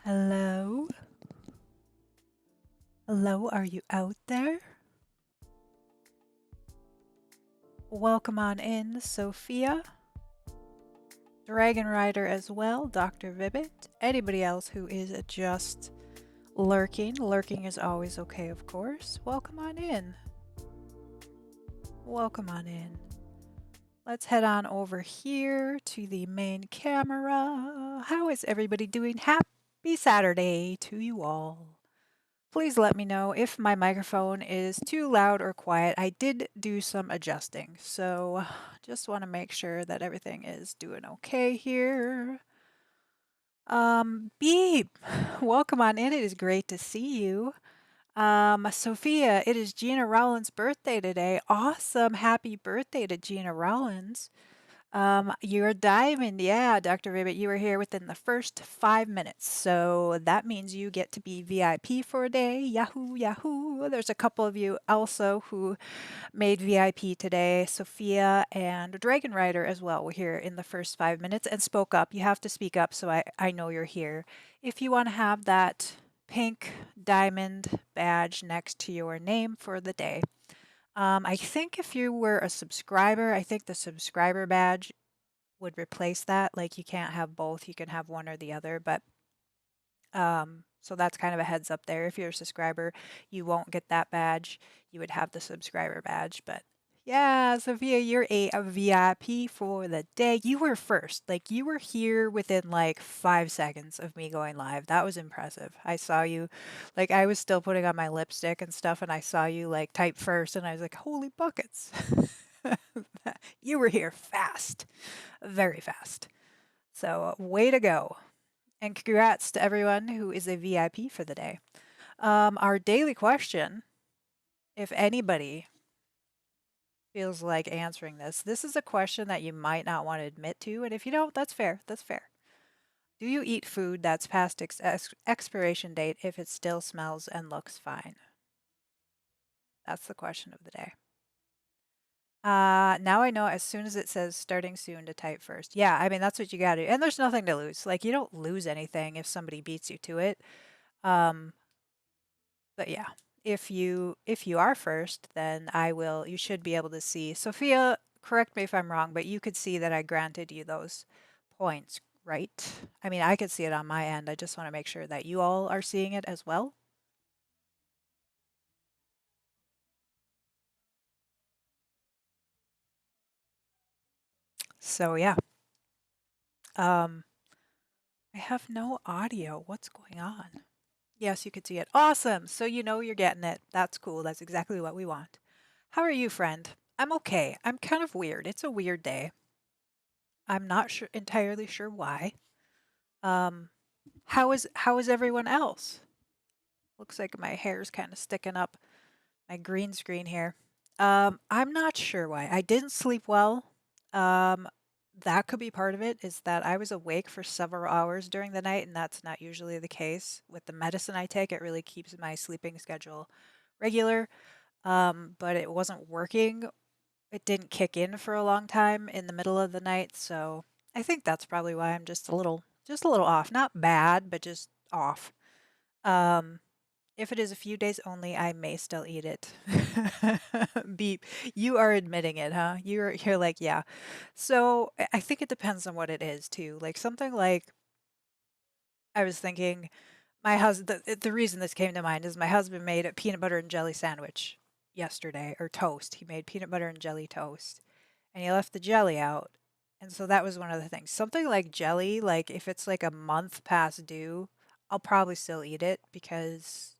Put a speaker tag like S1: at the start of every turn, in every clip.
S1: Hello? Hello, are you out there? Welcome on in, Sophia. Dragon Rider as well, Dr. Vibbit. Anybody else who is just lurking. Lurking is always okay, of course. Welcome on in. Welcome on in. Let's head on over here to the main camera. How is everybody doing? Happy Saturday to you all. Please let me know if my microphone is too loud or quiet. I did do some adjusting, so just want to make sure that everything is doing okay here. Beep, welcome on in. It is great to see you. Sophia, it is Gina Rollins' birthday today. Awesome. Happy birthday to Gina Rollins. You're a diamond. Yeah, Dr. Ribbit, you were here within the first 5 minutes. So that means you get to be VIP for a day. Yahoo, yahoo. There's a couple of you also who made VIP today. Sophia and Dragon Rider as well were here in the first 5 minutes and spoke up. You have to speak up so I know you're here. If you want to have that pink diamond badge next to your name for the day. I think if you were a subscriber, I think the subscriber badge would replace that. Like you can't have both, you can have one or the other, but so that's kind of a heads up there. If you're a subscriber, you won't get that badge. You would have the subscriber badge, but yeah, Sophia, you're a VIP for the day. You were first. Like you were here within like 5 seconds of me going live. That was impressive. I saw you, like I was still putting on my lipstick and stuff, and I saw you like type first, and I was like, holy buckets. You were here fast, very fast. So, way to go. And congrats to everyone who is a VIP for the day. Our daily question, if anybody feels like answering this is a question that you might not want to admit to. And if you don't, that's fair. That's fair. Do you eat food that's past expiration date if it still smells and looks fine? That's the question of the day. Now I know as soon as it says starting soon to type first. Yeah, I mean, that's what you gotta do. And there's nothing to lose. Like, you don't lose anything if somebody beats you to it. Um, but yeah, if you are first, then you should be able to see. Sophia, correct me if I'm wrong, but you could see that I granted you those points, right? I mean, I could see it on my end. I just want to make sure that you all are seeing it as well. So yeah. Um, I have no audio. What's going on? Yes, you could see it. Awesome. So you know you're getting it. That's cool. That's exactly what we want. How are you, friend? I'm okay. I'm kind of weird. It's a weird day. I'm not sure entirely sure why. Um, how is everyone else? Looks like my hair's kind of sticking up my green screen here. I'm not sure why. I didn't sleep well. Um, that could be part of it, is that I was awake for several hours during the night, and that's not usually the case. With the medicine I take, it really keeps my sleeping schedule regular. But it wasn't working. It didn't kick in for a long time in the middle of the night, so I think that's probably why I'm just a little off. Not bad, but just off. Um, if it is a few days only, I may still eat it. Beep. You are admitting it, huh? You're like, yeah. So I think it depends on what it is too. Like something like I was thinking my husband the reason this came to mind is my husband made a peanut butter and jelly sandwich yesterday, or toast. He made peanut butter and jelly toast. And he left the jelly out. And so that was one of the things. Something like jelly, like if it's like a month past due, I'll probably still eat it because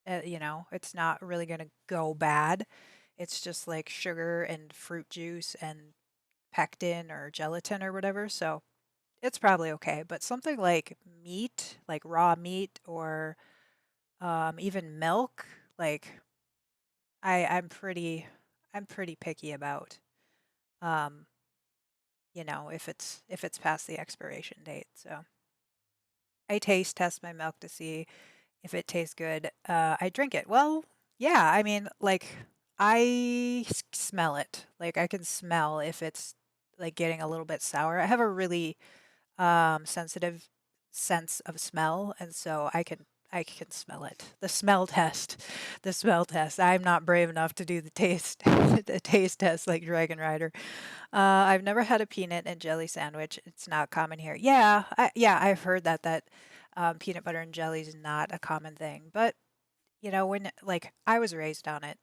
S1: it's not really going to go bad. It's just like sugar and fruit juice and pectin or gelatin or whatever. So it's probably okay. But something like meat, like raw meat or even milk, like I'm pretty picky about, um, if it's past the expiration date. So I taste test my milk to see if it tastes good. I drink it. Well, yeah, I mean, like smell it. Like I can smell if it's like getting a little bit sour. I have a really sensitive sense of smell, and so I can smell it. The smell test. I'm not brave enough to do the taste the taste test like Dragon Rider. I've never had a peanut and jelly sandwich. It's not common here. Yeah, I've heard that peanut butter and jelly is not a common thing. But when like I was raised on it,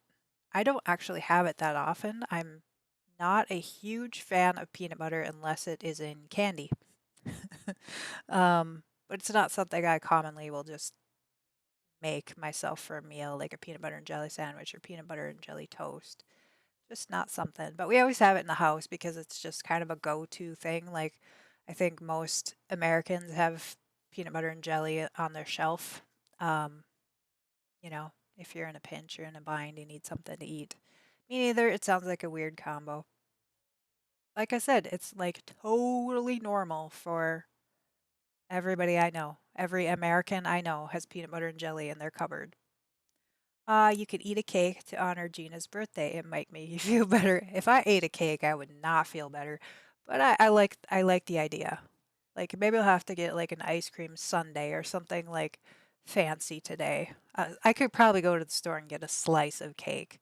S1: I don't actually have it that often. I'm not a huge fan of peanut butter unless it is in candy. But it's not something I commonly will just make myself for a meal, like a peanut butter and jelly sandwich or peanut butter and jelly toast. Just not something. But we always have it in the house because it's just kind of a go-to thing. Like I think most Americans have peanut butter and jelly on their shelf. Um, if you're in a pinch, you're in a bind, you need something to eat. Me neither. It sounds like a weird combo. Like I said, it's like totally normal for everybody I know. Every American I know has peanut butter and jelly in their cupboard. You could eat a cake to honor Gina's birthday. It might make you feel better. If I ate a cake, I would not feel better. But I like the idea. Like maybe I'll have to get like an ice cream sundae or something like fancy today. I could probably go to the store and get a slice of cake.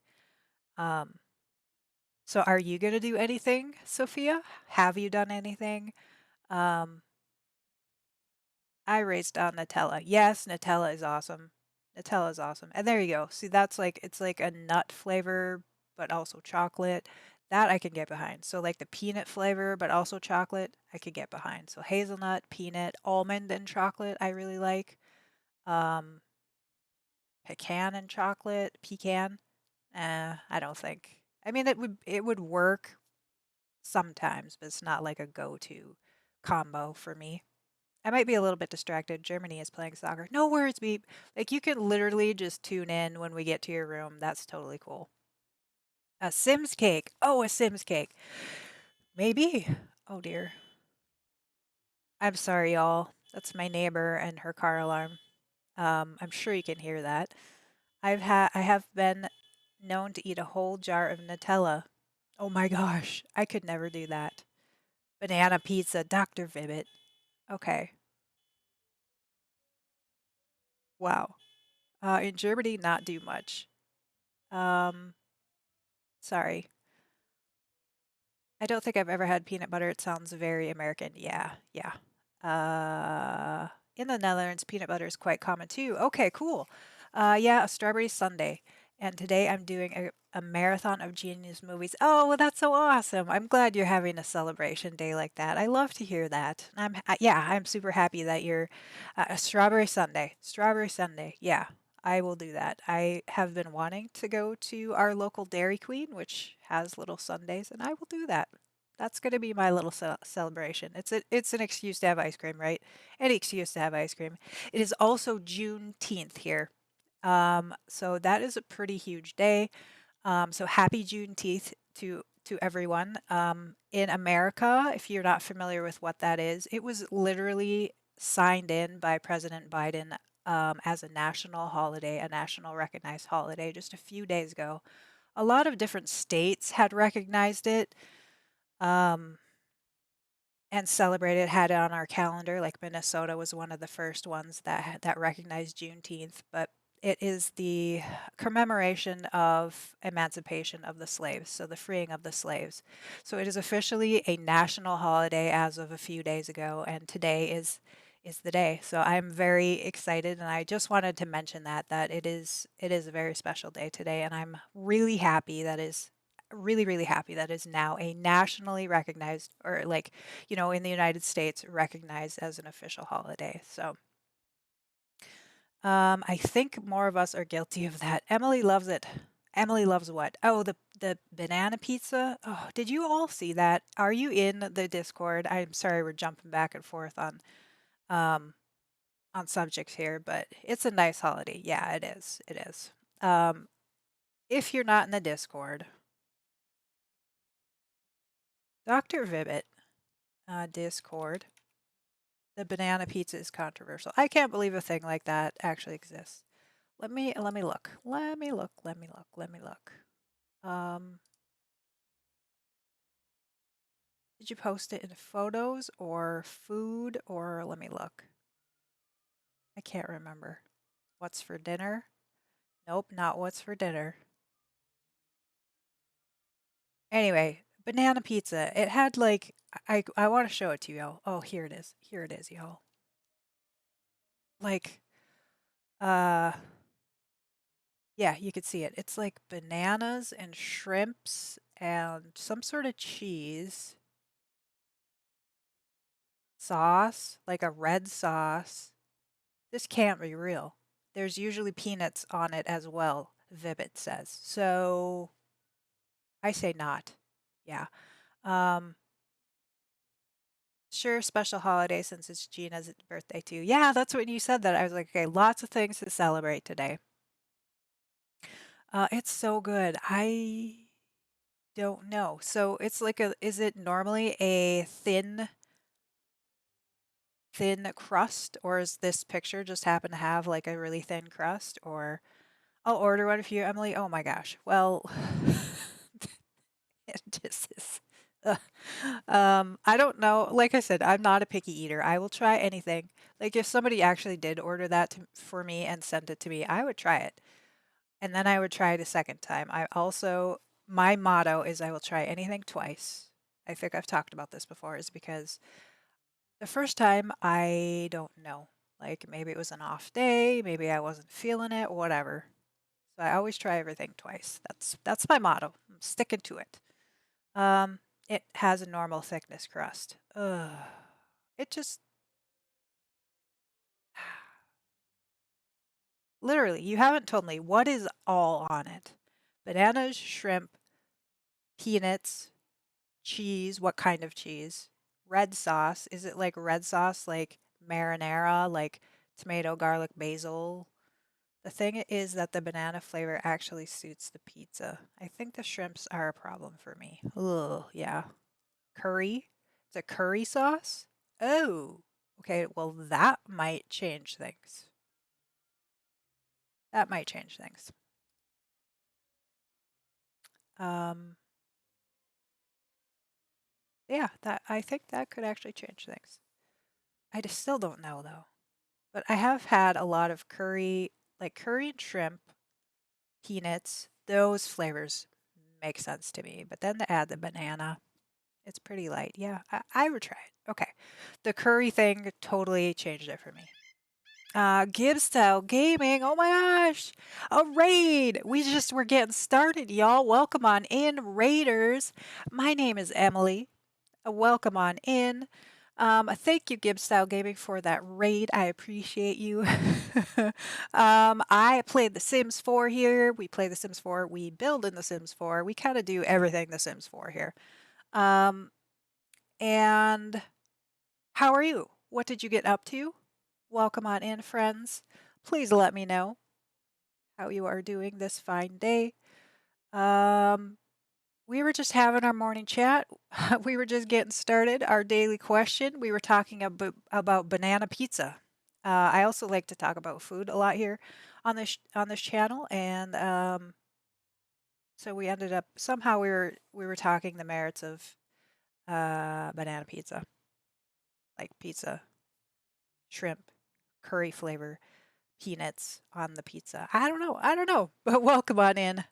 S1: Um, so are you gonna do anything, Sophia? Have you done anything? Um, I raised on Nutella. Yes, Nutella is awesome. Nutella is awesome. And there you go. See, that's like it's like a nut flavor, but also chocolate. That I can get behind. So like the peanut flavor, but also chocolate, I could get behind. So hazelnut, peanut, almond, and chocolate, I really like. Um, Pecan and chocolate, pecan. I don't think. I mean, it would work sometimes, but it's not like a go-to combo for me. I might be a little bit distracted. Germany is playing soccer. No worries, beep. Like you can literally just tune in when we get to your room. That's totally cool. A Sims cake. Oh, a Sims cake. Maybe. Oh dear. I'm sorry, y'all. That's my neighbor and her car alarm. I'm sure you can hear that. I have been known to eat a whole jar of Nutella. Oh my gosh, I could never do that. Banana pizza, Dr. Vibbit. Okay. Wow. In Germany, not do much. Um, Sorry. I don't think I've ever had peanut butter. It sounds very American. Yeah, yeah. In the Netherlands, peanut butter is quite common too. Okay, cool. Yeah, a strawberry sundae. And today I'm doing a marathon of genius movies. Oh, well, that's so awesome. I'm glad you're having a celebration day like that. I love to hear that. Yeah, I'm super happy that you're a strawberry sundae. Strawberry sundae. Yeah, I will do that. I have been wanting to go to our local Dairy Queen, which has little sundaes, and I will do that. That's going to be my little celebration. It's an excuse to have ice cream, right? Any excuse to have ice cream. It is also Juneteenth here. So that is a pretty huge day. So happy Juneteenth to everyone. In America, if you're not familiar with what that is, it was literally signed in by President Biden as a national holiday, a national recognized holiday, just a few days ago. A lot of different states had recognized it. Um, and celebrated, had it on our calendar. Like Minnesota was one of the first ones that recognized Juneteenth, but it is the commemoration of emancipation of the slaves, so the freeing of the slaves. So it is officially a national holiday as of a few days ago, and today is the day. So I'm very excited, and I just wanted to mention that it is a very special day today, and I'm really happy that is really happy that is now a nationally recognized, or like in the United States, recognized as an official holiday. So I think more of us are guilty of that. Emily loves it. Emily loves what? Oh, the banana pizza. Oh, did you all see that? Are you in the Discord? I'm sorry, we're jumping back and forth um on subjects here, but it's a nice holiday. Yeah, it is. It is. Um, if you're not in the Discord, Dr. Vibbit, Discord. The banana pizza is controversial. I can't believe a thing like that actually exists. Let me look. Let me look. Let me look. Let me look. Um, did you post it in photos or food or let me look. I can't remember. What's for dinner? Nope, not what's for dinner. Anyway, banana pizza. It had like I want to show it to you all. Oh, here it is. Here it is, y'all. Like uh yeah, you could see it. It's like bananas and shrimps and some sort of cheese, sauce, like a red sauce. This can't be real. There's usually peanuts on it as well, Vibbit says. So I say not. Yeah. Um, sure, special holiday since it's Gina's birthday too. Yeah, that's when you said that. I was like, okay, lots of things to celebrate today. It's so good. I don't know. So it's like is it normally a thin crust, or is this picture just happen to have like a really thin crust? Or I'll order one for you, Emily. Oh my gosh. Well, it just is. ugh. I don't know. Like I said, I'm not a picky eater. I will try anything. Like if somebody actually did order that for me and sent it to me, I would try it. And then I would try it a second time. My motto is I will try anything twice. I think I've talked about this before, is because the first time I don't know. Like maybe it was an off day, maybe I wasn't feeling it, whatever. So I always try everything twice. That's my motto. I'm sticking to it. Um, it has a normal thickness crust. Ugh. It just literally, you haven't told me what is all on it. Bananas, shrimp, peanuts, cheese. What kind of cheese? Red sauce. Is it like red sauce, like marinara, like tomato, garlic, basil? The thing is that the banana flavor actually suits the pizza. I think the shrimps are a problem for me. Ugh, yeah. Curry? It's a curry sauce? Oh, okay. Well, that might change things. That might change things. Um, yeah, that I think that could actually change things. I just still don't know though. But I have had a lot of curry, like curry and shrimp, peanuts. Those flavors make sense to me. But then to add the banana, it's pretty light. Yeah, I would try it. Okay. The curry thing totally changed it for me. Gibbs Style Gaming. Oh my gosh. A raid. We're getting started, y'all. Welcome on in, Raiders. My name is Emily. Welcome on in. Thank you, Gibbs Style Gaming, for that raid. I appreciate you. I played The Sims 4 here. We play The Sims 4. We build in The Sims 4. We kind of do everything The Sims 4 here. Um, and how are you? What did you get up to? Welcome on in, friends. Please let me know how you are doing this fine day. Um, we were just having our morning chat. We were just getting started. Our daily question. We were talking about banana pizza. I also like to talk about food a lot here on this channel, and so we ended up somehow we were talking the merits of banana pizza, like pizza, shrimp, curry flavor, peanuts on the pizza. I don't know, but welcome on in.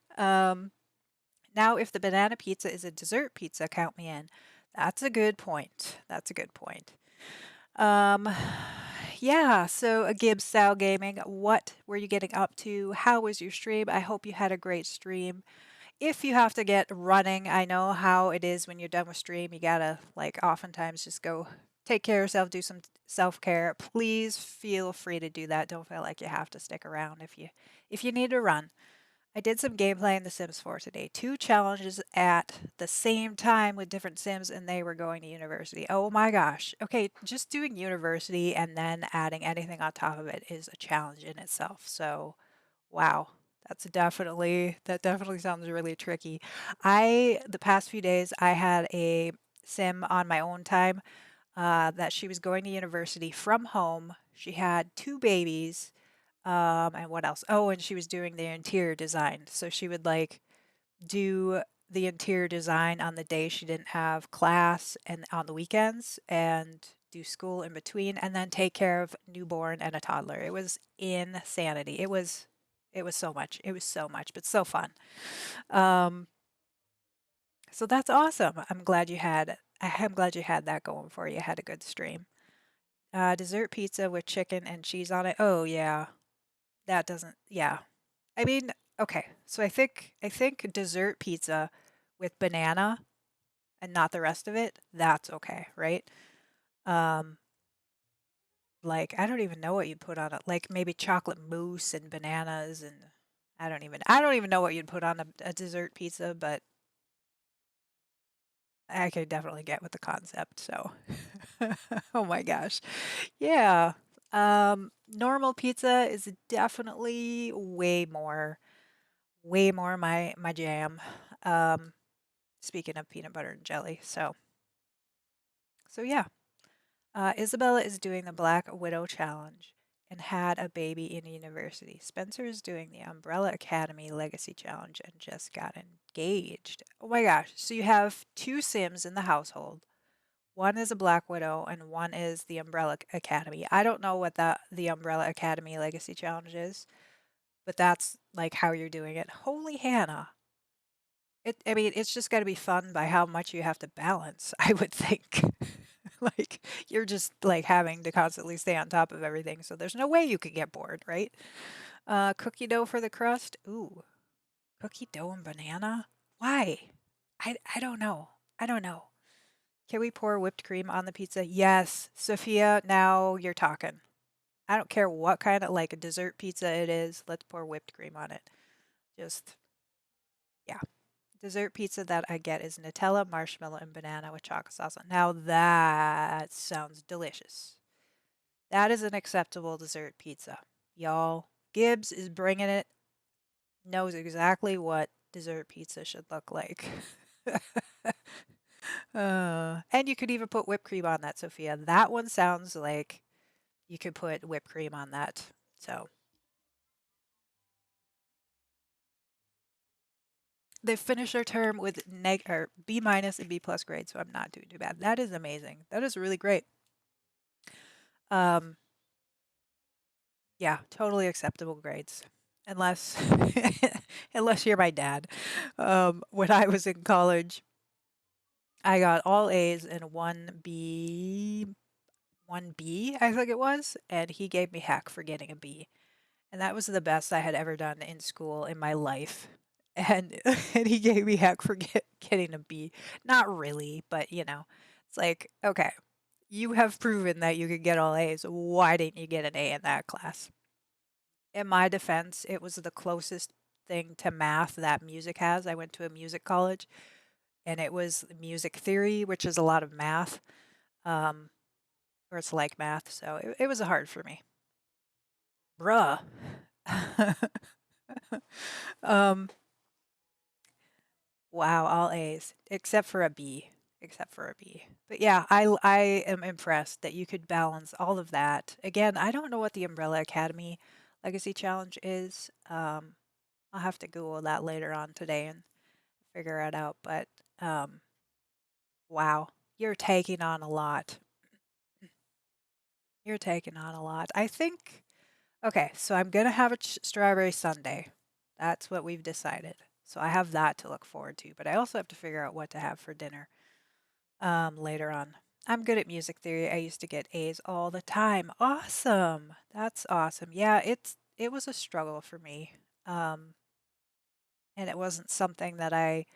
S1: Now, if the banana pizza is a dessert pizza, count me in. That's a good point. That's a good point. Um, yeah, so a Gibbs style gaming. What were you getting up to? How was your stream? I hope you had a great stream. If you have to get running, I know how it is when you're done with stream. You gotta, like, oftentimes just go take care of yourself, do some self care. Please feel free to do that. Don't feel like you have to stick around if you need to run. I did some gameplay in The Sims 4 today. Two challenges at the same time with different Sims, and they were going to university. Oh my gosh. Okay, just doing university and then adding anything on top of it is a challenge in itself. So, wow. That definitely sounds really tricky. The past few days, I had a sim on my own time that she was going to university from home. She had two babies, and what else? Oh, and she was doing the interior design. So she would like do the interior design on the day she didn't have class and on the weekends and do school in between, and then take care of newborn and a toddler. It was insanity. It was so much. It was so much, but so fun. Um, so that's awesome. I'm glad you had that going for you. Had a good stream. Dessert pizza with chicken and cheese on it. Oh yeah, that doesn't. Yeah, I mean, okay. So I think dessert pizza with banana and not the rest of it. That's okay, right? Um, like I don't even know what you'd put on it. Like maybe chocolate mousse and bananas and I don't even know what you'd put on a dessert pizza, but I could definitely get with the concept. So, oh my gosh. Yeah. Normal pizza is definitely way more my jam. Um, speaking of peanut butter and jelly. So yeah. Isabella is doing the Black Widow Challenge and had a baby in university. Spencer is doing the Umbrella Academy Legacy Challenge and just got engaged. Oh my gosh. So you have two Sims in the household. One is a Black Widow and one is the Umbrella Academy. I don't know what the Umbrella Academy Legacy Challenge is, but that's like how you're doing it. Holy Hannah. I mean, it's just got to be fun by how much you have to balance, I would think. Like you're just like having to constantly stay on top of everything, so there's no way you could get bored, right? Cookie dough for the crust. Ooh, cookie dough and banana. Why? I don't know. I don't know. Can we pour whipped cream on the pizza? Yes, Sophia. Now you're talking. I don't care what kind of like a dessert pizza it is. Let's pour whipped cream on it. Just yeah. Dessert pizza that I get is Nutella, marshmallow, and banana with chocolate sauce. Now that sounds delicious. That is an acceptable dessert pizza. Y'all, Gibbs is bringing it, knows exactly what dessert pizza should look like. And you could even put whipped cream on that, Sophia. That one sounds like you could put whipped cream on that. So they finished their term with or B minus and B plus grades, so I'm not doing too bad. That is amazing. That is really great. Um, yeah, totally acceptable grades. Unless unless you're my dad. When I was in college, I got all A's and one B, I think it was, and he gave me heck for getting a B. And that was the best I had ever done in school in my life. And and he gave me heck for getting a B. Not really, but it's like, okay, you have proven that you could get all A's. Why didn't you get an A in that class? In my defense, it was the closest thing to math that music has. I went to a music college and it was music theory, which is a lot of math, um, or it's like math. So it was hard for me. Bruh. um, wow, all A's, except for a B. Except for a B. But yeah, I am impressed that you could balance all of that. Again, I don't know what the Umbrella Academy Legacy Challenge is. I'll have to Google that later on today and figure it out. But um, wow, you're taking on a lot. You're taking on a lot. I think, okay, so I'm going to have a strawberry sundae. That's what we've decided. So I have that to look forward to. But I also have to figure out what to have for dinner later on. I'm good at music theory. I used to get A's all the time. Awesome. That's awesome. Yeah, it was a struggle for me. Um, and it wasn't something that I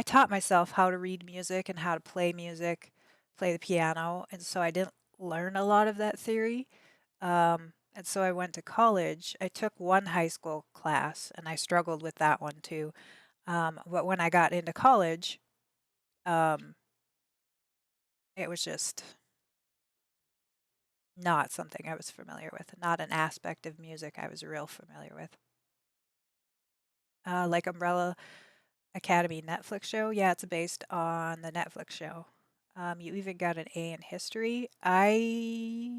S1: taught myself how to read music and how to play music, play the piano, and so I didn't learn a lot of that theory. And so I went to college. I took one high school class, and I struggled with that one too. But when I got into college, um, it was just not something I was familiar with, not an aspect of music I was real familiar with. Like Umbrella Academy Netflix show. Yeah, it's based on the Netflix show. You even got an A in history. I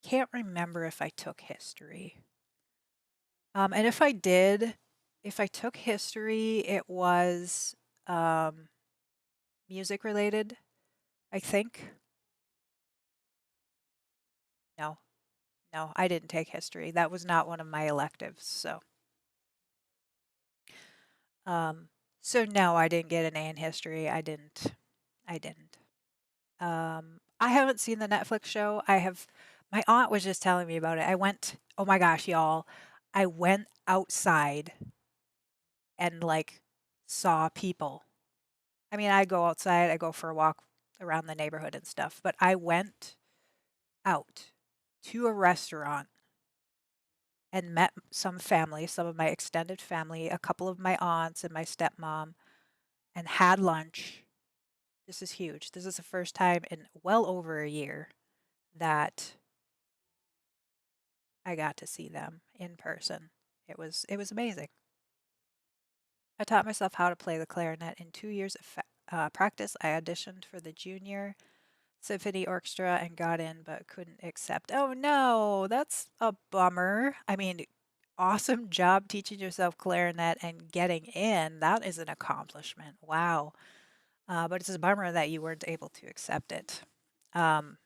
S1: can't remember if I took history. And if I took history, it was um, music related, I think. no, no, I didn't take history. That was not one of my electives. Um, so no, I didn't get an A in history. I didn't. I haven't seen the Netflix show. My aunt was just telling me about it. Oh my gosh, y'all. I went outside and like saw people. I mean, I go outside, I go for a walk around the neighborhood and stuff, but I went out to a restaurant and met some family, some of my extended family, a couple of my aunts and my stepmom, and had lunch. This is huge. This is the first time in well over a year that I got to see them in person. It was amazing. I taught myself how to play the clarinet in 2 years of practice. I auditioned for the junior symphony orchestra and got in, but couldn't accept. Oh no, that's a bummer. I mean, awesome job teaching yourself clarinet and getting in. That is an accomplishment. Wow. But it's a bummer that you weren't able to accept it. Um,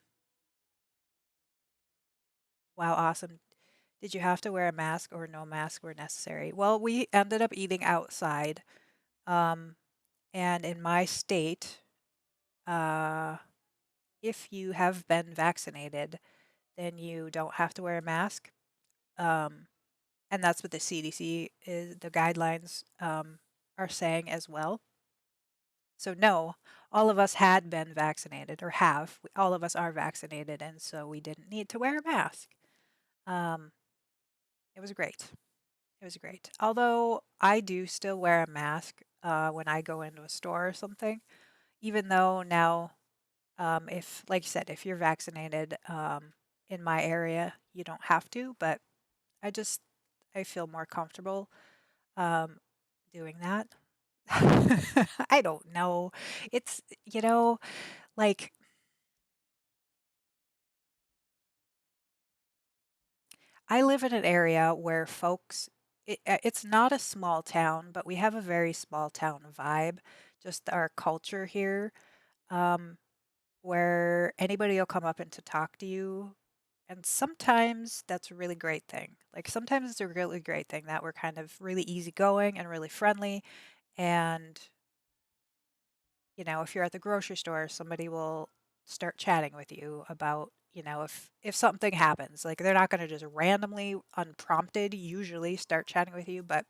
S1: wow, awesome. Did you have to wear a mask or no mask were necessary? Well, we ended up eating outside. Um, and in my state, uh, if you have been vaccinated, then you don't have to wear a mask. Um, and that's what the CDC is, the guidelines are saying as well. So, no, all of us had been vaccinated or have. All of us are vaccinated, and so we didn't need to wear a mask. Um, it was great. It was great. Although I do still wear a mask when I go into a store or something, even though now, if, like you said, if you're vaccinated in my area, you don't have to, but I just, I feel more comfortable um, doing that. I don't know. It's, like I live in an area where it's not a small town, but we have a very small town vibe, just our culture here, um, where anybody will come up and to talk to you. And sometimes that's a really great thing. Like sometimes it's a really great thing that we're kind of really easygoing and really friendly. And if you're at the grocery store, somebody will start chatting with you about, if something happens. Like they're not going to just randomly, unprompted, usually start chatting with you. But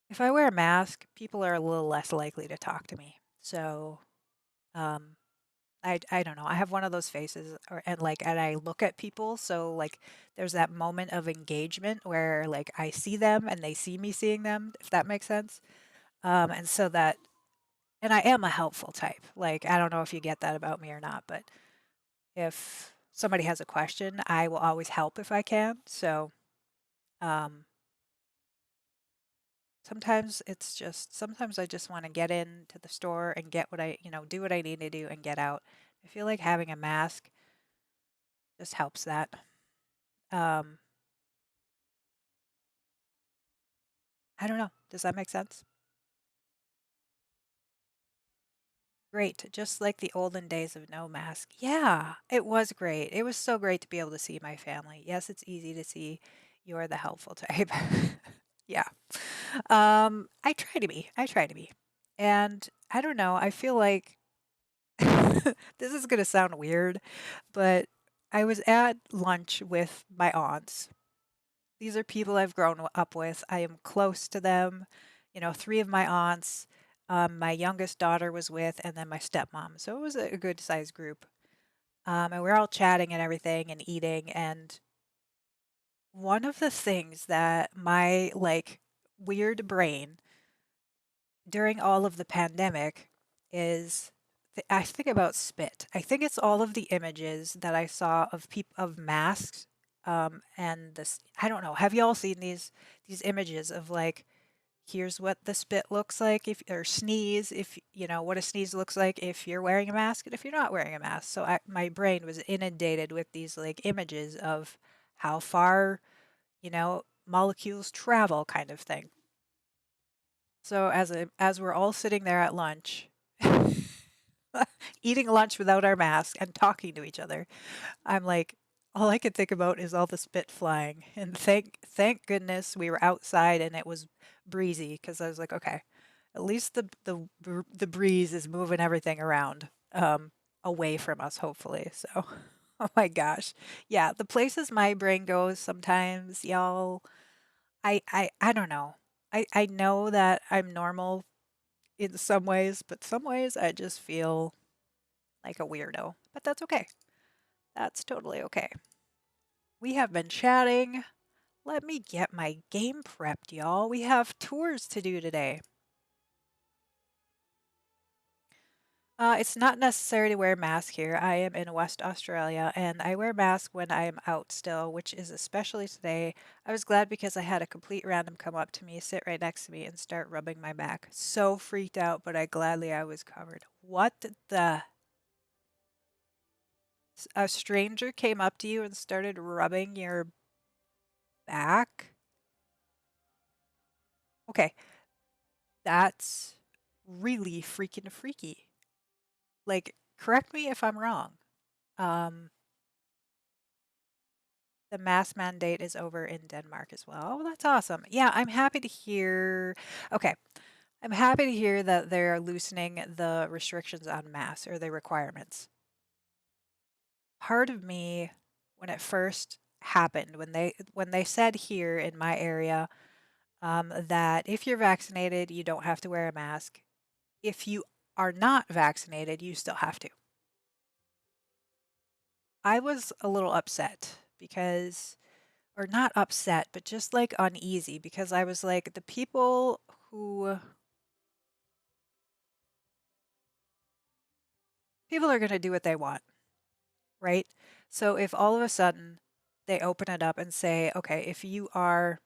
S1: if I wear a mask, people are a little less likely to talk to me. So, um, I don't know. I have one of those faces, and I look at people. So like, there's that moment of engagement where like I see them and they see me seeing them, if that makes sense. And so that And I am a helpful type. Like, I don't know if you get that about me or not, but if somebody has a question, I will always help if I can. So, um, sometimes I just want to get into the store and get do what I need to do and get out. I feel like having a mask just helps that. Um, I don't know. Does that make sense? Great. Just like the olden days of no mask. Yeah, it was great. It was so great to be able to see my family. Yes, it's easy to see you're the helpful type. Yeah. I try to be. I try to be. And I don't know, I feel like this is going to sound weird, but I was at lunch with my aunts. These are people I've grown up with. I am close to them. Three of my aunts, my youngest daughter was with, and then my stepmom. So it was a good sized group. And we're all chatting and everything and eating. And one of the things that my like weird brain during all of the pandemic is I think about spit. I think it's all of the images that I saw of masks and this I don't know. Have you all seen these images of like here's what the spit looks like if or sneeze if what a sneeze looks like if you're wearing a mask and if you're not wearing a mask. So my brain was inundated with these like images of how far, molecules travel kind of thing. So as we're all sitting there at lunch, eating lunch without our mask and talking to each other. I'm like, all I could think about is all the spit flying. And thank goodness we were outside and it was breezy because I was like, okay, at least the breeze is moving everything around away from us, hopefully. So, oh my gosh, yeah, the places my brain goes sometimes, y'all. I don't know. I know that I'm normal in some ways, but some ways I just feel like a weirdo. But that's okay. That's totally okay. We have been chatting. Let me get my game prepped, y'all. We have tours to do today. It's not necessary to wear a mask here. I am in West Australia and I wear a mask when I'm out still, which is especially today. I was glad because I had a complete random come up to me, sit right next to me, and start rubbing my back. So freaked out, but I was covered. What the? A stranger came up to you and started rubbing your back? Okay, that's really freaking freaky. Like, correct me if I'm wrong. Um, the mask mandate is over in Denmark as well. Oh, that's awesome. Yeah, I'm happy to hear. Okay, I'm happy to hear that they're loosening the restrictions on masks or the requirements. Part of me, when it first happened, when they said here in my area that if you're vaccinated, you don't have to wear a mask. If you are not vaccinated, you still have to. I was a little upset because, or not upset, but just like uneasy because I was like, the people are going to do what they want, right? So if all of a sudden they open it up and say, okay, if you are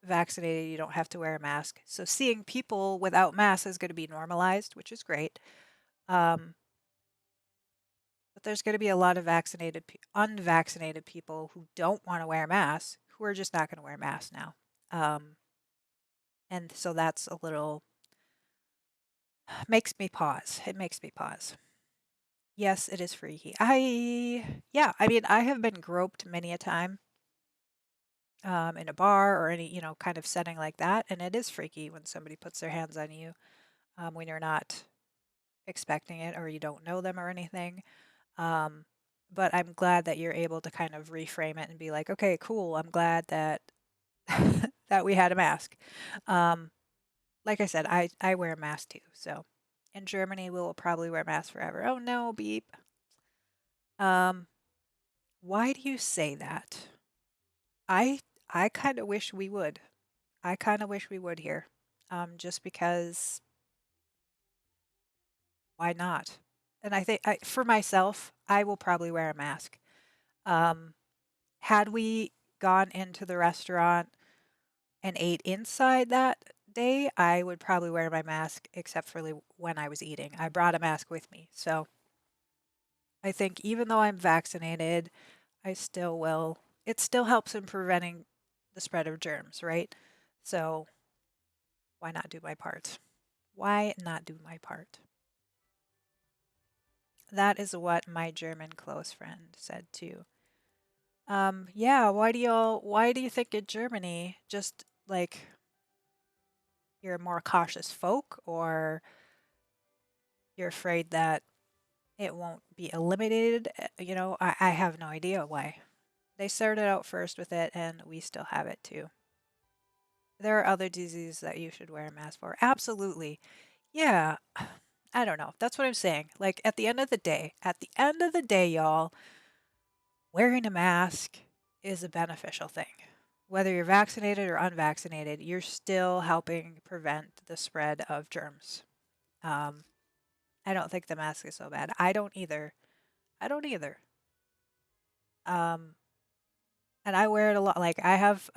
S1: vaccinated, you don't have to wear a mask. So seeing people without masks is going to be normalized, which is great. Um, but there's going to be a lot of unvaccinated people who don't want to wear masks who are just not going to wear masks now. Um, and so that's a little makes me pause. It makes me pause. Yes, it is freaky. Yeah, I mean, I have been groped many a time in a bar or any, kind of setting like that. And it is freaky when somebody puts their hands on you when you're not expecting it or you don't know them or anything. Um, but I'm glad that you're able to kind of reframe it and be like, okay, cool. I'm glad that that we had a mask. Um, like I said, I wear a mask too. So in Germany, we will probably wear masks forever. Oh no, beep. Um, why do you say that? I I kind of wish we would. I kind of wish we would here. Just because why not? And I think for myself, I will probably wear a mask. Um, had we gone into the restaurant and ate inside that day, I would probably wear my mask except for when I was eating. I brought a mask with me. So I think even though I'm vaccinated, I still will. It still helps in preventing the spread of germs, right? So why not do my part? Why not do my part? That is what my German close friend said too. Yeah, why do you think in Germany just like you're a more cautious folk or you're afraid that it won't be eliminated? I have no idea why. They started out first with it and we still have it too. There are other diseases that you should wear a mask for. Absolutely. Yeah. I don't know. That's what I'm saying. Like at the end of the day, y'all, wearing a mask is a beneficial thing. Whether you're vaccinated or unvaccinated, you're still helping prevent the spread of germs. Um, I don't think the mask is so bad. I don't either. I don't either. Um, and I wear it a lot. Like I have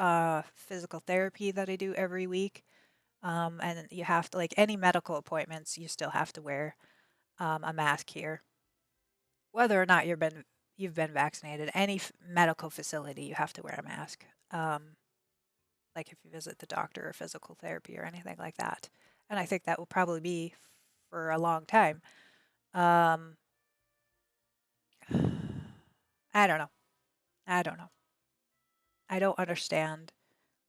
S1: physical therapy that I do every week. And you have to like any medical appointments, you still have to wear a mask here, whether or not you've been vaccinated. Any medical facility, you have to wear a mask. Like if you visit the doctor or physical therapy or anything like that. And I think that will probably be for a long time. Um, I don't know. I don't know. I don't understand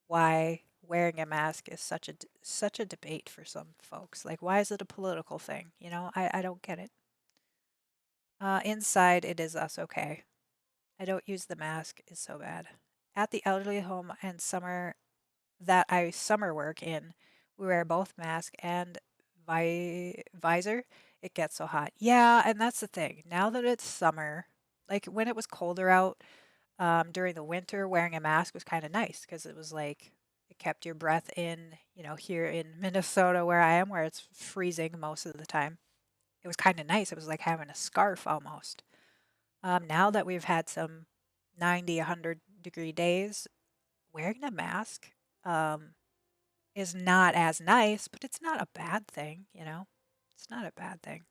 S1: why wearing a mask is such a debate for some folks. Like, why is it a political thing? You know, I don't get it. Inside, it is us okay. I don't use the mask is so bad. At the elderly home and summer that I summer work in, we wear both mask and visor. It gets so hot. Yeah, and that's the thing. Now that it's summer, like when it was colder out, during the winter, wearing a mask was kind of nice because it was like it kept your breath in. You know, here in Minnesota where I am, where it's freezing most of the time, it was kind of nice. It was like having a scarf almost. Now that we've had some 90, 100-degree days, wearing a mask um, is not as nice, but it's not a bad thing, you know? It's not a bad thing.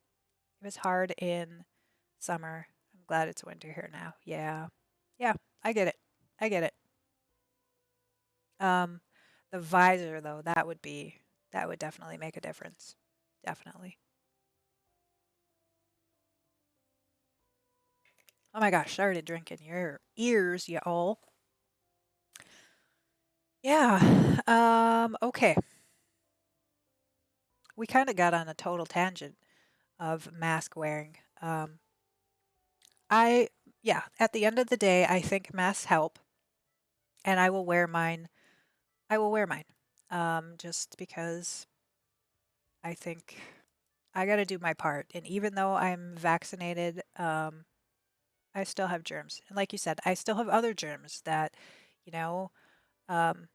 S1: It was hard in summer. I'm glad it's winter here now. Yeah. Yeah, I get it. I get it. Um, the visor though, that would definitely make a difference. Definitely. Oh my gosh, sorry to drink in your ears, you all. Yeah. Okay. We kind of got on a total tangent of mask wearing. I yeah, at the end of the day, I think masks help and I will wear mine. I will wear mine. Just because I think I got to do my part. And even though I'm vaccinated, I still have germs. And like you said, I still have other germs that, you know, um,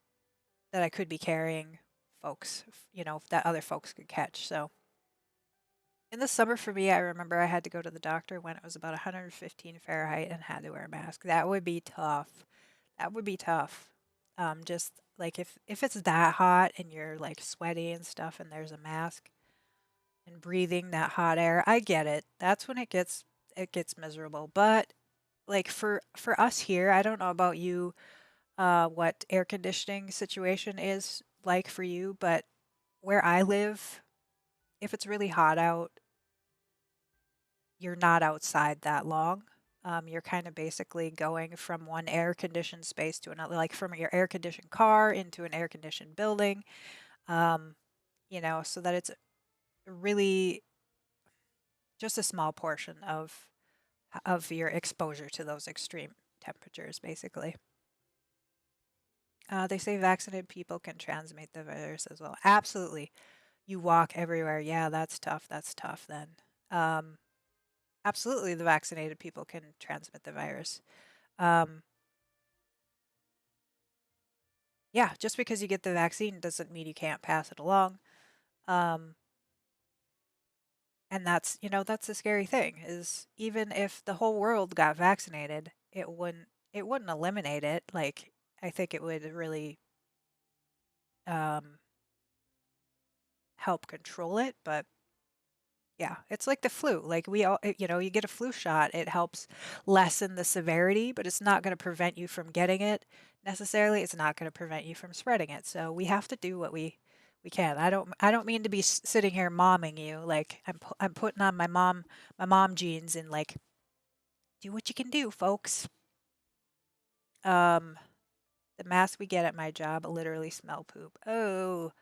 S1: that I could be carrying folks, that other folks could catch. So in the summer for me, I remember I had to go to the doctor when it was about 115 Fahrenheit and had to wear a mask. That would be tough. That would be tough. Just like if it's that hot and you're like sweaty and stuff and there's a mask and breathing that hot air, I get it. That's when it gets miserable. But like for us here, I don't know about you, what air conditioning situation is like for you, but where I live, if it's really hot out, you're not outside that long. You're kind of basically going from one air conditioned space to another, like from your air conditioned car into an air conditioned building. Um, so that it's really just a small portion of your exposure to those extreme temperatures, basically. They say vaccinated people can transmit the virus as well. Absolutely. You walk everywhere. Yeah, that's tough. That's tough then. Um, Absolutely, the vaccinated people can transmit the virus. Um, yeah, just because you get the vaccine doesn't mean you can't pass it along. Um, and that's the scary thing is even if the whole world got vaccinated, it wouldn't eliminate it. Like I think it would really um, help control it, but yeah, it's like the flu. Like you get a flu shot, it helps lessen the severity, but it's not going to prevent you from getting it necessarily. It's not going to prevent you from spreading it. So we have to do what we can. I don't mean to be sitting here momming you. Like I'm putting on my mom jeans and like do what you can do, folks. Um, the masks we get at my job literally smell poop. Oh,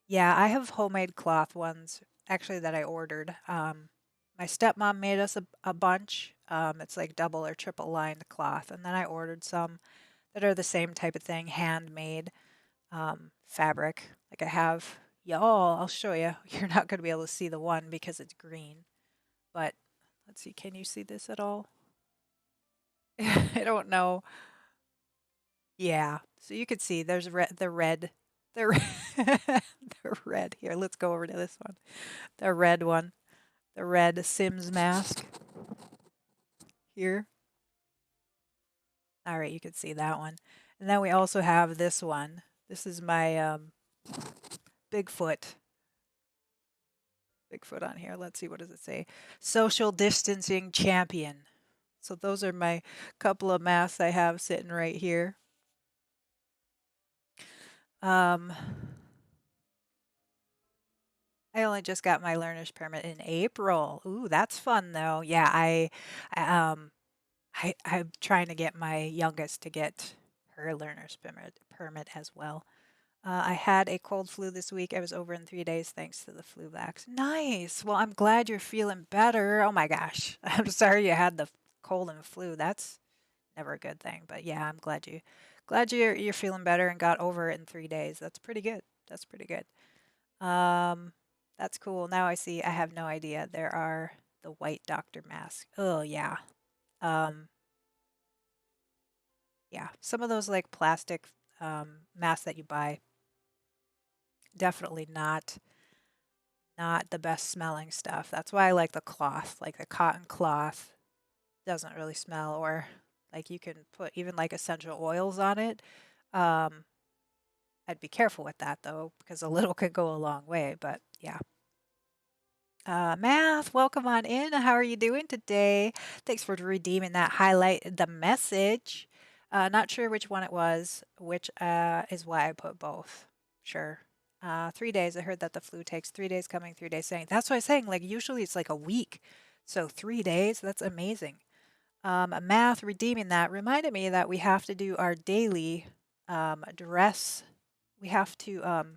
S1: yeah, I have homemade cloth ones actually that I ordered. My stepmom made us a bunch. It's like double or triple lined cloth. And then I ordered some that are the same type of thing, handmade fabric. Like I have, y'all, I'll show you. You're not going to be able to see the one because it's green. But let's see, can you see this at all? I don't know. Yeah. So you could see there's the red, the red here. Let's go over to this one. The red one. The red Sims mask here. All right, you can see that one. And then we also have this one. This is my Bigfoot. Bigfoot on here. Let's see, what does it say? Social distancing champion. So those are my couple of masks I have sitting right here. Um, I only just got my learner's permit in April. Ooh, that's fun though. Yeah, I'm trying to get my youngest to get her learner's permit as well. I had a cold flu this week. I was over in 3 days thanks to the flu vax. Nice. Well, I'm glad you're feeling better. Oh my gosh. I'm sorry you had the cold and flu. That's never a good thing. But yeah, I'm glad you're feeling better and got over it in 3 days. That's pretty good. That's pretty good. Um, that's cool. Now I see. I have no idea. There are the white doctor masks. Oh yeah. Um, yeah. Some of those like plastic masks that you buy, definitely not the best smelling stuff. That's why I like the cloth, like the cotton cloth doesn't really smell, or like you can put even like essential oils on it. Um, I'd be careful with that though, because a little could go a long way. But yeah. Math, welcome on in. How are you doing today? Thanks for redeeming that highlight the message. Not sure which one it was, which is why I put both. Sure. 3 days. I heard that the flu takes 3 days coming, 3 days saying. That's what I'm saying. Like usually it's like a week. So 3 days, that's amazing. Math redeeming that reminded me that we have to do our daily dress. We have to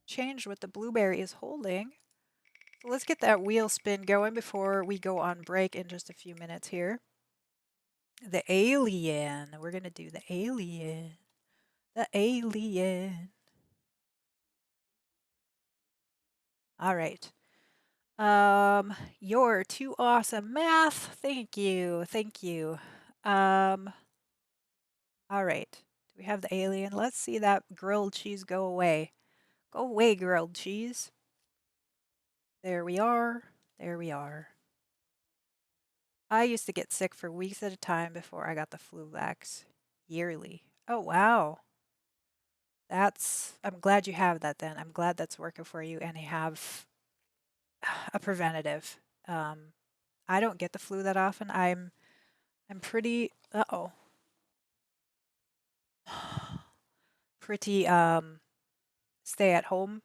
S1: change what the blueberry is holding. So let's get that wheel spin going before we go on break in just a few minutes here. The alien. We're going to do the alien. The alien. All right. You're too awesome. Math. Thank you. Thank you. Um, all right. Do we have the alien? Let's see that grilled cheese go away. Go away, grilled cheese. There we are. There we are. I used to get sick for weeks at a time before I got the flu vax yearly. Oh, wow. I'm glad you have that then. I'm glad that's working for you and you have a preventative. Um, I don't get the flu that often. I'm pretty uh-oh. Pretty stay at home,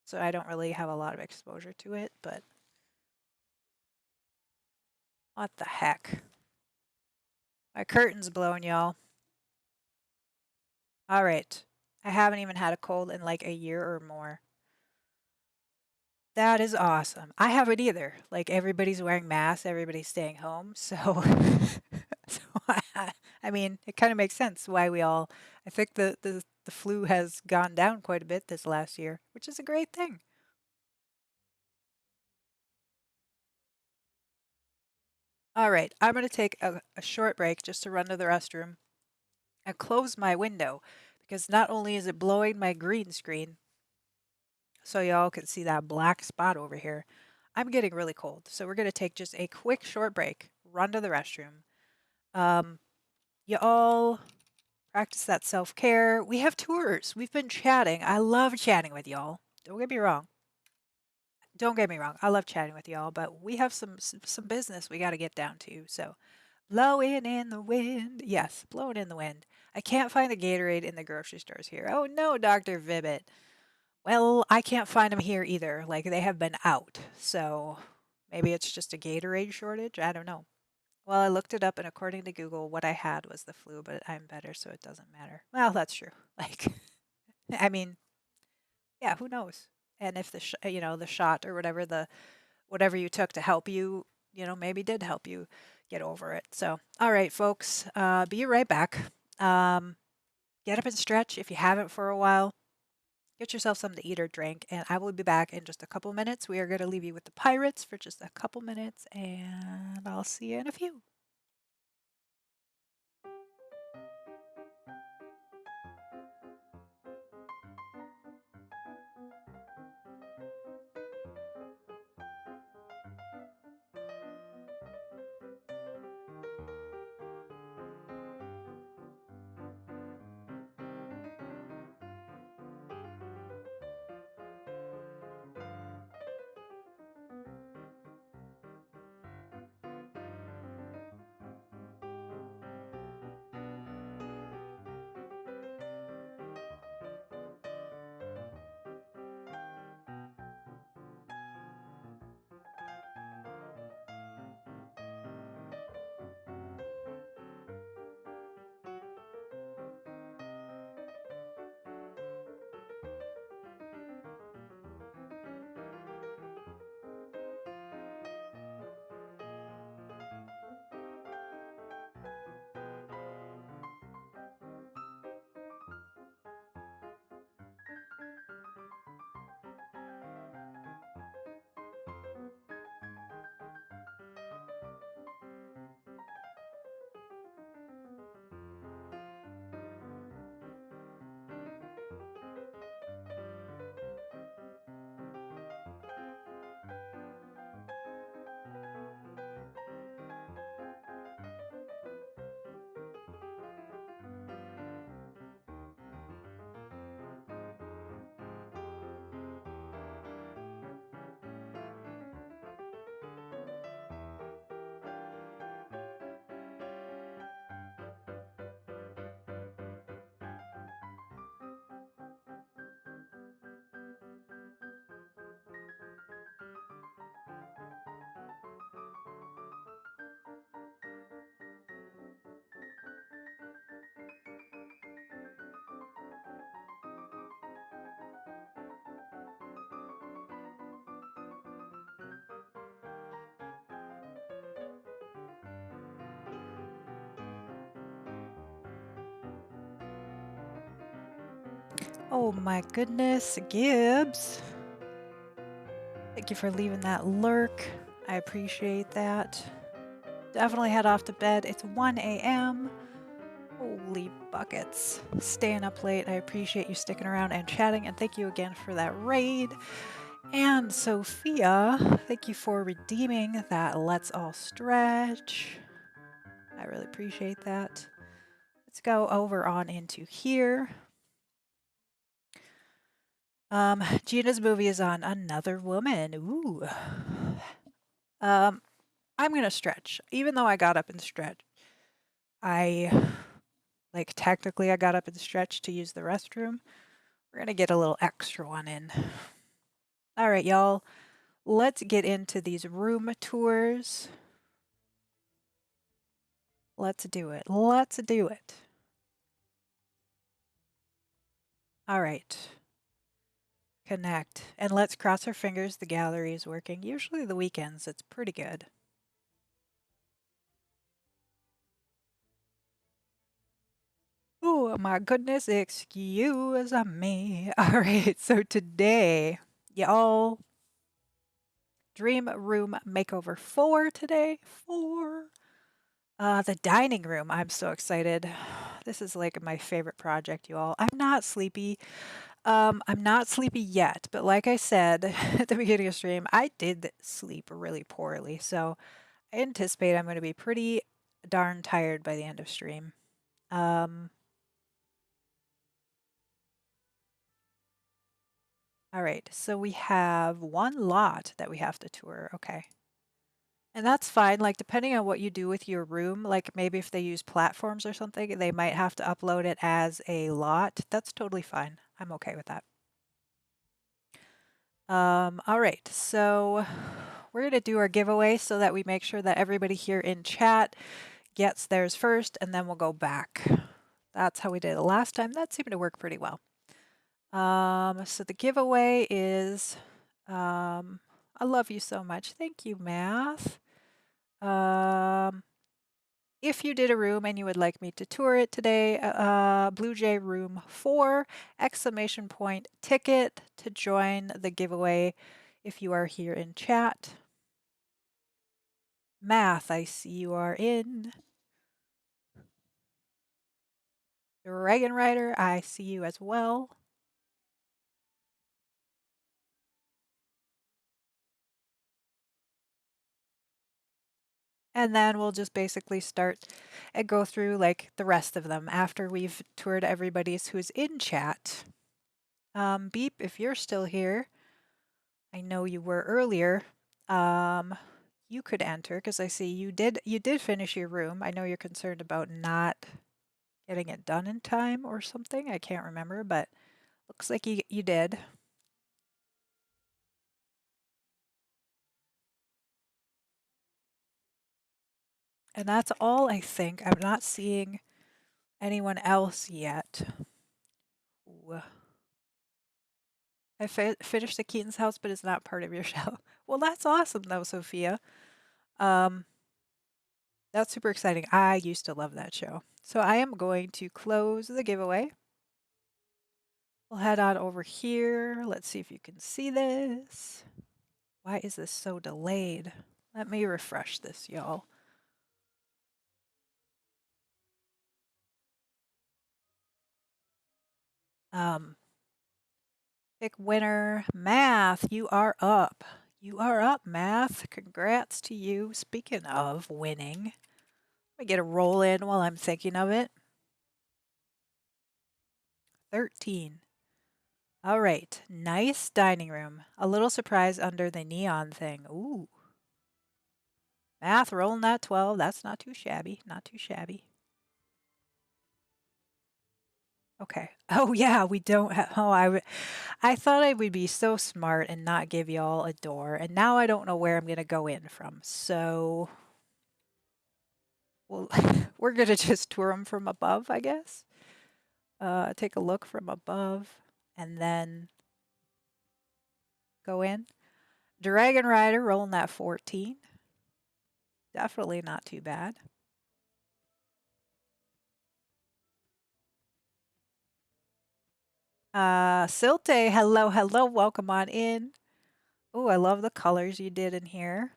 S1: so I don't really have a lot of exposure to it, but what the heck? My curtain's blown, y'all. All right. I haven't even had a cold in like a year or more. That is awesome. I haven't either. Like everybody's wearing masks, everybody's staying home. So, so I mean, it kind of makes sense why we all. I think the flu has gone down quite a bit this last year, which is a great thing. All right, I'm going to take a short break just to run to the restroom and close my window because not only is it blowing my green screen, so y'all can see that black spot over here. I'm getting really cold, so we're going to take just a quick short break, run to the restroom. Um, you all practice that self care. We have tours. We've been chatting. I love chatting with y'all. Don't get me wrong. Don't get me wrong. I love chatting with y'all, but we have some business we got to get down to. So, blowing in the wind. Yes, blowing in the wind. I can't find the Gatorade in the grocery stores here. Oh no, Dr. Vibbit. Well, I can't find them here either. Like they have been out. So, maybe it's just a Gatorade shortage. I don't know. Well, I looked it up, and according to Google, what I had was the flu, but I'm better, so it doesn't matter. Well, that's true. Like, I mean, yeah, who knows? And if the shot or whatever you took to help you, maybe did help you get over it. So, all right, folks, be right back. Um, get up and stretch if you haven't for a while. Get yourself something to eat or drink, and I will be back in just a couple minutes. We are going to leave you with the pirates for just a couple minutes, and I'll see you in a few. Oh my goodness, Gibbs. Thank you for leaving that lurk. I appreciate that. Definitely head off to bed. It's 1 a.m. Holy buckets. Staying up late. I appreciate you sticking around and chatting, and thank you again for that raid. And Sophia, thank you for redeeming that Let's All Stretch. I really appreciate that. Let's go over on into here. Gina's movie is on Another Woman. Ooh. I'm gonna stretch. Even though I got up and stretched, technically I got up and stretched to use the restroom. We're gonna get a little extra one in. All right, y'all. Let's get into these room tours. Let's do it. Let's do it. All right. Connect. And let's cross our fingers the gallery is working. Usually the weekends, it's pretty good. Oh my goodness, excuse me. All right, so today, y'all, Dream Room Makeover 4 today. 4. The dining room, I'm so excited. This is like my favorite project, you all. I'm not sleepy. I'm not sleepy yet, but like I said at the beginning of stream, I did sleep really poorly. So I anticipate I'm going to be pretty darn tired by the end of stream. All right, so we have one lot that we have to tour. Okay. And that's fine. Like, depending on what you do with your room, like maybe if they use platforms or something, they might have to upload it as a lot. That's totally fine. I'm okay with that. All right, so we're going to do our giveaway so that we make sure that everybody here in chat gets theirs first, and then we'll go back. That's how we did it last time. That seemed to work pretty well. So the giveaway is, I love you so much. Thank you, Math. If you did a room and you would like me to tour it today, Blue Jay Room 4, exclamation point ticket to join the giveaway if you are here in chat. Math, I see you are in. Dragon Rider, I see you as well. And then we'll just basically start and go through like the rest of them after we've toured everybody's who's in chat. Beep, if you're still here, I know you were earlier. You could enter because I see you did finish your room. I know you're concerned about not getting it done in time or something. I can't remember, but looks like you did. And that's all I think. I'm not seeing anyone else yet. Ooh. I finished the Keaton's house, but it's not part of your show. Well, that's awesome though, Sophia. Um, that's super exciting. I used to love that show. So I am going to close the giveaway. We'll head on over here. Let's see if you can see this. Why is this so delayed? Let me refresh this, y'all. Pick winner. Math, you are up. You are up, Math. Congrats to you. Speaking of winning, let me get a roll in while I'm thinking of it. 13. All right. Nice dining room. A little surprise under the neon thing. Ooh. Math rolling that 12. That's not too shabby. Not too shabby. Okay. Oh yeah, we don't have. Oh, I thought I would be so smart and not give y'all a door, and now I don't know where I'm gonna go in from. So, well, we're gonna just tour them from above, I guess. Take a look from above, and then go in. Dragon Rider rolling that 14. Definitely not too bad. Silte, hello, hello, welcome on in. Oh, I love the colors you did in here.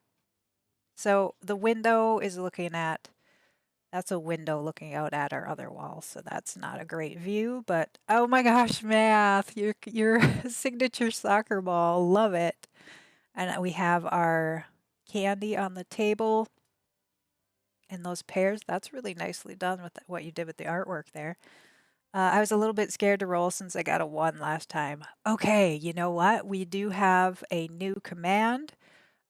S1: So the window is looking at, that's a window looking out at our other wall, so that's not a great view, but oh my gosh, Math, your signature soccer ball, love it. And we have our candy on the table in those pairs. That's really nicely done with what you did with the artwork there. I was a little bit scared to roll since I got a 1 last time. Okay, you know what? We do have a new command,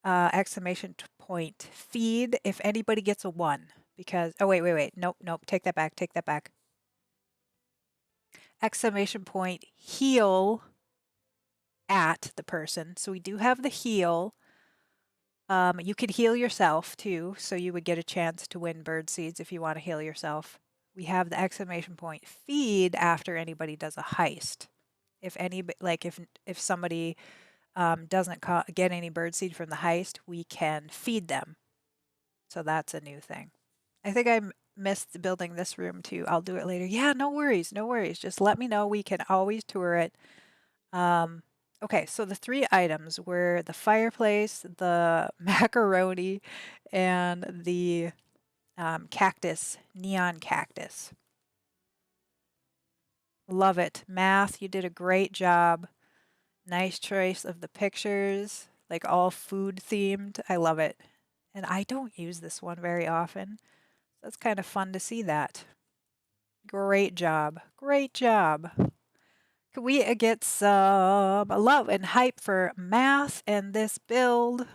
S1: exclamation point feed if anybody gets a 1. Because, oh, wait, wait, wait. Nope, nope. Take that back. Take that back. Exclamation point heal at the person. So we do have the heal. You could heal yourself too, so you would get a chance to win bird seeds if you want to heal yourself. We have the exclamation point feed after anybody does a heist. If any, like if somebody doesn't get any bird seed from the heist, we can feed them. So that's a new thing. I think I missed building this room too. I'll do it later. Yeah, no worries, no worries. Just let me know. We can always tour it. Okay, so the 3 items were the fireplace, the macaroni, and the cactus, neon cactus. Love it. Math, you did a great job. Nice choice of the pictures, like all food themed. I love it. And I don't use this one very often. So it's kind of fun to see that. Great job. Great job. Could we get some love and hype for Math and this build?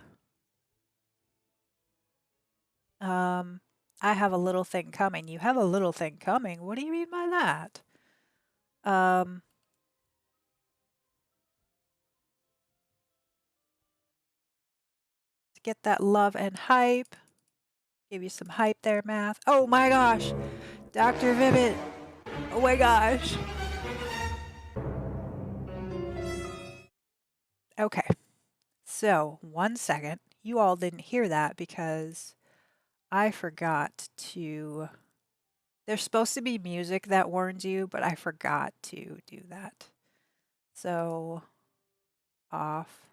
S1: I have a little thing coming. You have a little thing coming. What do you mean by that? Um, to get that love and hype. Give you some hype there, Math. Oh my gosh. Dr. Vivid. Oh my gosh. Okay. So, 1 second. You all didn't hear that because I forgot to. There's supposed to be music that warns you, but I forgot to do that. So, off.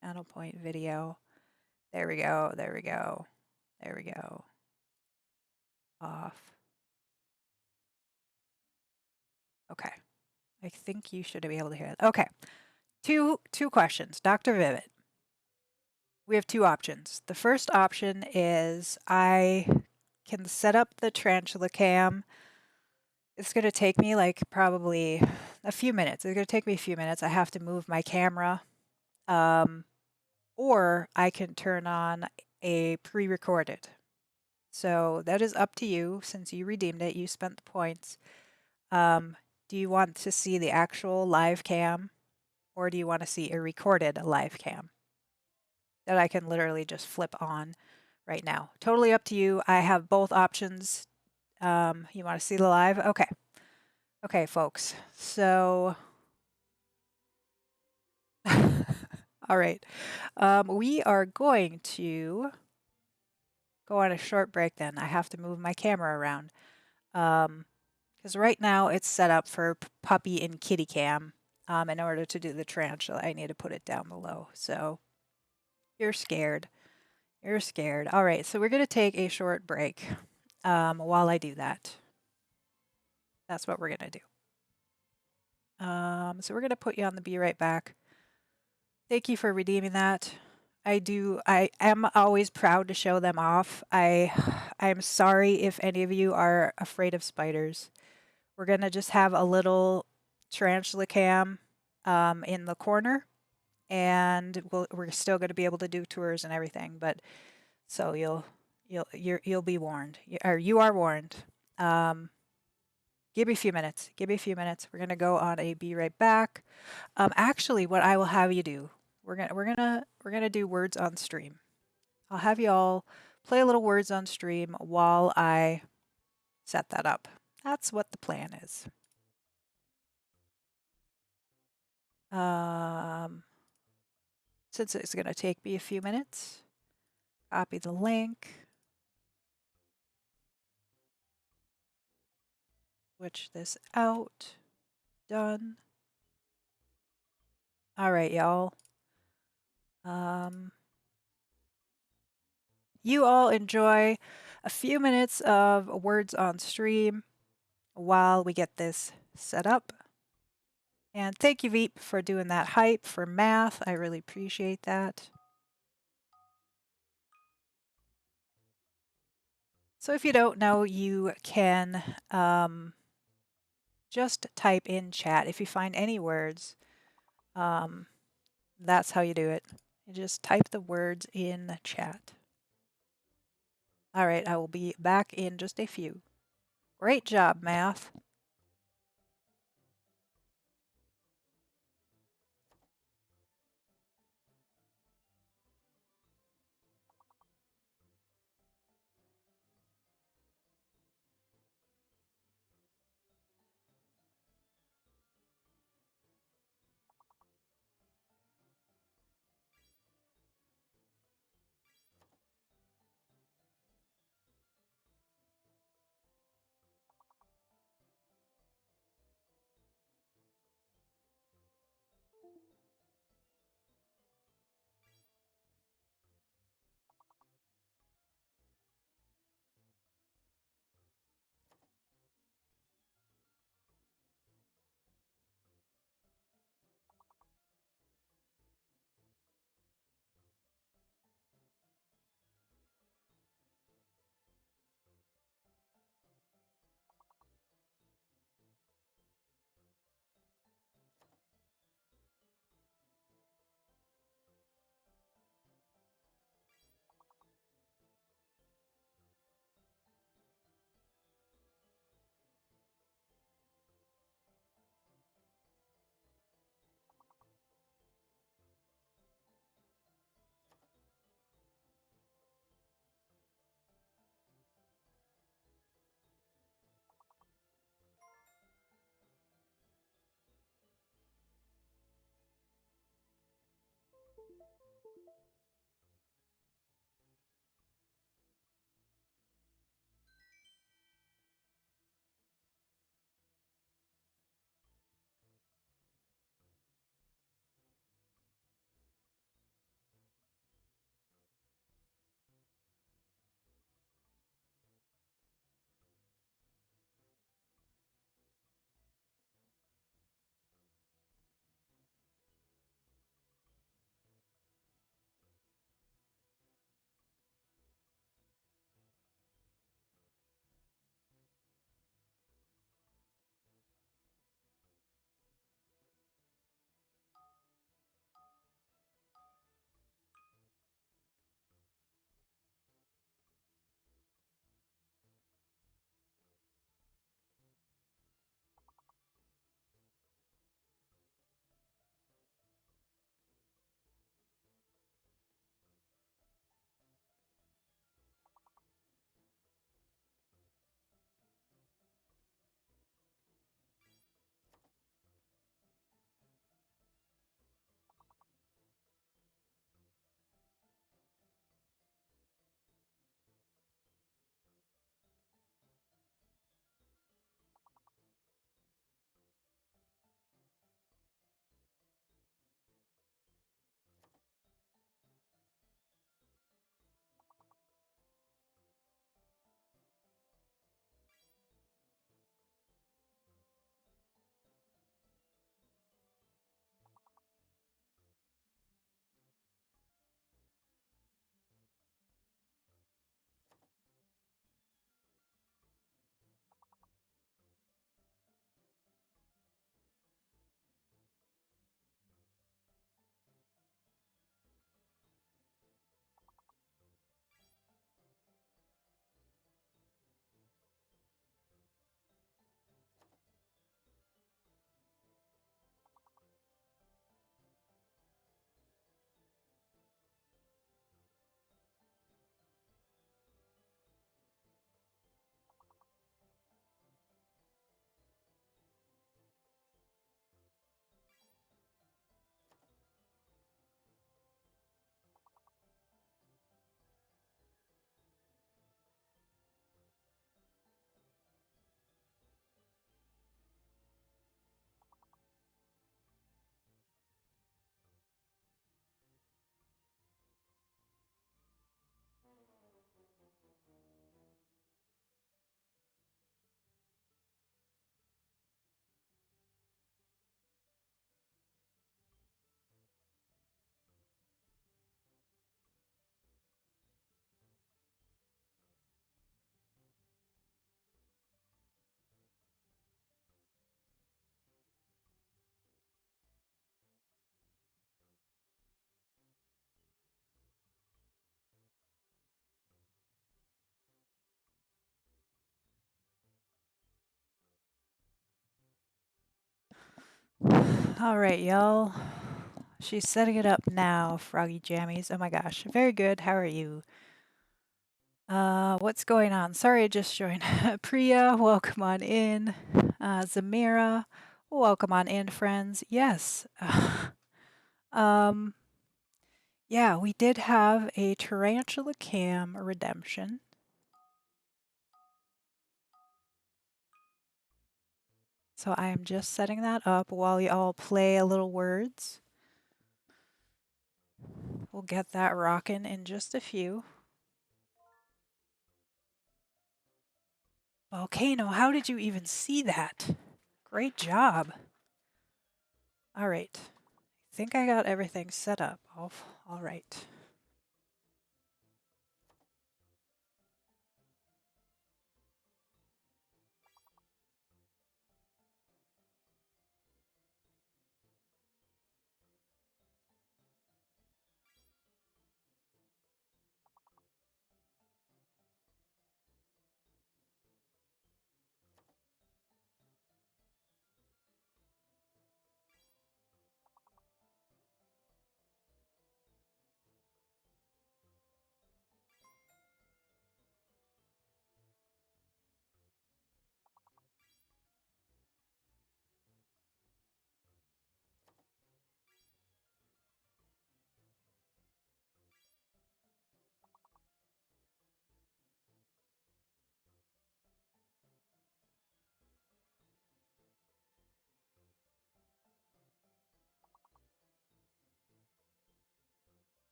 S1: Channel point video. There we go. There we go. There we go. Off. Okay. I think you should be able to hear it. Okay. Two questions. Dr. Vivid. We have 2 options. The first option is I can set up the tarantula cam. It's going to take me like probably a few minutes. It's going to take me a few minutes. I have to move my camera. Or I can turn on a pre-recorded. So that is up to you. Since you redeemed it, you spent the points. Do you want to see the actual live cam, or do you want to see a recorded live cam that I can literally just flip on right now? Totally up to you. I have both options. You want to see the live? Okay. Okay, folks. So, all right. We are going to go on a short break then. I have to move my camera around. Because right now it's set up for puppy and kitty cam. In order to do the tarantula, I need to put it down below. So you're scared. You're scared. All right, so we're going to take a short break while I do that. That's what we're going to do. So we're going to put you on the Be Right Back. Thank you for redeeming that. I am always proud to show them off. I'm sorry if any of you are afraid of spiders. We're going to just have a little tarantula cam in the corner, and we're still going to be able to do tours and everything, but so you'll be warned, or you are warned. Give me a few minutes. Give me a few minutes. We're going to go on a Be Right Back. Actually, what I will have you do, we're gonna do words on stream. I'll have you all play a little words on stream while I set that up. That's what the plan is. Since it's going to take me a few minutes, copy the link, switch this out, done. All right, y'all. Um, you all enjoy a few minutes of words on stream while we get this set up. And thank you, Veep, for doing that hype for math. I really appreciate that. So if you don't know, you can just type in chat. If you find any words, that's how you do it. You just type the words in chat. All right, I will be back in just a few. Great job, math. All right, y'all. She's setting it up now, Froggy Jammies. Oh my gosh. Very good. How are you? What's going on? Sorry, I just joined. Priya, welcome on in. Zamira, welcome on in, friends. Yes. Um, yeah, we did have a Tarantula Cam redemption. So I am just setting that up while you all play a little words. We'll get that rocking in just a few. Volcano, how did you even see that? Great job. All right. I think I got everything set up. All right.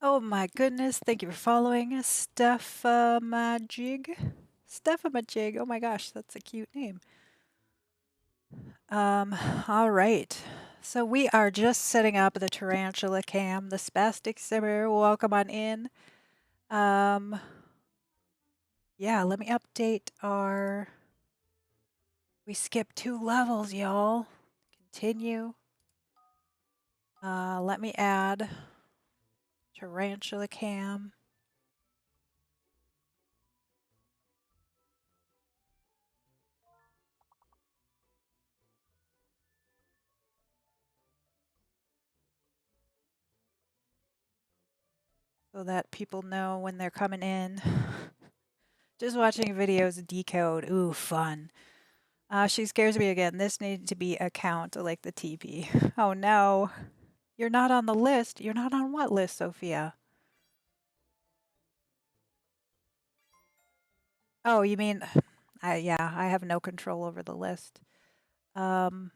S1: Oh my goodness. Thank you for following Stephomajig. Stephomajig. Oh my gosh, that's a cute name. Um, all right. So we are just setting up the tarantula cam, the spastic simmer. Welcome on in. Um, yeah, let me update our. We skipped 2 levels, y'all. Continue. Let me add tarantula cam. So that people know when they're coming in. Just watching videos decode. Ooh, fun. She scares me again. This needs to be a count like the TP. Oh no. You're not on the list. You're not on what list, Sophia? Oh, you mean yeah, I have no control over the list. Um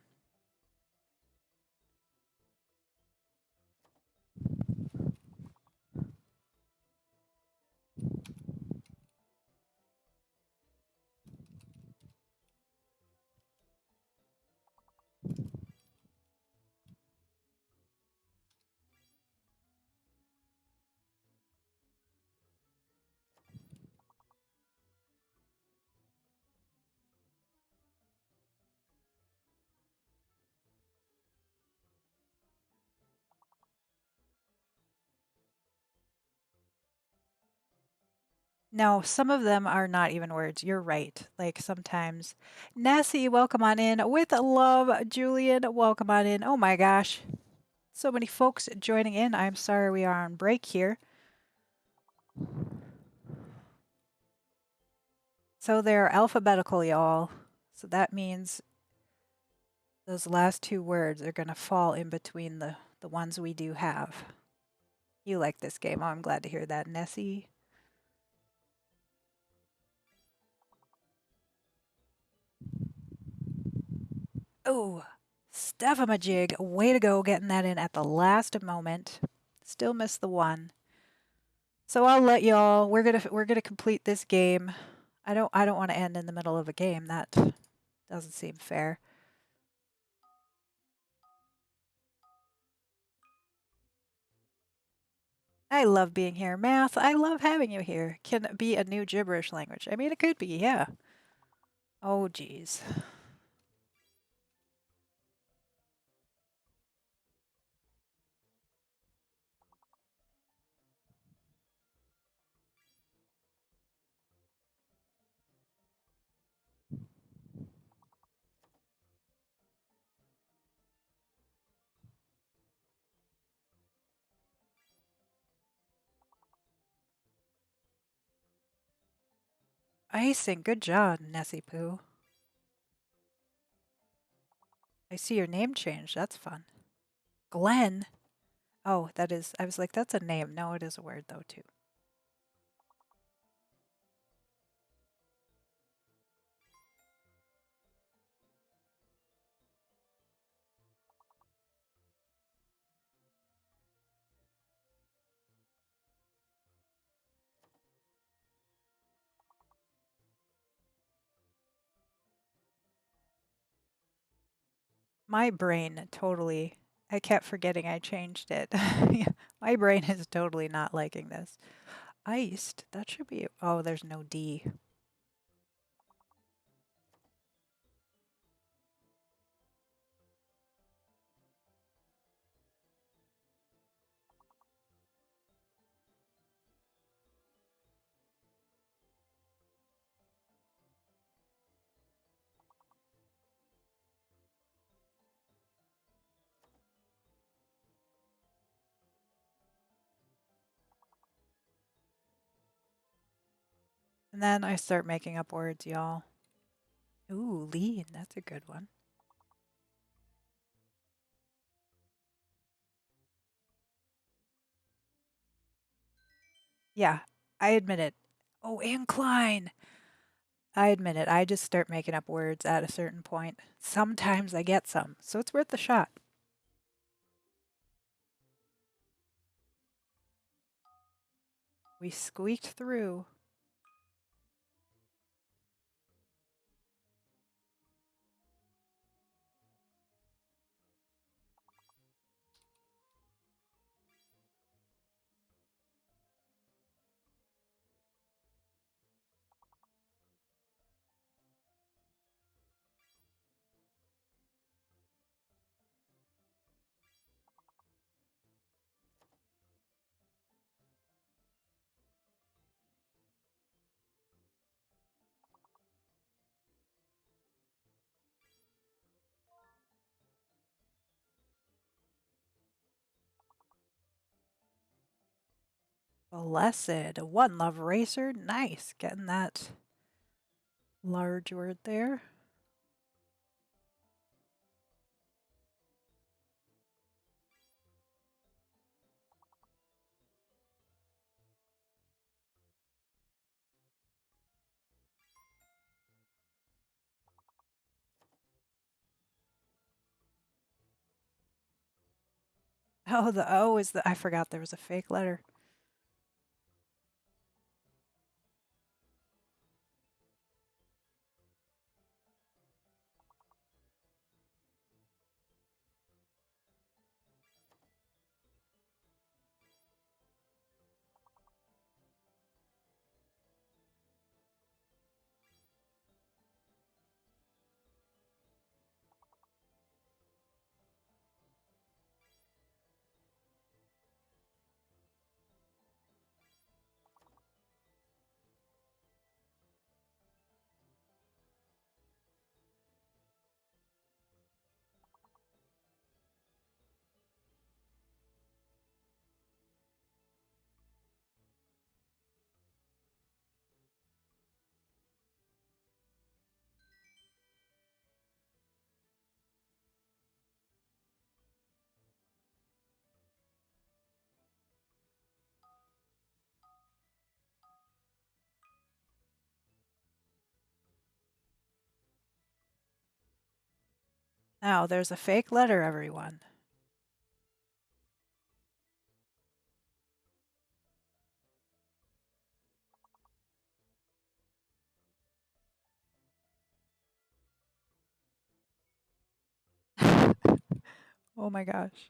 S1: no, some of them are not even words. You're right. Like sometimes. Nessie, welcome on in. With love, Julian, welcome on in. Oh my gosh. So many folks joining in. I'm sorry we are on break here. So they're alphabetical, y'all. So that means those last 2 words are going to fall in between the ones we do have. You like this game. Oh, I'm glad to hear that, Nessie. Oh, Stephamajig, way to go getting that in at the last moment. Still missed the one. So I'll let y'all. We're gonna complete this game. I don't want to end in the middle of a game. That doesn't seem fair. I love being here. Math, I love having you here. Can it be a new gibberish language? I mean, it could be, yeah. Oh, geez. Icing, good job, Nessie Pooh. I see your name changed. That's fun. Glenn. Oh, that is. I was like, that's a name. No, it is a word though too. My brain totally. I kept forgetting I changed it. Yeah, my brain is totally not liking this. Iced. That should be. Oh, there's no D. And then I start making up words, y'all. Ooh, lean. That's a good one. Yeah, I admit it. Oh, incline. I admit it. I just start making up words at a certain point. Sometimes I get some, so it's worth the shot. We squeaked through. Blessed. One love racer. Nice. Getting that large word there. Oh, the O is the. I forgot there was a fake letter. Now, there's a fake letter, everyone. Oh my gosh.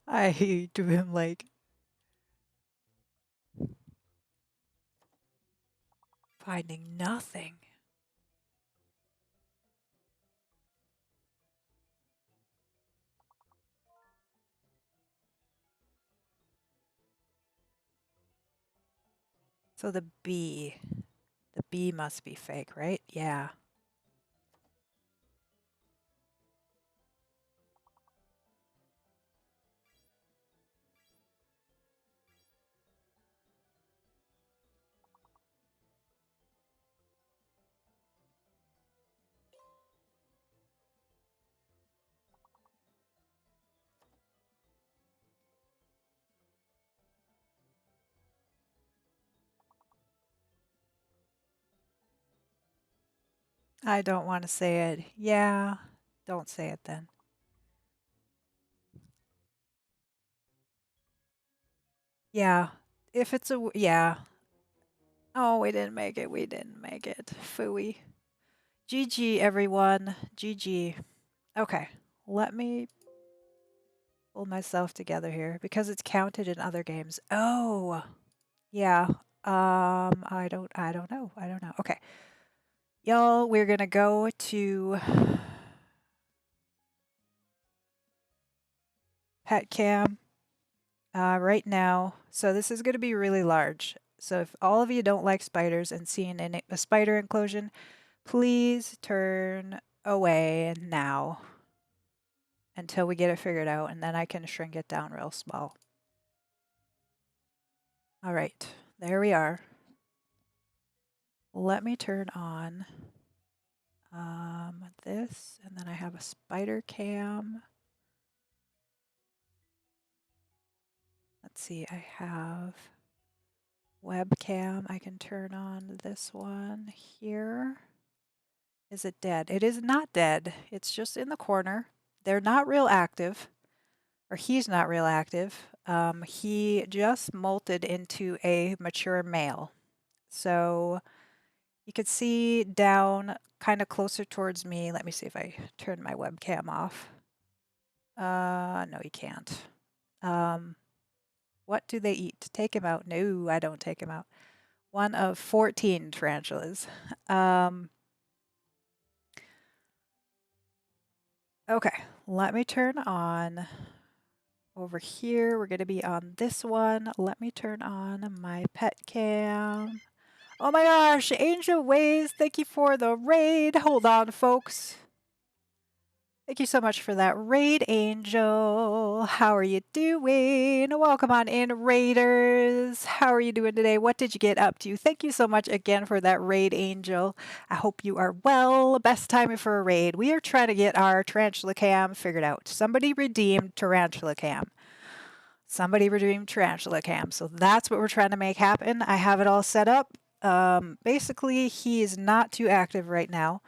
S1: I do him like finding nothing. So the B must be fake, right? Yeah. I don't want to say it. Yeah. Don't say it then. Yeah. If it's yeah. Oh, we didn't make it. We didn't make it. Phooey. GG, everyone. GG. Okay. Let me pull myself together here because it's counted in other games. Oh, yeah. I don't know. I don't know. Okay. Y'all, we're gonna go to pet cam right now. So this is gonna be really large. So if all of you don't like spiders and seeing a spider inclusion, please turn away now until we get it figured out, and then I can shrink it down real small. All right, there we are. Let me turn on this, and then I have a spider cam. Let's see, I have webcam. I can turn on this one here. Is it dead? It is not dead. It's just in the corner. They're not real active, or he's not real active. He just molted into a mature male. So you could see down kind of closer towards me. Let me see if I turn my webcam off. No, you can't. What do they eat? Take him out. No, I don't take him out. One of 14 tarantulas. Okay, let me turn on over here. We're going to be on this one. Let me turn on my pet cam. Oh my gosh, Angel Ways, thank you for the raid. Hold on, folks. Thank you so much for that raid, Angel. How are you doing? Welcome on in, Raiders. How are you doing today? What did you get up to? Thank you so much again for that raid, Angel. I hope you are well. Best time for a raid. We are trying to get our tarantula cam figured out. Somebody redeemed tarantula cam. Somebody redeemed tarantula cam. So that's what we're trying to make happen. I have it all set up. Basically, he is not too active right now.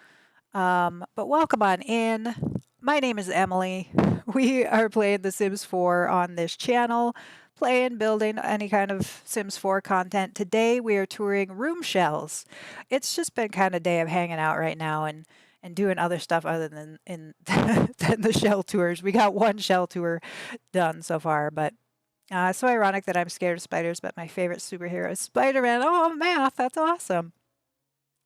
S1: But welcome on in. My name is Emily. We are playing The Sims 4 on this channel, playing, building any kind of Sims 4 content. Today we are touring room shells. It's just been kind of day of hanging out right now and doing other stuff other than than the shell tours. We got one shell tour done so far, but it's so ironic that I'm scared of spiders, but my favorite superhero is Spider-Man. Oh, math, that's awesome.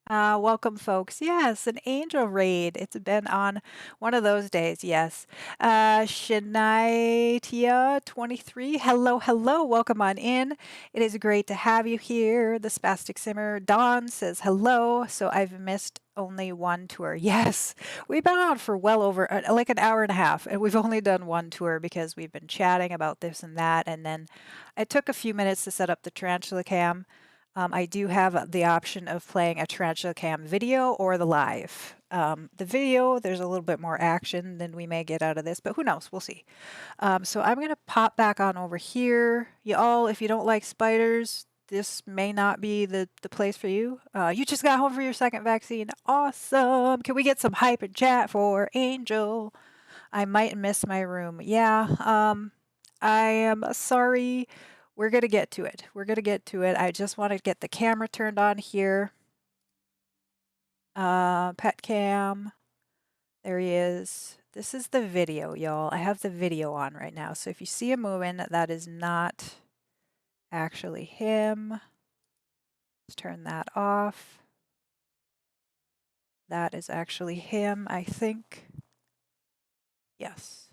S1: Welcome, folks. Yes, an angel raid. It's been on one of those days. Yes. Shania 23. Hello, hello. Welcome on in. It is great to have you here. The Spastic Simmer. Dawn says hello. So I've missed only one tour. Yes, we've been on for well over like an hour and a half, and we've only done one tour because we've been chatting about this and that. And then it took a few minutes to set up the tarantula cam. I do have the option of playing a tarantula cam video or the live. The video, there's a little bit more action than we may get out of this, but who knows? We'll see. So I'm going to pop back on over here. You all, if you don't like spiders, this may not be the place for you. You just got home for your second vaccine. Awesome. Can we get some hype and chat for Angel? I might miss my room. Yeah, I am sorry. We're going to get to it. We're going to get to it. I just want to get the camera turned on here. Pet cam. There he is. This is the video, y'all. I have the video on right now. So if you see him moving, that is not actually him. Let's turn that off. That is actually him, I think. Yes.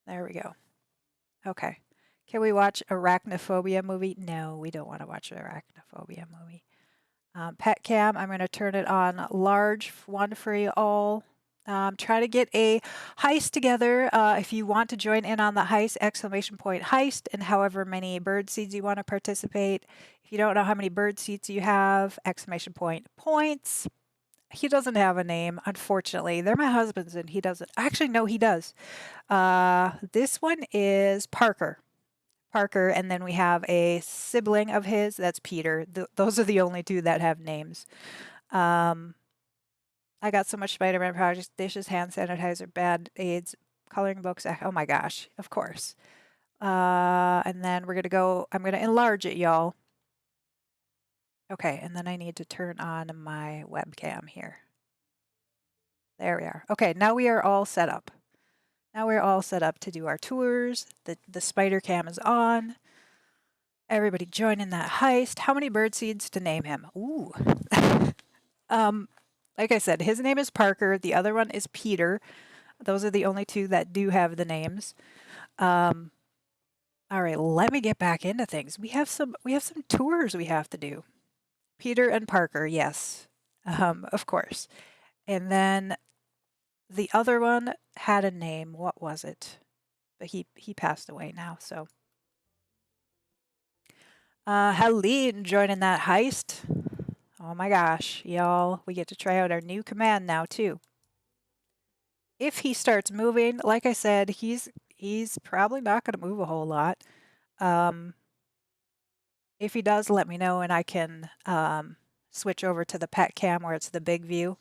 S1: There we go. Okay. Can we watch Arachnophobia movie? No, we don't want to watch Arachnophobia movie. Pet cam, I'm going to turn it on large, one for you all. Try to get a heist together. If you want to join in on the heist, exclamation point heist, and however many bird seeds you want to participate. If you don't know how many bird seeds you have, exclamation point points. He doesn't have a name, unfortunately. They're my husband's and he doesn't. Actually, no, he does. This one is Parker. Parker, and then we have a sibling of his, that's Peter. Those are the only two that have names. I got so much Spider-Man projects, dishes, hand sanitizer, band-aids, coloring books. Oh my gosh, of course. And then we're going to go, I'm going to enlarge it, y'all. Okay, and then I need to turn on my webcam here. There we are. Okay, now we are all set up. Now we're all set up to do our tours. The spider cam is on. Everybody join in that heist. How many bird seeds to name him? Ooh. Like I said, his name is Parker. The other one is Peter. Those are the only two that do have the names. All right, let me get back into things. We have some tours we have to do. Peter and Parker, yes. Of course. And then the other one had a name. What was it? But he passed away now, so. Helene joining that heist. Oh my gosh, y'all, we get to try out our new command now too. If he starts moving, like I said, he's probably not going to move a whole lot. If he does, let me know and I can switch over to the pet cam where it's the big view.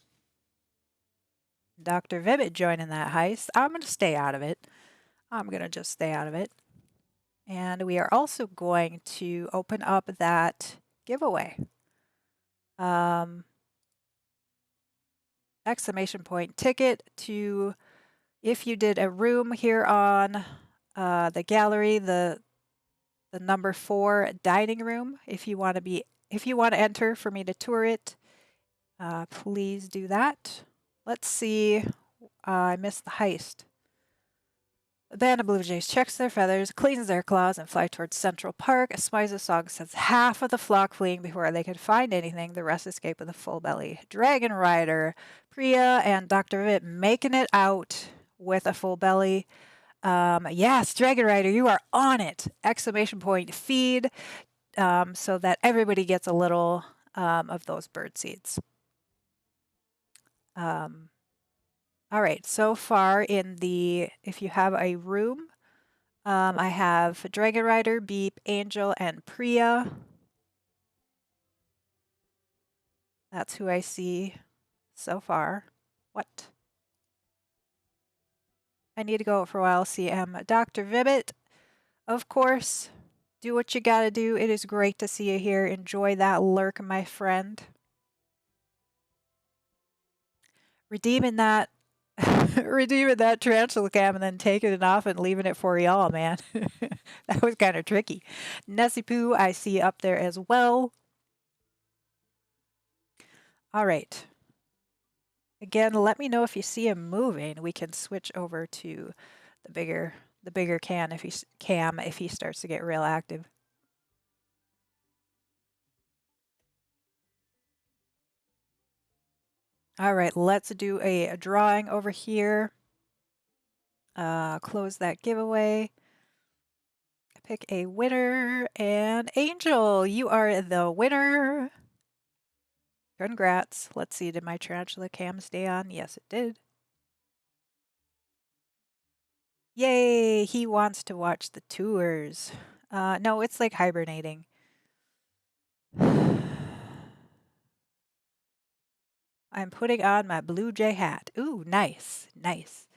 S1: Dr. Vivid joining that heist. I'm going to stay out of it. I'm going to just stay out of it. And we are also going to open up that giveaway. Exclamation point ticket to, if you did a room here on the gallery, the number 4 dining room, if you want to enter for me to tour it, please do that. Let's see. I missed the heist. A band of blue jays checks their feathers, cleans their claws, and fly towards Central Park. A Smiza song sends half of the flock fleeing before they can find anything. The rest escape with a full belly. Dragon Rider, Priya, and Dr. Vit making it out with a full belly. Yes, Dragon Rider, you are on it! Exclamation point feed, so that everybody gets a little of those bird seeds. All right, so far if you have a room, I have Dragon Rider, Beep, Angel, and Priya. That's who I see so far. What? I need to go for a while, CM. Dr. Vibbit, of course, do what you gotta do. It is great to see you here. Enjoy that lurk, my friend. Redeeming that tarantula cam and then taking it off and leaving it for y'all, man. That was kind of tricky. Nessie Poo, I see up there as well. All right. Again, let me know if you see him moving. We can switch over to the bigger cam if he starts to get real active. All right, let's do a drawing over here. Close that giveaway. Pick a winner, and Angel, you are the winner. Congrats. Let's see, did my tarantula cam stay on? Yes, it did. Yay, he wants to watch the tours. No, it's like hibernating. I'm putting on my Blue Jay hat. Ooh, nice, nice.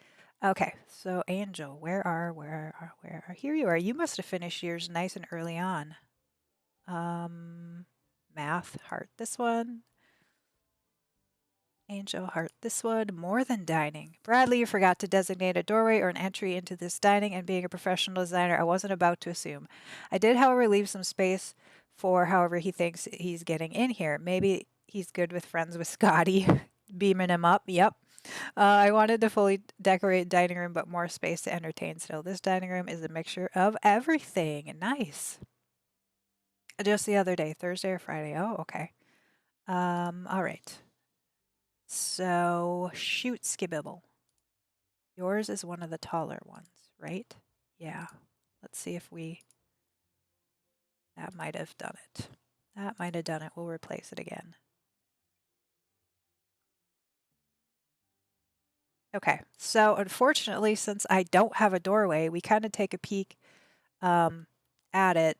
S1: Okay, so Angel, here you are. You must have finished yours nice and early on. Math, heart this one. Angel, heart this one. More than dining. Bradley, you forgot to designate a doorway or an entry into this dining, and being a professional designer, I wasn't about to assume. I did, however, leave some space for however he thinks he's getting in here. Maybe he's good with friends with Scotty, beaming him up. Yep. I wanted to fully decorate dining room, but more space to entertain still. This dining room is a mixture of everything. Nice. Just the other day, Thursday or Friday. Oh, okay. All right. So, shoot, Skibibble. Yours is one of the taller ones, right? Yeah. Let's see if that might have done it. That might have done it. We'll replace it again. Okay. So, unfortunately, since I don't have a doorway, we kind of take a peek at it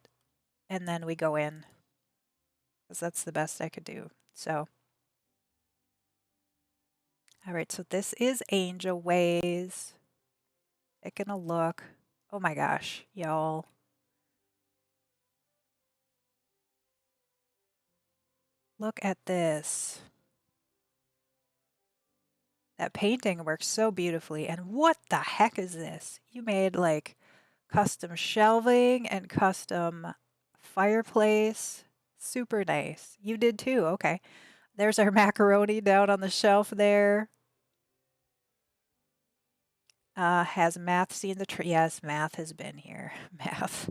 S1: and then we go in because that's the best I could do. So, all right. So, this is Angel Ways. Taking a look. Oh my gosh, y'all. Look at this. That painting works so beautifully. And what the heck is this? You made like custom shelving and custom fireplace. Super nice. You did too. Okay. There's our macaroni down on the shelf there. Has Math seen the tree? Yes, Math has been here. Math.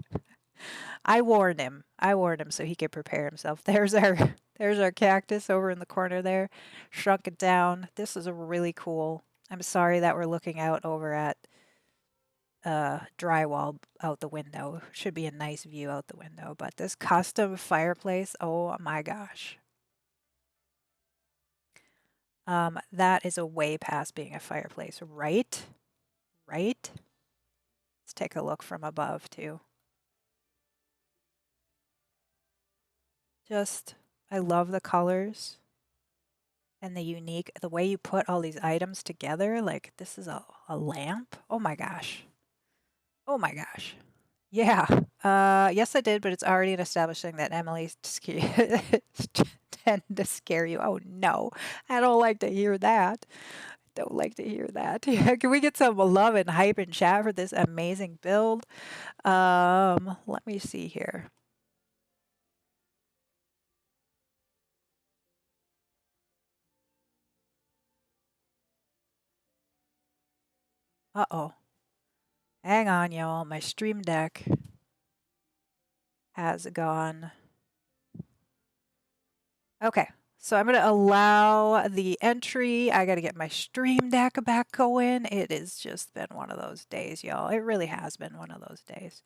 S1: I warned him. I warned him so he could prepare himself. There's our cactus over in the corner there. Shrunk it down. This is a really cool. I'm sorry that we're looking out over at drywall out the window. Should be a nice view out the window, but this custom fireplace, oh my gosh. That is a way past being a fireplace, right? Right? Let's take a look from above too. Just, I love the colors and the way you put all these items together. Like this is a lamp. Oh my gosh. Oh my gosh. Yeah. Yes, I did, but it's already an establishing that Emily's tend to scare you. Oh no, I don't like to hear that. Don't like to hear that. Yeah, can we get some love and hype and chat for this amazing build? Let me see here. Uh-oh. Hang on, y'all. My stream deck has gone. Okay, so I'm going to allow the entry. I got to get my stream deck back going. It has just been one of those days, y'all. It really has been one of those days.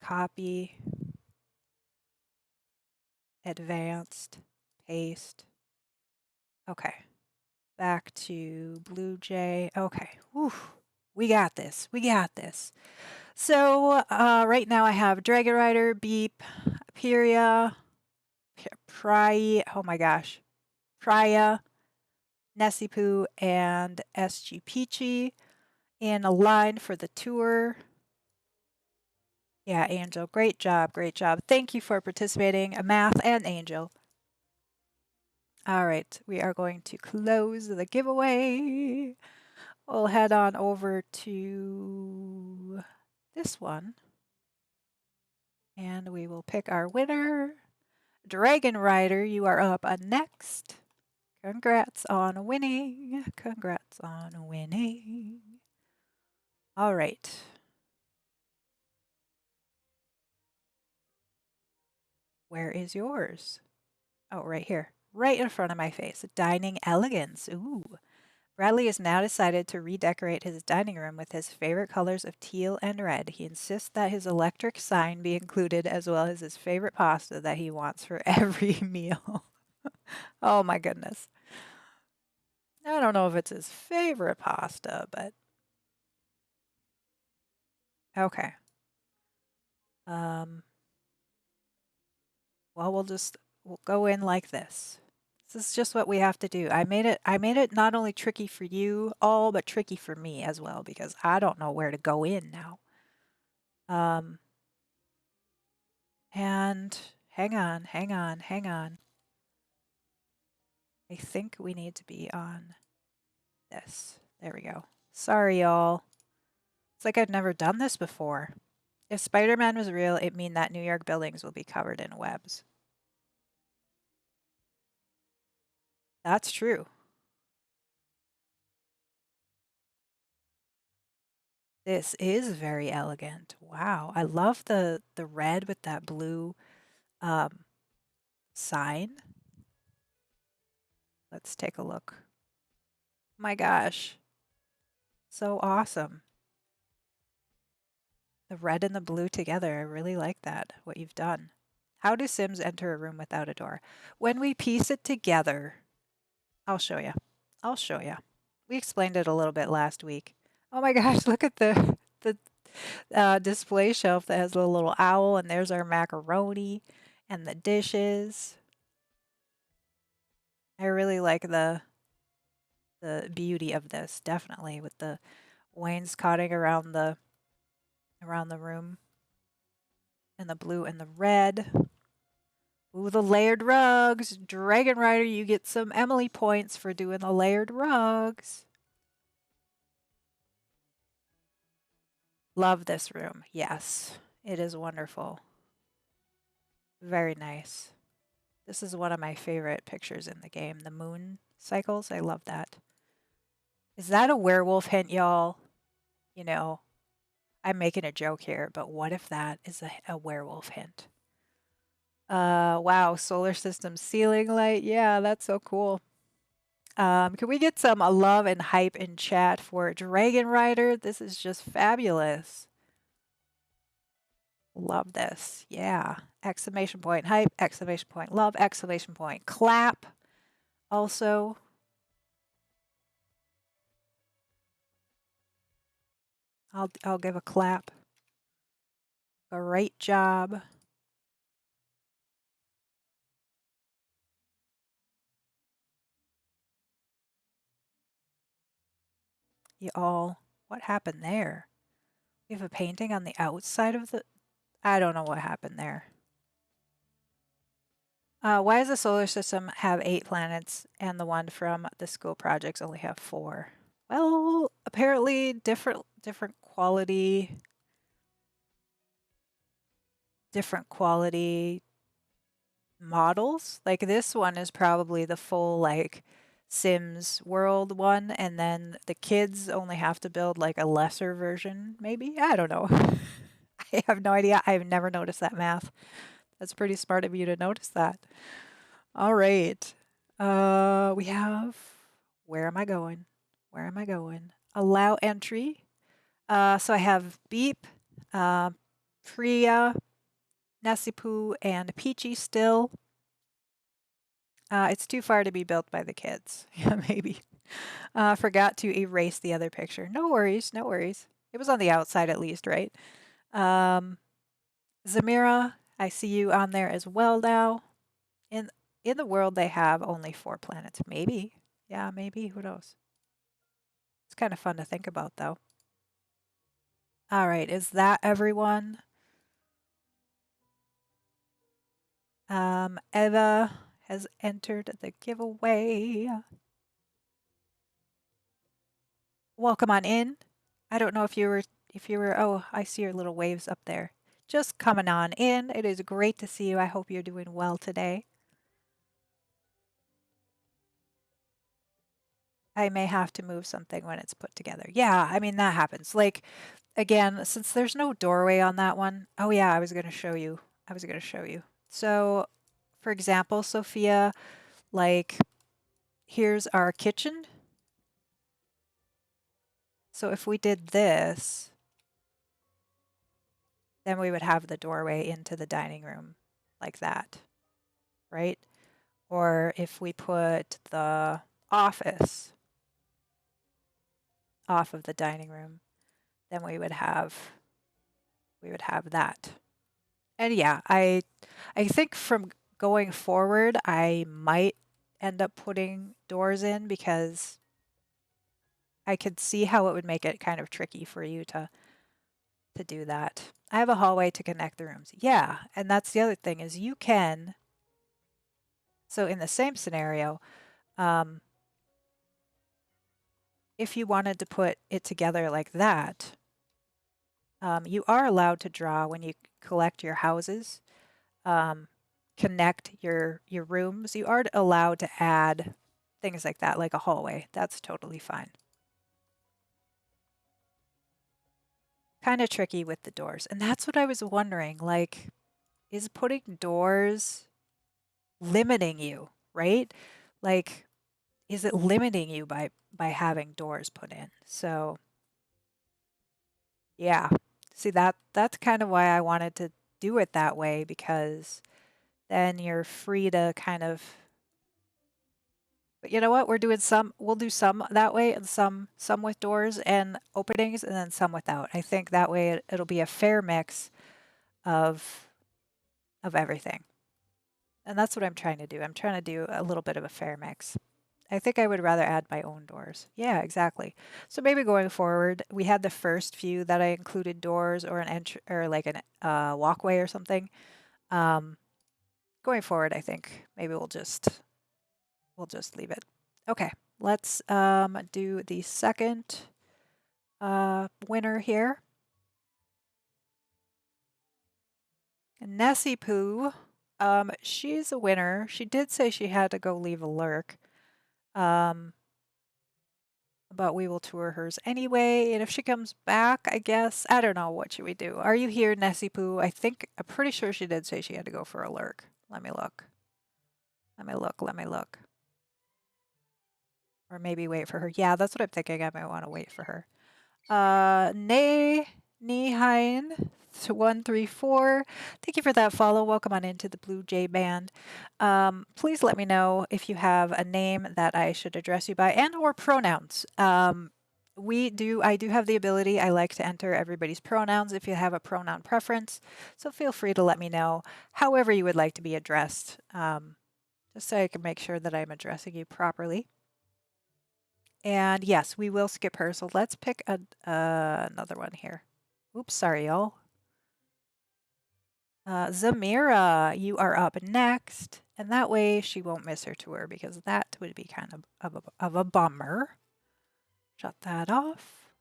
S1: Copy, advanced, paste. Okay, back to Blue Jay. Okay, whew. We got this. We got this. So right now I have Dragon Rider, Beep, Pyria, oh my gosh, Praya, Nessipoo, and SG Peachy in a line for the tour. Yeah, Angel, great job, great job. Thank you for participating, Math and Angel. All right, we are going to close the giveaway. We'll head on over to this one and we will pick our winner. Dragon Rider, you are up next. Congrats on winning. Congrats on winning. All right. Where is yours? Oh, right here. Right in front of my face. Dining elegance. Ooh. Bradley has now decided to redecorate his dining room with his favorite colors of teal and red. He insists that his electric sign be included as well as his favorite pasta that he wants for every meal. Oh my goodness. I don't know if it's his favorite pasta, but okay. Um, well, we'll go in like this. This is just what we have to do. I made it not only tricky for you all, but tricky for me as well because I don't know where to go in now. Um, and hang on, hang on, hang on. I think we need to be on this. There we go. Sorry, y'all. It's like I've never done this before. If Spider-Man was real, it'd mean that New York buildings will be covered in webs. That's true. This is very elegant. Wow. I love the red with that blue um, sign. Let's take a look. My gosh. So awesome. The red and the blue together. I really like that, what you've done. How do Sims enter a room without a door? When we piece it together, I'll show you. I'll show you. We explained it a little bit last week. Oh my gosh, look at the display shelf that has a little owl, and there's our macaroni and the dishes. I really like the beauty of this, definitely, with the wainscoting around the room and the blue and the red. Ooh, the layered rugs. Dragon Rider, you get some Emily points for doing the layered rugs. Love this room. Yes, it is wonderful. Very nice. This is one of my favorite pictures in the game. The moon cycles. I love that. Is that a werewolf hint, y'all? You know, I'm making a joke here, but what if that is a werewolf hint? Wow, solar system ceiling light. Yeah, that's so cool. Can we get some love and hype in chat for Dragon Rider? This is just fabulous. Love this. Yeah. Exclamation point hype, exclamation point love, exclamation point clap. Also, I'll give a clap. Great job. You all. What happened there? We have a painting on the outside of the. I don't know what happened there. Why does the solar system have 8 planets and the one from the school projects only have 4? Well, apparently different quality models. Like this one is probably the full like Sims world one, and then the kids only have to build like a lesser version, maybe. I don't know. I have no idea. I've never noticed that math. That's pretty smart of you to notice that. All right. We have. Where am I going? Where am I going? Allow entry. So I have Beep, uh, Priya, Nessipu, and Peachy still. It's too far to be built by the kids. Yeah, maybe. Forgot to erase the other picture. No worries, no worries. It was on the outside at least, right? Um, Zamira, I see you on there as well now. In in the world, they have only 4 planets. Maybe. Yeah, maybe. Who knows? It's kind of fun to think about, though. All right, is that everyone? Eva has entered the giveaway. Welcome on in. I don't know if you were oh, I see your little waves up there. just coming on in. It is great to see you. I hope you're doing well today. I may have to move something when it's put together. Yeah, I mean, that happens. Like, again, since there's no doorway on that one. Oh, yeah, I was going to show you. I was going to show you. So, for example, Sophia, like, here's our kitchen. So if we did this, then we would have the doorway into the dining room like that, right? Or if we put the office off of the dining room, then we would have that. And yeah, I think from going forward, I might end up putting doors in because I could see how it would make it kind of tricky for you to do that. I have a hallway to connect the rooms. Yeah, and that's the other thing is you can. So in the same scenario, um, if you wanted to put it together like that, you are allowed to draw when you collect your houses, um, connect your rooms. You are allowed to add things like that, like a hallway. That's totally fine. Kind of tricky with the doors, and that's what I was wondering. Like, is putting doors limiting you, right? Like, is it limiting you by having doors put in? So yeah. See that's kind of why I wanted to do it that way because then you're free to kind of but you know what? We'll do some that way and some with doors and openings and then some without. I think that way it'll be a fair mix of of everything. And that's what I'm trying to do. I'm trying to do a little bit of a fair mix. I think I would rather add my own doors. Yeah, exactly. So maybe going forward, we had the first few that I included doors or an entry or like an walkway or something. Um, Going forward, I think maybe we'll just leave it. Okay, let's do the second winner here. Nessie Poo. She's a winner. She did say she had to go leave a lurk. Um, but we will tour hers anyway. And if she comes back, I guess, I don't know, what should we do? Are you here, Nessie Poo? I'm pretty sure she did say she had to go for a lurk. Let me look. Let me look. Or maybe wait for her. Yeah, that's what I'm thinking. I might want to wait for her. Nay, Nehein, 134. Thank you for that follow. Welcome on into the Blue Jay Band. Please let me know if you have a name that I should address you by and or pronouns. I do have the ability. I like to enter everybody's pronouns if you have a pronoun preference. So feel free to let me know however you would like to be addressed, just so I can make sure that I'm addressing you properly. And yes, we will skip her. So let's pick another one here. Oops, sorry, y'all. Zamira, you are up next. And that way she won't miss her tour because that would be kind of a bummer. Shut that off.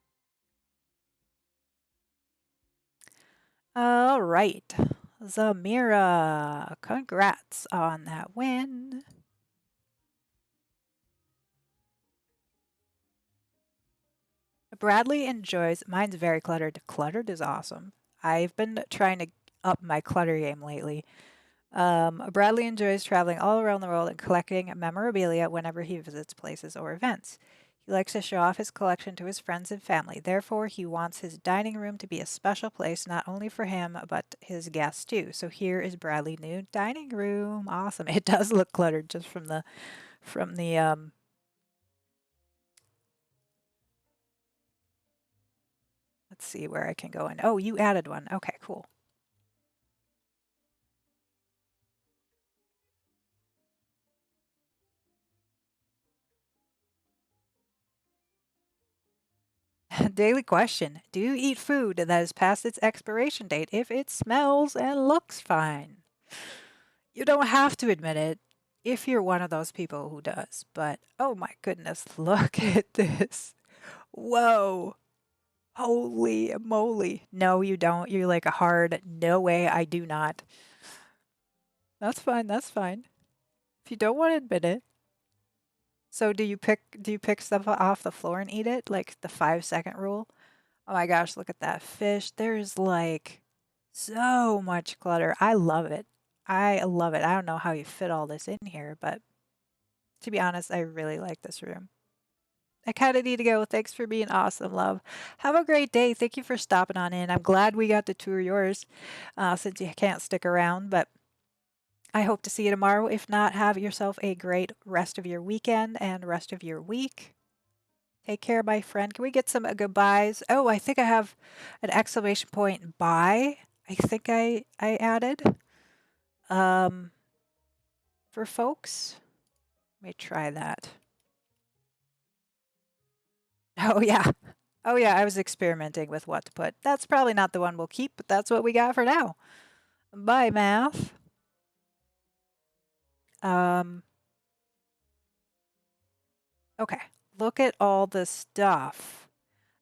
S1: All right. Zamira, congrats on that win. Bradley enjoys, mine's very cluttered. Cluttered is awesome. I've been trying to up my clutter game lately. Bradley enjoys traveling all around the world and collecting memorabilia whenever he visits places or events. He likes to show off his collection to his friends and family. Therefore, he wants his dining room to be a special place not only for him, but his guests too. So here is Bradley's new dining room. Awesome. It does look cluttered just from the let's see where I can go in. Oh, you added one. Okay, cool. Daily question. Do you eat food that has passed its expiration date if it smells and looks fine? You don't have to admit it if you're one of those people who does, but oh my goodness, look at this. Whoa. Holy moly. No, you don't. You're like a hard, no way, I do not. That's fine. That's fine. If you don't want to admit it. So do you pick stuff off the floor and eat it? Like the 5-second rule? Oh my gosh, look at that fish. There's like so much clutter. I love it. I love it. I don't know how you fit all this in here, but to be honest, I really like this room. I kind of need to go. Thanks for being awesome, love. Have a great day. Thank you for stopping on in. I'm glad we got to tour yours since you can't stick around, but I hope to see you tomorrow. If not, have yourself a great rest of your weekend and rest of your week. Take care, my friend. Can we get some goodbyes? Oh, I think I have an exclamation point bye. I think I added um, for folks. Let me try that. Oh, yeah. Oh, yeah. I was experimenting with what to put. That's probably not the one we'll keep, but that's what we got for now. Bye, math. Um, okay. Look at all the stuff.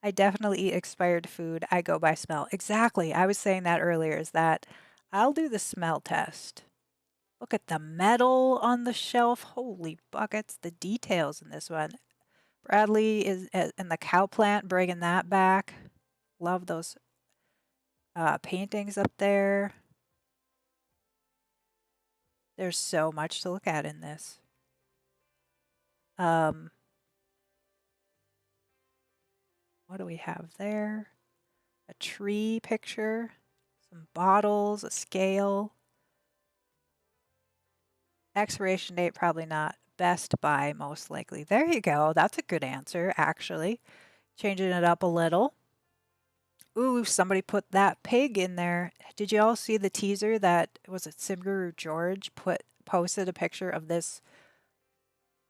S1: I definitely eat expired food. I go by smell. Exactly. I was saying that earlier is that I'll do the smell test. Look at the metal on the shelf. Holy buckets. The details in this one. Bradley is in the cow plant, bringing that back. Love those paintings up there. There's so much to look at in this. What do we have there? A tree picture, some bottles, a scale. Expiration date, probably not. Best buy, most likely. There you go. That's a good answer, actually. Changing it up a little. Ooh, somebody put that pig in there. Did you all see the teaser that was it Simguru George posted a picture of this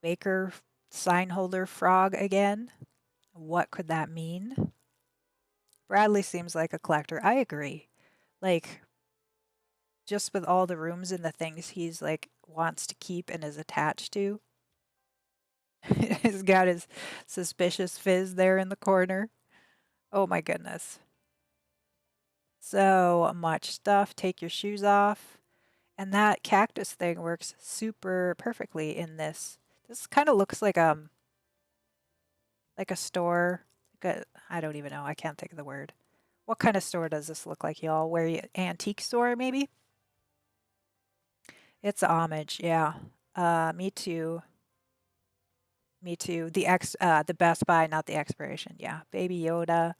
S1: baker sign holder frog again? What could that mean? Bradley seems like a collector. I agree. Like just with all the rooms and the things he's like wants to keep and is attached to. He's got his suspicious fizz there in the corner. Oh my goodness. So much stuff. Take your shoes off. And that cactus thing works super perfectly in this. This kind of looks like a store. I don't even know. I can't think of the word. What kind of store does this look like, y'all? Where you antique store maybe? It's homage, yeah. Me too. Me too. The Best Buy, not the expiration. Yeah. Baby Yoda.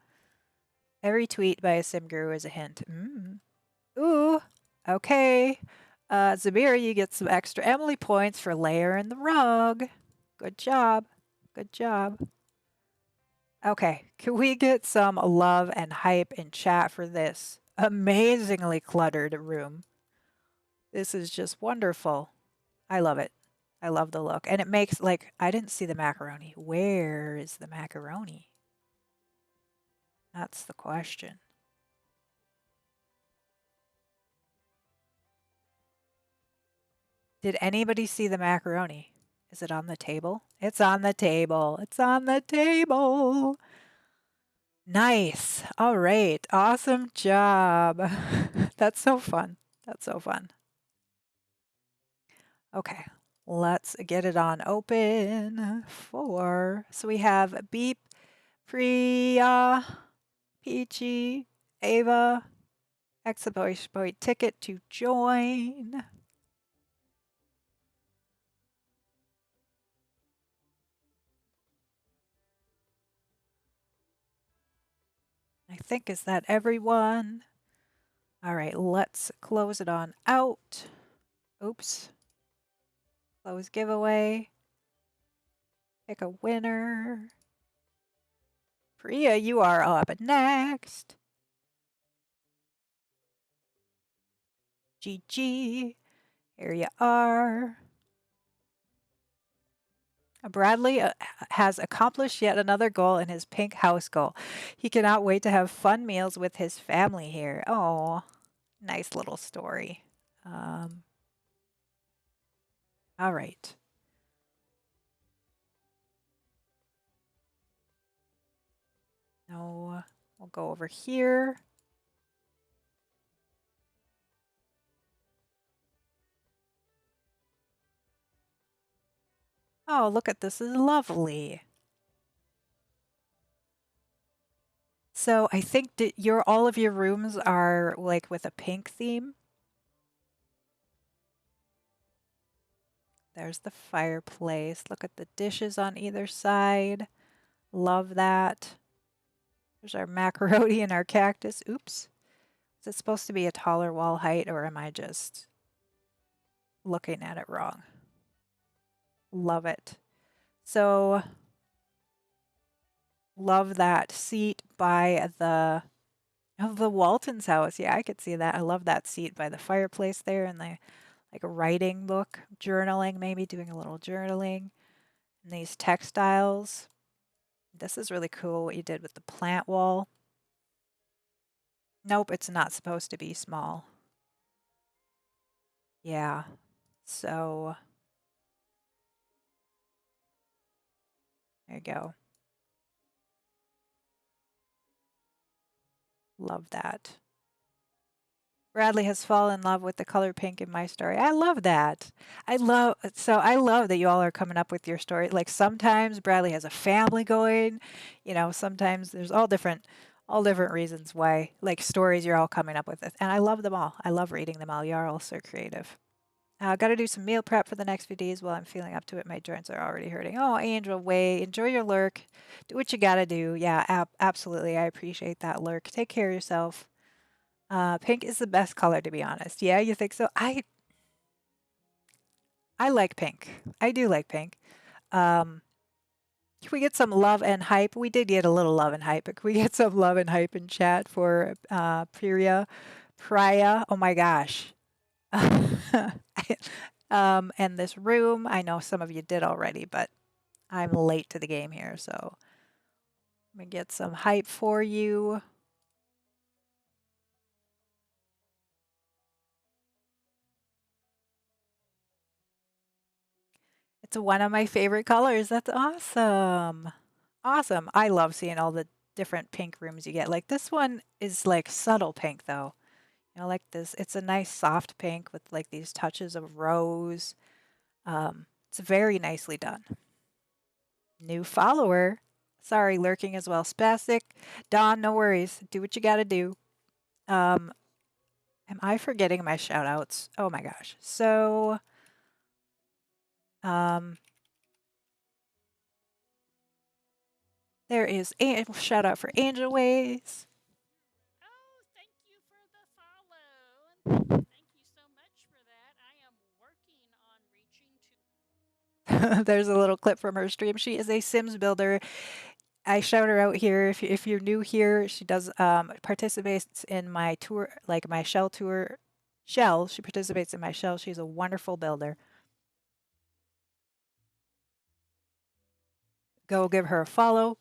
S1: Every tweet by a sim guru is a hint. Ooh. Okay. Zabira, you get some extra Emily points for layering the rug. Good job. Good job. Okay, can we get some love and hype in chat for this amazingly cluttered room? This is just wonderful. I love it. I love the look. And it makes like I didn't see the macaroni. Where is the macaroni? That's the question. Did anybody see the macaroni? Is it on the table? It's on the table. It's on the table. Nice. All right. Awesome job. That's so fun. That's so fun. Okay. Let's get it on open for. So we have Beep, Priya, Peachy, Ava, exclamation point ticket to join. I think is that everyone? All right, let's close it on out. Oops. Close giveaway. Pick a winner. Priya, you are up next. GG. Here you are. Bradley has accomplished yet another goal in his pink house goal. He cannot wait to have fun meals with his family here. Oh, nice little story. All right. No. We'll go over here. Oh, look at this is lovely. So I think that all of your rooms are like with a pink theme. There's the fireplace. Look at the dishes on either side. Love that. There's our macaroni and our cactus. Oops. Is it supposed to be a taller wall height or am I just looking at it wrong? Love it. So love that seat by the Walton's house. Yeah, I could see that. I love that seat by the fireplace there and the like a writing book, journaling, maybe doing a little journaling. And these textiles. This is really cool what you did with the plant wall. Nope, it's not supposed to be small. Yeah. So there you go. Love that. Bradley has fallen in love with the color pink in my story. I love that. I love that you all are coming up with your story. Like sometimes Bradley has a family going, sometimes there's all different reasons why like stories you're all coming up with. And I love them all. I love reading them all. You're all so creative. Got to do some meal prep for the next few days while I'm feeling up to it. My joints are already hurting. Oh, Angel, wait. Enjoy your lurk. Do what you got to do. Yeah, absolutely. I appreciate that lurk. Take care of yourself. Pink is the best color, to be honest. Yeah, you think so? I like pink. I do like pink. Um, can we get some love and hype? We did get a little love and hype, but can we get some love and hype in chat for Priya? Oh my gosh. And this room, I know some of you did already, but I'm late to the game here, so let me get some hype for you. It's one of my favorite colors. That's awesome. Awesome. I love seeing all the different pink rooms you get. Like this one is like subtle pink though. Like this. It's a nice soft pink with like these touches of rose. It's very nicely done. New follower. Sorry, lurking as well. Spastic. Dawn, no worries. Do what you gotta do. Um, am I forgetting my shout outs? Oh my gosh. So, um, there is a shout out for Angel Ways. There's a little clip from her stream. She is a Sims builder. I shout her out here. If you're new here, she does participates in my tour, like my shell tour. Shell. She participates in my shell. She's a wonderful builder. Go give her a follow.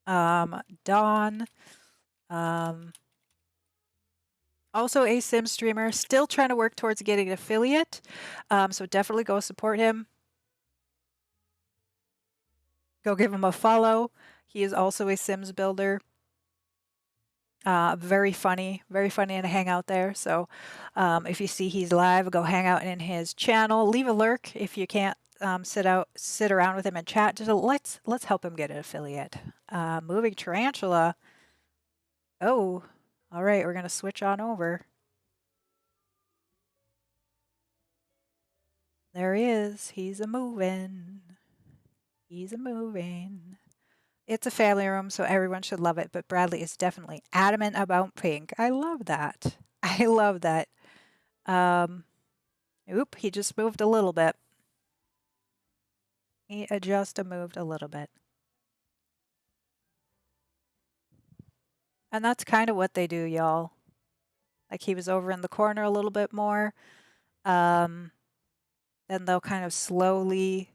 S1: Dawn. Also a Sim streamer. Still trying to work towards getting an affiliate. So definitely go support him. Go give him a follow. He is also a Sims builder. Very funny and hang out there. So if you see he's live, go hang out in his channel. Leave a lurk if you can't sit around with him and chat. Just let's help him get an affiliate. Moving tarantula. Oh, all right. We're gonna switch on over. There he is. He's a moving. He's a moving. It's a family room, so everyone should love it. But Bradley is definitely adamant about pink. I love that. I love that. Oop, he just moved a little bit. He just moved a little bit. And that's kind of what they do, y'all. Like he was over in the corner a little bit more. Then they'll kind of slowly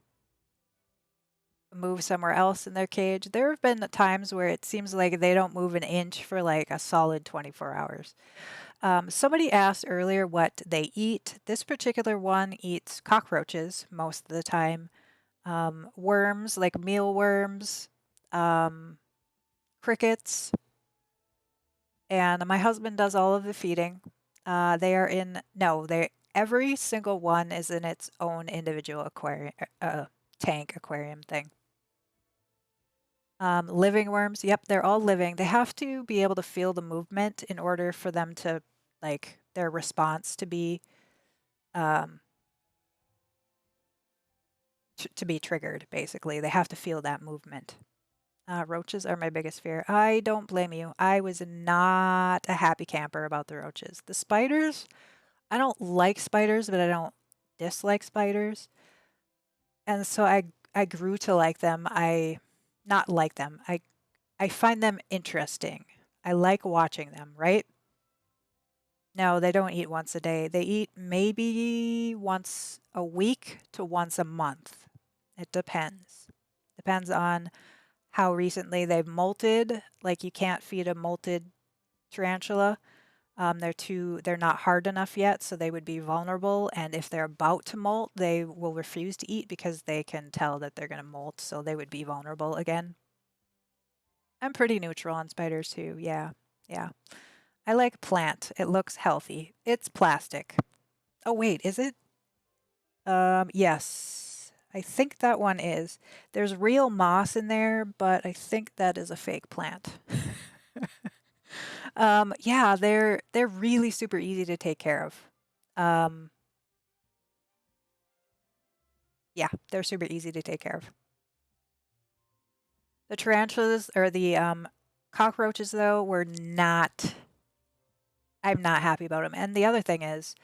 S1: move somewhere else in their cage. There have been times where it seems like they don't move an inch for like a solid 24 hours. Somebody asked earlier what they eat. This particular one eats cockroaches most of the time, worms like mealworms, crickets. and my husband does all of the feeding. They are in no, they every single one is in its own individual aquarium tank aquarium thing. Living worms, yep, they're all living. They have to be able to feel the movement in order for them to like their response to be um to be triggered basically. They have to feel that movement. Roaches are my biggest fear. I don't blame you. I was not a happy camper about the roaches. The spiders, I don't like spiders, but I don't dislike spiders. And so I grew to like them. I not like them. I find them interesting. I like watching them, right? No, they don't eat once a day. They eat maybe once a week to once a month. It depends. Depends on how recently they've molted. Like you can't feed a molted tarantula. They're not hard enough yet, so they would be vulnerable. And if they're about to molt, they will refuse to eat because they can tell that they're going to molt, so they would be vulnerable again. I'm pretty neutral on spiders too. Yeah, yeah. I like plant. It looks healthy. It's plastic. Oh wait, is it? Yes. I think that one is. There's real moss in there, but I think that is a fake plant. Yeah, they're really super easy to take care of. Um, yeah, they're super easy to take care of. The tarantulas or the cockroaches though were not. I'm not happy about them. And the other thing is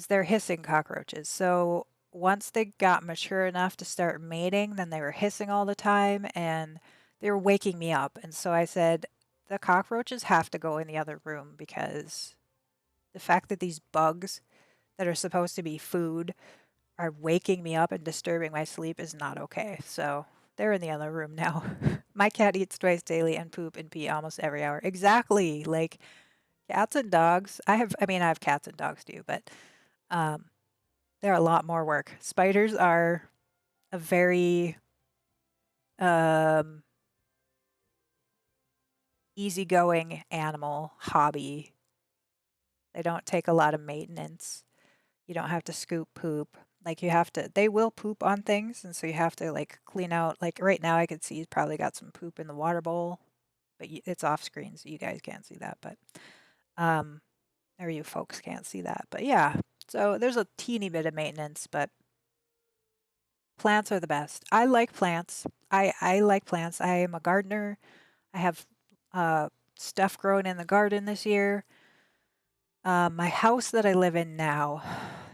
S1: they're hissing cockroaches. So once they got mature enough to start mating, then they were hissing all the time and they were waking me up. And so I said, the cockroaches have to go in the other room because the fact that these bugs that are supposed to be food are waking me up and disturbing my sleep is not okay. So they're in the other room now. My cat eats twice daily and poop and pee almost every hour. Exactly. Like cats and dogs. I have cats and dogs too, but um, they're a lot more work. Spiders are a very um, easygoing animal hobby. They don't take a lot of maintenance. You don't have to scoop poop. Like you have to, they will poop on things, and so you have to like clean out. Like right now, I could see he's probably got some poop in the water bowl, but it's off screen, so you guys can't see that. But um, or you folks can't see that. But yeah, so there's a teeny bit of maintenance, but plants are the best. I like plants. I like plants. I am a gardener. I have uh, stuff growing in the garden this year. My house that I live in now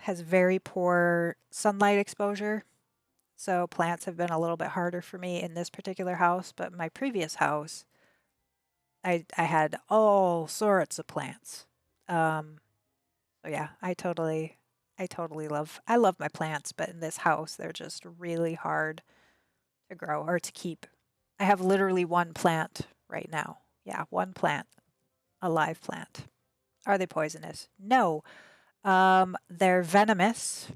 S1: has very poor sunlight exposure. So plants have been a little bit harder for me in this particular house, but my previous house, I had all sorts of plants. Um, so yeah, I love my plants, but in this house they're just really hard to grow or to keep. I have literally one plant right now. Yeah, one plant, a live plant. Are they poisonous? No. They're venomous.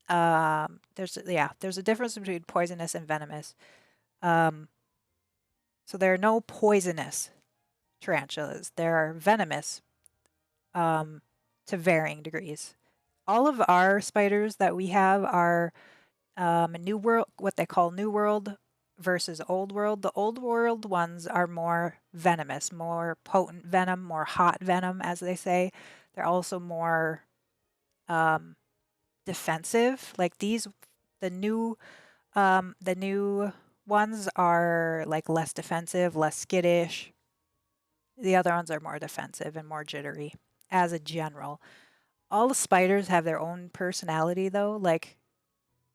S1: There's a difference between poisonous and venomous. Um, so there are no poisonous tarantulas. There are venomous um, to varying degrees. All of our spiders that we have are New World, what they call New World versus Old World. The Old World ones are more venomous, more potent venom, more hot venom, as they say. They're also more um, defensive. Like these, the the new ones are like less defensive, less skittish. The other ones are more defensive and more jittery as a general. All the spiders have their own personality though. Like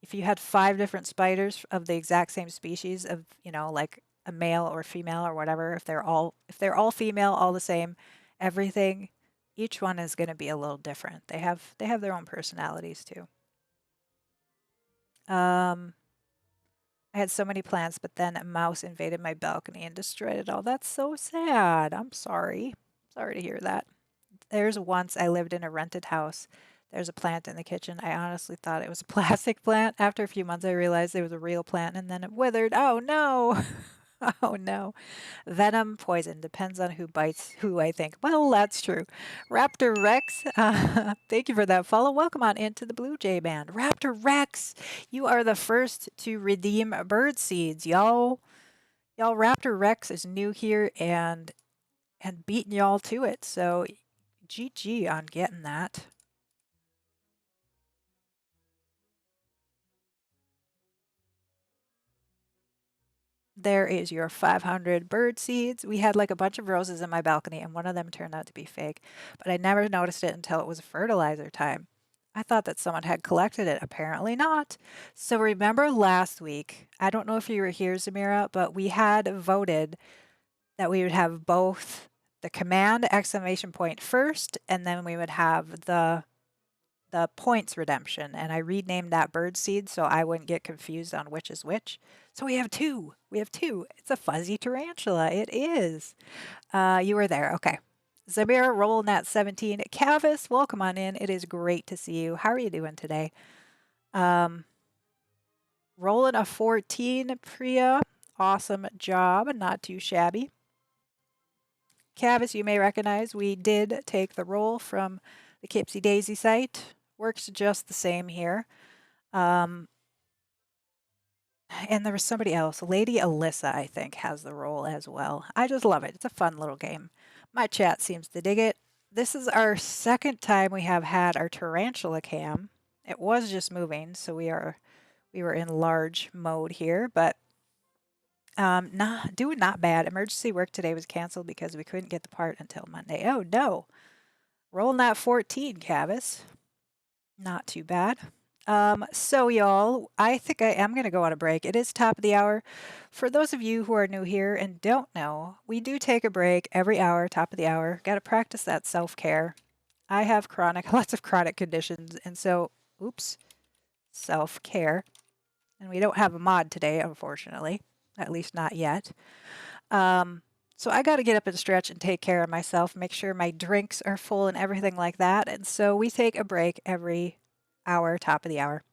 S1: if you had five different spiders of the exact same species of, like a male or female or whatever, if they're all female, all the same, everything, each one is going to be a little different. They have their own personalities too. Um, I had so many plants, but then a mouse invaded my balcony and destroyed it all. That's so sad. I'm sorry. Sorry to hear that. There's once I lived in a rented house. There's a plant in the kitchen. I honestly thought it was a plastic plant. After a few months, I realized it was a real plant and then it withered. Oh no. Oh no. Venom, poison. Depends on who bites who, I think. Well, that's true. Raptor Rex, thank you for that follow. Welcome on into the Blue Jay Band. Raptor Rex, you are the first to redeem bird seeds. Y'all, Raptor Rex is new here and beating y'all to it. So GG on getting that. There is your 500 bird seeds. We had like a bunch of roses in my balcony, and one of them turned out to be fake, but I never noticed it until it was fertilizer time. I thought that someone had collected it. Apparently not. So remember last week, I don't know if you were here, Zamira, but we had voted that we would have both the command exclamation point first, and then we would have the points redemption, and I renamed that bird seed so I wouldn't get confused on which is which. So we have two. We have two. It's a fuzzy tarantula. It is. You were there. Okay. Zamira rolling at 17. Cavis, welcome on in. It is great to see you. How are you doing today? Um, rolling a 14, Priya. Awesome job. Not too shabby. Cavis, you may recognize we did take the roll from the Kipsy Daisy site. Works just the same here. Um, and there was somebody else, Lady Alyssa, I think, has the role as well. I just love it. It's a fun little game. My chat seems to dig it. This is our second time we have had our tarantula cam. It was just moving, so we were in large mode here, but doing not bad. Emergency work today was canceled because we couldn't get the part until Monday. Oh no. Rolling that 14, Cavis. Not too bad. So y'all, I think I am going to go on a break. It is top of the hour. For those of you who are new here and don't know, we do take a break every hour, top of the hour. Got to practice that self-care. I have lots of chronic conditions, and so, oops, self-care. And we don't have a mod today, unfortunately, at least not yet. So I got to get up and stretch and take care of myself, make sure my drinks are full and everything like that. And so we take a break every hour, top of the hour.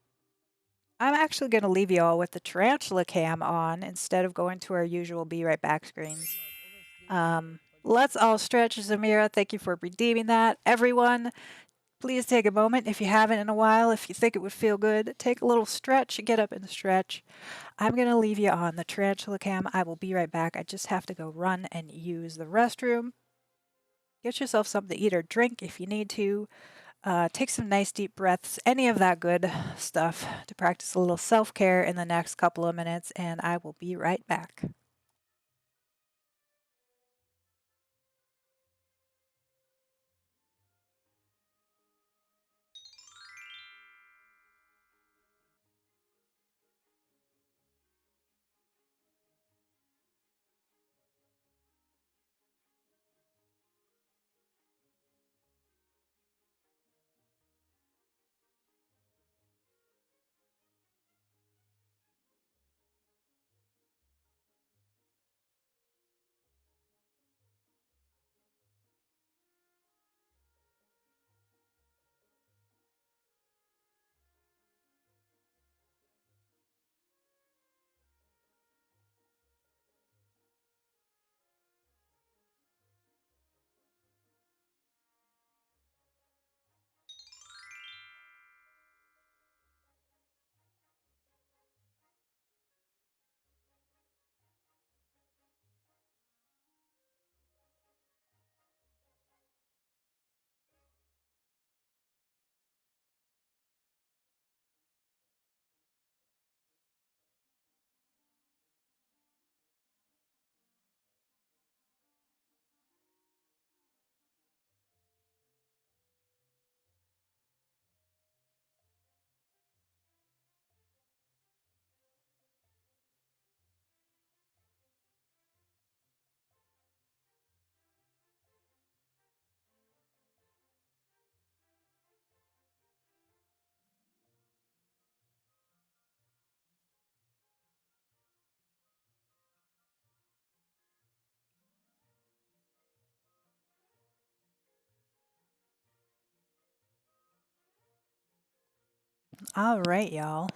S1: I'm actually going to leave you all with the tarantula cam on instead of going to our usual be right back screens. Let's all stretch. Zamira, thank you for redeeming that. Everyone, please take a moment if you haven't in a while. If you think it would feel good, take a little stretch, get up and stretch. I'm going to leave you on the tarantula cam. I will be right back. I just have to go run and use the restroom. Get yourself something to eat or drink if you need to. Take some nice deep breaths, any of that good stuff to practice a little self care in the next couple of minutes, and I will be right back. All right, y'all.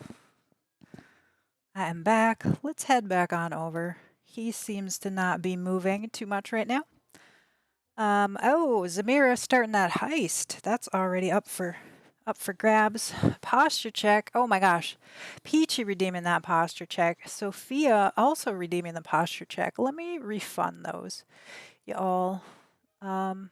S1: I am back. Let's head back on over He seems to not be moving too much right now. Oh, Zamira starting that heist. That's already up for grabs. Posture check. Oh my gosh. Peachy redeeming that posture check. Sophia also redeeming the posture check. Let me refund those, y'all. Um,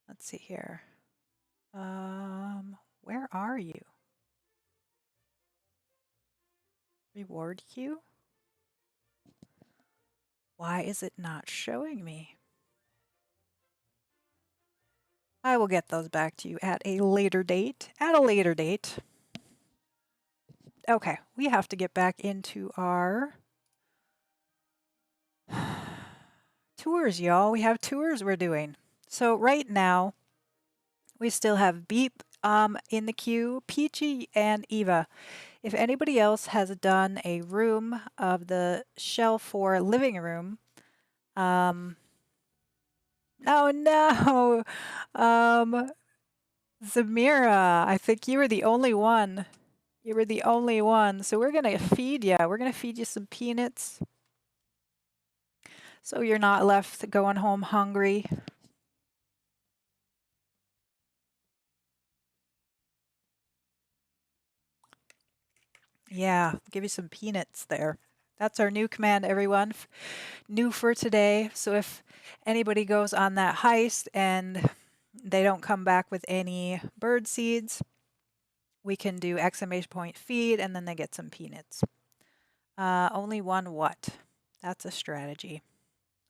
S1: let's see here. Where are you? Reward queue? Why is it not showing me? I will get those back to you at a later date. At a later date. Okay, we have to get back into our tours, y'all. We have tours we're doing. So right now, we still have Beep in the queue, Peachy and Eva. If anybody else has done a room of the shell for living room, oh no, Zamira, I think you were the only one. You were the only one. So we're gonna feed you. We're gonna feed you some peanuts, so you're not left going home hungry. Yeah, give you some peanuts there. That's our new command, everyone. New for today. So if anybody goes on that heist and they don't come back with any bird seeds, we can do exclamation point feed and then they get some peanuts. Only one what? That's a strategy.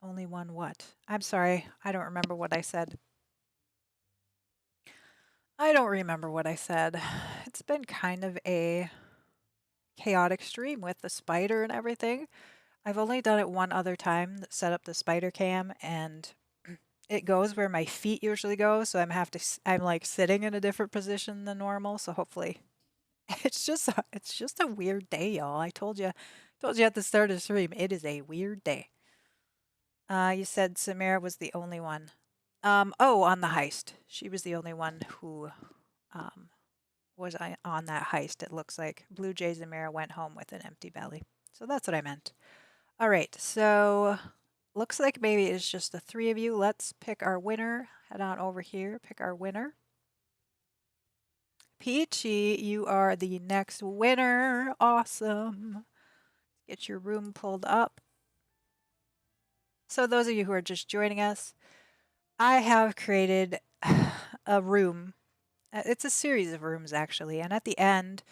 S1: Only one what? I'm sorry, I don't remember what I said. I don't remember what I said. It's been kind of a chaotic stream with the spider and everything. I've only done it one other time, set up the spider cam, and it goes where my feet usually go, so I'm like sitting in a different position than normal, so hopefully it's just a weird day, y'all. I told you at the start of the stream, it is a weird day. You said Samira was the only one. Oh, on the heist. She was the only one who um was on that heist. It looks like Blue Jay Zamira went home with an empty belly. So that's what I meant. All right, so looks like maybe it's just the three of you. Let's pick our winner. Head on over here, pick our winner. Peachy, you are the next winner. Awesome. Get your room pulled up. So those of you who are just joining us, I have created a room. It's a series of rooms actually, and at the end,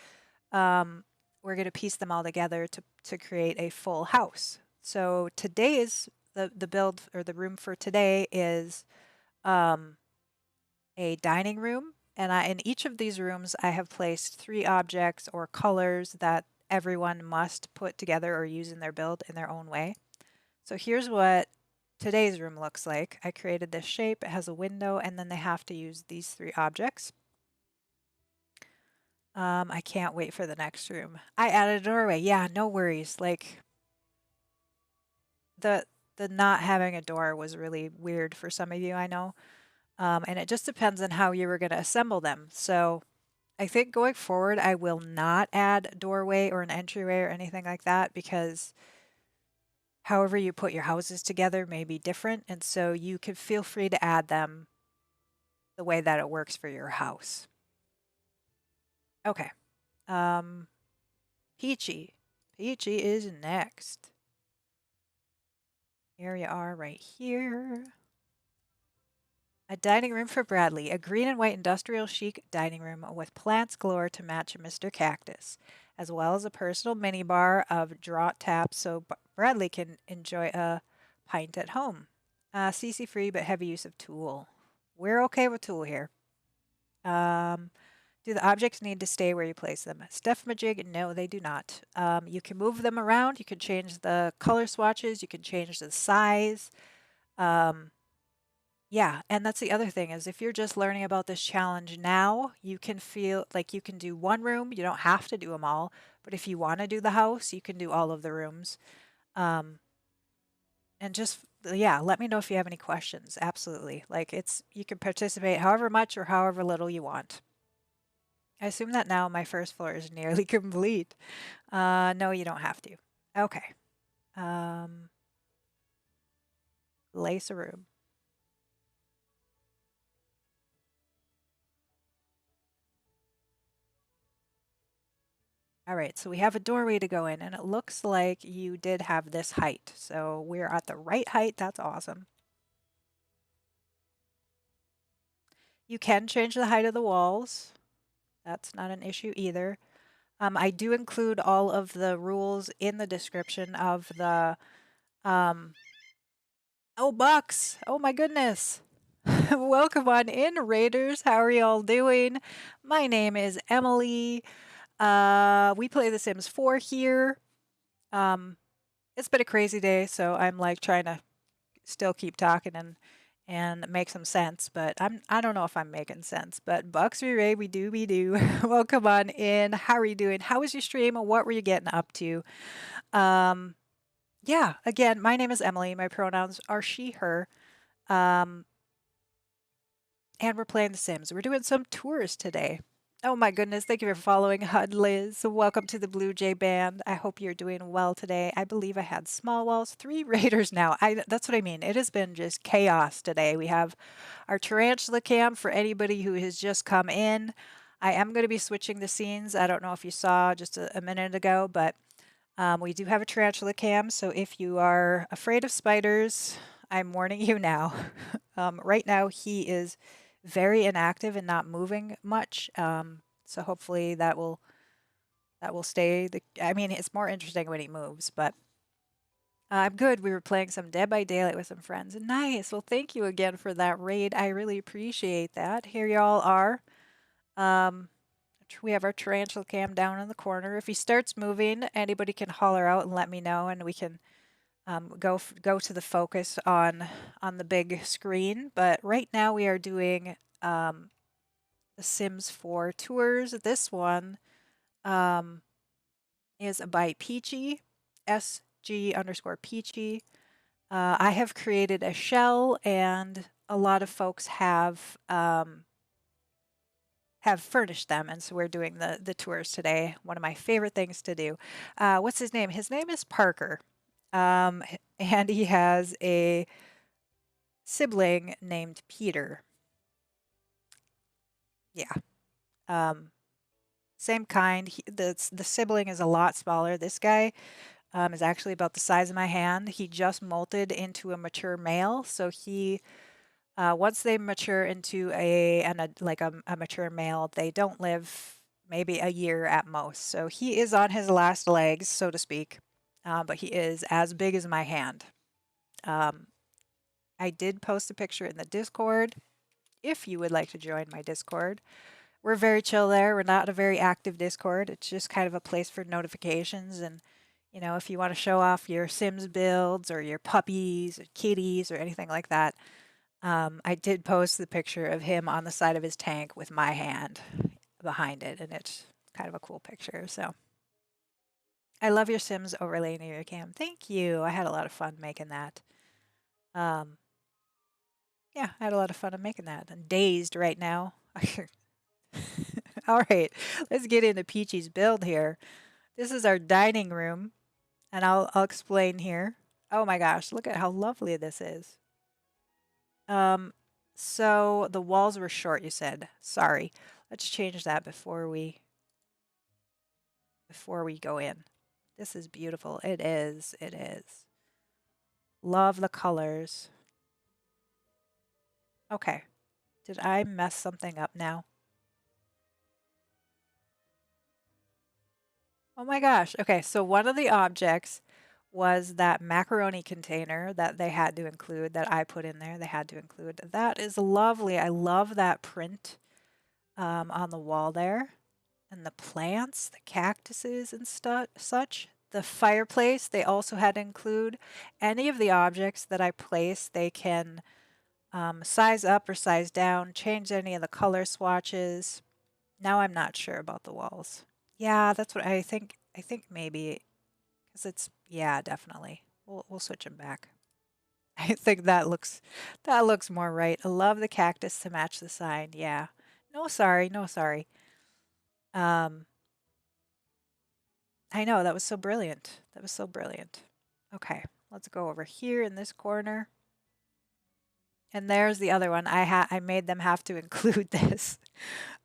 S1: we're going to piece them all together to create a full house. So today's the build or the room for today is a dining room, and in each of these rooms I have placed 3 objects or colors that everyone must put together or use in their build in their own way. So here's what today's room looks like. I created this shape, it has a window, and then they have to use these 3 objects. I can't wait for the next room. I added a doorway. Yeah, no worries. Like the not having a door was really weird for some of you, I know. And it just depends on how you were going to assemble them. So I think going forward, I will not add a doorway or an entryway or anything like that because however you put your houses together may be different. And so you can feel free to add them the way that it works for your house. Okay. Peachy. Peachy is next. Here you are right here. A dining room for Bradley, a green and white industrial chic dining room with plants galore to match Mr. Cactus, as well as a personal minibar of draught taps so Bradley can enjoy a pint at home. CC free but heavy use of tool. We're okay with tool here. Do the objects need to stay where you place them? Steph Majig, no, they do not. You can move them around. You can change the color swatches. You can change the size. Yeah, and that's the other thing is if you're just learning about this challenge now, you can feel like you can do one room. You don't have to do them all, but if you want to do the house, you can do all of the rooms. And just Yeah, let me know if you have any questions. Absolutely. Like you can participate however much or however little you want. I assume that now my first floor is nearly complete. No, you don't have to. Okay. Um, Lace a room. All right, so we have a doorway to go in, and it looks like you did have this height. So we're at the right height. That's awesome. You can change the height of the walls. That's not an issue either. I do include all of the rules in the description of the. Um, oh, Bucks! Oh my goodness! Welcome on in, Raiders. How are y'all doing? My name is Emily. We play The Sims 4 here. Um, it's been a crazy day, so I'm like trying to still keep talking and make some sense, but I don't know if I'm making sense. But Bucks we do. Welcome on in. How are you doing? How was your stream? What were you getting up to? Um, yeah, again, my name is Emily. My pronouns are she, her. Um, and we're playing The Sims. We're doing some tours today. Oh my goodness, thank you for following HUD Liz. Welcome to the Blue Jay Band. I hope you're doing well today. I believe I had small walls, 3 raiders now. That's what I mean. It has been just chaos today. We have our tarantula cam for anybody who has just come in. I am going to be switching the scenes. I don't know if you saw just a minute ago, but we do have a tarantula cam. So if you are afraid of spiders, I'm warning you now. Right now, he is very inactive and not moving much. So hopefully that will stay. I mean, it's more interesting when he moves, but I'm good. We were playing some Dead by Daylight with some friends. Nice. Well, thank you again for that raid. I really appreciate that. Here y'all are. Um, we have our tarantula cam down in the corner. If he starts moving, anybody can holler out and let me know, and we can go to the focus on the big screen. But right now we are doing the Sims 4 tours. This one is by Peachy, SG_Peachy. I have created a shell, and a lot of folks have furnished them, and so we're doing the tours today. One of my favorite things to do. What's his name? His name is Parker, and he has a sibling named Peter. Yeah. Same kind. The sibling is a lot smaller. This guy is actually about the size of my hand. He just molted into a mature male, so he once they mature into a mature male, they don't live maybe a year at most. So he is on his last legs, so to speak, but he is as big as my hand. I did post a picture in the Discord if you would like to join my Discord. We're very chill there. We're not a very active Discord. It's just kind of a place for notifications and if you want to show off your Sims builds or your puppies or kitties or anything like that. I did post the picture of him on the side of his tank with my hand behind it, and it's kind of a cool picture. So I love your Sims overlay near your cam. Thank you. I had a lot of fun making that. Um, yeah, I had a lot of fun making that. I'm dazed right now. All right, let's get into Peachy's build here. This is our dining room, and I'll explain here. Oh my gosh, look at how lovely this is. Um, so the walls were short, you said. Sorry. Let's change that before we go in. This is beautiful. It is. It is. Love the colors. Okay. Did I mess something up now? Oh my gosh. Okay, so one of the objects was that macaroni container that they had to include, that I put in there. They had to include. That is lovely. I love that print on the wall there. And the plants, the cactuses and such. The fireplace, they also had to include. Any of the objects that I place, they can size up or size down, change any of the color swatches. Now I'm not sure about the walls. Yeah, that's what I think. I think maybe because yeah, definitely. We'll switch them back. I think that looks more right. I love the cactus to match the sign. Yeah. No, sorry, no, sorry. Um, I know that was so brilliant. That was so brilliant. Okay, let's go over here in this corner. And there's the other one. I made them have to include this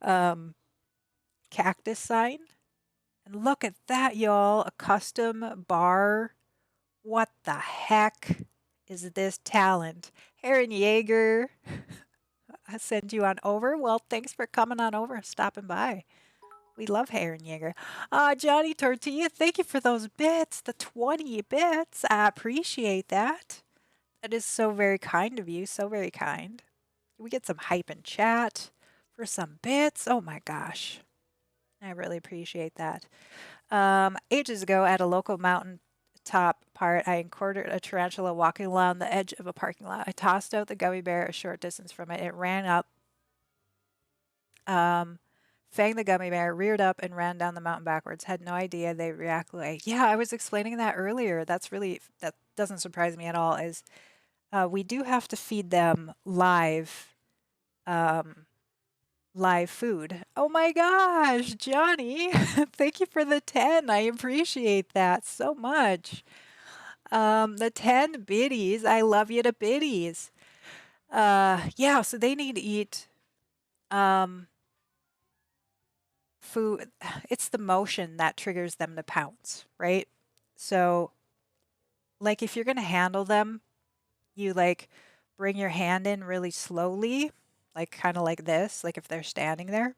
S1: um, cactus sign. And look at that, y'all. A custom bar. What the heck is this talent? Aaron Yeager, I send you on over. Well, thanks for coming on over and stopping by. We love Aaron Yeager. Johnny Tortilla, thank you for those bits, the 20 bits. I appreciate that. That is so very kind of you. So very kind. We get some hype in chat for some bits. Oh my gosh. I really appreciate that. Ages ago at a local mountain top part, I encountered a tarantula walking along the edge of a parking lot. I tossed out the gummy bear a short distance from it. It ran up, um, fanged the gummy bear, reared up, and ran down the mountain backwards. Had no idea they react like. Yeah, I was explaining that earlier. That doesn't surprise me at all. Is we do have to feed them um, live food. Oh my gosh, Johnny, thank you for the 10. I appreciate that so much. The 10 biddies. I love you to biddies. Yeah, so they need to eat um food. It's the motion that triggers them to pounce, right? So, like if you're going to handle them, you like bring your hand in really slowly, like kind of like this, like if they're standing there.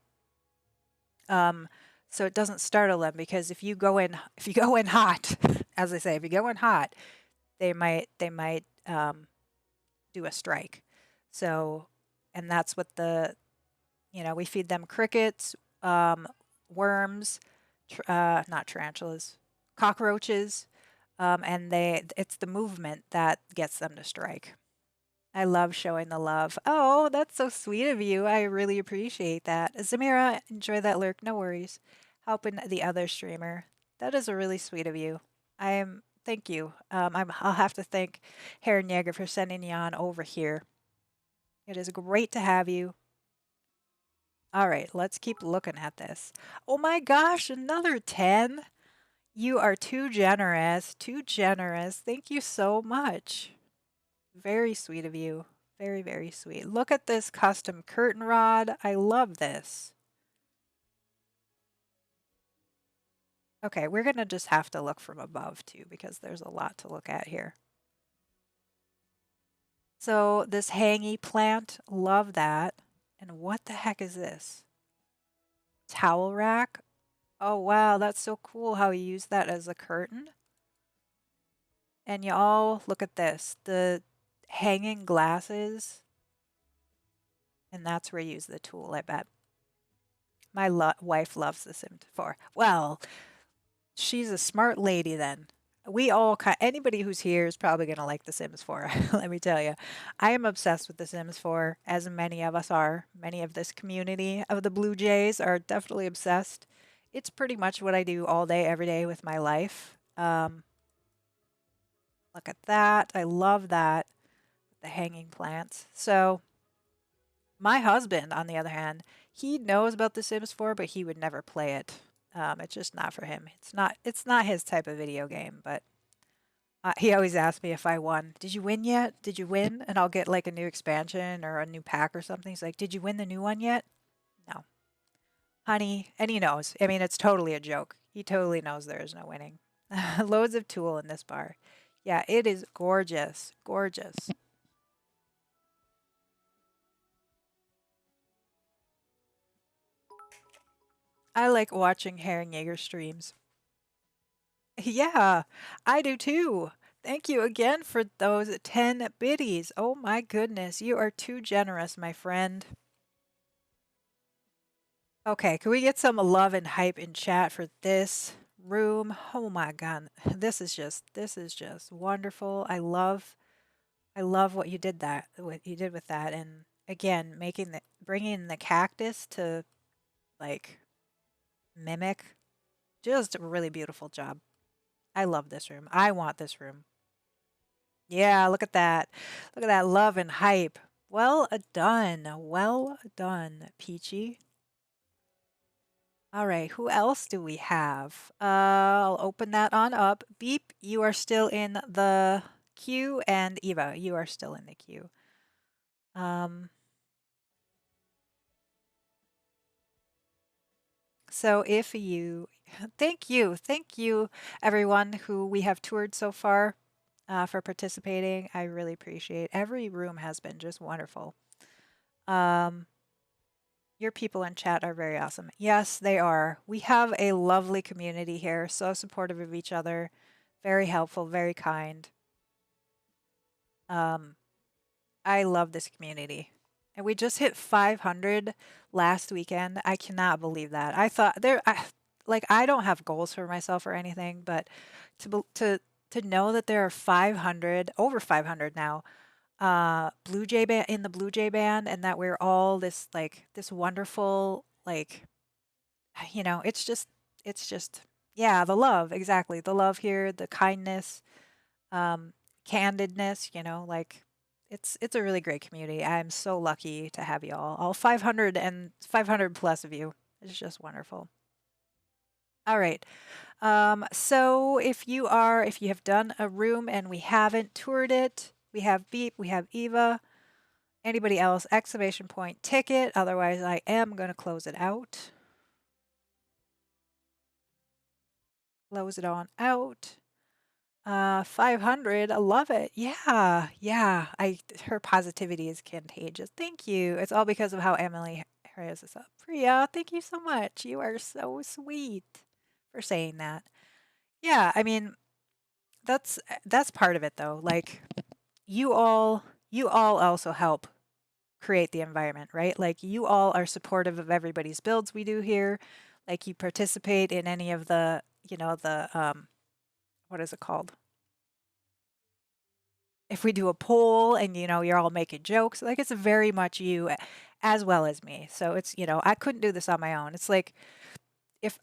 S1: Um, so it doesn't startle them because if you go in hot, as I say, if you go in hot, they might do a strike. So, and that's what we feed them crickets, um, worms, not tarantulas, cockroaches, and it's the movement that gets them to strike. I love showing the love. Oh, that's so sweet of you. I really appreciate that. Zamira, enjoy that lurk. No worries. Helping the other streamer. That is a really sweet of you. Thank you. I'll have to thank Heron Yeager for sending you on over here. It is great to have you. All right, let's keep looking at this. Oh my gosh, another 10. You are too generous. Too generous. Thank you so much. Very sweet of you. Very, very sweet. Look at this custom curtain rod. I love this. Okay, we're going to just have to look from above too because there's a lot to look at here. So this hangy plant, love that. And what the heck is this? Towel rack? Oh wow, that's so cool how you use that as a curtain. And y'all, look at this. The hanging glasses. And that's where you use the tool, I bet. My wife loves The Sims 4. Well, she's a smart lady then. Anybody who's here is probably going to like The Sims 4. Let me tell you. I am obsessed with The Sims 4, as many of us are. Many of this community of the Blue Jays are definitely obsessed. It's pretty much what I do all day, every day with my life. Look at that. I love that. The hanging plants. So, my husband, on the other hand, he knows about The Sims 4, but he would never play it. It's just not for him. It's not his type of video game, but he always asks me if I won. Did you win yet? Did you win? And I'll get like a new expansion or a new pack or something. He's like, "Did you win the new one yet?" No. Honey, and he knows. I mean, it's totally a joke. He totally knows there is no winning. Loads of tool in this bar. Yeah, it is gorgeous. Gorgeous. I like watching Herrenjäger streams. Yeah, I do too. Thank you again for those 10 biddies. Oh my goodness, you are too generous, my friend. Okay, can we get some love and hype in chat for this room? Oh my god. This is just wonderful. I love what you did with that, and again, bringing the cactus to like mimic, just a really beautiful job. I love this room. I want this room. Yeah, look at that. Look at that love and hype. Well done. Well done, Peachy. All right, who else do we have? I'll open that on up. Beep, you are still in the queue, and Eva, you are still in the queue. Um, so if you, thank you, everyone who we have toured so far, for participating. I really appreciate. Every room has been just wonderful. Um, Your people in chat are very awesome. Yes, they are. We have a lovely community here, so supportive of each other, very helpful, very kind. Um, I love this community. And we just hit 500 last weekend. I cannot believe that. I thought like I don't have goals for myself or anything, but to know that there are 500, over 500 now, Blue Jay band in the Blue Jay band, and that we're all this wonderful it's just yeah, the love, exactly. The love here, the kindness, um, candidness, it's a really great community. I'm so lucky to have you all 500 and 500 plus of you. It's just wonderful. All right. So if you have done a room and we haven't toured it, we have Beep, we have Eva. Anybody else? Exclamation point ticket. Otherwise, I am going to close it out. Close it on out. 500. I love it. Yeah. Yeah. Her positivity is contagious. Thank you. It's all because of how Emily has this up. Priya, thank you so much. You are so sweet for saying that. Yeah, I mean, that's part of it though. Like you all also help create the environment, right? Like you all are supportive of everybody's builds we do here. Like you participate in any of the what is it called? If we do a poll and you're all making jokes, like it's very much you as well as me. So I couldn't do this on my own. It's like if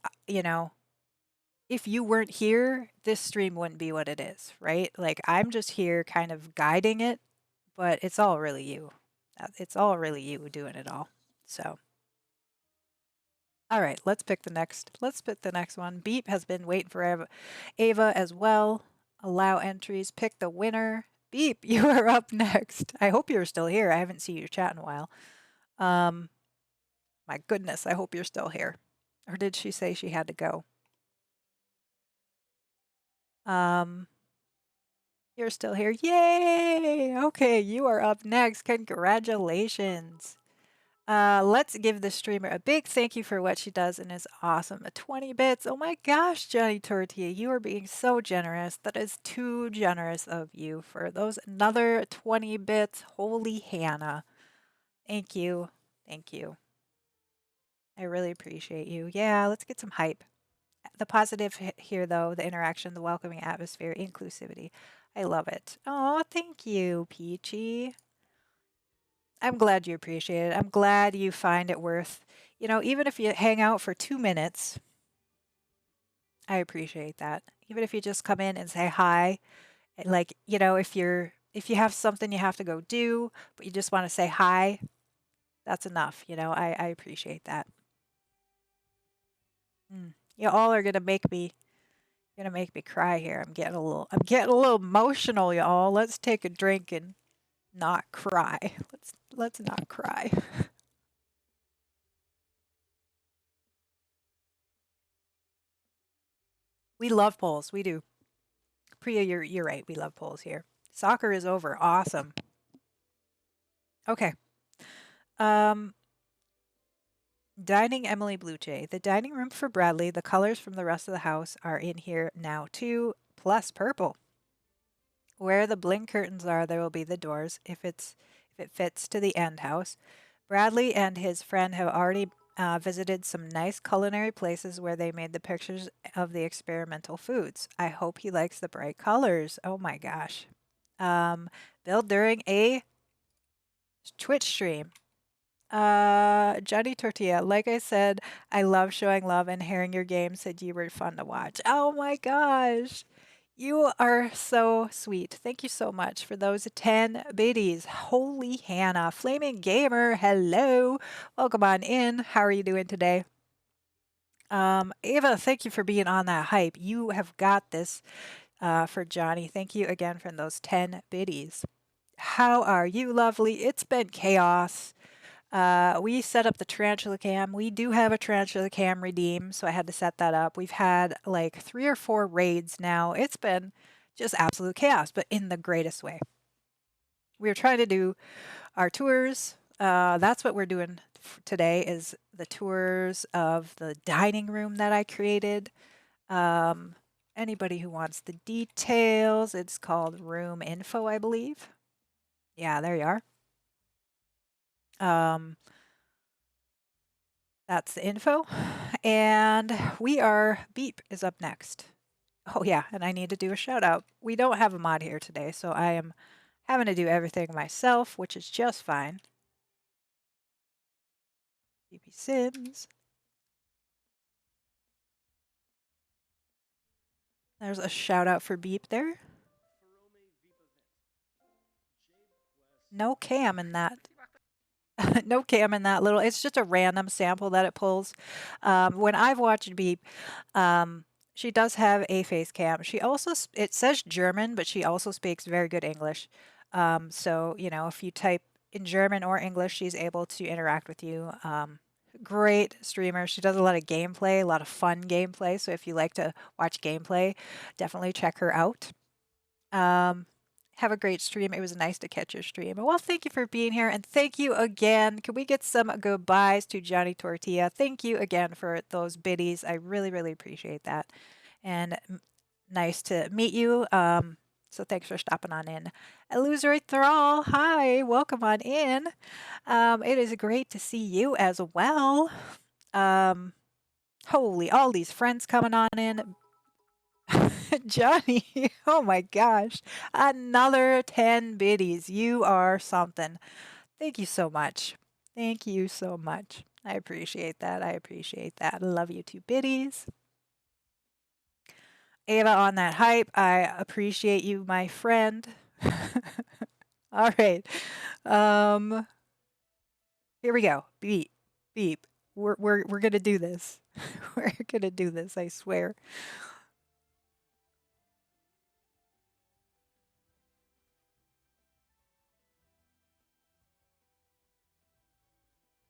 S1: if you weren't here, this stream wouldn't be what it is, right? Like I'm just here kind of guiding it, but it's all really you. It's all really you doing it all. So, all right, let's pick the next one. Beep has been waiting for Ava as well. Allow entries, pick the winner. Beep, you are up next. I hope you're still here. I haven't seen your chat in a while. Um, my goodness, I hope you're still here. Or did she say she had to go? Um, you're still here. Yay! Okay, you are up next. Congratulations. Let's give the streamer a big thank you for what she does and is awesome. 20 bits. Oh my gosh, Johnny Tortilla, you are being so generous. That is too generous of you for those another 20 bits. Holy Hannah. Thank you. Thank you. I really appreciate you. Yeah, let's get some hype. The positive here, though, the interaction, the welcoming atmosphere, inclusivity. I love it. Oh, thank you, Peachy. I'm glad you appreciate it. I'm glad you find it worth, even if you hang out for 2 minutes, I appreciate that. Even if you just come in and say hi, and like, if you have something you have to go do, but you just want to say hi, that's enough. I appreciate that. You all are gonna make me cry here. I'm getting a little emotional, y'all. Let's take a drink and not cry. Let's not cry. We love polls. We do. Priya, you're right. We love polls here. Soccer is over. Awesome. Okay. Um, Dining Emily Bluejay. The dining room for Bradley. The colors from the rest of the house are in here now too, plus purple. Where the bling curtains are, there will be the doors. If it fits to the end house. Bradley and his friend have already visited some nice culinary places where they made the pictures of the experimental foods. I hope he likes the bright colors. Oh my gosh. Build during a Twitch stream. Johnny Tortilla, like I said, I love showing love and hearing your game said you were fun to watch. Oh my gosh. You are so sweet. Thank you so much for those 10 biddies. Holy Hannah. Flaming Gamer, hello. Welcome on in. How are you doing today? Ava, thank you for being on that hype. You have got this for Johnny. Thank you again for those 10 biddies. How are you, lovely? It's been chaos. We set up the tarantula cam. We do have a tarantula cam redeem, so I had to set that up. We've had like 3 or 4 raids now. It's been just absolute chaos, but in the greatest way. We were trying to do our tours. That's what we're doing today is the tours of the dining room that I created. Um, Anybody who wants the details, it's called Room Info, I believe. Yeah, there you are. Um, That's the info. And Beep is up next. Oh, yeah, and I need to do a shout out. We don't have a mod here today, so I am having to do everything myself, which is just fine. BP Sims. There's a shout out for Beep there. No cam in that. No cam in that little. It's just a random sample that it pulls. When I've watched Beep, she does have a face cam. She also it says German, but she also speaks very good English. So you know, if you type in German or English, she's able to interact with you. Great streamer. She does a lot of gameplay, a lot of fun gameplay. So if you like to watch gameplay, definitely check her out. Have a great stream. It was nice to catch your stream. Well, thank you for being here, and thank you again. Can we get some goodbyes to Johnny Tortilla? Thank you again for those biddies. I really, really appreciate that, and nice to meet you. So thanks for stopping on in. Illusory Thrall, hi, welcome on in. It is great to see you as well. Holy, all these friends coming on in. Johnny, oh my gosh, another 10 biddies. You are something. Thank you so much. Thank you so much. I appreciate that. I appreciate that. Love you too, biddies. Ava on that hype. I appreciate you, my friend. All right. Um, Here we go. Beep, beep. We're gonna do this. We're gonna do this, I swear.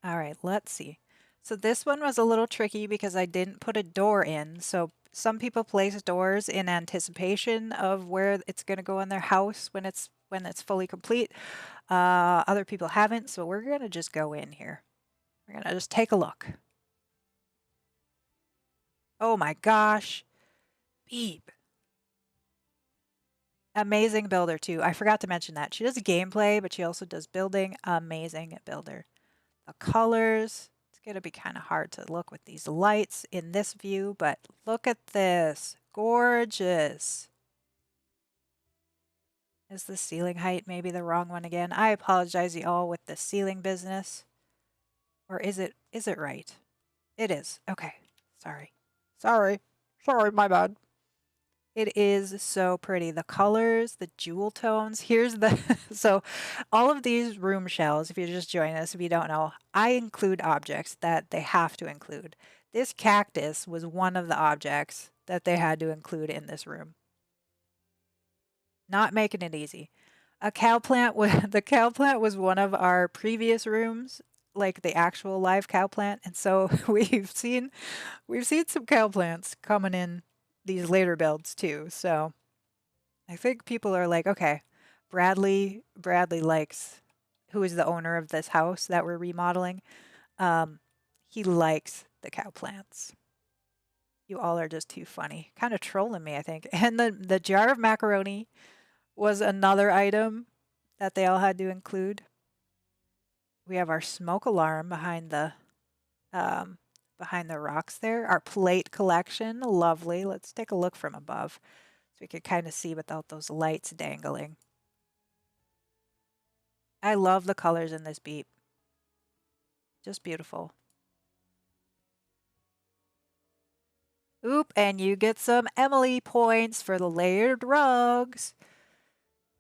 S1: All right, let's see. So this one was a little tricky because I didn't put a door in. So some people place doors in anticipation of where it's going to go in their house when it's fully complete. Other people haven't, so we're going to just go in here. We're going to just take a look. Oh my gosh. Beep. Amazing builder too. I forgot to mention that. She does gameplay, but she also does building. Amazing builder. The colors, it's going to be kind of hard to look with these lights in this view, but look at this. Gorgeous. Is the ceiling height maybe the wrong one again? I apologize y'all with the ceiling business. Or is it right? It is. Okay. Sorry. Sorry. Sorry, my bad. It is so pretty. The colors, the jewel tones. Here's the so all of these room shells, if you're just joining us, if you don't know, I include objects that they have to include. This cactus was one of the objects that they had to include in this room. Not making it easy. A cow plant the cow plant was one of our previous rooms, like the actual live cow plant, and so we've seen some cow plants coming in these later builds too. So I think people are like, okay, Bradley likes, who is the owner of this house that we're remodeling. He likes the cow plants. You all are just too funny. Kind of trolling me, I think. And the jar of macaroni was another item that they all had to include. We have our smoke alarm behind the rocks there. Our plate collection, lovely. Let's take a look from above so we can kind of see without those lights dangling. I love the colors in this beep. Just beautiful. Oop, and you get some Emily points for the layered rugs.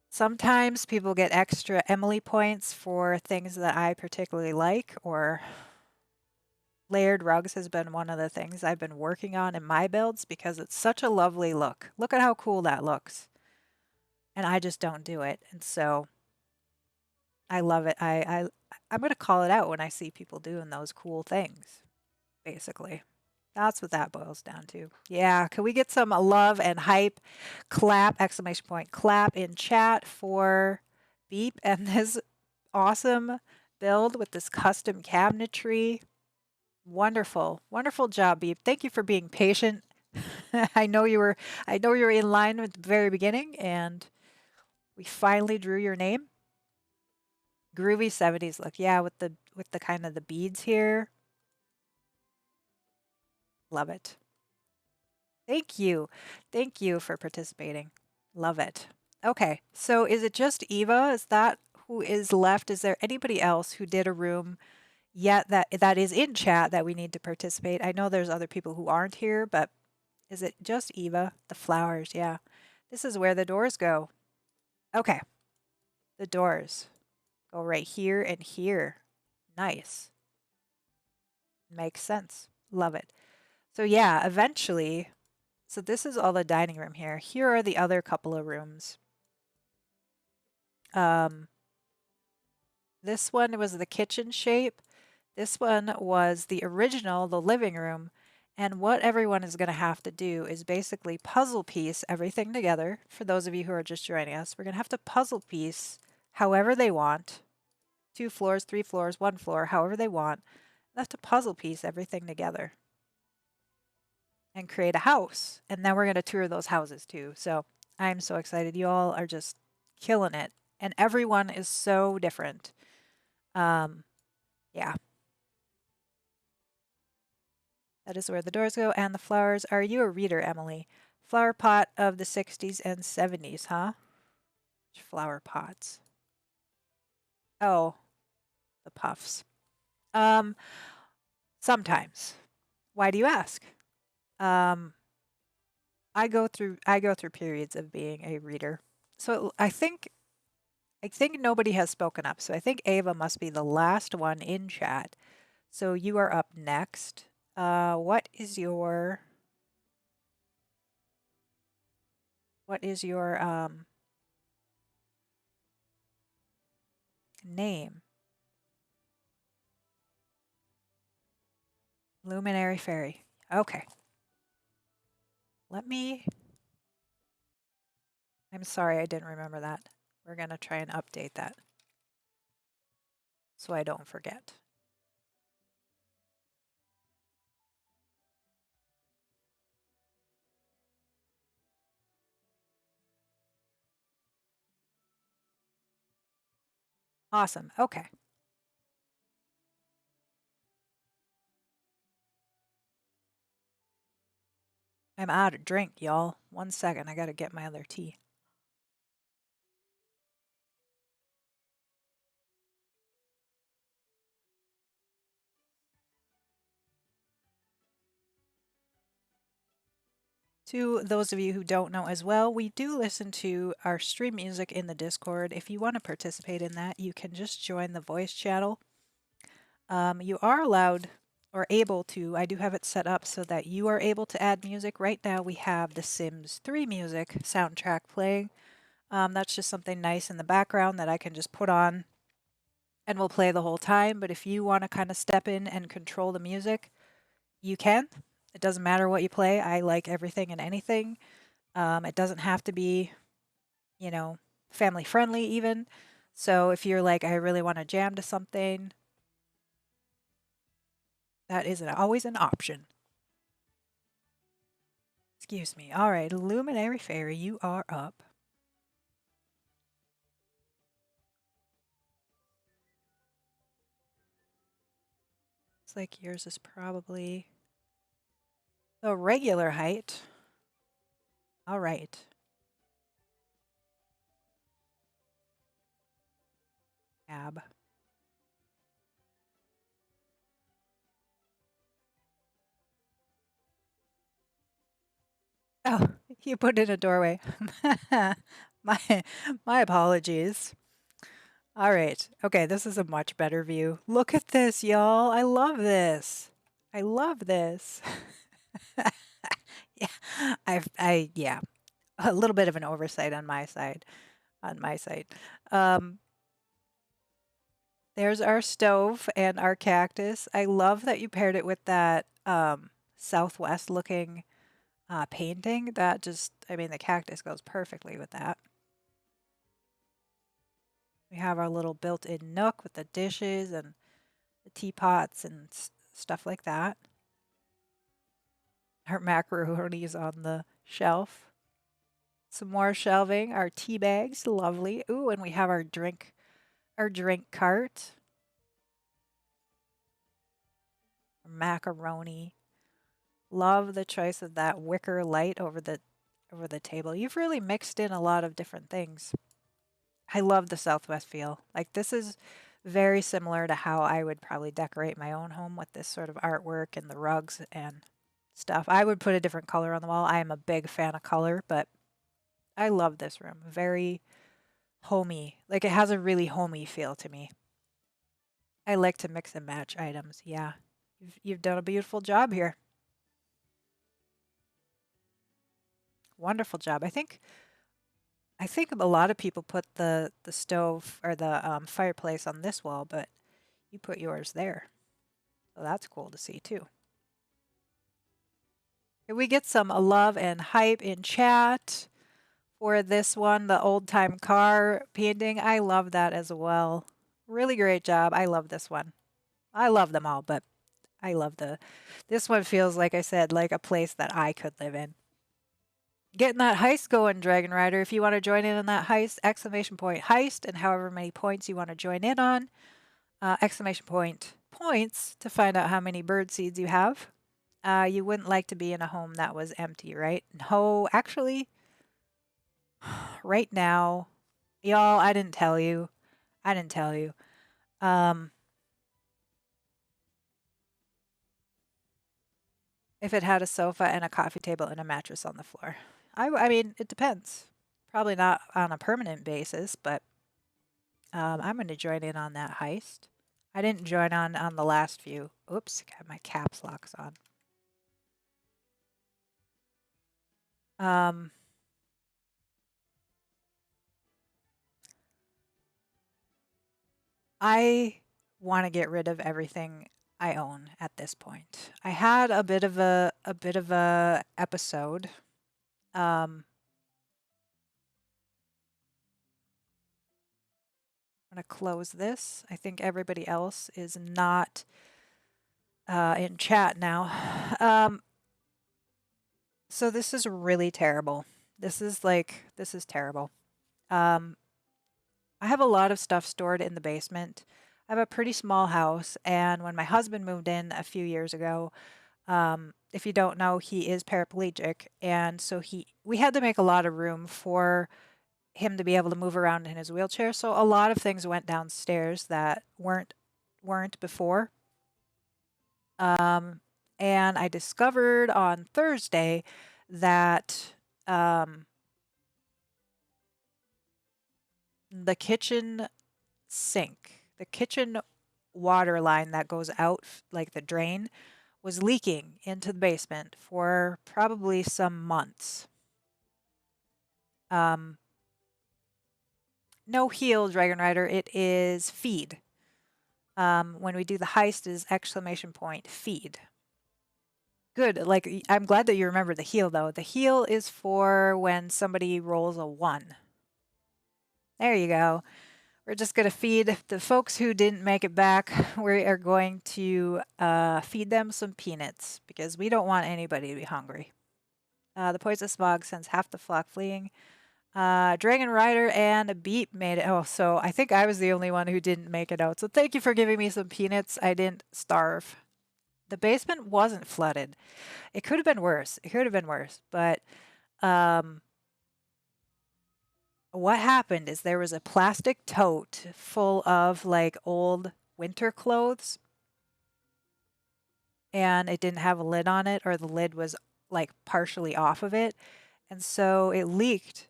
S1: Sometimes people get extra Emily points for things that I particularly like, or layered rugs has been one of the things I've been working on in my builds because it's such a lovely look. Look at how cool that looks. And I just don't do it. And so I love it. I'm going to call it out when I see people doing those cool things, basically. That's what that boils down to. Yeah, can we get some love and hype? Clap, exclamation point, clap in chat for Beep and this awesome build with this custom cabinetry. Wonderful. Wonderful job, Beep. Thank you for being patient. I know you were in line at the very beginning and we finally drew your name. Groovy 70s look. Yeah, with the kind of the beads here. Love it. Thank you. Thank you for participating. Love it. Okay, so is it just Eva? Is that who is left? Is there anybody else who did a room yet that is in chat that we need to participate? I know there's other people who aren't here, but is it just Eva? The flowers, yeah. This is where the doors go. Okay, the doors go right here and here. Nice. Makes sense. Love it. So yeah, eventually, so this is all the dining room here. Here are the other couple of rooms. Um, this one was the kitchen shape. This one was the original, the living room. And what everyone is going to have to do is basically puzzle piece everything together. For those of you who are just joining us, we're going to have to puzzle piece however they want. 2 floors, 3 floors, 1 floor, however they want. They have to puzzle piece everything together and create a house. And then we're going to tour those houses too. So I'm so excited. You all are just killing it. And everyone is so different. Yeah. That is where the doors go and the flowers. Are you a reader, Emily? Flower pot of the 60s and 70s, huh? Which flower pots? Oh, the puffs. Um, sometimes. Why do you ask? Um, I go through periods of being a reader. So I think nobody has spoken up. So I think Ava must be the last one in chat. So you are up next. What is your name? Luminary Fairy. Okay. Let me I'm sorry I didn't remember that. We're going to try and update that so I don't forget. Awesome. Okay. I'm out of drink, y'all. 1 second. I got to get my other tea. To those of you who don't know as well, we do listen to our stream music in the Discord. If you want to participate in that, you can just join the voice channel. You are allowed or able to, I do have it set up so that you are able to add music. Right now we have the Sims 3 music soundtrack playing. That's just something nice in the background that I can just put on and we'll play the whole time. But if you want to kind of step in and control the music, you can. It doesn't matter what you play. I like everything and anything. It doesn't have to be, you know, family friendly even. So if you're like, I really want to jam to something, that is always an option. Excuse me. All right, Luminary Fairy, you are up. Looks like yours is probably the regular height. All right. Ab. Oh, you put in a doorway. My my apologies. All right. Okay, this is a much better view. Look at this, y'all. I love this. I love this. Yeah. Yeah, a little bit of an oversight on my side, on my side. Um, there's our stove and our cactus. I love that you paired it with that southwest looking painting. That just, I mean, the cactus goes perfectly with that. We have our little built-in nook with the dishes and the teapots and stuff like that. Our macaronis on the shelf. Some more shelving. Our tea bags, lovely. Ooh, and we have our drink cart. Macaroni. Love the choice of that wicker light over the table. You've really mixed in a lot of different things. I love the Southwest feel. Like this is very similar to how I would probably decorate my own home with this sort of artwork and the rugs and stuff. I would put a different color on the wall. I am a big fan of color, but I love this room. Very homey. Like it has a really homey feel to me. I like to mix and match items. Yeah. You've done a beautiful job here. Wonderful job. I think a lot of people put the stove or the fireplace on this wall, but you put yours there. So that's cool to see too. Can we get some love and hype in chat for this one, the old time car painting? I love that as well. Really great job. I love this one. I love them all, but I love this one feels like I said, like a place that I could live in. Getting that heist going, Dragon Rider. If you want to join in on that heist, exclamation point heist, and however many points you want to join in on, exclamation point points to find out how many bird seeds you have. You wouldn't like to be in a home that was empty, right? No, actually, right now, y'all, I didn't tell you. I didn't tell you. If it had a sofa and a coffee table and a mattress on the floor. I mean, it depends. Probably not on a permanent basis, but I'm going to join in on that heist. I didn't join on the last few. Oops, got my caps locks on. I want to get rid of everything I own at this point. I had a bit of a episode. I'm going to close this. I think everybody else is not in chat now. So this is really terrible. This is terrible. I have a lot of stuff stored in the basement. I have a pretty small house, and when my husband moved in a few years ago, if you don't know, he is paraplegic, and so we had to make a lot of room for him to be able to move around in his wheelchair. So a lot of things went downstairs that weren't before. And I discovered on Thursday that the kitchen sink, the kitchen water line that goes out, like the drain, was leaking into the basement for probably some months. No heal, Dragon Rider. It is feed. When we do the heist, is exclamation point feed. Good. Like I'm glad that you remember the heal though. The heal is for when somebody rolls a 1. There you go. We're just going to feed the folks who didn't make it back. We are going to feed them some peanuts because we don't want anybody to be hungry. The poison smog sends half the flock fleeing. Dragon Rider and a Beep made it. Oh, so I think I was the only one who didn't make it out. So thank you for giving me some peanuts. I didn't starve. The basement wasn't flooded. It could have been worse. It could have been worse. But what happened is there was a plastic tote full of like old winter clothes, and it didn't have a lid on it, or the lid was like partially off of it. And so it leaked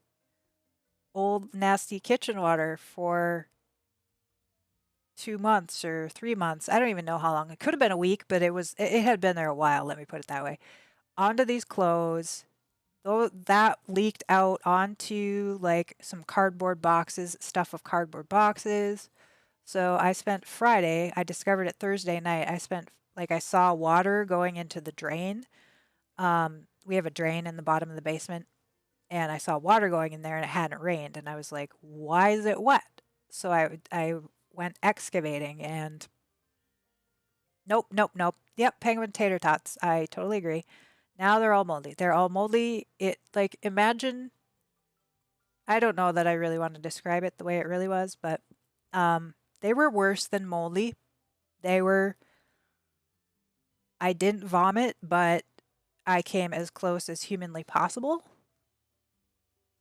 S1: old nasty kitchen water for 2 months or 3 months. I don't even know how long. It could have been a week, but it had been there a while, let me put it that way. Onto these clothes. Though that leaked out onto like some cardboard boxes, stuff of cardboard boxes. So I spent Friday, I discovered it Thursday night. I saw water going into the drain. We have a drain in the bottom of the basement, and I saw water going in there and it hadn't rained. And I was like, why is it wet? So I went excavating and nope, nope, nope. Yep, penguin tater tots. I totally agree. Now they're all moldy. They're all moldy. It like imagine I don't know that I really want to describe it the way it really was, but they were worse than moldy. They were I didn't vomit, but I came as close as humanly possible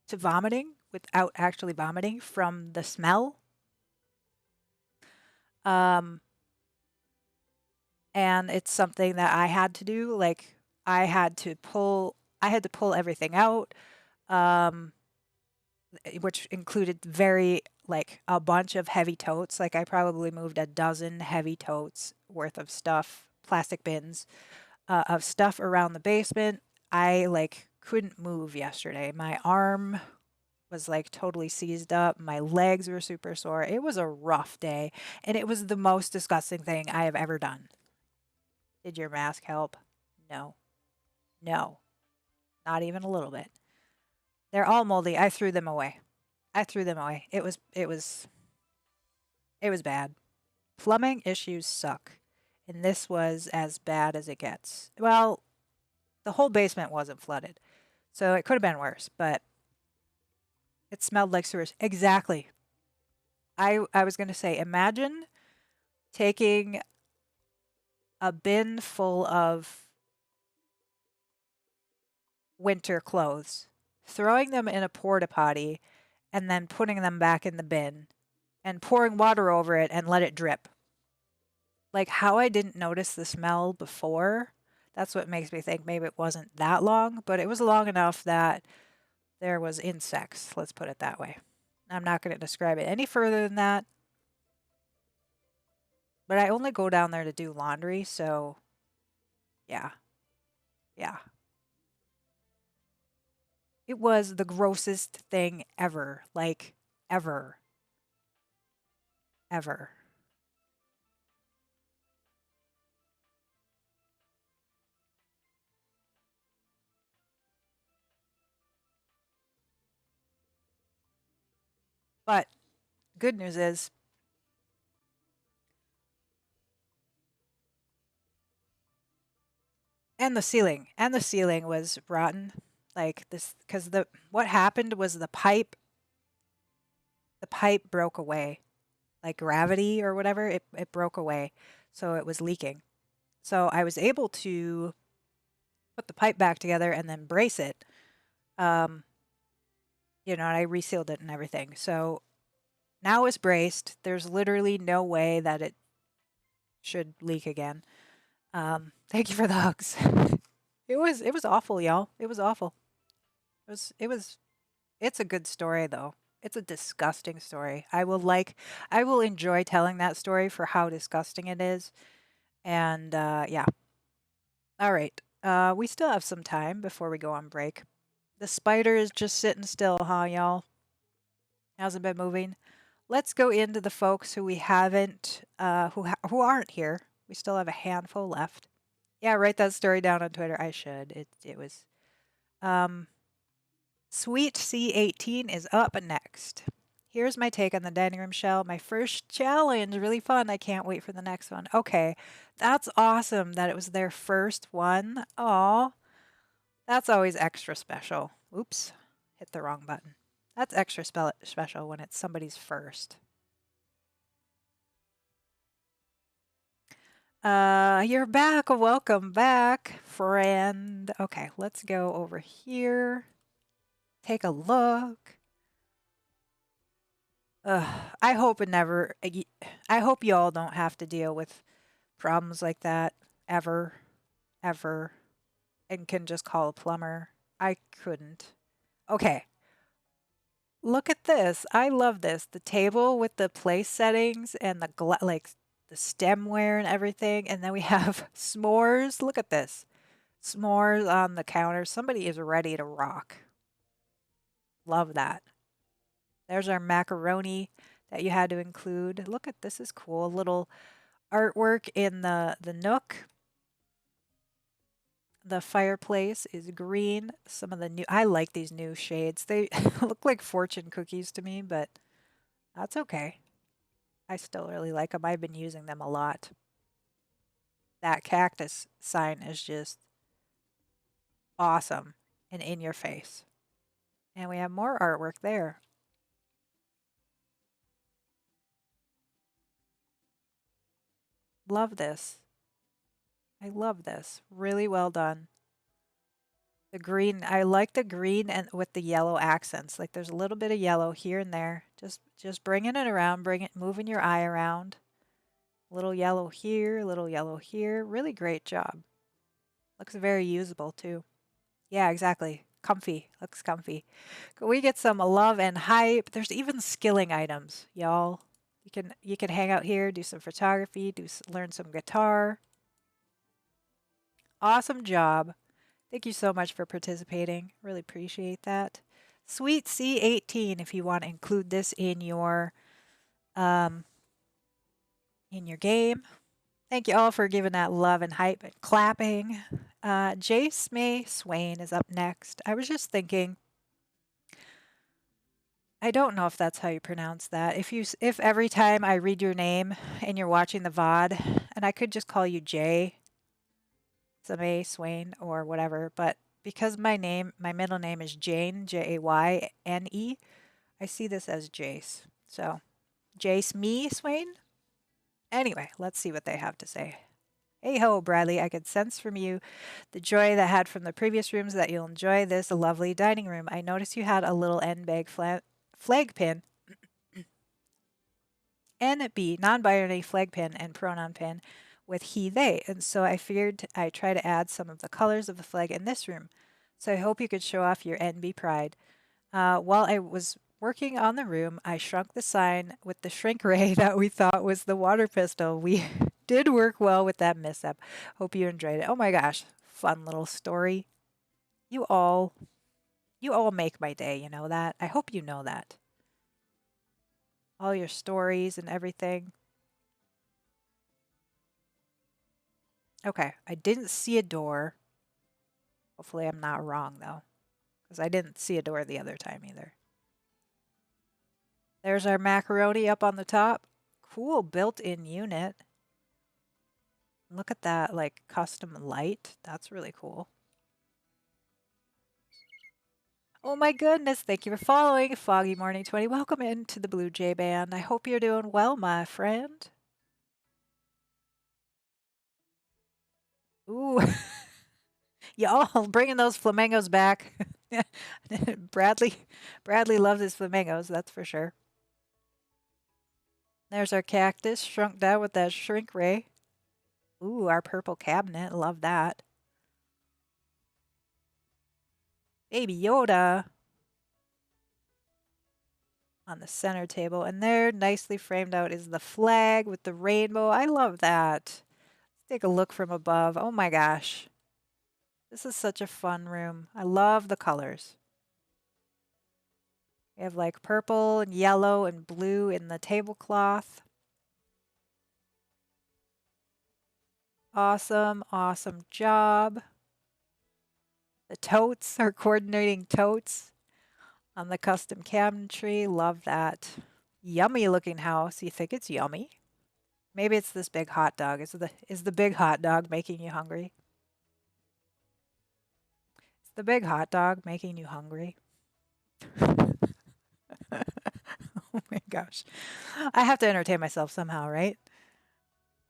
S1: to vomiting without actually vomiting from the smell. Um, and it's something that I had to do. Like I had to pull everything out, um, which included a bunch of heavy totes. Like I probably moved a dozen heavy totes worth of stuff, plastic bins of stuff around the basement. I like couldn't move yesterday. My arm was like totally seized up. My legs were super sore. It was a rough day, and it was the most disgusting thing I have ever done. Did your mask help? No. No. Not even a little bit. They're all moldy. I threw them away. I threw them away. It was bad. Plumbing issues suck. And this was as bad as it gets. Well, the whole basement wasn't flooded. So it could have been worse, but it smelled like sewers. Exactly. I was going to say, imagine taking a bin full of winter clothes, throwing them in a porta potty, and then putting them back in the bin and pouring water over it and let it drip. Like how I didn't notice the smell before, that's what makes me think maybe it wasn't that long, but it was long enough that there was insects, let's put it that way. I'm not going to describe it any further than that. But I only go down there to do laundry, so yeah. Yeah. It was the grossest thing ever. Like ever. Ever. But good news is and the ceiling was rotten. Like this cuz the what happened was the pipe broke away. Like gravity or whatever, it broke away. So it was leaking. So I was able to put the pipe back together and then brace it. Um, and I resealed it and everything. So now it's braced. There's literally no way that it should leak again. Thank you for the hugs. It was awful, y'all. It was awful. It was it's a good story though. It's a disgusting story. I will enjoy telling that story for how disgusting it is. And yeah. All right. We still have some time before we go on break. The spider is just sitting still, huh, y'all? Hasn't been moving. Let's go into the folks who we haven't, who aren't here. We still have a handful left. Yeah, write that story down on Twitter. I should. It was. Um, Sweet C18 is up next. Here's my take on the dining room shell. My first challenge, really fun. I can't wait for the next one. Okay, that's awesome that it was their first one. Aw, that's always extra special. Oops, hit the wrong button. That's extra special when it's somebody's first. You're back. Welcome back, friend. Okay, let's go over here. Take a look. I hope it never. I hope y'all don't have to deal with problems like that ever, ever, and can just call a plumber. I couldn't. Okay, look at this. I love this. The table with the place settings and like the stemware and everything. And then we have s'mores. Look at this. S'mores on the counter. Somebody is ready to rock. Love that. There's our macaroni that you had to include. Look at this is cool. A little artwork in the nook. The fireplace is green. Some of the new I like these new shades. They look like fortune cookies to me, but that's okay. I still really like them. I've been using them a lot. That cactus sign is just awesome and in your face. And we have more artwork there. Love this. I love this. Really well done. The green, I like the green and with the yellow accents. Like there's a little bit of yellow here and there. Just bringing it around, moving your eye around. Little yellow here, little yellow here. Really great job. Looks very usable too. Yeah, exactly. Comfy. Looks comfy. Can we get some love and hype? There's even skilling items, y'all. You can hang out here, do some photography, learn some guitar. Awesome job. Thank you so much for participating. Really appreciate that. Sweet C18 if you want to include this um in your game. Thank you all for giving that love and hype and clapping. Jace May Swain is up next. I was just thinking, I don't know if that's how you pronounce that. If every time I read your name and you're watching the VOD, and I could just call you Jay, May Swain, or whatever, but because my middle name is Jane, Jayne, I see this as Jace. So, Jace Me Swain? Anyway, let's see what they have to say. Hey ho, Bradley, I could sense from you the joy that had from the previous rooms that you'll enjoy this lovely dining room. I noticed you had a little N bag flag pin, NB, non binary flag pin, and pronoun pin with he, they. And so I figured I'd try to add some of the colors of the flag in this room. So I hope you could show off your NB pride. While I was working on the room, I shrunk the sign with the shrink ray that we thought was the water pistol. We did work well with that mishap. Hope you enjoyed it. Oh my gosh, fun little story. You all you all make my day, you know that? I hope you know that. All your stories and everything. Okay, I didn't see a door. Hopefully I'm not wrong though, because I didn't see a door the other time either. There's our macaroni up on the top. Cool built-in unit. Look at that, like custom light. That's really cool. Oh my goodness, thank you for following Foggy Morning 20. Welcome into the Blue Jay Band. I hope you're doing well, my friend. Ooh, y'all bringing those flamingos back. Bradley, Bradley loves his flamingos, that's for sure. There's our cactus shrunk down with that shrink ray. Ooh, our purple cabinet, love that. Baby Yoda on the center table. And there, nicely framed out, is the flag with the rainbow. I love that. Let's take a look from above. Oh my gosh. This is such a fun room. I love the colors. We have like purple and yellow and blue in the tablecloth. Awesome, awesome job. The totes are coordinating totes on the custom cabinetry. Love that. Yummy looking house. You think it's yummy? Maybe it's this big hot dog. Is the big hot dog making you hungry? Is the big hot dog making you hungry? Oh my gosh. I have to entertain myself somehow, right?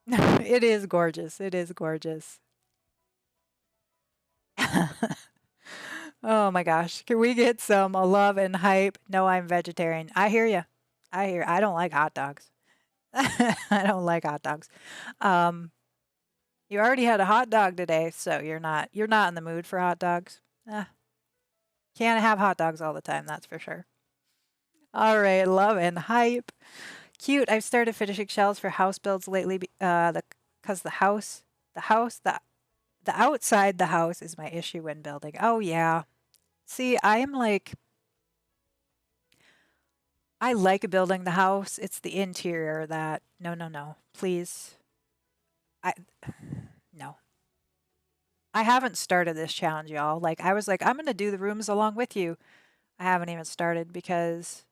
S1: It is gorgeous. It is gorgeous. Oh my gosh. Can we get some love and hype? No, I'm vegetarian. I hear you. I don't like hot dogs. I don't like hot dogs. Um, You already had a hot dog today, so you're not in the mood for hot dogs. Eh, can't have hot dogs all the time, that's for sure. All right, love and hype. Cute. I've started finishing shells for house builds lately because the outside the house is my issue when building. Oh yeah. See, I like building the house. It's the interior that no, no, no. Please. I no. I haven't started this challenge, y'all. Like I was like, I'm gonna do the rooms along with you. I haven't even started because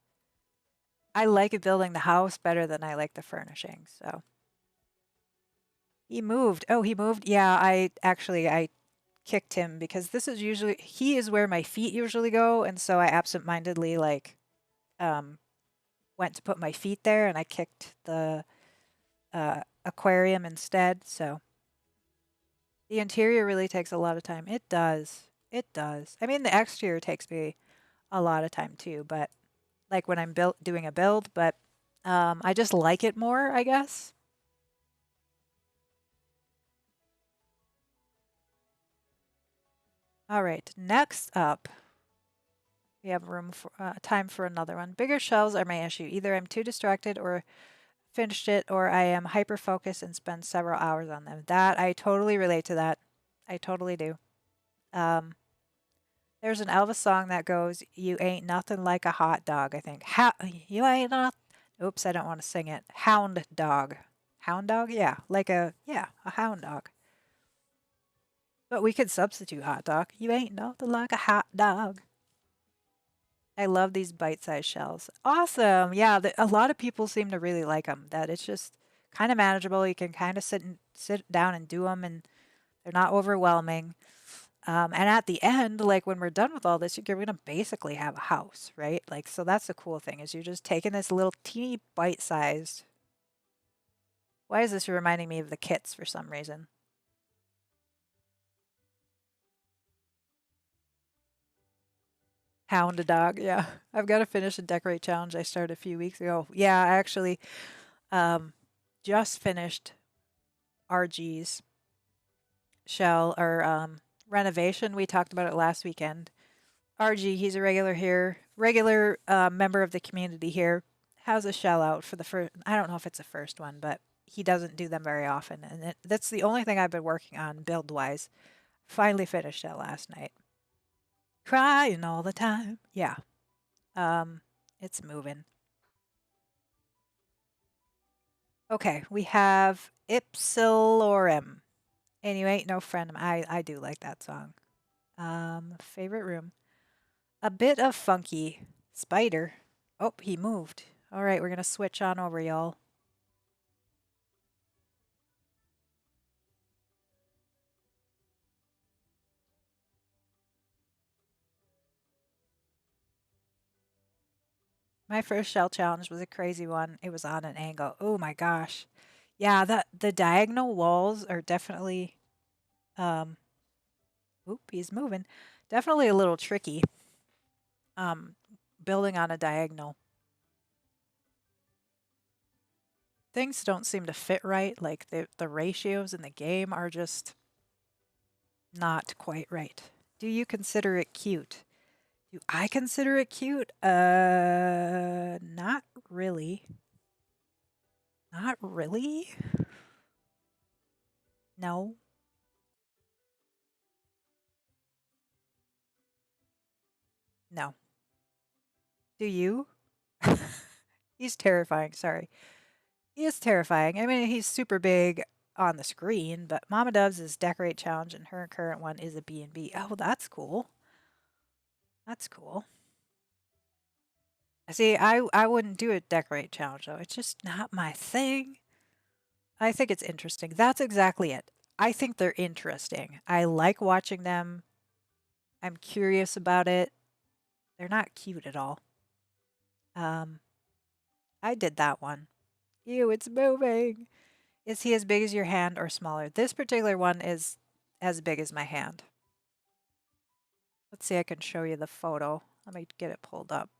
S1: I like building the house better than I like the furnishings. So he moved. Oh, he moved. Yeah, I kicked him because he is where my feet usually go, and so I absentmindedly like um went to put my feet there and I kicked the aquarium instead. So the interior really takes a lot of time. It does. It does. I mean, the exterior takes me a lot of time too, but like when I'm doing a build, but I just like it more, I guess. All right, next up, we have room for time for another one. Bigger shells are my issue. Either I'm too distracted or finished it, or I am hyper focused and spend several hours on them. That I totally relate to that. I totally do. Um, there's an Elvis song that goes, "You ain't nothing like a hot dog." I think. You ain't not. Oops, I don't want to sing it. Hound dog. Hound dog? Yeah, a hound dog. But we could substitute hot dog. You ain't nothing like a hot dog. I love these bite-sized shells. Awesome. Yeah, a lot of people seem to really like them. That it's just kind of manageable. You can kind of sit down and do them, and they're not overwhelming. And at the end, like when we're done with all this, you're gonna basically have a house, right? Like, so that's the cool thing is you're just taking this little teeny bite-sized. Why is this reminding me of the kits for some reason? Hound a dog, yeah. I've got to finish a decorate challenge I started a few weeks ago. Yeah, I actually um, just finished RG's shell or renovation. We talked about it last weekend. RG, he's a regular member of the community here, has a shell out for the first, I don't know if it's the first one, but he doesn't do them very often. And that's the only thing I've been working on build wise. Finally finished that last night. Crying all the time. Yeah. Um, it's moving. Okay, we have Ipsilorem. And you ain't no friend. I do like that song. Favorite room. A bit of funky. Spider. Oh, he moved. All right, we're gonna switch on over, y'all. My first shell challenge was a crazy one. It was on an angle. Oh my gosh. Yeah, the diagonal walls are definitely um oop, he's moving. Definitely a little tricky. Um building on a diagonal. Things don't seem to fit right. Like the ratios in the game are just not quite right. Do you consider it cute? Do I consider it cute? Not really. Not really? No. No. Do you? He's terrifying, sorry. He is terrifying. I mean, he's super big on the screen, but Mama Dove's decorate challenge and her current one is a B&B. Oh, that's cool. That's cool. See, I wouldn't do a decorate challenge though. It's just not my thing. I think it's interesting. That's exactly it. I think they're interesting. I like watching them. I'm curious about it. They're not cute at all. Um, I did that one. Ew, it's moving. Is he as big as your hand or smaller? This particular one is as big as my hand. Let's see, I can show you the photo. Let me get it pulled up.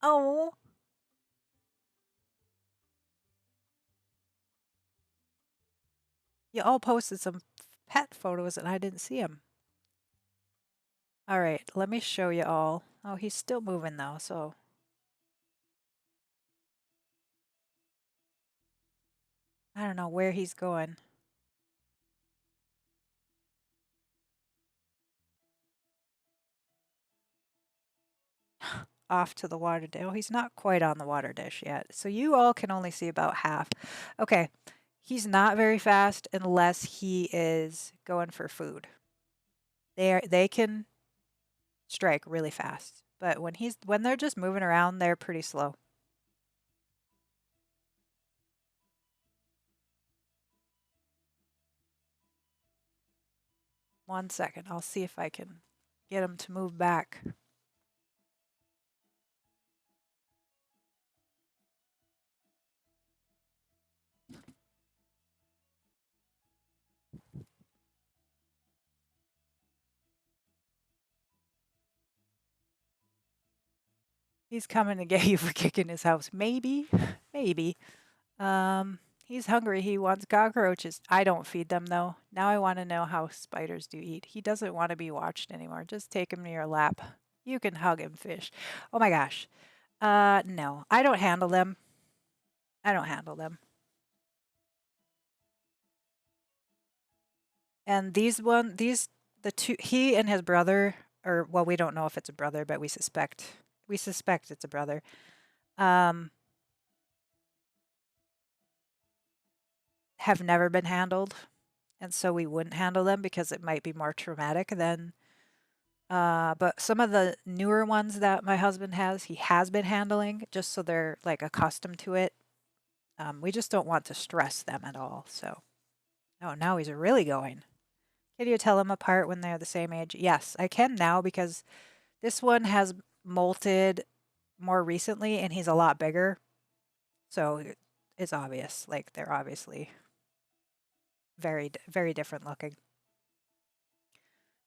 S1: Oh, you all posted some pet photos and I didn't see them. All right, let me show you all. Oh, he's still moving though, so I don't know where he's going. Off to the water dish. Oh, he's not quite on the water dish yet. So you all can only see about half. Okay, he's not very fast unless he is going for food. They can strike really fast, but when they're just moving around, they're pretty slow. One second, I'll see if I can get him to move back. He's coming to get you for kicking his house. Maybe, maybe. He's hungry. He wants cockroaches. I don't feed them though. Now I want to know how spiders do eat. He doesn't want to be watched anymore. Just take him to your lap. You can hug him, fish. Oh my gosh. No, I don't handle them. I don't handle them. And the two, he and his brother, or well, we don't know if it's a brother, but we suspect it's a brother. Um, have never been handled, and so we wouldn't handle them because it might be more traumatic than. But some of the newer ones that my husband has, he has been handling just so they're like accustomed to it. We just don't want to stress them at all. So, oh, now he's really going. Can you tell them apart when they're the same age? Yes, I can now because this one has molted more recently and he's a lot bigger. So it's obvious. Like they're obviously very different looking.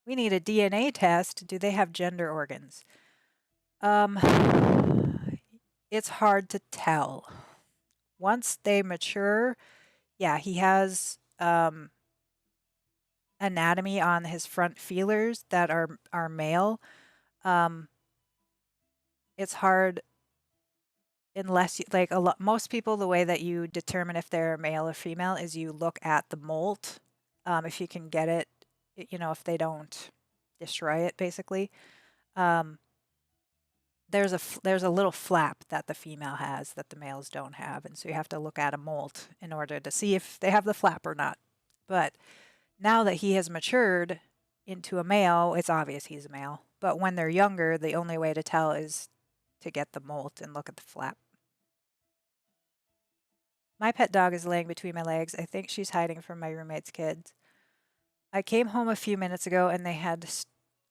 S1: We need a DNA test. Do they have gender organs? Um, it's hard to tell. Once they mature, yeah, he has anatomy on his front feelers that are male. Um, it's hard unless you like a lot. Most people, the way that you determine if they're male or female is you look at the molt. If you can get it, if they don't destroy it, basically. Um, there's a little flap that the female has that the males don't have, and so you have to look at a molt in order to see if they have the flap or not. But now that he has matured into a male, it's obvious he's a male. But when they're younger, the only way to tell is to get the molt and look at the flap. My pet dog is laying between my legs. I think she's hiding from my roommate's kids. I came home a few minutes ago and they had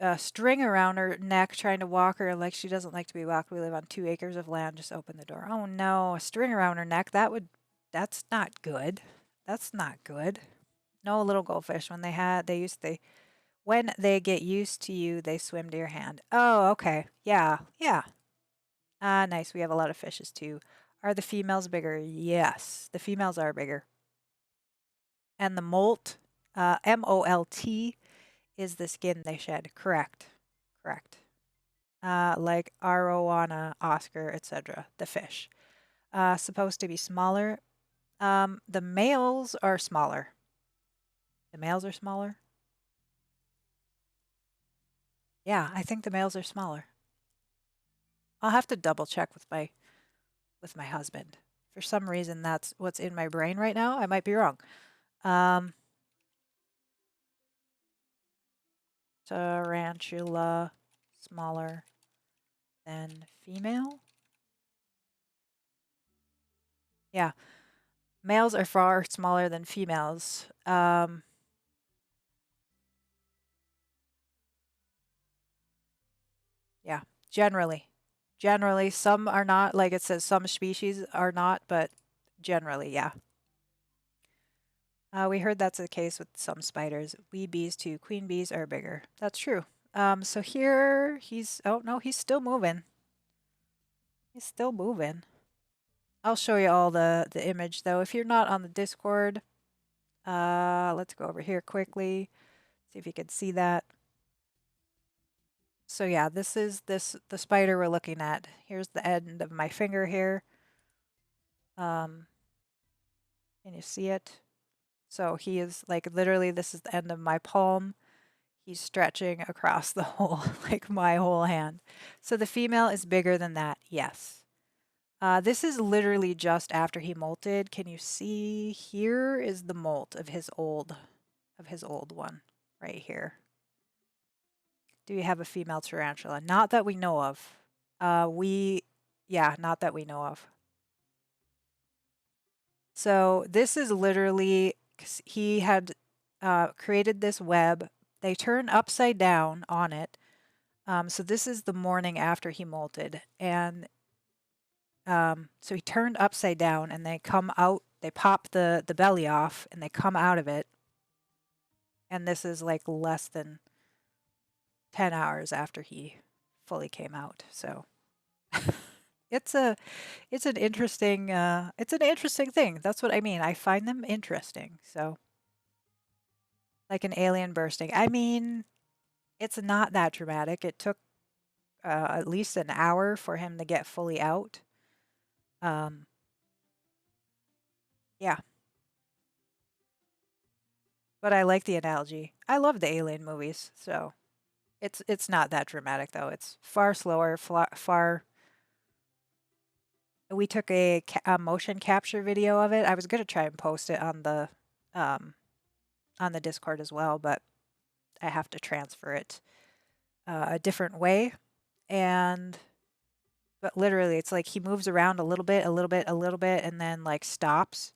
S1: a string around her neck trying to walk her like she doesn't like to be walked. We live on 2 acres of land. Just open the door. Oh no, a string around her neck. That's not good. That's not good. No, little goldfish. When they get used to you, they swim to your hand. Oh, okay. Yeah, yeah. Ah, nice. We have a lot of fishes too. Are the females bigger? Yes, the females are bigger. And the molt, molt, is the skin they shed. Correct. Correct. Like arowana, Oscar, etc. The fish. Supposed to be smaller. The males are smaller. The males are smaller. Yeah, I think the males are smaller. I'll have to double check with my husband. For some reason, that's what's in my brain right now. I might be wrong. Um, Tarantula, smaller than female. Yeah, males are far smaller than females. Yeah, generally. Generally, some are not, like it says, some species are not, but generally, yeah. We heard that's the case with some spiders. We bees too. Queen bees are bigger. That's true. So here oh no, he's still moving. He's still moving. I'll show you all the image though. If you're not on the Discord, let's go over here quickly. See if you can see that. So yeah, this is the spider we're looking at. Here's the end of my finger here. Can you see it? So he is like literally this is the end of my palm. He's stretching across the whole like my whole hand. So the female is bigger than that. Yes. This is literally just after he molted. Can you see here is the molt of his old one right here. Do you have a female tarantula? Not that we know of. Yeah, not that we know of. So this is literally, 'cause he had created this web. They turn upside down on it. So this is the morning after he molted. And so he turned upside down and they come out, they pop the belly off and they come out of it. And this is like less than 10 hours after he fully came out. So it's a it's an interesting thing. That's what I mean. I find them interesting. So like an alien bursting. I mean, it's not that dramatic. It took at least an hour for him to get fully out. Um, yeah, but I like the analogy. I love the alien movies, so it's not that dramatic though. It's far slower, far. We took a motion capture video of it. I was gonna try and post it um, on the Discord as well, but I have to transfer it a different way. And but literally, it's like he moves around a little bit, a little bit, a little bit, and then like stops,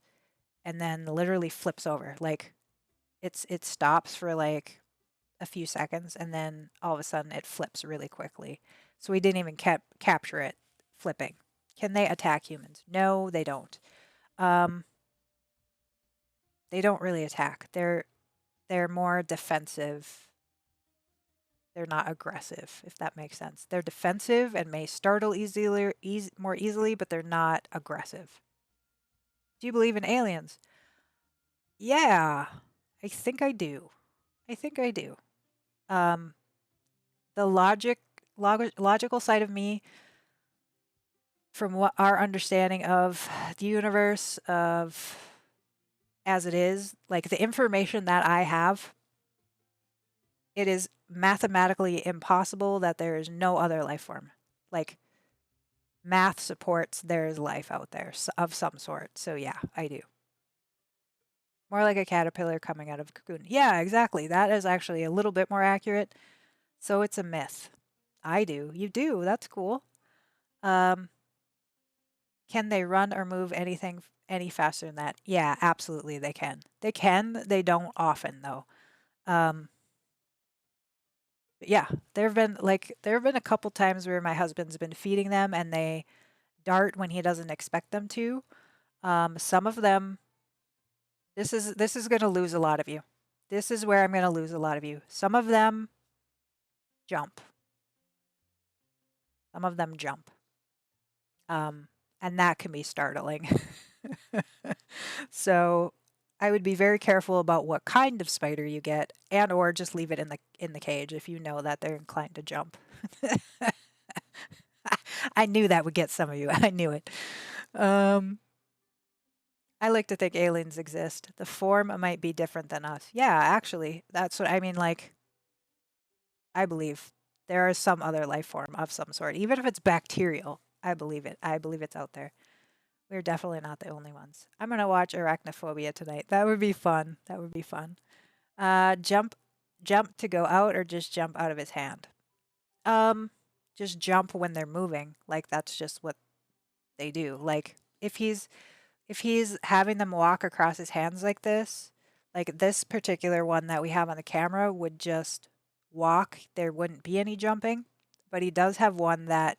S1: and then literally flips over. Like it stops for like a few seconds, and then all of a sudden it flips really quickly. So we didn't even capture it flipping. Can they attack humans? No, they don't. Um, they don't really attack. They're more defensive. They're not aggressive, if that makes sense. They're defensive and may startle more easily, but they're not aggressive. Do you believe in aliens? Yeah, I think I do. I think I do. Um, the logical side of me, from what our understanding of the universe, of as it is, like the information that I have, it is mathematically impossible that there is no other life form. Like math supports there is life out there of some sort. So yeah, I do. More like a caterpillar coming out of a cocoon. Yeah, exactly. That is actually a little bit more accurate. So it's a myth. I do. You do. That's cool. Um, can they run or move anything any faster than that? Yeah, absolutely they can. They can. They don't often though. Um, yeah, there have been a couple times where my husband's been feeding them and they dart when he doesn't expect them to. Some of them, this is going to lose a lot of you. This is where I'm going to lose a lot of you. Some of them jump. Some of them jump. And that can be startling. So I would be very careful about what kind of spider you get, and or just leave it in the cage if you know that they're inclined to jump. I knew that would get some of you. I knew it. Um, I like to think aliens exist. The form might be different than us. Yeah, actually, that's what I mean. Like, I believe there is some other life form of some sort, even if it's bacterial. I believe it. I believe it's out there. We're definitely not the only ones. I'm gonna watch Arachnophobia tonight. That would be fun. That would be fun. Jump, jump to go out, or just jump out of his hand. Um, just jump when they're moving. Like that's just what they do. Like if he's having them walk across his hands like this particular one that we have on the camera would just walk. There wouldn't be any jumping, but he does have one that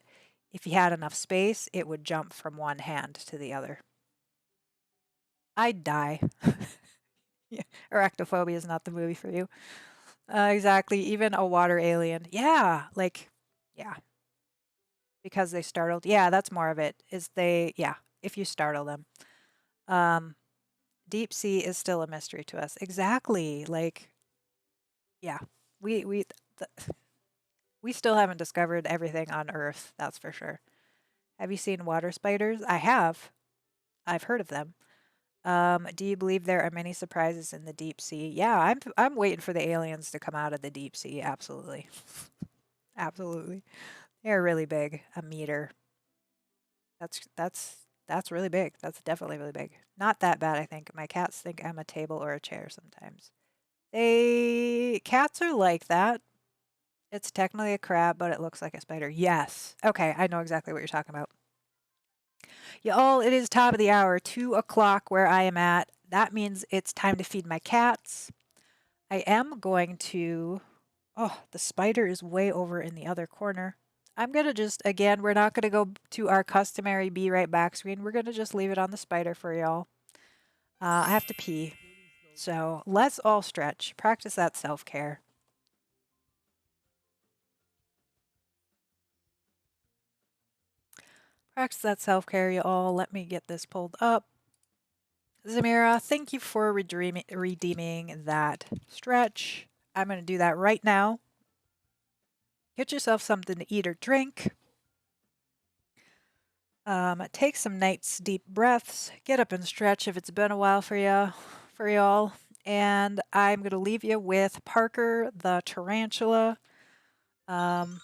S1: if he had enough space, it would jump from one hand to the other. I'd die. Yeah, Arachnophobia is not the movie for you. Exactly. Even a water alien. Yeah, like, yeah. because they startled. Yeah, that's more of it. Is they yeah, if you startle them. Um, Deep sea is still a mystery to us. Exactly. Like, yeah, we th we still haven't discovered everything on Earth, that's for sure. Have you seen water spiders? I have. I've heard of them. Do you believe there are many surprises in the deep sea? Yeah, I'm waiting for the aliens to come out of the deep sea. Absolutely. Absolutely. They're really big. A meter. That's really big. That's definitely really big. Not that bad, I think. My cats think I'm a table or a chair sometimes. They cats are like that. It's technically a crab, but it looks like a spider. Yes. Okay, I know exactly what you're talking about. Y'all, it is top of the hour, 2 o'clock where I am at. That means it's time to feed my cats. I am going to. Oh, the spider is way over in the other corner. I'm going to just, again, we're not going to go to our customary be right back screen. We're going to just leave it on the spider for y'all. I have to pee. So let's all stretch. Practice that self care. Practice that self care, y'all. Let me get this pulled up. Zamira, thank you for redeeming that stretch. I'm going to do that right now. Get yourself something to eat or drink. Take some nice deep breaths. Get up and stretch if it's been a while for y'all. And I'm going to leave you with Parker the tarantula. Um,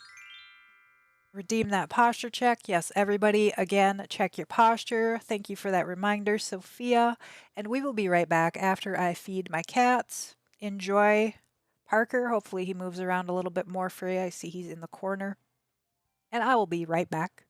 S1: Redeem that posture check. Yes, everybody, again, check your posture. Thank you for that reminder, Sophia. And we will be right back after I feed my cats. Enjoy Parker. Hopefully, he moves around a little bit more for you. I see he's in the corner. And I will be right back.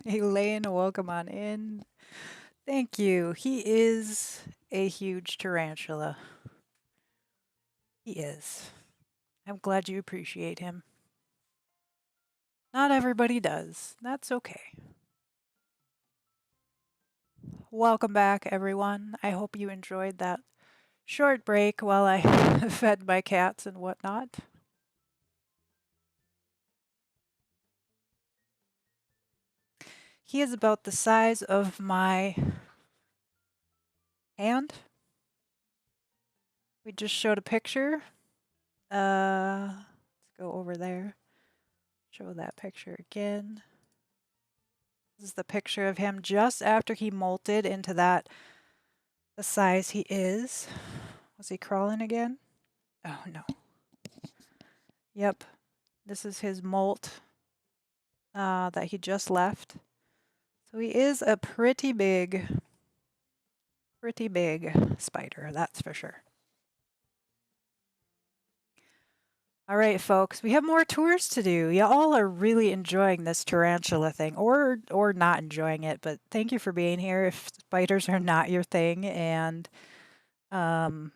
S1: Elaine, welcome on in. Thank you. He is a huge tarantula. He is. I'm glad you appreciate him. Not everybody does. That's okay. Welcome back, everyone. I hope you enjoyed that short break while I fed my cats and whatnot. He is about the size of my hand. We just showed a picture. Let's go over there. Show that picture again. This is the picture of him just after he molted into the size he is. Was he crawling again? Oh no. Yep. This is his molt that he just left. So he is a pretty big spider, that's for sure. All right, folks, we have more tours to do. Y'all are really enjoying this tarantula thing, or not enjoying it, but thank you for being here. If spiders are not your thing, um,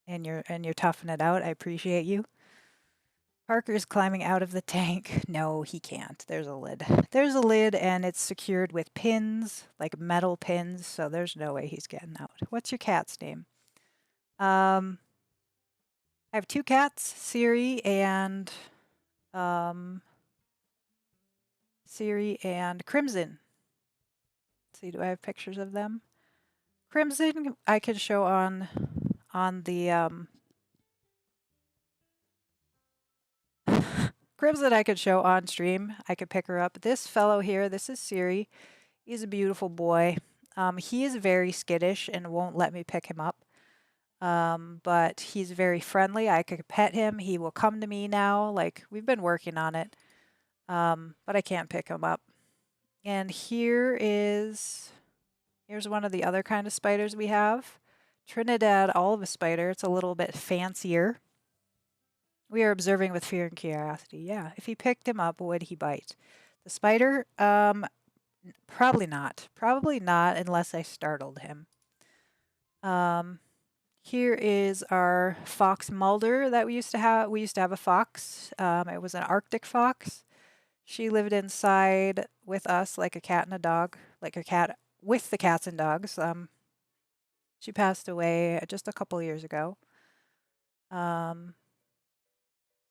S1: and you're toughing it out, I appreciate you. Parker's climbing out of the tank. No, he can't. There's a lid. There's a lid, and it's secured with pins, like metal pins. So there's no way he's getting out. What's your cat's name? I have two cats, Siri and Crimson. Let's see, do I have pictures of them? Crimson, I can show on the Crimson I could show on stream. I could pick her up. This fellow here, this is Siri. He's a beautiful boy. He is very skittish and won't let me pick him up. But he's very friendly. I could pet him. He will come to me now. Like, we've been working on it. But I can't pick him up. And here's one of the other kind of spiders we have. Trinidad olive spider. It's a little bit fancier. We are observing with fear and curiosity. Yeah, if he picked him up, would he bite? The spider? Probably not. Probably not unless I startled him. Here is our fox Mulder that we used to have. We used to have a fox. It was an Arctic fox. She lived inside with us like a cat and a dog, like a cat with the cats and dogs. She passed away just a couple years ago.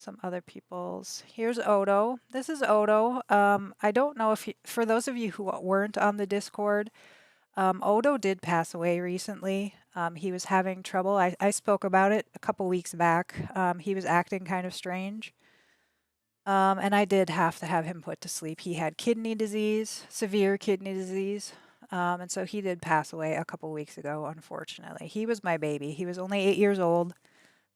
S1: Some other people's. Here's Odo. This is Odo. I don't know if for those of you who weren't on the Discord, Odo did pass away recently. He was having trouble. I spoke about it a couple weeks back. He was acting kind of strange. And I did have to have him put to sleep. He had kidney disease, severe kidney disease. And so he did pass away a couple weeks ago, unfortunately. He was my baby. He was only 8 years old.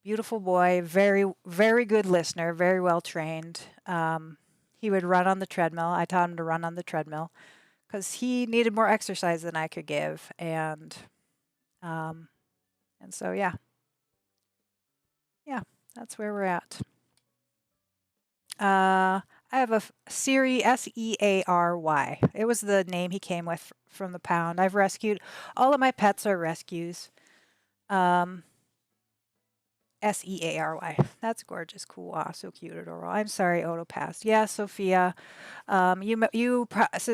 S1: Beautiful boy, very, very good listener, very well trained. He would run on the treadmill. I taught him to run on the treadmill because he needed more exercise than I could give. And so, yeah, that's where we're at. I have a Siri, Seary. It was the name he came with from the pound. I've rescued, all of my pets are rescues. Seary. That's gorgeous. Cool. Ah, so cute, adorable. I'm sorry Odo passed. Yeah, Sophia. So I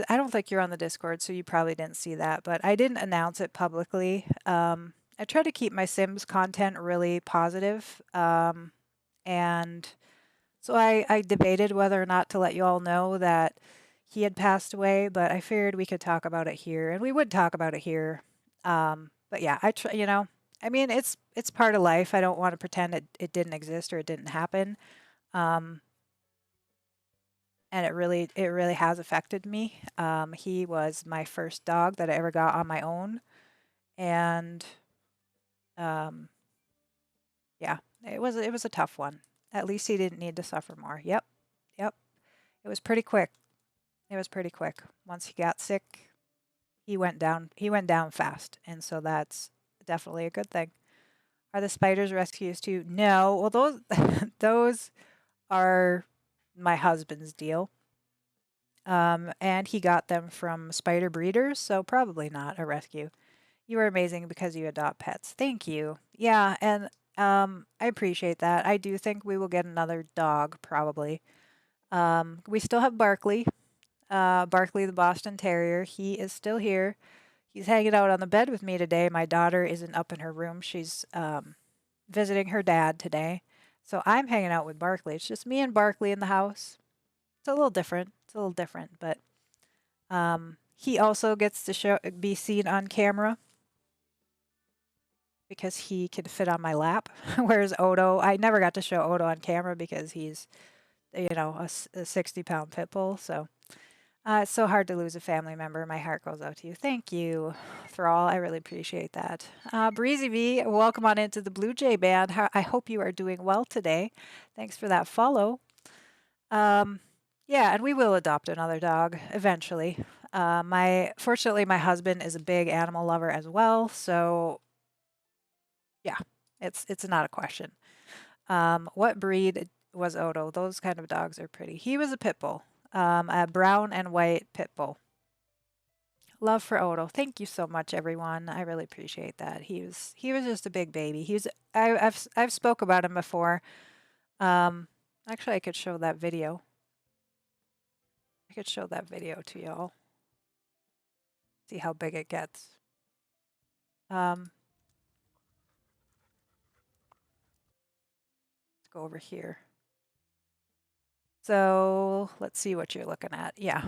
S1: don't think you're on the Discord, so you probably didn't see that, but I didn't announce it publicly. I try to keep my Sims content really positive. And so I debated whether or not to let you all know that he had passed away, but I figured we could talk about it here, and we would talk about it here. But yeah, I mean, it's part of life. I don't want to pretend it didn't exist or it didn't happen. And it really has affected me. He was my first dog that I ever got on my own, and yeah, it was a tough one. At least he didn't need to suffer more. Yep. It was pretty quick. Once he got sick, he went down fast, and so that's definitely a good thing. Are the spiders rescues too? No. Well, those those are my husband's deal. And he got them from spider breeders, so probably not a rescue. You are amazing because you adopt pets. Thank you. Yeah, and I appreciate that. I do think we will get another dog probably. We still have Barkley, Barkley the Boston Terrier. He is still here. He's hanging out on the bed with me today. My daughter isn't up in her room. She's visiting her dad today. So I'm hanging out with Barkley. It's just me and Barkley in the house. It's a little different. It's a little different, but he also gets to be seen on camera because he can fit on my lap. Whereas Odo, I never got to show Odo on camera because he's, a 60-pound pit bull. So it's so hard to lose a family member. My heart goes out to you. Thank you, Thrall. I really appreciate that. Breezy V, welcome on into the Blue Jay Band. I hope you are doing well today. Thanks for that follow. Yeah, and we will adopt another dog eventually. Fortunately, my husband is a big animal lover as well, so yeah, it's not a question. What breed was Odo? Those kind of dogs are pretty. He was a pit bull, a brown and white pit bull. Love for Odo. Thank you so much, everyone. I really appreciate that. He was just a big baby. I've spoke about him before. Um, Actually, I could show that video. I could show that video to y'all. See how big it gets. Let's go over here. So let's see what you're looking at. Yeah.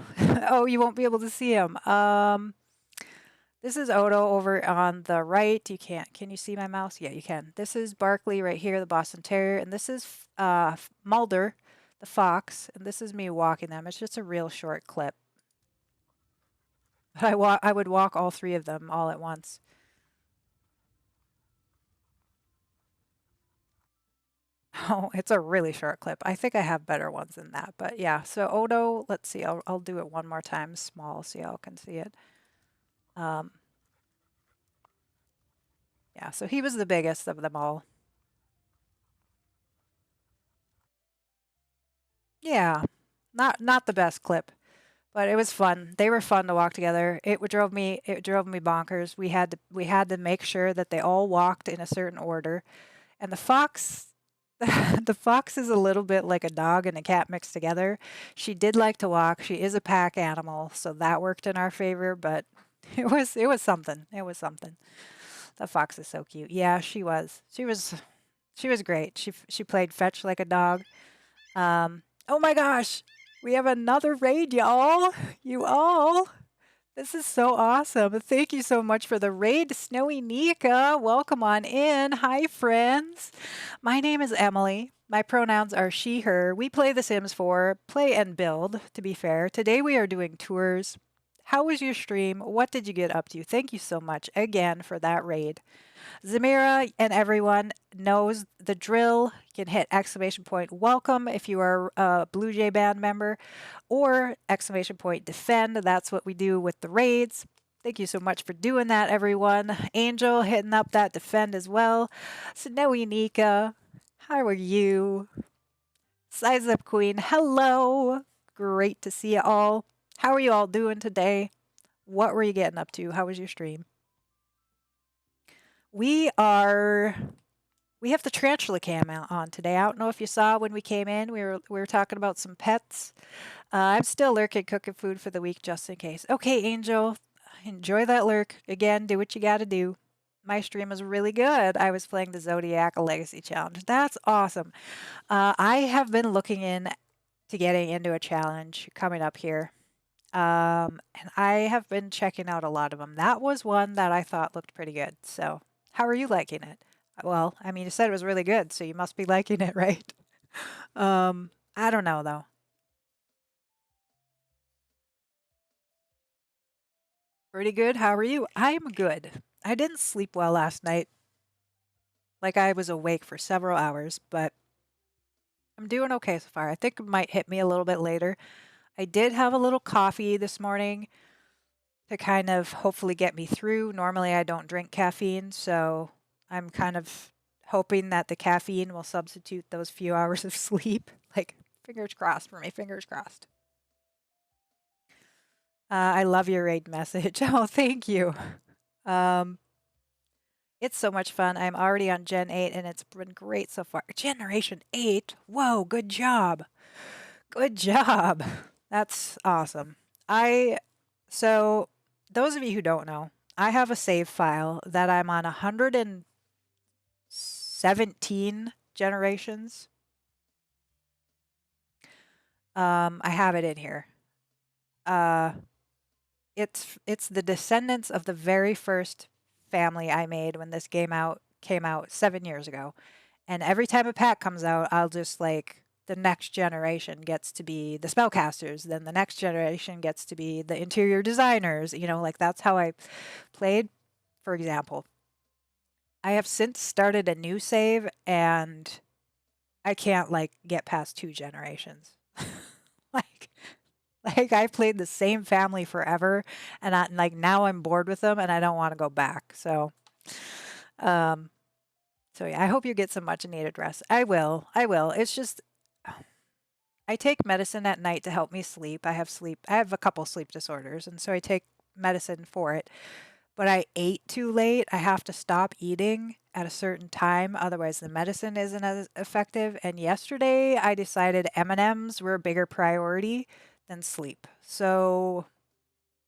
S1: Oh, you won't be able to see him. This is Odo over on the right. You can't. Can you see my mouse? Yeah, you can. This is Barkley right here, the Boston Terrier, and this is Mulder, the fox, and this is me walking them. It's just a real short clip. But I would walk all three of them all at once. Oh, it's a really short clip. I think I have better ones than that. But yeah, so Odo, let's see. I'll do it one more time, small, so y'all can see it. Um, yeah, so he was the biggest of them all. Yeah, not the best clip, but it was fun. They were fun to walk together. It drove me bonkers. We had to make sure that they all walked in a certain order. And the fox the fox is a little bit like a dog and a cat mixed together. She did like to walk. She is a pack animal, so that worked in our favor, but it was something. It was something. The fox is so cute. Yeah, she was. She was great. She played fetch like a dog. Oh my gosh. We have another raid, y'all. You all. This is so awesome. Thank you so much for the raid, Snowy Nika. Welcome on in. Hi, friends. My name is Emily. My pronouns are she, her. We play The Sims 4, play and build, to be fair. Today we are doing tours. How was your stream? What did you get up to? Thank you so much again for that raid. Zamira and everyone knows the drill. You can hit exclamation point welcome if you are a Blue Jay Band member, or exclamation point defend. That's what we do with the raids. Thank you so much for doing that, everyone. Angel hitting up that defend as well. Snowy Nika, how are you? Size Up Queen, hello. Great to see you all. How are you all doing today? What were you getting up to? How was your stream? We are we have the tarantula cam out on today. I don't know if you saw when we came in. We were talking about some pets. I'm still lurking, cooking food for the week just in case. Okay, Angel, enjoy that lurk. Again, do what you got to do. My stream was really good. I was playing the Zodiac Legacy Challenge. That's awesome. I have been looking in to getting into a challenge coming up here. And I have been checking out a lot of them. That was one that I thought looked pretty good. So, how are you liking it? Well, I mean, you said it was really good, so you must be liking it, right? I don't know though. Pretty good. How are you? I'm good. I didn't sleep well last night. Like I was awake for several hours, but I'm doing okay so far. I think it might hit me a little bit later. I did have a little coffee this morning to kind of hopefully get me through. Normally, I don't drink caffeine, so I'm kind of hoping that the caffeine will substitute those few hours of sleep. Like, fingers crossed for me, fingers crossed. I love your raid message. Oh, thank you. Um, it's so much fun. I'm already on Gen 8 and it's been great so far. Generation 8? Whoa, good job. Good job. That's awesome. I so those of you who don't know, I have a save file that I'm on 117 generations. I have it in here. Uh it's the descendants of the very first family I made when this game out came out 7 years ago. And every time a pack comes out, I'll just like the next generation gets to be the spellcasters, then the next generation gets to be the interior designers, like that's how I played. For example, I have since started a new save and I can't like get past 2 generations. like like I played the same family forever and like now I'm bored with them and I don't want to go back. Um so yeah, I hope you get some much needed rest. I will. I will. It's just I take medicine at night to help me sleep. I have a couple sleep disorders and so I take medicine for it. But I ate too late. I have to stop eating at a certain time otherwise the medicine isn't as effective. And yesterday I decided M&Ms were a bigger priority than sleep. So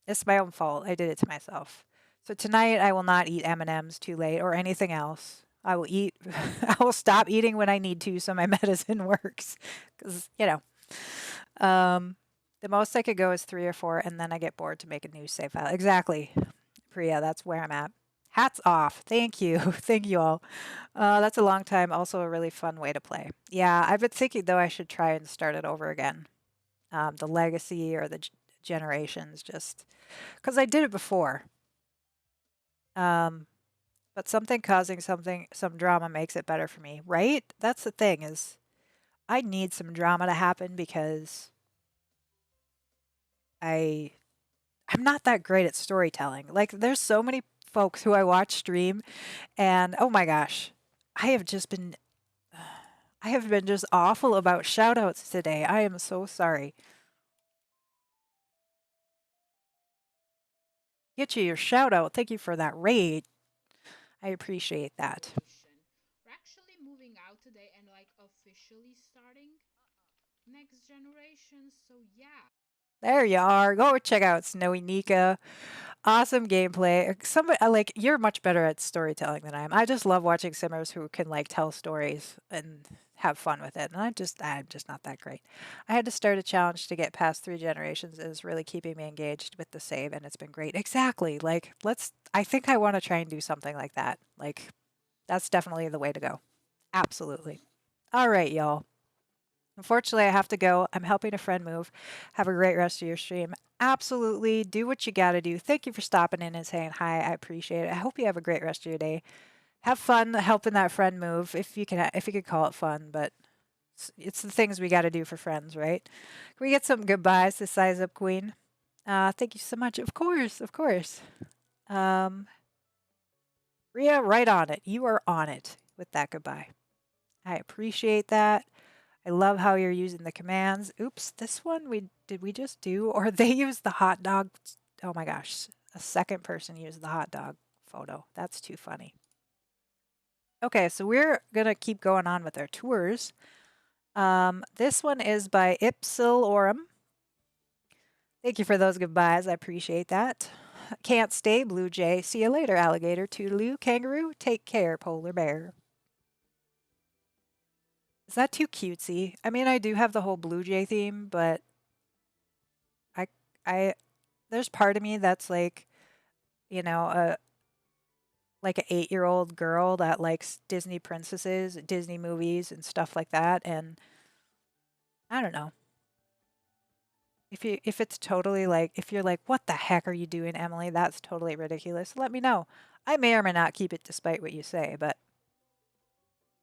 S1: it's my own fault. I did it to myself. So tonight I will not eat M&Ms too late or anything else. I will eat I will stop eating when I need to so my medicine works cuz um the most I could go is 3 or 4 and then I get bored to make a new save file. Exactly. Priya, that's where I'm at. Hats off. Thank you. Thank you all. That's a long time. Also a really fun way to play. Yeah, I've been thinking though I should try and start it over again. The legacy or the generations just because I did it before. Um, but something causing some drama makes it better for me, right? That's the thing is I need some drama to happen because I I'm not that great at storytelling. Like there's so many folks who I watch stream and oh my gosh, I have just been I have been just awful about shout outs today. I am so sorry. Get you your shout out. Thank you for that raid. I appreciate that.
S2: We're actually moving out today and like officially starting next generation. So yeah.
S1: There you are. Go check out Snowy Nika. Awesome gameplay. Somebody like you're much better at storytelling than I am. I just love watching simmers who can like tell stories and have fun with it. And I'm just not that great. I had to start a challenge to get past 3 generations. Is really keeping me engaged with the save and it's been great. Exactly. Like I think I want to try and do something like that. Like that's definitely the way to go. Absolutely. All right, y'all. Unfortunately, I have to go. I'm helping a friend move. Have a great rest of your stream. Absolutely. Do what you got to do. Thank you for stopping in and saying hi. I appreciate it. I hope you have a great rest of your day. Have fun helping that friend move if you could call it fun, but it's the things we got to do for friends, right? Can we get some goodbyes to Size Up Queen? Thank you so much. Of course, of course. Um, Ria, right on it. You are on it with that goodbye. I appreciate that. I love how you're using the commands. Oops, this one we just do? Or they use the hot dog. Oh my gosh, a second person used the hot dog photo. That's too funny. Okay, so we're gonna keep going on with our tours. This one is by Ipsilorum. Thank you for those goodbyes. I appreciate that. Can't stay, Blue Jay. See you later, alligator. Toodaloo, kangaroo. Take care, polar bear. Is that too cutesy? I mean, I do have the whole Blue Jay theme, but I, I, there's part of me that's like, you know, like an 8-year-old girl that likes Disney princesses, Disney movies, and stuff like that. And I don't know if it's totally like if you're like, what the heck are you doing, Emily? That's totally ridiculous. Let me know. I may or may not keep it despite what you say, but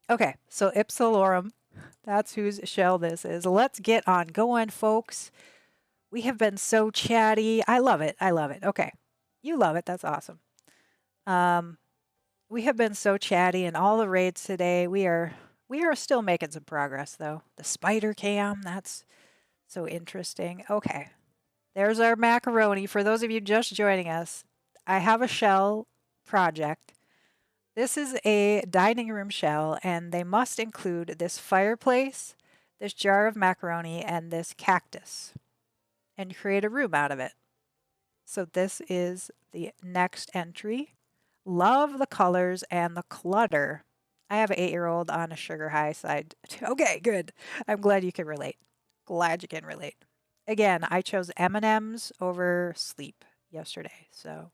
S1: okay. So Ipsilorum, that's whose shell this is. Let's get on going, folks. We have been so chatty. I love it. I love it. Okay. You love it. That's awesome. Um, we have been so chatty in all the raids today. We are still making some progress though. The spider cam, that's so interesting. Okay. There's our macaroni. For those of you just joining us, I have a shell project. This is a dining room shell, and they must include this fireplace, this jar of macaroni, and this cactus, and create a room out of it. So this is the next entry. Love the colors and the clutter. I have an 8-year-old on a sugar high side. Okay, good. I'm glad you can relate. Glad you can relate. Again, I chose M&Ms over sleep yesterday. So,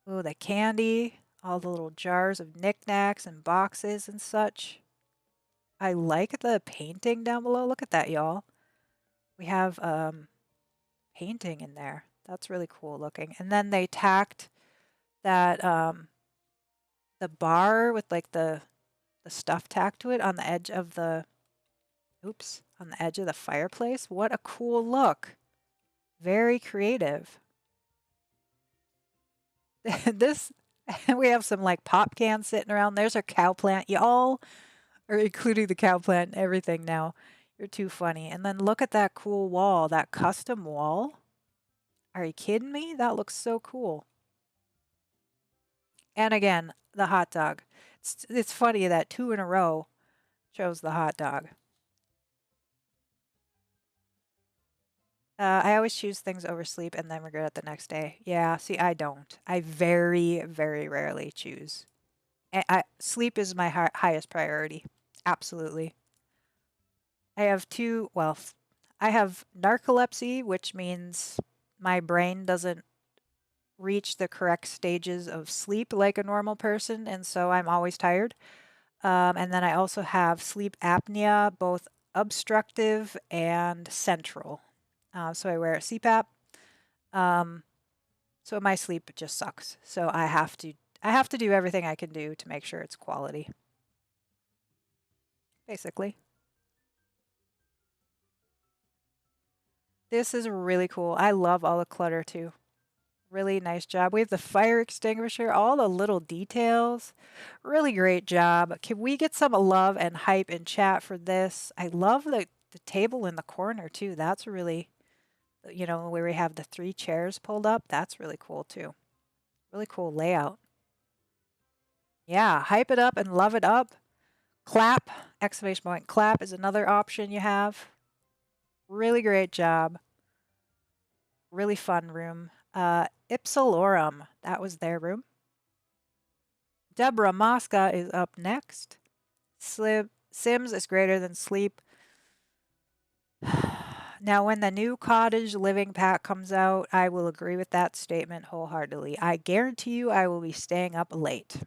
S1: oh, the candy, all the little jars of knickknacks and boxes and such. I like the painting down below. Look at that, y'all. We have painting in there. That's really cool looking. And then they tacked that the bar with like the stuff tacked to it on the edge of the on the edge of the fireplace. What a cool look. Very creative. This we have some like pop cans sitting around. There's our cow plant. Y'all are including the cow plant and everything now. You're too funny. And then look at that cool wall, that custom wall. Are you kidding me? That looks so cool. And again, the hot dog. It's funny that 2 in a row chose the hot dog. I always choose things over sleep and then regret it the next day. Yeah, see, I don't. I very, very rarely choose. Sleep is my highest priority. Absolutely. I have I have narcolepsy, which means my brain doesn't reach the correct stages of sleep like a normal person, and so I'm always tired. And then I also have sleep apnea, both obstructive and central. So I wear a CPAP. Um, so my sleep just sucks. So I have to do everything I can do to make sure it's quality. Basically. This is really cool. I love all the clutter too. Really nice job. We have the fire extinguisher, all the little details. Really great job. Can we get some love and hype in chat for this? I love the table in the corner too. That's really, where we have the 3 chairs pulled up. That's really cool too. Really cool layout. Yeah, hype it up and love it up. Clap, exclamation point, clap is another option you have. Really great job. Really fun room. Ipsilorum, that was their room. Deborah Mosca is up next. Sims is greater than sleep. Now, when the new cottage living pack comes out, I will agree with that statement wholeheartedly. I guarantee you I will be staying up late.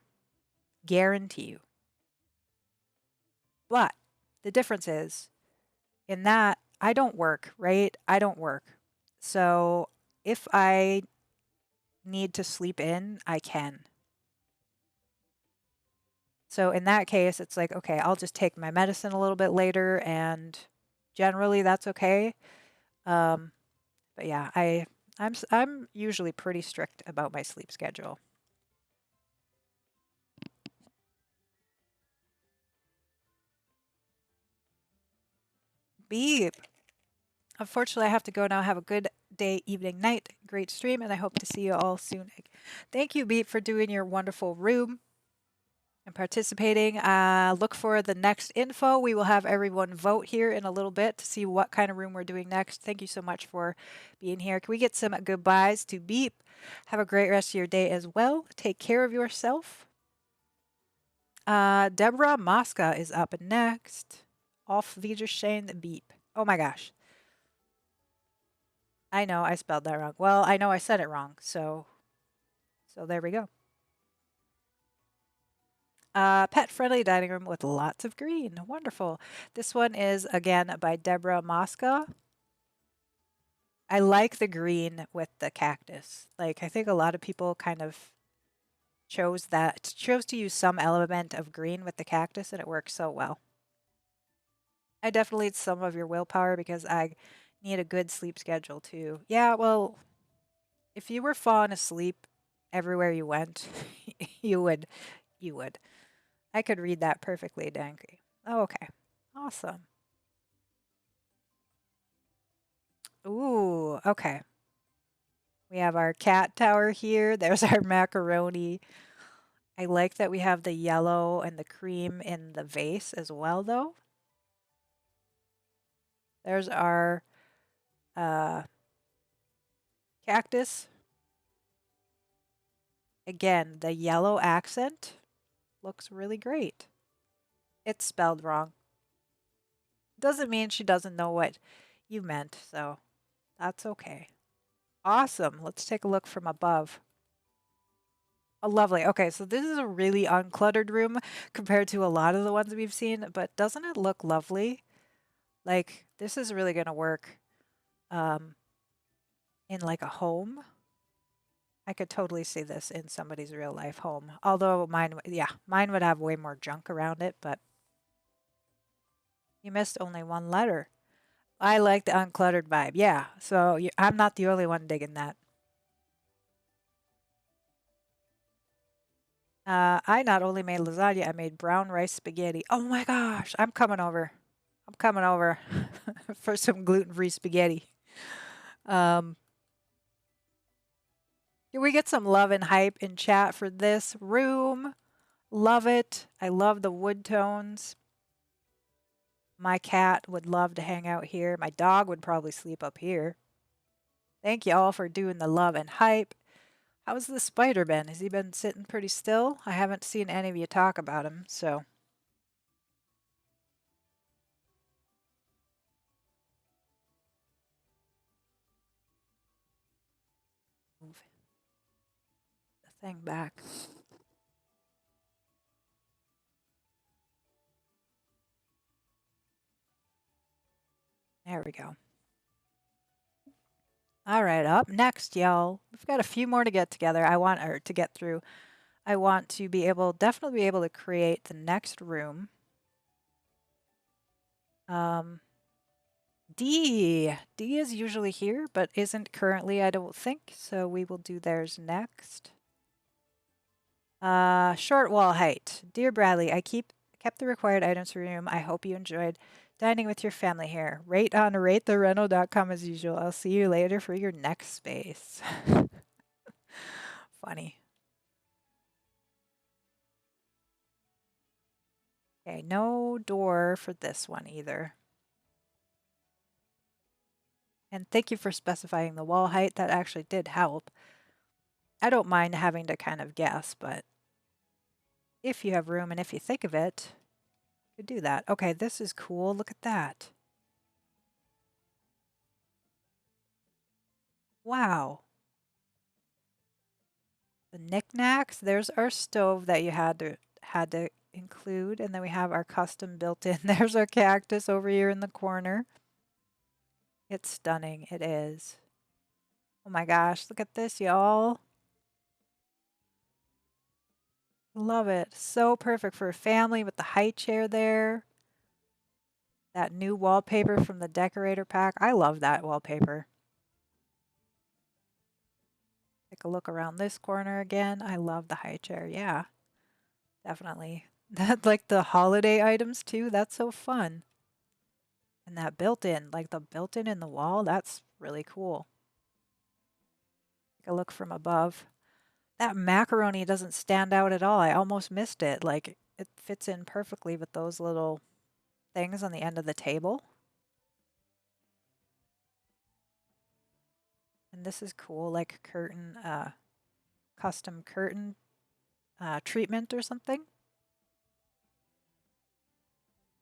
S1: Guarantee you. But the difference is, in that, I don't work, right? I don't work. So if I need to sleep in, I can. So in that case, it's like, okay, I'll just take my medicine a little bit later, and generally that's okay. But yeah, I'm usually pretty strict about my sleep schedule. Beep. Unfortunately, I have to go now. Have a good day, evening, night. Great stream, and I hope to see you all soon. Thank you, Beep, for doing your wonderful room and participating. Look for the next info. We will have everyone vote here in a little bit to see what kind of room we're doing next. Thank you so much for being here. Can we get some goodbyes to Beep? Have a great rest of your day as well. Take care of yourself. Deborah Mosca is up next. Auf Wiedersehen, Beep. Oh my gosh. I know I spelled that wrong. Well, I know I said it wrong, so there we go. Pet-friendly dining room with lots of green. Wonderful. This one is, again, by Deborah Mosca. I like the green with the cactus. Like, I think a lot of people kind of chose to use some element of green with the cactus, and it works so well. I definitely need some of your willpower because I need a good sleep schedule too. Yeah, well, if you were falling asleep everywhere you went, you would. You would. I could read that perfectly, Danky. Oh, okay. Awesome. Ooh, okay. We have our cat tower here. There's our macaroni. I like that we have the yellow and the cream in the vase as well, though. There's our uh, cactus. Again, the yellow accent looks really great. It's spelled wrong. Doesn't mean she doesn't know what you meant, so that's okay. Awesome. Let's take a look from above. Oh, lovely. Okay, so this is a really uncluttered room compared to a lot of the ones we've seen, but doesn't it look lovely? Like, this is really going to work um, in like a home. I could totally see this in somebody's real life home. Although mine, yeah, mine would have way more junk around it, but you missed only one letter. I like the uncluttered vibe. Yeah, so I'm not the only one digging that. I not only made lasagna, I made brown rice spaghetti. Oh my gosh, I'm coming over. I'm coming over for some gluten-free spaghetti. Um, can we get some love and hype in chat for this room? Love it. I love the wood tones. My cat would love to hang out here. My dog would probably sleep up here. Thank you all for doing the love and hype. How's the spider been? Has he been sitting pretty still? I haven't seen any of you talk about him, so move the thing back. There we go. All right, up next, y'all. We've got a few more to get together. To get through. I want to definitely be able to create the next room. Um, D is usually here, but isn't currently, I don't think. So we will do theirs next. Short wall height. Dear Bradley, kept the required items for your room. I hope you enjoyed dining with your family here. Rate on ratethereno.com as usual. I'll see you later for your next space. Funny. Okay, no door for this one either. And thank you for specifying the wall height. That actually did help. I don't mind having to kind of guess, but if you have room and if you think of it, you could do that. Okay, this is cool. Look at that. Wow. The knickknacks. There's our stove that you had to include, and then we have our custom built in. There's our cactus over here in the corner. It's stunning. It is. Oh my gosh, look at this, y'all. Love it. So perfect for a family with the high chair there. That new wallpaper from the decorator pack. I love that wallpaper. Take a look around this corner again. I love the high chair. Yeah, definitely. That like the holiday items too. That's so fun. And that built-in, like the built-in in the wall, that's really cool. Take a look from above. That macaroni doesn't stand out at all. I almost missed it. Like it fits in perfectly with those little things on the end of the table. And this is cool, like curtain, custom curtain treatment or something.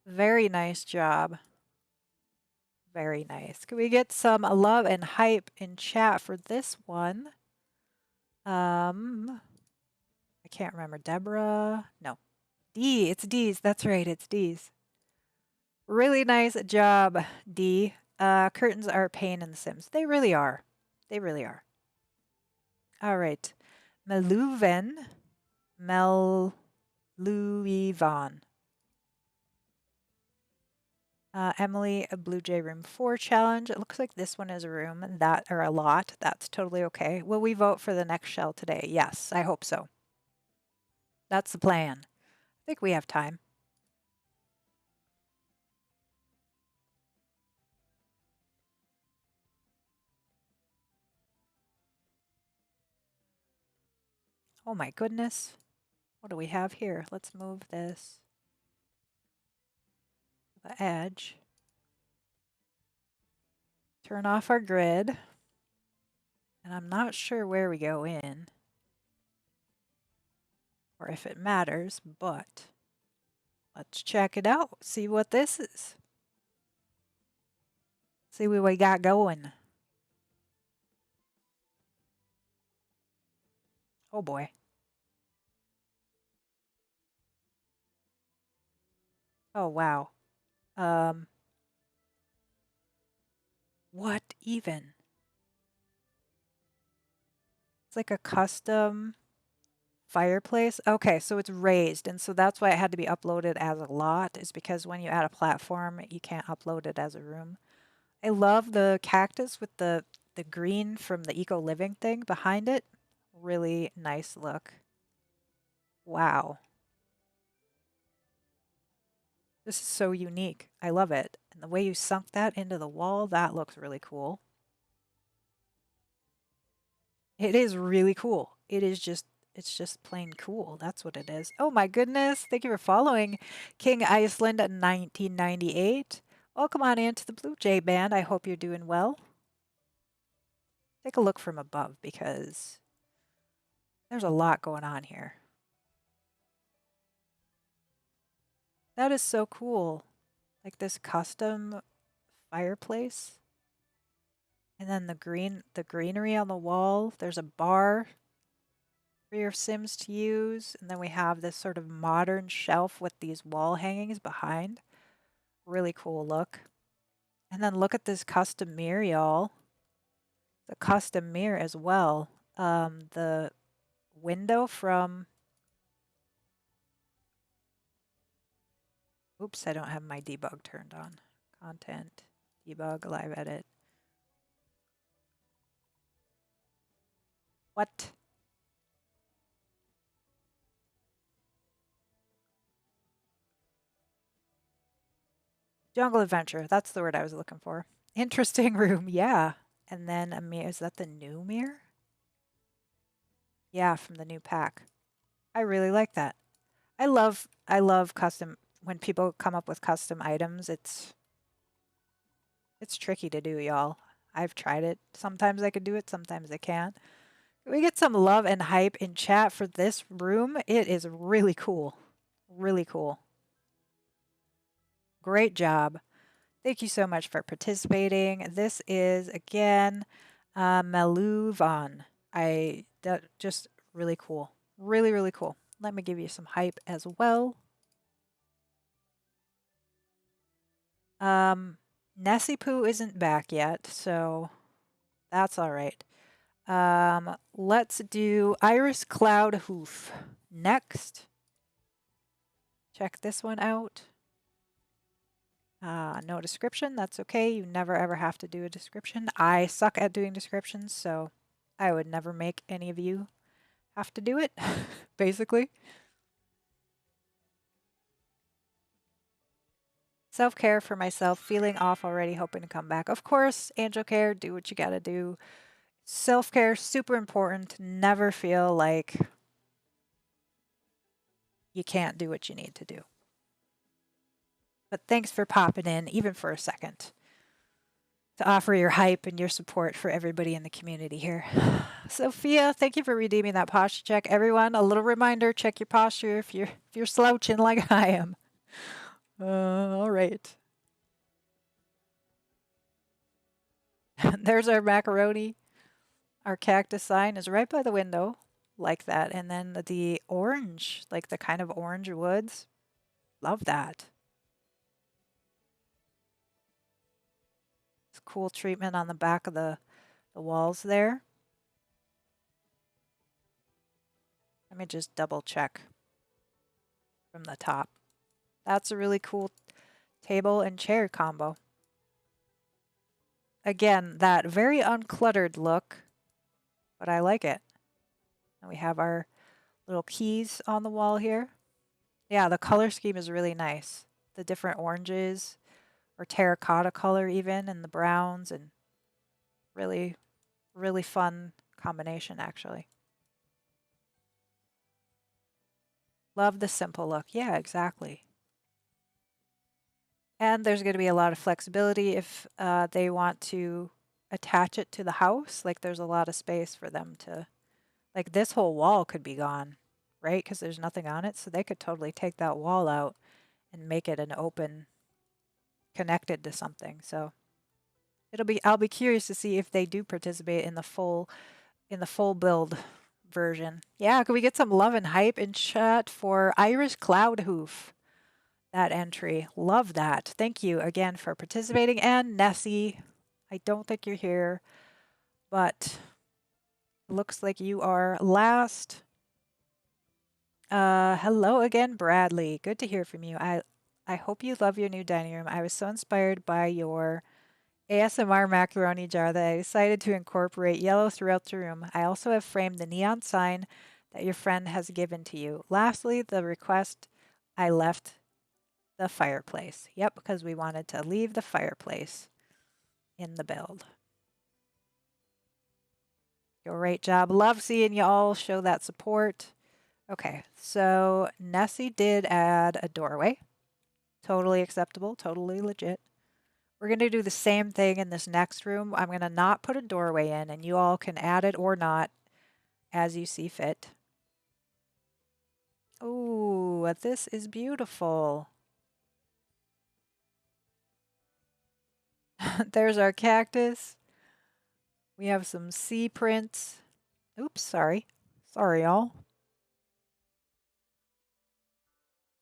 S1: Very nice job. Very nice. Can we get some love and hype in chat for this one? I can't remember. Deborah? No. D. It's D's. That's right. It's D's. Really nice job, D. Curtains are a pain in the Sims. They really are. They really are. All right. Meluven. Meluivan. Emily, a Blue Jay Room 4 challenge. It looks like this one is a room that or a lot. That's totally okay. Will we vote for the next shell today? Yes, I hope so. That's the plan. I think we have time. Oh my goodness. What do we have here? Let's move this to the edge. Turn off our grid. And I'm not sure where we go in or if it matters, but let's check it out. See what this is. See what we got going. Oh boy. Oh wow. Um, what even? It's like a custom fireplace. Okay, so it's raised, and so that's why it had to be uploaded as a lot, is because when you add a platform, you can't upload it as a room. I love the cactus with the green from the eco living thing behind it. Really nice look. Wow. This is so unique. I love it. And the way you sunk that into the wall, that looks really cool. It is really cool. It's just plain cool. That's what it is. Oh my goodness. Thank you for following King Iceland 1998. Welcome on into the Blue Jay Band. I hope you're doing well. Take a look from above because there's a lot going on here. That is so cool. Like this custom fireplace. And then the greenery on the wall. There's a bar for your Sims to use. And then we have this sort of modern shelf with these wall hangings behind. Really cool look. And then look at this custom mirror, y'all. The custom mirror as well. The window from... Oops, I don't have my debug turned on. Content, debug, live edit. What? Jungle Adventure. That's the word I was looking for. Interesting room, yeah. And then a mirror. Is that the new mirror? Yeah, from the new pack. I really like that. I love custom when people come up with custom items. It's tricky to do, y'all. I've tried it. Sometimes I can do it, sometimes I can't. Can we get some love and hype in chat for this room? It is really cool. Really cool. Great job. Thank you so much for participating. This is again Maluvan. That just really cool. Really, really cool. Let me give you some hype as well. Nessie Poo isn't back yet, so that's all right. Let's do Iris Cloud Hoof next. Check this one out. No description, that's okay. You never ever have to do a description. I suck at doing descriptions, so I would never make any of you have to do it, basically. Self-care for myself, feeling off already, hoping to come back. Of course, angel care, do what you gotta do. Self-care, super important. Never feel like you can't do what you need to do. But thanks for popping in, even for a second, to offer your hype and your support for everybody in the community here. Sophia, thank you for redeeming that posture check. Everyone, a little reminder, check your posture if you're slouching like I am. All right. There's our macaroni. Our cactus sign is right by the window, like that. And then the orange, like the kind of orange woods. Love that. It's cool treatment on the back of the walls there. Let me just double check from the top. That's a really cool table and chair combo. Again, that very uncluttered look, but I like it. And we have our little keys on the wall here. Yeah, the color scheme is really nice. The different oranges or terracotta color even, and the browns, and really, really fun combination actually. Love the simple look. Yeah, exactly. And there's going to be a lot of flexibility if they want to attach it to the house. Like there's a lot of space for them to, like this whole wall could be gone, right? Because there's nothing on it. So they could totally take that wall out and make it an open, connected to something. So I'll be curious to see if they do participate in the full build version. Yeah, could we get some love and hype in chat for Irish Cloud Hoof? That entry. Love that. Thank you again for participating. And Nessie, I don't think you're here, but looks like you are last. Hello again, Bradley. Good to hear from you. I hope you love your new dining room. I was so inspired by your ASMR macaroni jar that I decided to incorporate yellow throughout the room. I also have framed the neon sign that your friend has given to you. Lastly, the request I left the fireplace. Yep, because we wanted to leave the fireplace in the build. Great job. Love seeing you all show that support. Okay, so Nessie did add a doorway. Totally acceptable, totally legit. We're going to do the same thing in this next room. I'm going to not put a doorway in, and you all can add it or not as you see fit. Ooh, this is beautiful. There's our cactus. We have some sea prints. Oops, sorry. Sorry, y'all.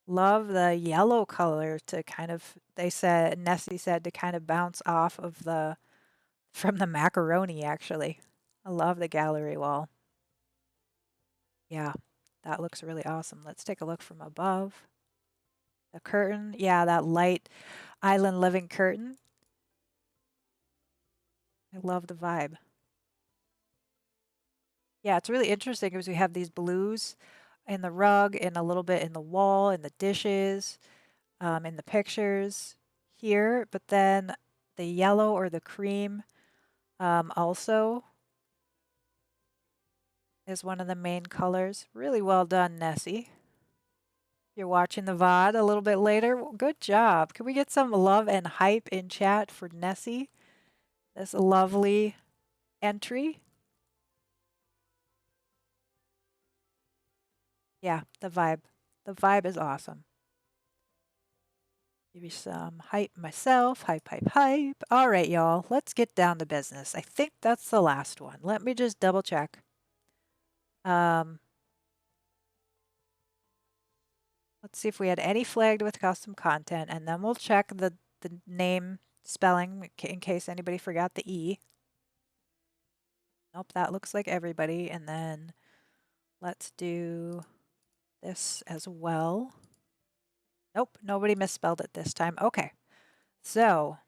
S1: Love the yellow color to kind of, Nessie said, to kind of bounce off of from the macaroni, actually. I love the gallery wall. Yeah, that looks really awesome. Let's take a look from above. The curtain, yeah, that light island living curtain. I love the vibe. Yeah, it's really interesting because we have these blues in the rug and a little bit in the wall, in the dishes, in the pictures here, but then the yellow or the cream also is one of the main colors. Really well done, Nessie. You're watching the VOD a little bit later. Well, good job. Can we get some love and hype in chat for Nessie? This lovely entry. Yeah, the vibe. The vibe is awesome. Give you some hype myself. Hype, hype, hype. All right, y'all. Let's get down to business. I think that's the last one. Let me just double check. Let's see if we had any flagged with custom content, and then we'll check the name spelling in case anybody forgot the E. Nope, that looks like everybody. And then let's do this as well. Nope, nobody misspelled it this time. Okay, so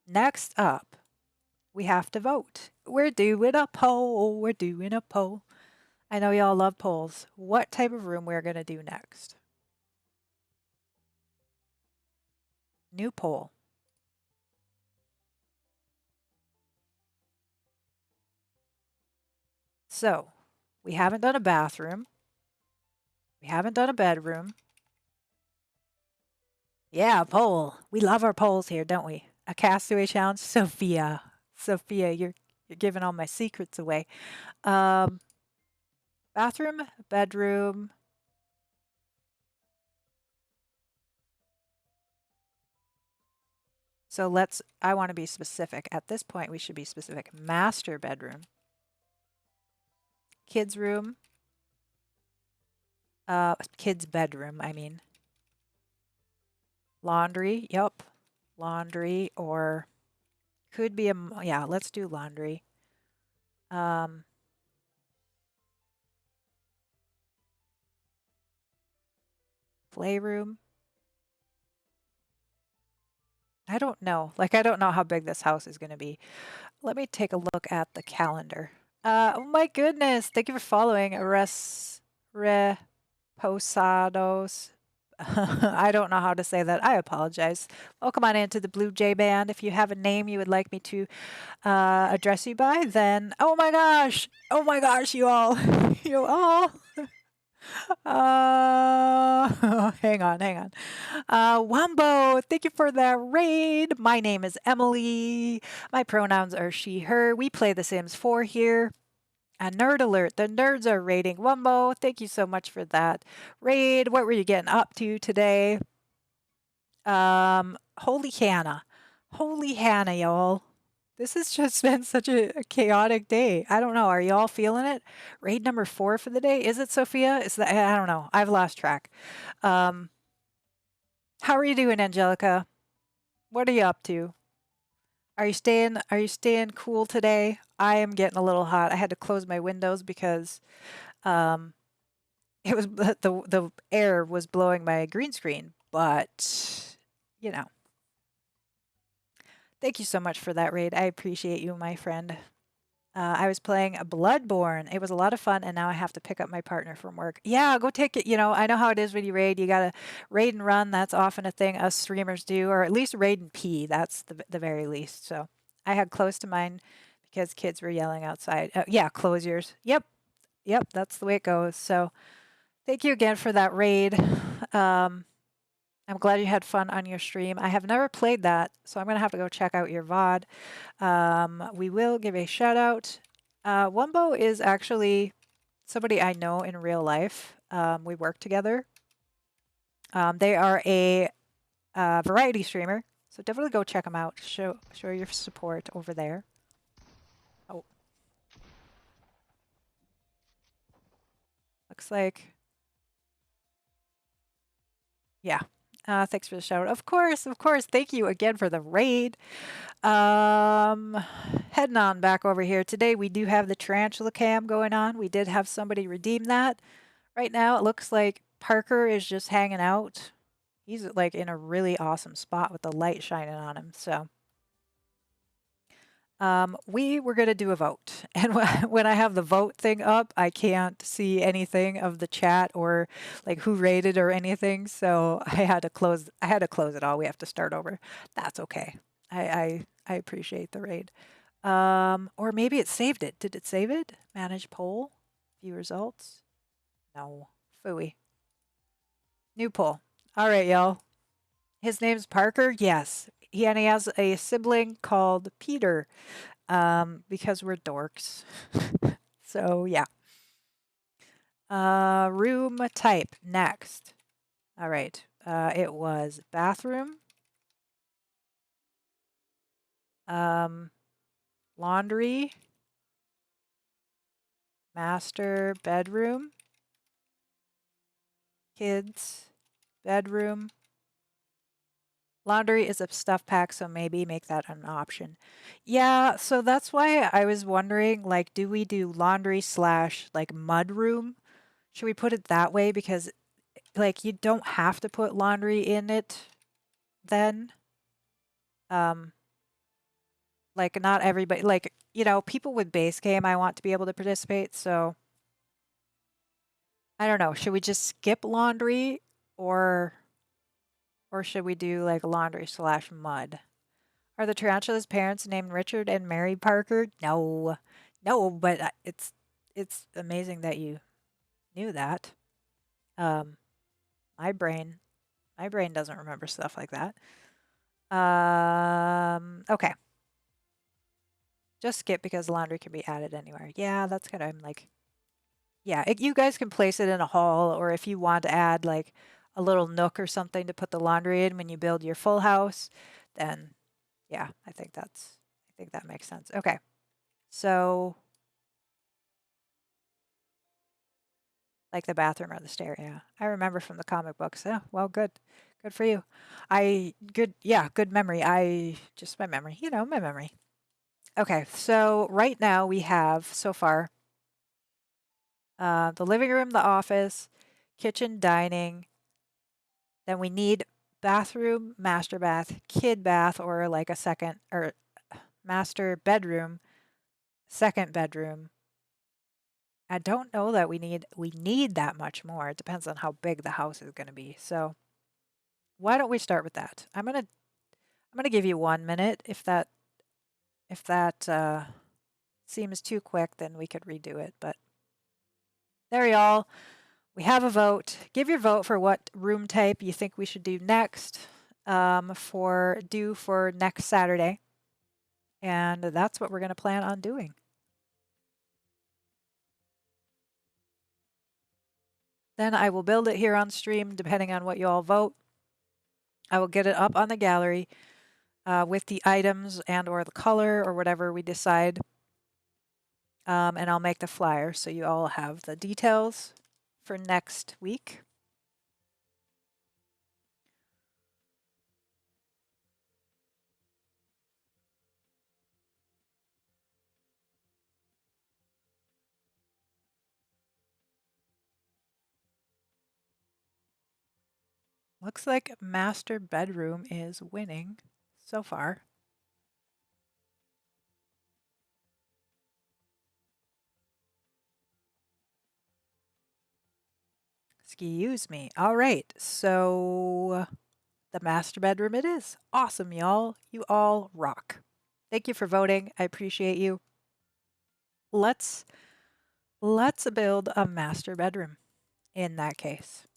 S1: next up, we have to vote. We're doing a poll. We're doing a poll. I know y'all love polls. What type of room we're going to do next? New poll. So, we haven't done a bathroom. We haven't done a bedroom. Yeah, poll. We love our polls here, don't we? A castaway challenge. Sophia. Sophia, you're giving all my secrets away. Bathroom, bedroom. So I want to be specific. At this point, we should be specific. Master bedroom. Kids room. Kids bedroom, I mean. Laundry, yep. Laundry, or could be yeah, let's do laundry. Playroom. I don't know. Like, I don't know how big this house is going to be. Let me take a look at the calendar. Oh my goodness. Thank you for following. Reposados. I don't know how to say that. I apologize. Welcome on into the Blue Jay Band. If you have a name you would like me to address you by, then oh my gosh, you all, you all. Hang on, hang on. Wumbo, thank you for that raid. My name is Emily. My pronouns are she, her. We play The Sims 4 here. A nerd alert. The nerds are raiding Wumbo. Thank you so much for that raid. What were you getting up to today? Holy Hannah. Holy Hannah, y'all. This has just been such a chaotic day. I don't know. Are y'all feeling it? Raid number 4 for the day. Is it Sophia? Is that I don't know. I've lost track. Um, how are you doing, Angelica? What are you up to? Are you staying cool today? I am getting a little hot. I had to close my windows because um it was the air was blowing my green screen, but you know. Thank you so much for that raid. I appreciate you, my friend. I was playing a Bloodborne. It was a lot of fun, and now I have to pick up my partner from work. Yeah, go take it. I know how it is when you raid. You gotta raid and run. That's often a thing us streamers do, or at least raid and pee. That's the very least. So I had close to mine because kids were yelling outside. Yeah, close yours. Yep, yep. That's the way it goes. So thank you again for that raid. Um, I'm glad you had fun on your stream. I have never played that, so I'm gonna have to go check out your VOD. We will give a shout out. Wumbo is actually somebody I know in real life. We work together. They are a variety streamer, so definitely go check them out. Show your support over there. Oh, looks like yeah. Thanks for the shout out. Of course, of course. Thank you again for the raid. Um, Heading on back over here. Today we do have the tarantula cam going on. We did have somebody redeem that. Right now it looks like Parker is just hanging out. He's like in a really awesome spot with the light shining on him. So we were gonna do a vote, and when I have the vote thing up, I can't see anything of the chat or like who rated or anything. So I had to close. I had to close it all. We have to start over. That's okay. I appreciate the raid. Or maybe it saved it. Did it save it? Manage poll, view results. No, phooey. New poll. All right, y'all. His name's Parker. Yes, he has a sibling called Peter. Because we're dorks. So yeah. Room type next. All right. It was bathroom, um, laundry, master bedroom, kids bedroom. Laundry is a stuff pack, so maybe make that an option. Yeah, so that's why I was wondering, like, do we do laundry slash like mud room? Should we put it that way? Because like you don't have to put laundry in it then. Um, like not everybody like, people with base game I want to be able to participate, so I don't know. Should we just skip laundry or should we do like laundry slash mud? Are the tarantula's parents named Richard and Mary Parker? No. No, but it's amazing that you knew that. Um, my brain my brain doesn't remember stuff like that. Okay. Just skip because laundry can be added anywhere. Yeah, that's good. I'm like, yeah, you guys can place it in a hall, or if you want to add like a little nook or something to put the laundry in when you build your full house, then yeah, I think that makes sense. Okay. So like the bathroom or the stair, yeah. I remember from the comic books. Yeah, well, good. Good for you. Yeah, good memory. My memory, my memory. Okay, so right now we have so far the living room, the office, kitchen, dining. Then we need bathroom, master bath, kid bath, or like a second or master bedroom, second bedroom. I don't know that we need that much more. It depends on how big the house is going to be. So why don't we start with that? I'm gonna give you 1 minute. If that seems too quick, then we could redo it. But there, y'all. we have a vote. Give your vote for what room type you think we should do next for next Saturday. And that's what we're going to plan on doing. Then I will build it here on stream depending on what you all vote. I will get it up on the gallery with the items and or the color or whatever we decide. And I'll make the flyer so you all have the details for next week. Looks like master bedroom is winning so far. Excuse me. All right. So the master bedroom it is. Awesome, y'all. You all rock. Thank you for voting. I appreciate you. Let's build a master bedroom in that case.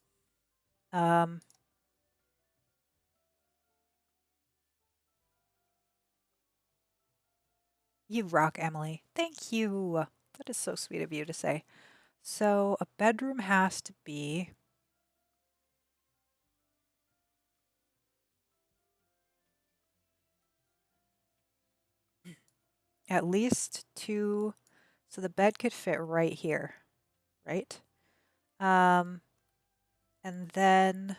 S1: You rock, Emily. Thank you. That is so sweet of you to say. So a bedroom has to be at least two, so the bed could fit right here, right? And then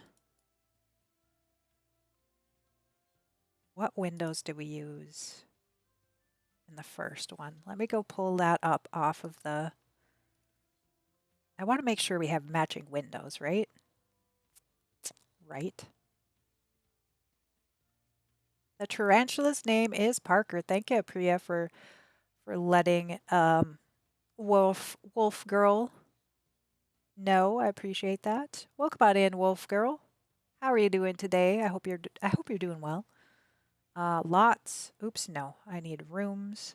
S1: what windows do we use in the first one? Let me go pull that up off of the. I want to make sure we have matching windows, right? Right. The tarantula's name is Parker. Thank you, Priya, for letting Wolf Girl know. I appreciate that. Welcome on in, Wolf Girl. How are you doing today? I hope you're doing well. Lots. Oops, no. I need rooms.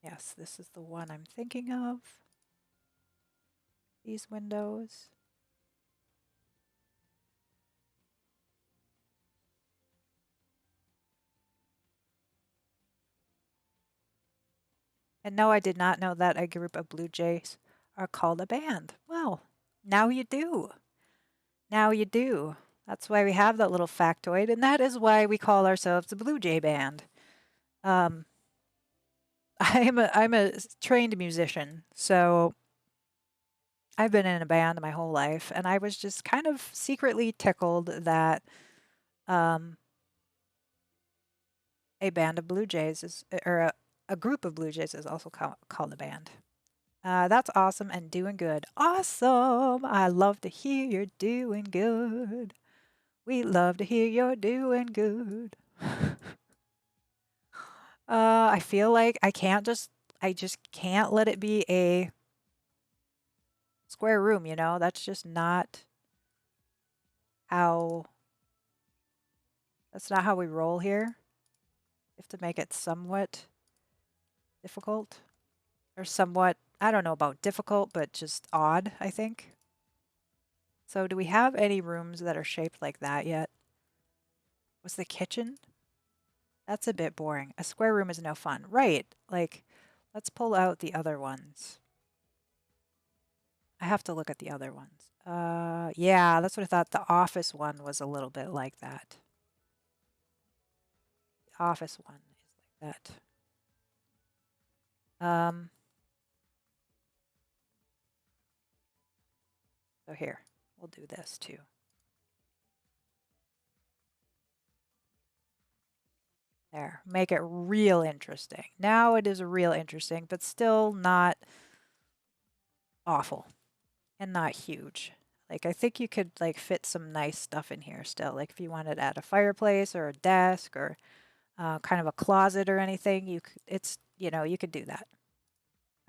S1: Yes, this is the one I'm thinking of. These windows. And no, I did not know that a group of Blue Jays are called a band. Well, now you do. Now you do. That's why we have that little factoid, and that is why we call ourselves the Blue Jay Band. Um, I'm a trained musician, so I've been in a band my whole life, and I was just kind of secretly tickled that um, a band of Blue Jays is, or a group of Blue Jays is also called a band. That's awesome and doing good. Awesome! I love to hear you're doing good. We love to hear you're doing good. I feel like I just can't let it be a square room, you know? That's just not how, that's not how we roll here. We have to make it somewhat difficult or somewhat, I don't know about difficult, but just odd, I think. So do we have any rooms that are shaped like that yet? Was the kitchen? That's a bit boring. A square room is no fun. Right. Like, let's pull out the other ones. I have to look at the other ones. Yeah, that's what I thought. The office one was a little bit like that. The office one is like that. So here, we'll do this too. There, make it real interesting. Now it is real interesting, but still not awful and not huge. Like I think you could like fit some nice stuff in here still. Like if you wanted to add a fireplace or a desk or kind of a closet or anything, it's you could do that.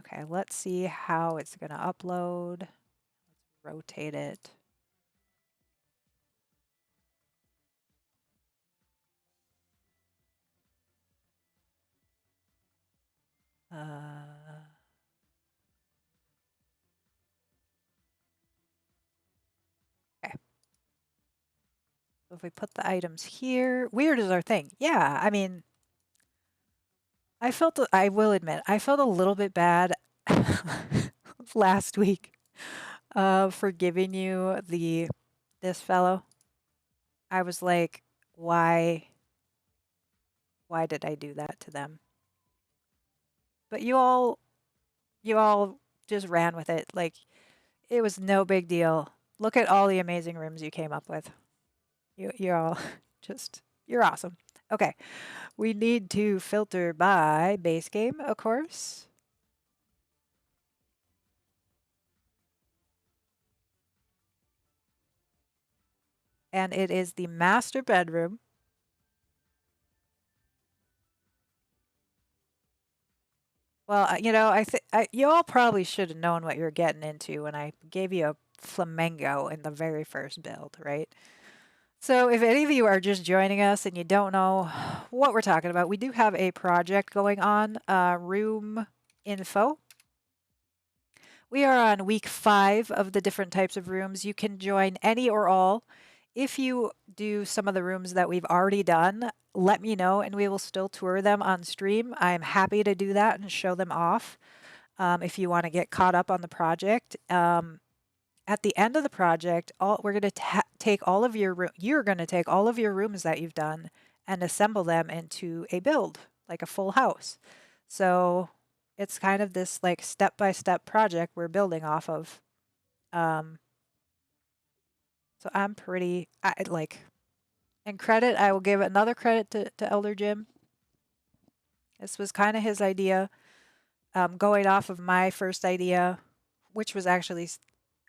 S1: Okay, let's see how it's gonna upload. Let's rotate it. Okay. So if we put the items here, weird is our thing. Yeah, I mean, I will admit, I felt a little bit bad last week for giving you this fellow. I was like, why why did I do that to them? But you all just ran with it. Like it was no big deal. Look at all the amazing rooms you came up with. You're all just you're awesome. Okay. We need to filter by base game, of course. And it is the master bedroom. Well, you all probably should have known what you were getting into when I gave you a flamingo in the very first build, right? So, if any of you are just joining us and you don't know what we're talking about, we do have a project going on, Room Info. We are on week 5 of the different types of rooms. You can join any or all. If you do some of the rooms that we've already done, let me know and we will still tour them on stream. I'm happy to do that and show them off if you want to get caught up on the project. At the end of the project, we're going to take all of you're going to take all of your rooms that you've done and assemble them into a build, like a full house. So it's kind of this like step by step project we're building off of. Um, so I'm pretty I like and credit. I will give another credit to Elder Jim. This was kind of his idea, going off of my first idea, which was actually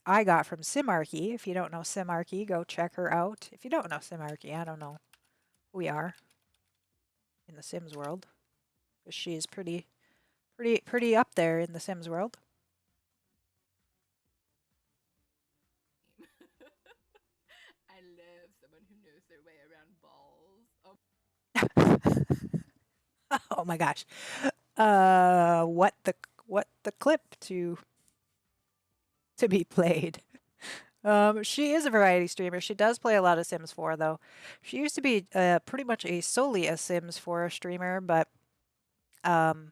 S1: I got from Simarchy. If you don't know Simarchy, go check her out. If you don't know Simarchy, I don't know who we are in the Sims world, because she is pretty up there in the Sims world.
S2: I love someone who knows their way around balls. Oh,
S1: Oh my gosh. What the clip to be played? She is a variety streamer. She does play a lot of Sims 4 though. She used to be pretty much solely a Sims 4 streamer, um,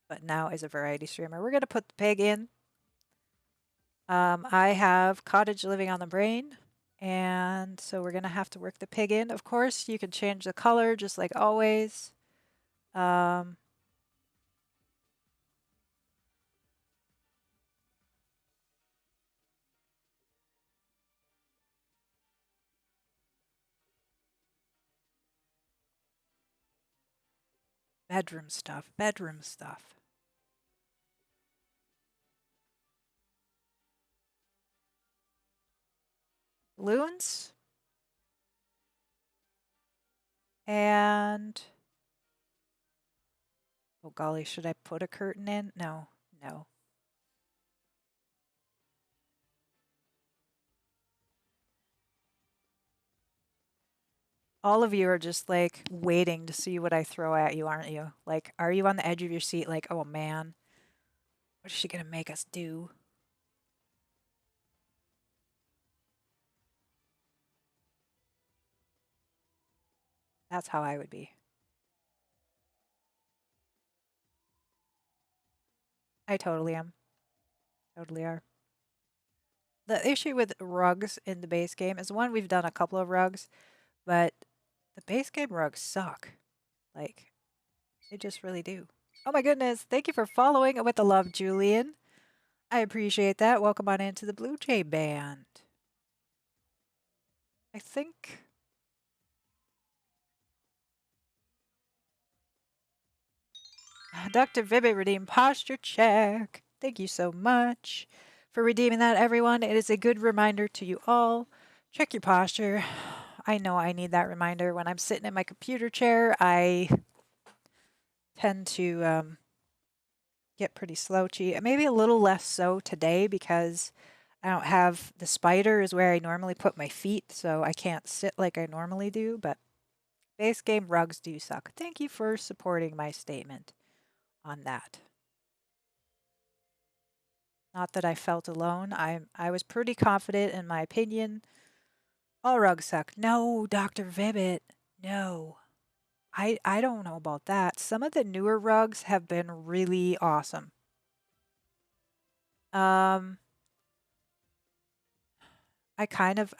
S1: but now is a variety streamer. We're gonna put the pig in. I have cottage living on the brain, and so we're gonna have to work the pig in. Of course, you can change the color just like always. Um, bedroom stuff, bedroom stuff. Loons and oh golly, should I put a curtain in? No, no. All of you are just like waiting to see what I throw at you, aren't you? Like, are you on the edge of your seat like, oh man, what is she gonna make us do? That's how I would be. I totally am. Totally are. The issue with rugs in the base game is one, we've done a couple of rugs, but the base game rugs suck. Like, they just really do. Oh my goodness. Thank you for following with the love, Julian. I appreciate that. Welcome on into the Blue Jay Band. I think Dr. Vibbit redeemed posture check. Thank you so much for redeeming that, everyone. It is a good reminder to you all. Check your posture. I know I need that reminder when I'm sitting in my computer chair. I tend to get pretty slouchy. Maybe a little less so today because I don't have the spider is where I normally put my feet, so I can't sit like I normally do. But Base game rugs do suck. Thank you for supporting my statement on that. Not that I felt alone. I was pretty confident in my opinion. All rugs suck. No, Dr. Vibbit. No. I don't know about that. Some of the newer rugs have been really awesome. Um, I kind of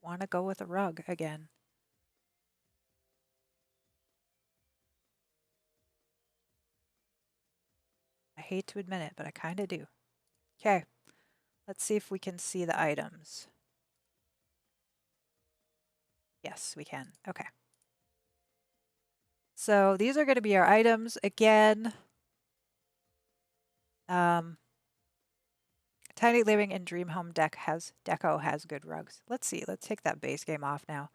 S1: want to go with a rug again. I hate to admit it, but I kind of do. Okay, let's see if we can see the items. Yes, we can. Okay. So these are going to be our items again. Um, Tiny Living and Dream Home Deco has good rugs. Let's see. Let's take that base game off now.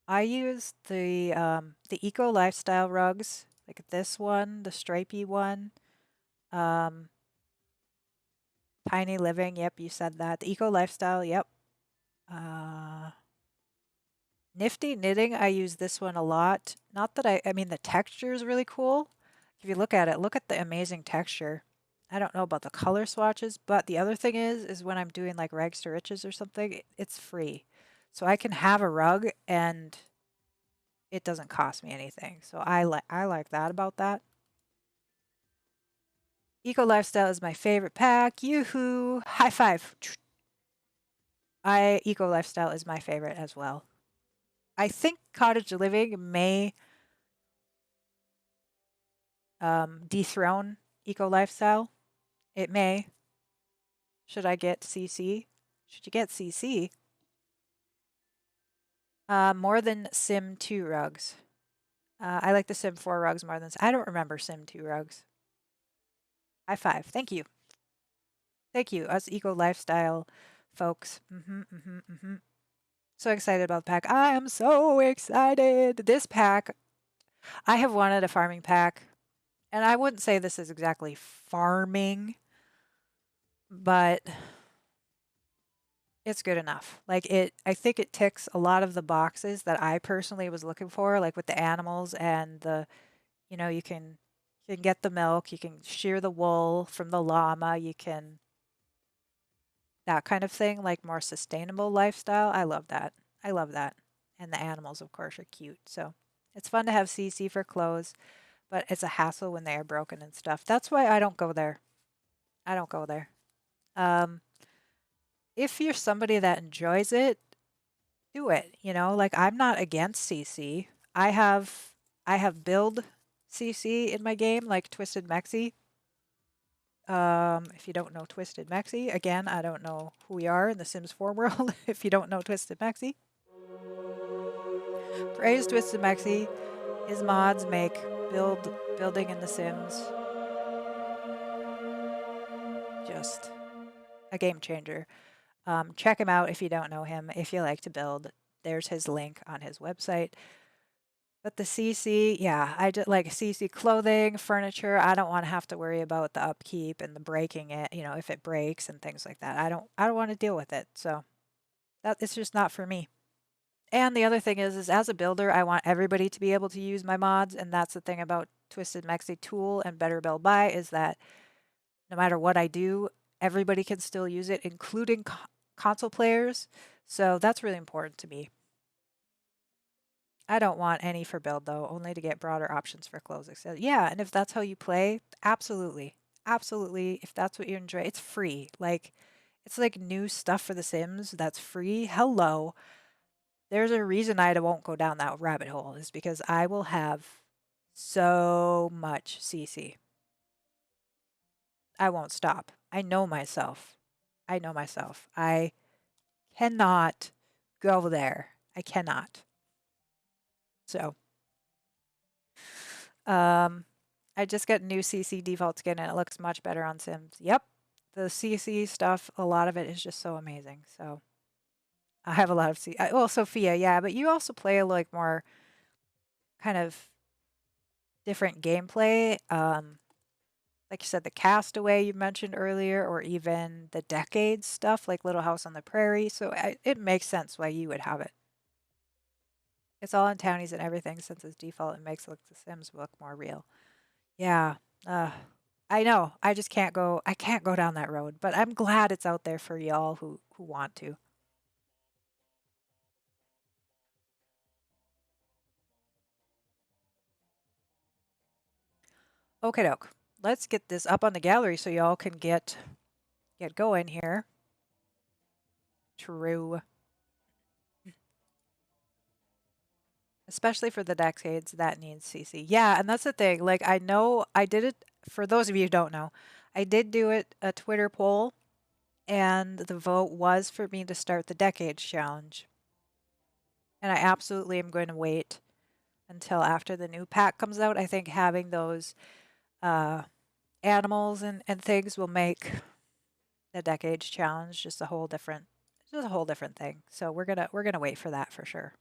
S1: I use the eco lifestyle rugs, like this one, the stripy one. Um, Tiny Living, yep, you said that. The eco lifestyle, yep. Uh, Nifty Knitting, I use this one a lot. Not that I mean, the texture is really cool. If you look at it, look at the amazing texture. I don't know about the color swatches, but the other thing is when I'm doing like rags to riches or something, it's free. So I can have a rug and it doesn't cost me anything. So I like that about that. Eco Lifestyle is my favorite pack. Yoo-hoo! High five. I Eco Lifestyle is my favorite as well. I think Cottage Living may dethrone Eco Lifestyle. It may. Should I get CC? Should you get CC? More than Sim 2 rugs. I like the Sim 4 rugs more than... I don't remember Sim 2 rugs. High five. Thank you. Thank you, us Eco Lifestyle folks. So excited about the pack. I am so excited. This pack, I have wanted a farming pack, and I wouldn't say this is exactly farming, but it's good enough. Like I think it ticks a lot of the boxes that I personally was looking for, like with the animals and you can get the milk, you can shear the wool from the llama, you can that kind of thing, like more sustainable lifestyle. I love that. I love that. And the animals, of course, are cute. So it's fun to have CC for clothes, but it's a hassle when they are broken and stuff. That's why I don't go there. I don't go there. Um, if you're somebody that enjoys it, do it. Like I'm not against CC. I have build CC in my game, like Twisted Mexi. If you don't know Twisted Mexi, again, I don't know who we are in the Sims 4 world. If you don't know Twisted Mexi, praise Twisted Mexi. His mods make building in the Sims just a game changer. Check him out if you don't know him. If you like to build, there's his link on his website. But the CC, yeah, I just like CC clothing, furniture. I don't want to have to worry about the upkeep and the breaking it, if it breaks and things like that. I don't want to deal with it. So that it's just not for me. And the other thing is as a builder, I want everybody to be able to use my mods, and that's the thing about Twisted Mexi Tool and Better Build Buy is that no matter what I do, everybody can still use it, including console players. So that's really important to me. I don't want any for build though, only to get broader options for clothes. So yeah, and if that's how you play, absolutely. Absolutely. If that's what you enjoy, it's free. Like it's like new stuff for The Sims that's free. Hello. There's a reason I won't go down that rabbit hole is because I will have so much CC. I won't stop. I know myself. I know myself. I cannot go there. I cannot. So, I just got new CC default skin and it looks much better on Sims. Yep. The CC stuff, a lot of it is just so amazing. So, I have a lot of C. Well, Sophia, yeah, but you also play like more kind of different gameplay. Like you said, the Castaway you mentioned earlier, or even the Decades stuff like Little House on the Prairie. So it makes sense why you would have it. It's all in townies and everything since it's default. It makes the Sims look more real. Yeah. Uh, I know. I just can't go. I can't go down that road. But I'm glad it's out there for y'all who want to. Okay, doke. Let's get this up on the gallery so y'all can get going here. True. Especially for the decades that needs CC. Yeah, and that's the thing. Like I know I did it for those of you who don't know. I did do it a Twitter poll and the vote was for me to start the decades challenge. And I absolutely am going to wait until after the new pack comes out. I think having those uh animals and things will make the decades challenge just a whole different thing. So we're gonna wait for that for sure.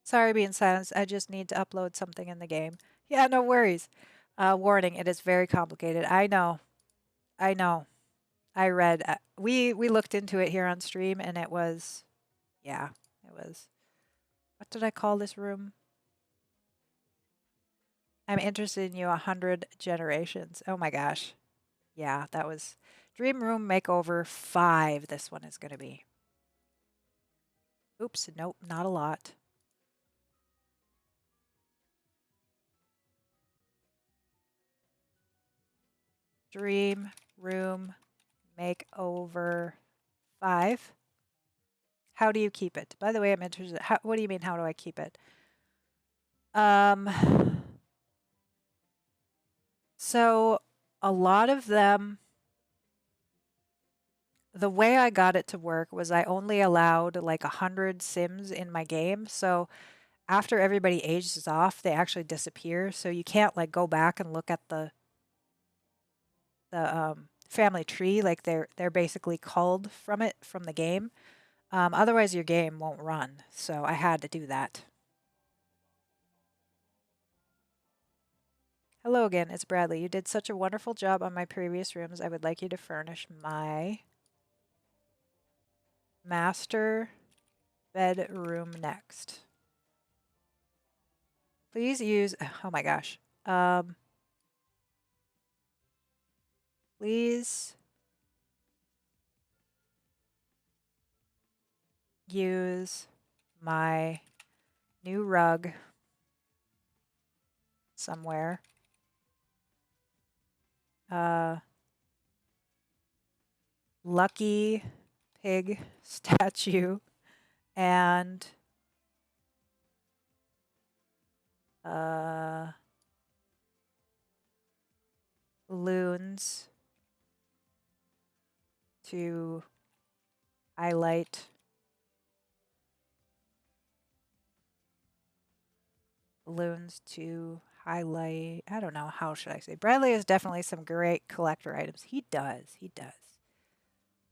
S1: Sorry being silenced. I just need to upload something in the game. Yeah, no worries. Warning, it is very complicated. I know. I know. I read we looked into it here on stream and it was yeah, it was what did I call this room? I'm interested in you 100 generations. Oh my gosh. Yeah, that was Dream Room Makeover 5 this one is going to be. Oops, nope, not a lot. Dream Room Makeover 5. How do you keep it? By the way, I'm interested. What do you mean, how do I keep it? Um, so a lot of them, the way I got it to work was I only allowed like 100 Sims in my game. So after everybody ages off, they actually disappear. So you can't like go back and look at the family tree. Like they're basically culled from it from the game. Otherwise, your game won't run. So I had to do that. Hello again, it's Bradley. You did such a wonderful job on my previous rooms. I would like you to furnish my master bedroom next. Please use, oh my gosh. Please use my new rug somewhere. Lucky pig statue and balloons to highlight balloons to highlight. I don't know. How should I say? Bradley has definitely some great collector items. He does. He does.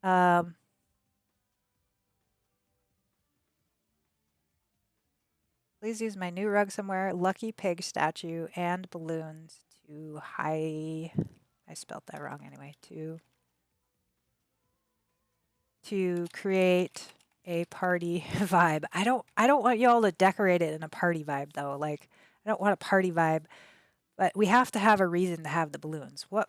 S1: Um, please use my new rug somewhere. Lucky pig statue and balloons to high. I spelled that wrong anyway. To create a party vibe. I don't want y'all to decorate it in a party vibe though. Like I don't want a party vibe, but we have to have a reason to have the balloons. What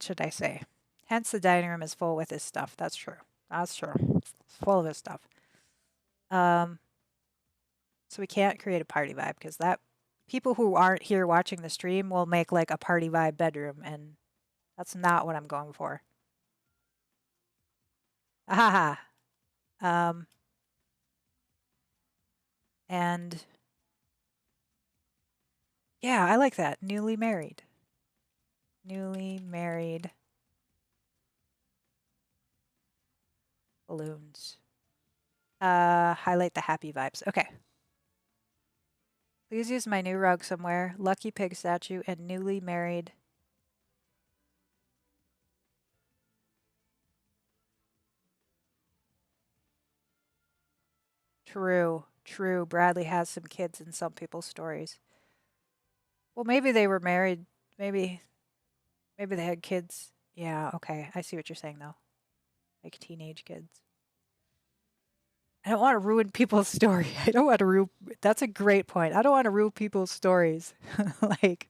S1: should I say? Hence the dining room is full with his stuff. That's true. That's true. It's full of his stuff. Um so we can't create a party vibe because that people who aren't here watching the stream will make like a party vibe bedroom and that's not what I'm going for. Ahaha. Um and yeah, I like that. Newly married. Newly married balloons. Highlight the happy vibes. Okay. Please use my new rug somewhere. Lucky pig statue and newly married. True. True, Bradley has some kids in some people's stories. Well, maybe they were married. Maybe maybe they had kids. Yeah, okay. I see what you're saying though. Like teenage kids. I don't want to ruin people's story. I don't want to ruin. That's a great point. I don't want to ruin people's stories, like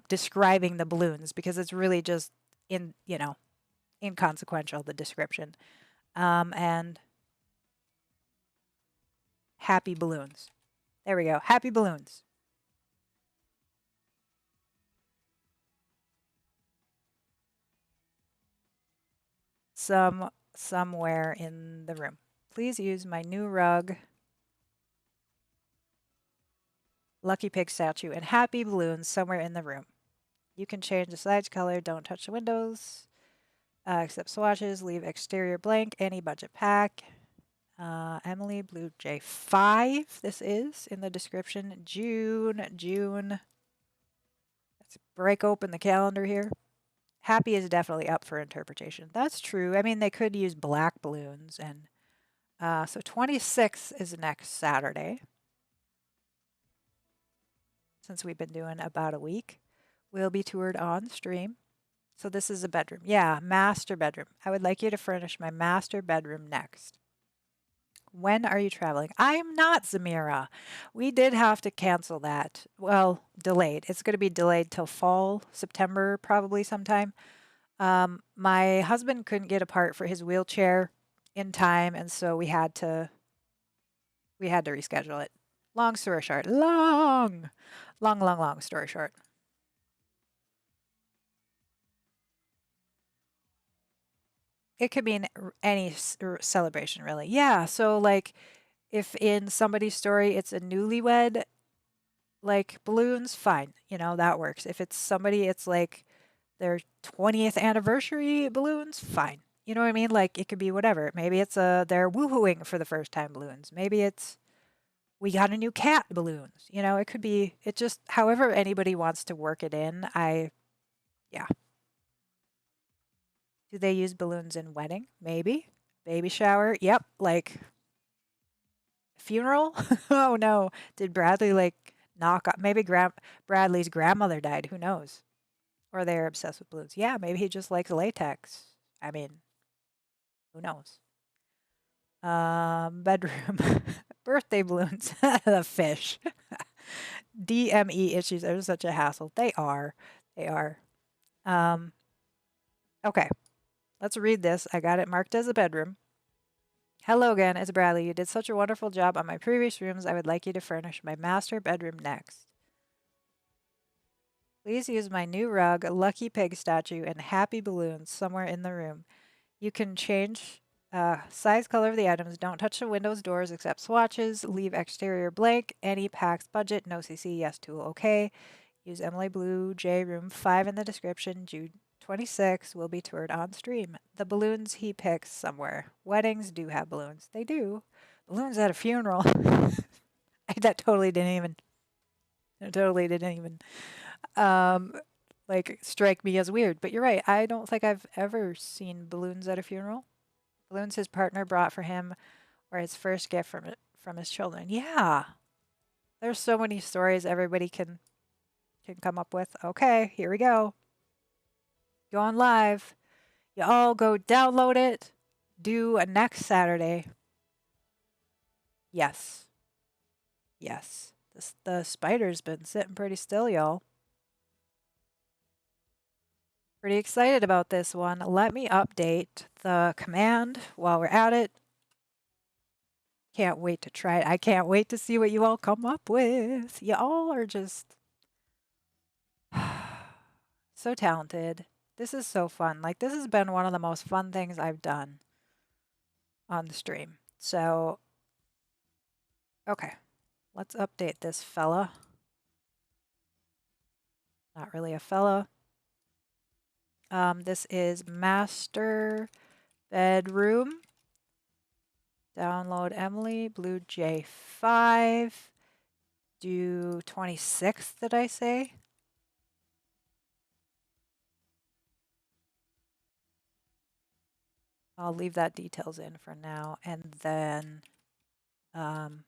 S1: describing the balloons because it's really just in inconsequential the description. And happy balloons. There we go. Happy balloons. Somewhere in the room. Please use my new rug, Lucky Pig statue, and happy balloons somewhere in the room. You can change the sides color. Don't touch the windows. Except swatches. Leave exterior blank. Any budget pack. Emily Blue J5. This is in the description. June. Let's break open the calendar here. Happy is definitely up for interpretation. That's true. I mean, they could use black balloons. And so 26 is next Saturday. Since we've been doing about a week, we'll be toured on stream. So this is a bedroom. Yeah, master bedroom. I would like you to furnish my master bedroom next. When are you traveling? I'm not, Zamira. We did have to cancel that. Well, delayed. It's going to be delayed till fall, September, probably sometime. My husband couldn't get a part for his wheelchair in time, and so we had to reschedule it. Long story short, long story short. It could be in any celebration, really. Yeah. So, like, if in somebody's story it's a newlywed, like balloons, fine. That works. If it's somebody, it's like their 20th anniversary balloons, fine. You know what I mean? Like, it could be whatever. Maybe it's they're woohooing for the first time balloons. Maybe it's we got a new cat balloons. It could be, it just, however anybody wants to work it in. Yeah. Do they use balloons in wedding? Maybe. Baby shower? Yep. Like funeral? Oh no. Did Bradley like knock up? Maybe Bradley's grandmother died. Who knows? Or they're obsessed with balloons. Yeah, maybe he just likes latex. I mean, who knows? Bedroom. Birthday balloons. The fish. DME issues are such a hassle. They are. They are. Um, okay. Let's read this. I got it marked as a bedroom. Hello again, it's Bradley. You did such a wonderful job on my previous rooms. I would like you to furnish my master bedroom next. Please use my new rug, Lucky Pig statue, and happy balloons somewhere in the room. You can change size, color of the items. Don't touch the windows, doors, except swatches. Leave exterior blank. Any packs budget. No CC. Yes tool. Okay. Use Emily Blue J Room 5 in the description. June 26 will be toured on stream. The balloons he picks somewhere. Weddings do have balloons. They do. Balloons at a funeral. That totally didn't even um like strike me as weird. But you're right. I don't think I've ever seen balloons at a funeral. Balloons his partner brought for him or his first gift from his children. Yeah. There's so many stories everybody can come up with. Okay, here we go. Going live. You all go download it. Do a next Saturday. Yes. Yes. The spider's been sitting pretty still, y'all. Pretty excited about this one. Let me update the command while we're at it. Can't wait to try it. I can't wait to see what you all come up with. You all are just so talented. This is so fun. Like, this has been one of the most fun things I've done on the stream. So, okay, let's update this fella. Not really a fella. This is master bedroom. Download Emily Blue J5. Do 26th, did I say? I'll leave that details in for now. And then Um,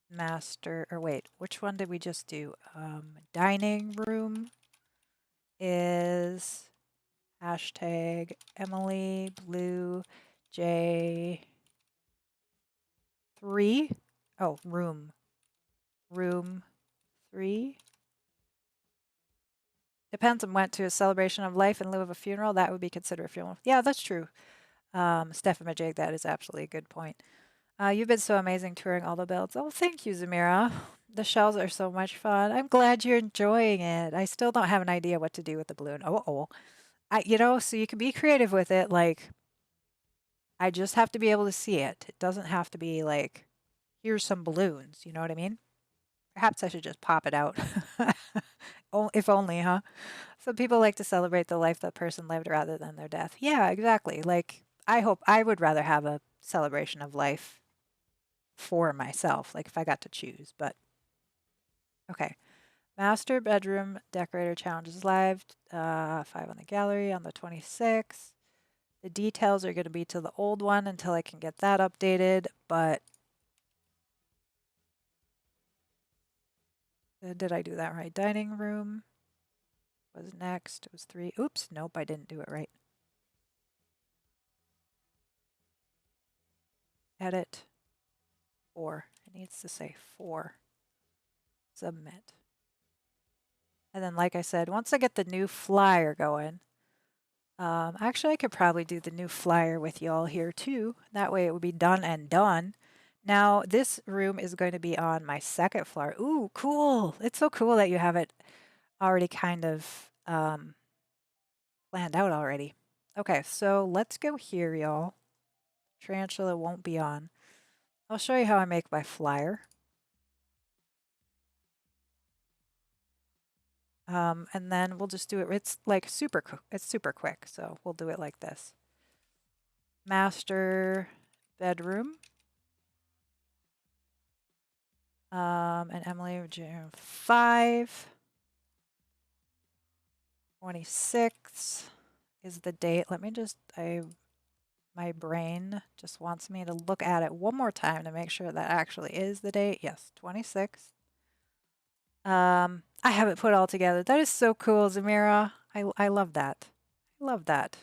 S1: master, or wait, which one did we just do? Dining room is hashtag Emily Blue J3. Oh, room 3. Depends on went to a celebration of life in lieu of a funeral. That would be considered a funeral. Yeah, that's true. Stefan Majig, that is absolutely a good point. You've been so amazing touring all the builds. Oh, thank you, Zamira. The shells are so much fun. I'm glad you're enjoying it. I still don't have an idea what to do with the balloon. Oh. So you can be creative with it. Like, I just have to be able to see it. It doesn't have to be like, here's some balloons. You know what I mean? Perhaps I should just pop it out. If only, huh? Some people like to celebrate the life that person lived rather than their death. Yeah, exactly. Like, I would rather have a celebration of life for myself, like if I got to choose. But okay. Master bedroom decorator challenges live. 5 on the gallery on the 26th. The details are going to be to the old one until I can get that updated. But did I do that right? Dining room was next. It was 3. Oops, nope, I didn't do it right. Edit 4. It needs to say 4. Submit. And then, like I said, once I get the new flyer going, actually, I could probably do the new flyer with y'all here too. That way it would be done and done. Now, this room is going to be on my second floor. Ooh, cool. It's so cool that you have it already kind of planned out already. Okay, so let's go here, y'all. Tarantula won't be on. I'll show you how I make my flyer. And then we'll just do it. It's like it's super quick. So we'll do it like this. Master bedroom. And Emily, June 5, 26 is the date. Let me just, my brain just wants me to look at it one more time to make sure that actually is the date. Yes, 26. I have it put all together. That is so cool, Zamira. I love that. I love that.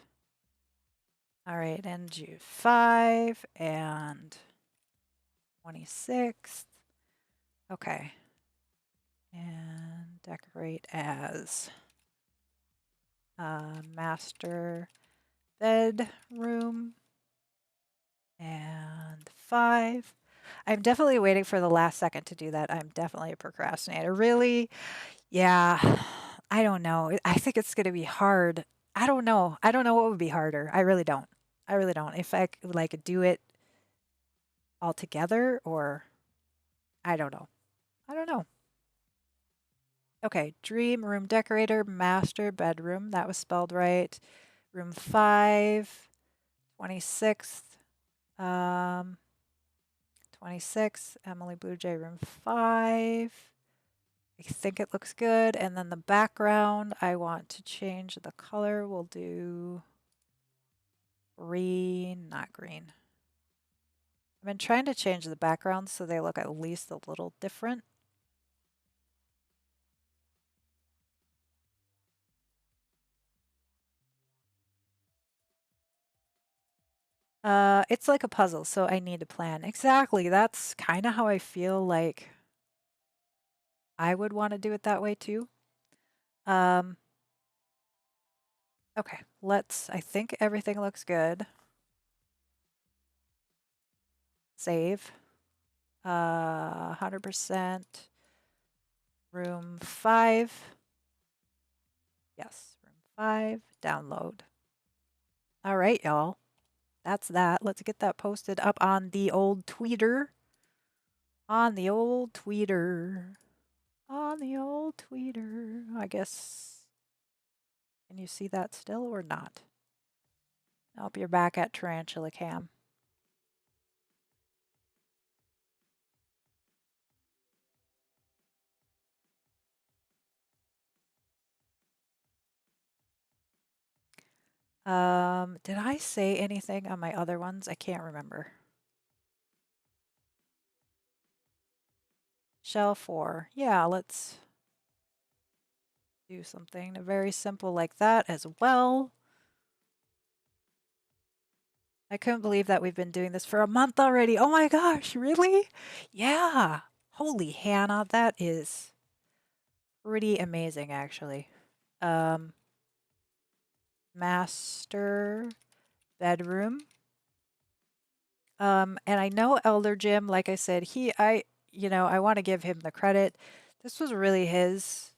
S1: All right, and June 5 and 26th. Okay. And decorate as master bedroom and 5. I'm definitely waiting for the last second to do that. I'm definitely a procrastinator. Really? Yeah. I don't know. I think it's going to be hard. I don't know. I don't know what would be harder. I really don't. I really don't. If I could like do it all together or I don't know. I don't know. Okay, dream room decorator, master bedroom. That was spelled right. Room 5, 26th. 26, Emily Blue Jay, room 5. I think it looks good. And then the background, I want to change the color. We'll do green, not green. I've been trying to change the background so they look at least a little different. It's like a puzzle, so I need to plan. Exactly. That's kind of how I feel like I would want to do it that way too. Um, okay, I think everything looks good. Save. 100%. Room 5. Yes, room 5. Download. All right, y'all. That's that. Let's get that posted up on the old tweeter. On the old tweeter. On the old tweeter. I guess. Can you see that still or not? I hope you're back at Tarantula Cam. Did I say anything on my other ones? I can't remember. Shell 4. Yeah, let's do something very simple like that as well. I couldn't believe that we've been doing this for a month already. Oh my gosh, really? Yeah. Holy Hannah, that is pretty amazing actually. Um, master bedroom. And I know Elder Jim, like I said, I want to give him the credit. This was really his,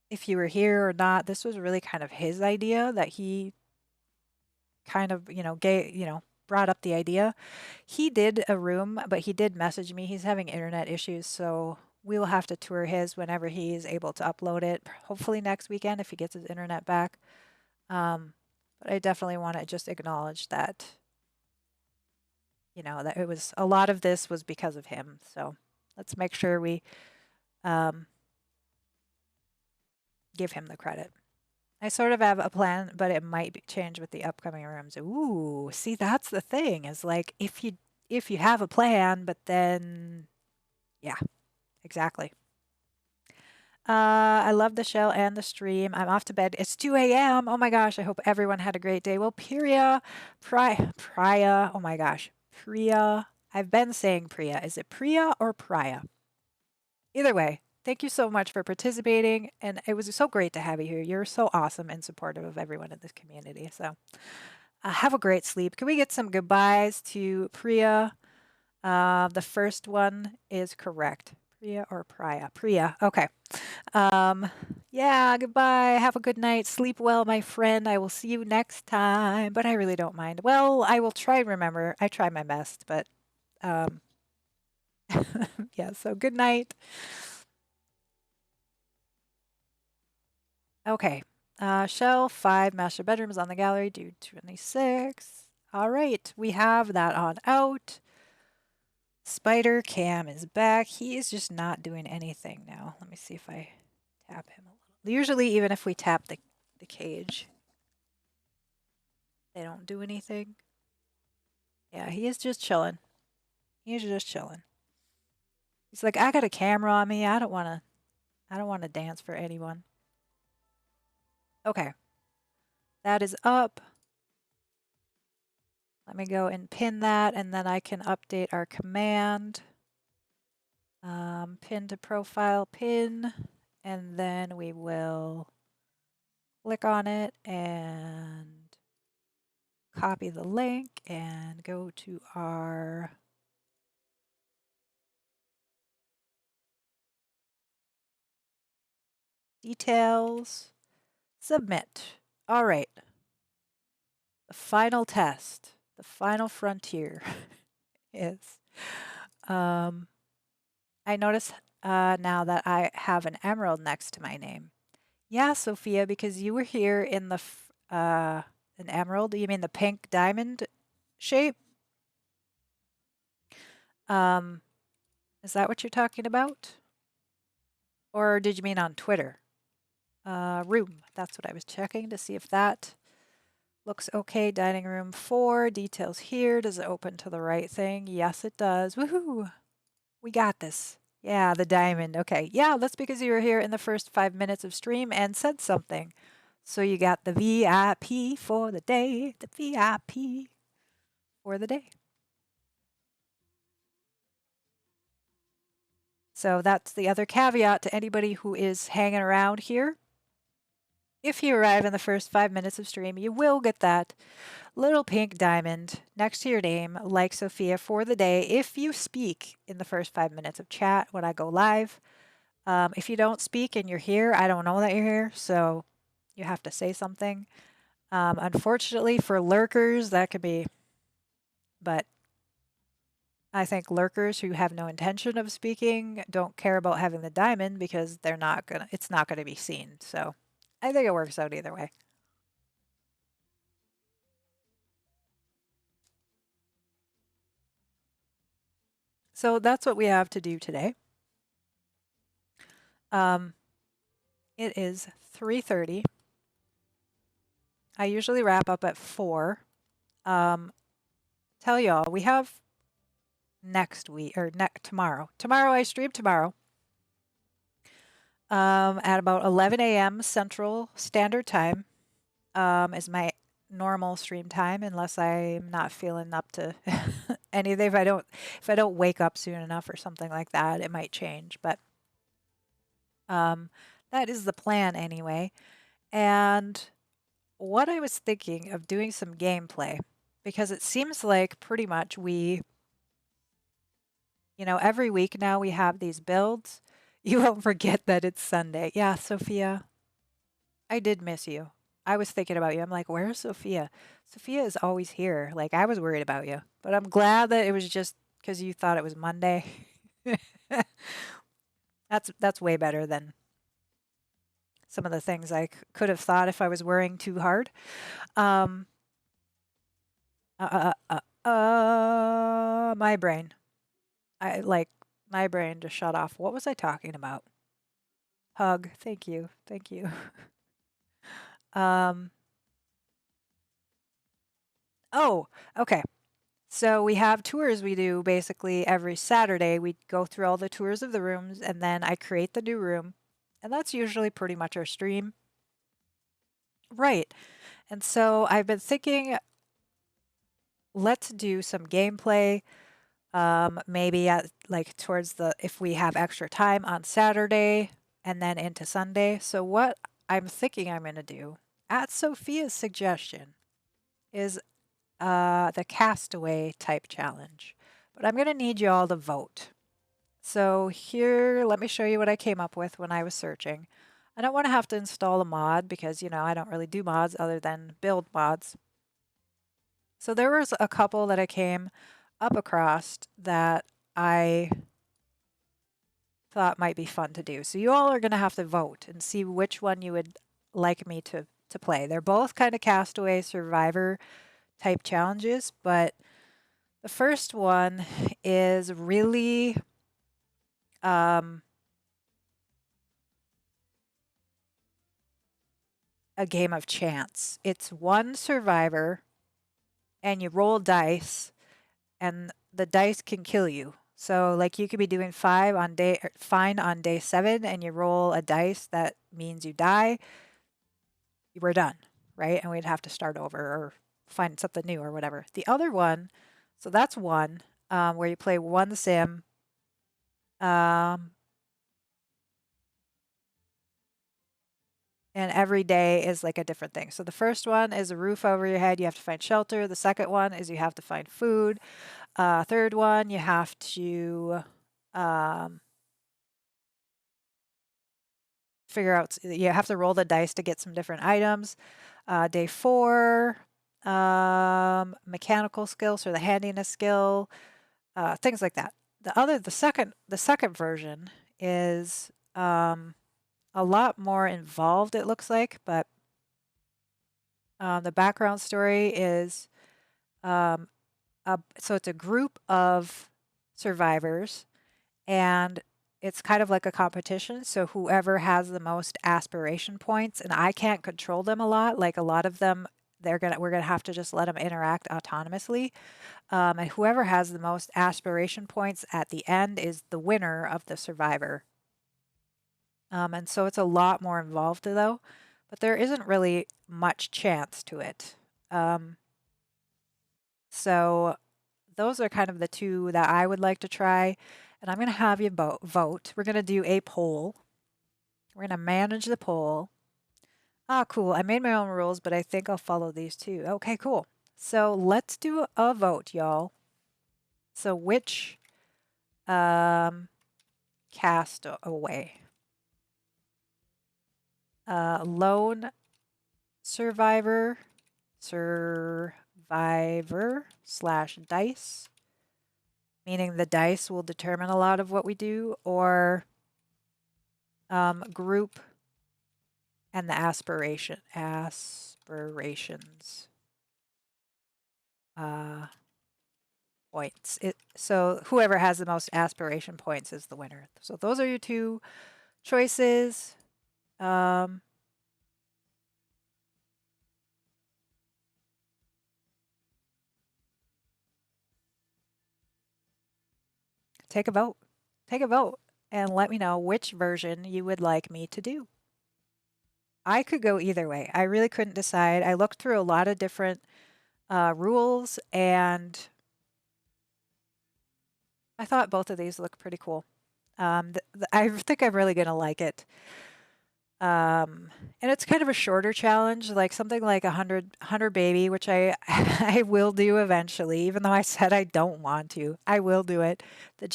S1: if you were here or not, this was really kind of his idea that he kind of, brought up the idea. He did a room, but he did message me. He's having internet issues, so we will have to tour his whenever he is able to upload it. Hopefully next weekend if he gets his internet back. But I definitely want to just acknowledge that, that it was a lot of this was because of him. So let's make sure we um, give him the credit. I sort of have a plan, but it might change with the upcoming rooms. Ooh, see, that's the thing is like if you have a plan, but then yeah, exactly. I love the show and the stream. I'm off to bed. It's 2 a.m. Oh my gosh, I hope everyone had a great day. Well, Priya. Oh my gosh, Priya. I've been saying Priya. Is it Priya or Priya? Either way, thank you so much for participating. And it was so great to have you here. You're so awesome and supportive of everyone in this community. So have a great sleep. Can we get some goodbyes to Priya? The first one is correct. Priya or Priya? Priya. Okay. Um, yeah, goodbye. Have a good night. Sleep well, my friend. I will see you next time, but I really don't mind. Well, I will try and remember. I try my best, but um, yeah, so good night. Okay. Shelf 5, master bedrooms on the gallery, due 26. All right, we have that on out. Spider Cam is back. He is just not doing anything now. Let me see if I tap him a little. Usually, even if we tap the cage, they don't do anything. Yeah, he is just chilling. He's just chilling. He's like, I got a camera on me. I don't want to dance for anyone. Okay. That is up. Let me go and pin that, and then I can update our command. Pin to profile pin, and then we will click on it and copy the link and go to our details, submit. All right. The final test, the final frontier is I notice now that I have an emerald next to my name. Yeah, Sophia, because you were here in an emerald. You mean the pink diamond shape? Um, is that what you're talking about? Or did you mean on Twitter? Room. That's what I was checking to see if that looks okay. Dining room 4. Details here. Does it open to the right thing? Yes, it does. Woohoo! We got this. Yeah, the diamond. Okay. Yeah, that's because you were here in the first 5 minutes of stream and said something. So you got the VIP for the day. The VIP for the day. So that's the other caveat to anybody who is hanging around here. If you arrive in the first 5 minutes of stream, you will get that little pink diamond next to your name, like Sophia, for the day if you speak in the first 5 minutes of chat when I go live. If you don't speak and you're here, I don't know that you're here, so you have to say something. Unfortunately, for lurkers, that could be, but I think lurkers who have no intention of speaking don't care about having the diamond because it's not gonna be seen. So I think it works out either way. So that's what we have to do today. Um, it is 3:30. I usually wrap up at 4. Tell y'all, we have next week or tomorrow. Tomorrow I stream tomorrow at about 11 a.m. Central Standard Time is my normal stream time unless I'm not feeling up to anything. If I don't wake up soon enough or something like that, it might change. But um, that is the plan anyway. And what I was thinking of doing some gameplay because it seems like pretty much every week now we have these builds. You won't forget that it's Sunday. Yeah, Sophia, I did miss you. I was thinking about you. I'm like, where's Sophia? Sophia is always here. Like, I was worried about you, but I'm glad that it was just because you thought it was Monday. That's way better than some of the things I could have thought if I was worrying too hard. Um, my brain. I like my brain just shut off. What was I talking about? Hug. Thank you. Thank you. Um, oh, okay. So we have tours we do basically every Saturday. We go through all the tours of the rooms and then I create the new room. And that's usually pretty much our stream. Right. And so I've been thinking, let's do some gameplay. Maybe at like towards if we have extra time on Saturday and then into Sunday. So what I'm thinking I'm going to do at Sophia's suggestion is the castaway type challenge. But I'm going to need you all to vote. So here, let me show you what I came up with when I was searching. I don't want to have to install a mod because, I don't really do mods other than build mods. So there was a couple that I came up across that I thought might be fun to do. So you all are going to have to vote and see which one you would like me to play. They're both kind of castaway survivor type challenges, but the first one is really a game of chance. It's one survivor, and you roll dice, and the dice can kill you. So, like, you could be doing fine on day 7, and you roll a dice that means you die. We're done, right? And we'd have to start over or find something new or whatever. The other one, so that's one where you play one sim. Um, and every day is like a different thing. So the first one is a roof over your head. You have to find shelter. The second one is you have to find food. Third one, you have to um, you have to roll the dice to get some different items. Day 4, mechanical skills or the handiness skill, things like that. The second version is a lot more involved. It looks like, but the background story is um, so it's a group of survivors and it's kind of like a competition. So whoever has the most aspiration points, and I can't control them a lot. Like a lot of them, we're gonna have to just let them interact autonomously. And whoever has the most aspiration points at the end is the winner of the survivor. And so it's a lot more involved though, but there isn't really much chance to it. Um, so those are kind of the two that I would like to try. And I'm going to have you vote. We're going to do a poll. We're going to manage the poll. Ah, cool. I made my own rules, but I think I'll follow these too. Okay, cool. So let's do a vote, y'all. So which cast away? Lone survivor, survivor/dice, meaning the dice will determine a lot of what we do, or group and the aspirations uh, points. So whoever has the most aspiration points is the winner. So those are your two choices. Um, take a vote. Take a vote and let me know which version you would like me to do. I could go either way. I really couldn't decide. I looked through a lot of different rules and I thought both of these look pretty cool. I think I'm really going to like it. Um, and it's kind of a shorter challenge, like something like 100 baby, which I I will do eventually, even though I said I don't want to. I will do it. The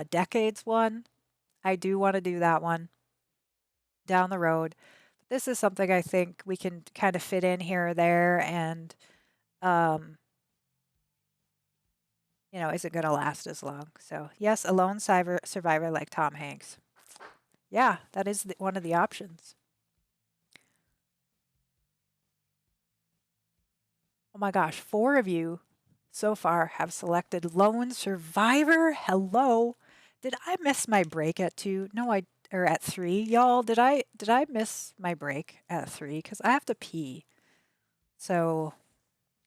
S1: decades one, I do want to do that one down the road. This is something I think we can kind of fit in here or there, and um, isn't going to last as long. So yes, a lone survivor like Tom Hanks. Yeah, that is one of the options. Oh my gosh, four of you so far have selected lone survivor. Hello. Did I miss my break at 2? No, or at 3. Y'all, did I miss my break at 3 cuz I have to pee. So,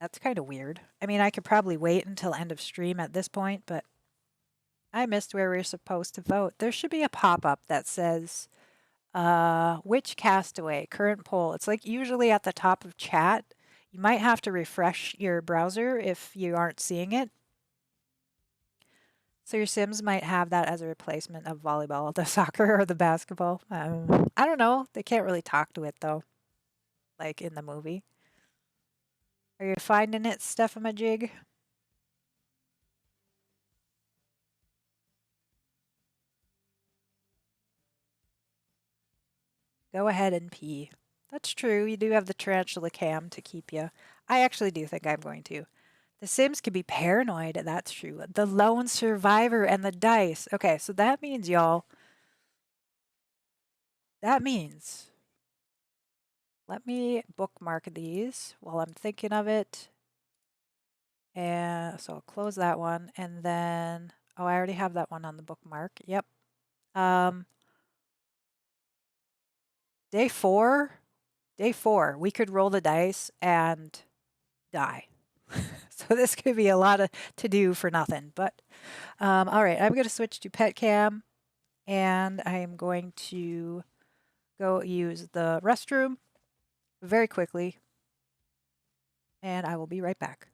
S1: that's kind of weird. I mean, I could probably wait until end of stream at this point, but I missed where we are supposed to vote. There should be a pop-up that says which castaway? Current poll. It's like usually at the top of chat. You might have to refresh your browser if you aren't seeing it. So your Sims might have that as a replacement of volleyball, the soccer or the basketball. I don't know. They can't really talk to it though, like in the movie. Are you finding it, Stephanie? Go ahead and pee. That's true. You do have the tarantula cam to keep you. I actually do think I'm going to. The Sims can be paranoid. That's true. The lone survivor and the dice. Okay, so that means, y'all, that means, let me bookmark these while I'm thinking of it. And so I'll close that one. And then, oh, I already have that one on the bookmark. Yep. Um, day four, we could roll the dice and die. So this could be a lot of to do for nothing. But all right, I'm going to switch to pet cam and I am going to go use the restroom very quickly. And I will be right back.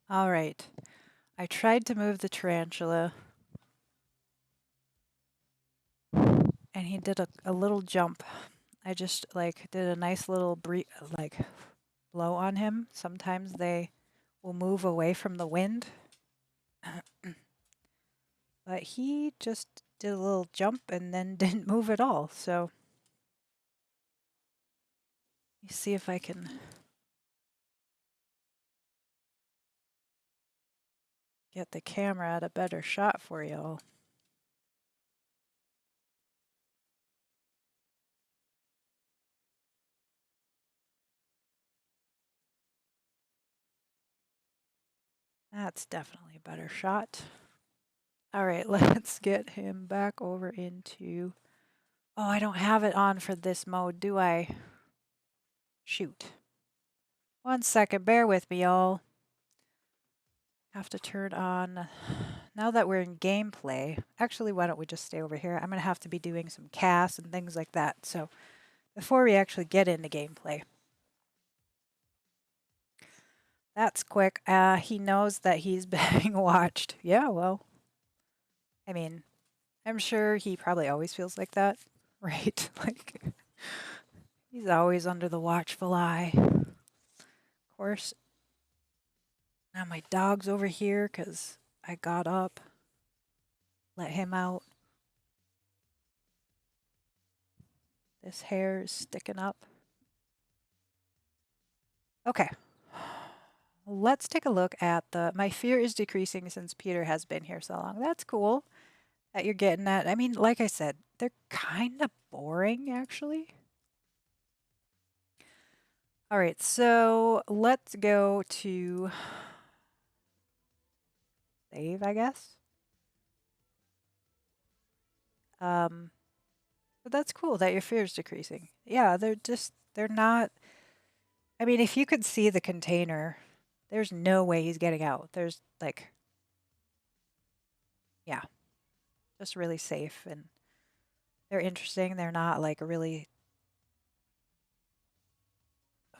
S1: All right. I tried to move the tarantula and he did a little jump. I just like did a nice little like blow on him. Sometimes they will move away from the wind, but he just did a little jump and then didn't move at all. So let me see if I can get the camera at a better shot for y'all. That's definitely a better shot. All right, let's get him back over into. Oh, I don't have it on for this mode, do I? Shoot. 1 second, bear with me, y'all. Have to turn on. Now that we're in gameplay, actually, why don't we just stay over here? I'm going to have to be doing some casts and things like that. So before we actually get into gameplay, that's quick. He knows that he's being watched. Yeah, well, I mean, I'm sure he probably always feels like that, right? Like, he's always under the watchful eye. Of course, now my dog's over here because I got up, let him out. This hair is sticking up. Okay. Let's take a look at my fear is decreasing since Peter has been here so long. That's cool that you're getting that. I mean, like I said, they're kind of boring actually. All right, so let's go to save, I guess. Um, but that's cool that your fear is decreasing. Yeah, they're not. I mean, if you could see the container, there's no way he's getting out. There's like, yeah, just really safe and they're interesting. They're not like really.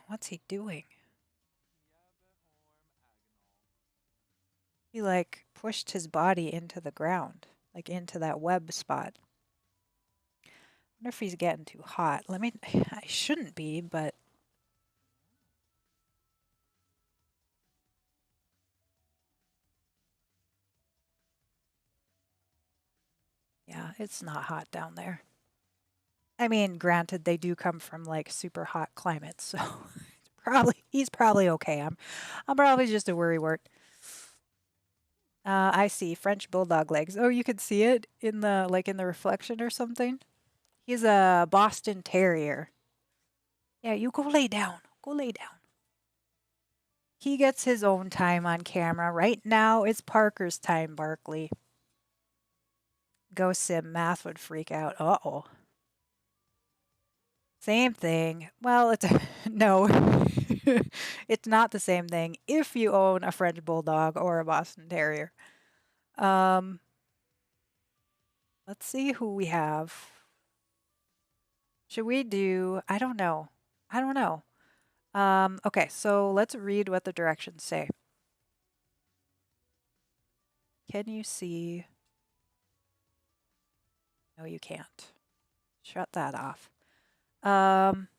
S1: What's he doing? He like pushed his body into the ground, like into that web spot. I wonder if he's getting too hot. I shouldn't be, but yeah, it's not hot down there. I mean, granted, they do come from like super hot climates, so he's probably okay. I'm probably just a worrywart. I see French bulldog legs. Oh, you could see it in the reflection or something. He's a Boston Terrier. Yeah, you go lay down. Go lay down. He gets his own time on camera. Right now, it's Parker's time, Barkley. Go sim. Math would freak out. Uh-oh. Same thing. Well, it's no. It's not the same thing if you own a French Bulldog or a Boston Terrier. Um, let's see who we have. Should we do, I don't know. I don't know. Okay, so let's read what the directions say. Can you see? No, you can't. Shut that off. Um,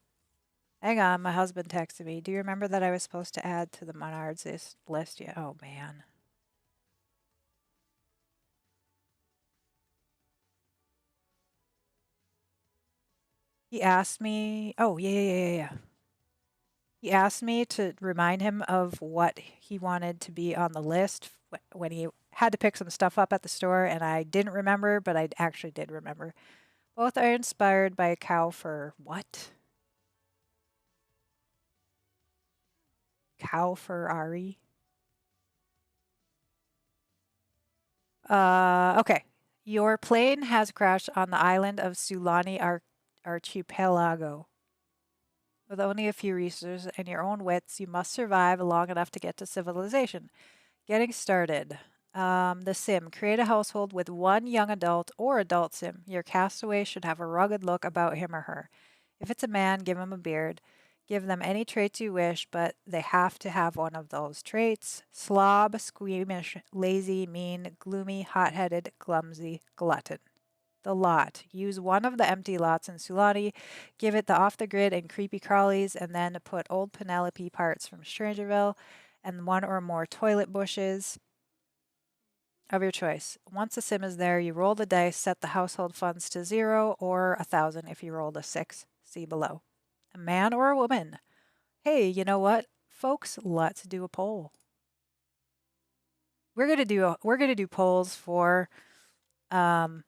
S1: Hang on, my husband texted me. Do you remember that I was supposed to add to the Menards list yet? Oh man. He asked me. Oh, yeah, yeah, yeah, yeah. He asked me to remind him of what he wanted to be on the list when he had to pick some stuff up at the store, and I didn't remember, but I actually did remember. Both are inspired by a cow for what? Cow Ferrari? Okay. Your plane has crashed on the island of Sulani Archipelago. With only a few resources and your own wits, you must survive long enough to get to civilization. Getting started. The sim. Create a household with one young adult or adult sim. Your castaway should have a rugged look about him or her. If it's a man, give him a beard. Give them any traits you wish, but they have to have one of those traits: slob, squeamish, lazy, mean, gloomy, hot headed, clumsy, glutton. The lot. Use one of the empty lots in Sulani, give it the off the grid and creepy crawlies, and then put old Penelope parts from Strangerville and one or more toilet bushes of your choice. Once the sim is there, you roll the dice, set the household funds to 0 or 1,000 if you rolled a 6. See below. A man or a woman? Hey, you know what, folks? Let's do a poll. We're gonna do polls um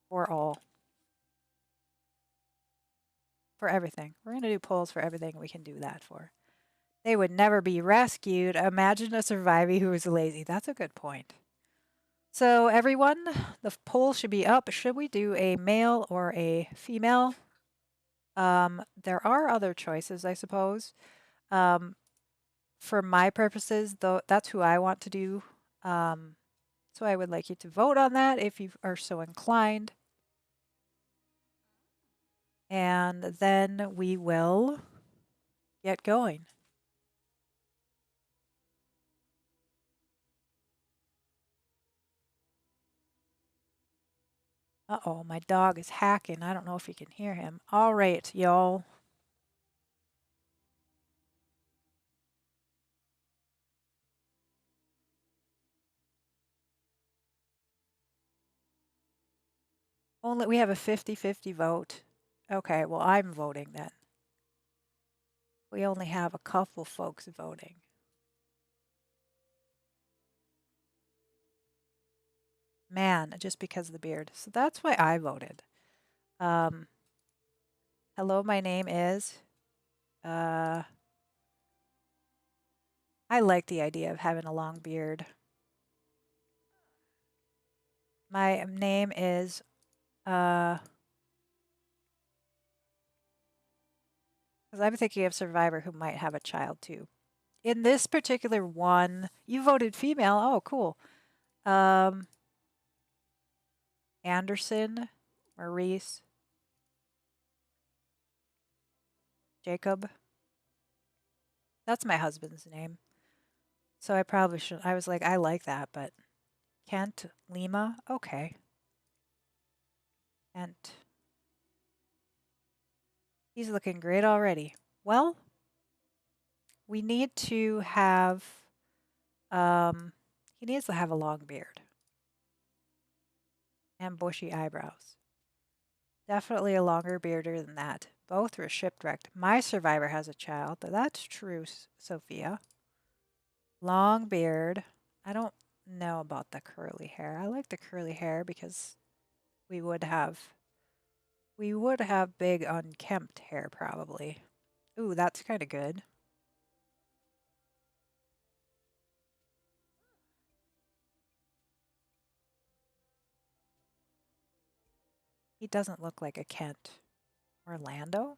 S1: for all for everything. We're gonna do polls for everything we can do that for. They would never be rescued. Imagine a survivor who is lazy. That's a good point. So everyone, the poll should be up. Should we do a male or a female? There are other choices, I suppose. Um, for my purposes, though, that's who I want to do. So I would like you to vote on that if you are so inclined. And then we will get going. Uh-oh, my dog is hacking. I don't know if you can hear him. All right, y'all. Only we have a 50-50 vote. Okay, well, I'm voting then. We only have a couple folks voting. Man, just because of the beard. So that's why I voted. Um, hello, my name is. Uh, I like the idea of having a long beard. My name is. Because I'm thinking of Survivor who might have a child too. In this particular one, you voted female. Oh, cool. Um, Anderson, Maurice, Jacob. That's my husband's name. So I probably should. I was like, I like that, but Kent, Lima. Okay. Kent. He's looking great already. Well, we need to have. He needs to have a long beard and bushy eyebrows. Definitely a longer bearder than that. Both were shipwrecked. My survivor has a child. That's true, Sophia. Long beard. I don't know about the curly hair. I like the curly hair because we would have big unkempt hair probably. Ooh, that's kind of good. He doesn't look like a Kent. Orlando?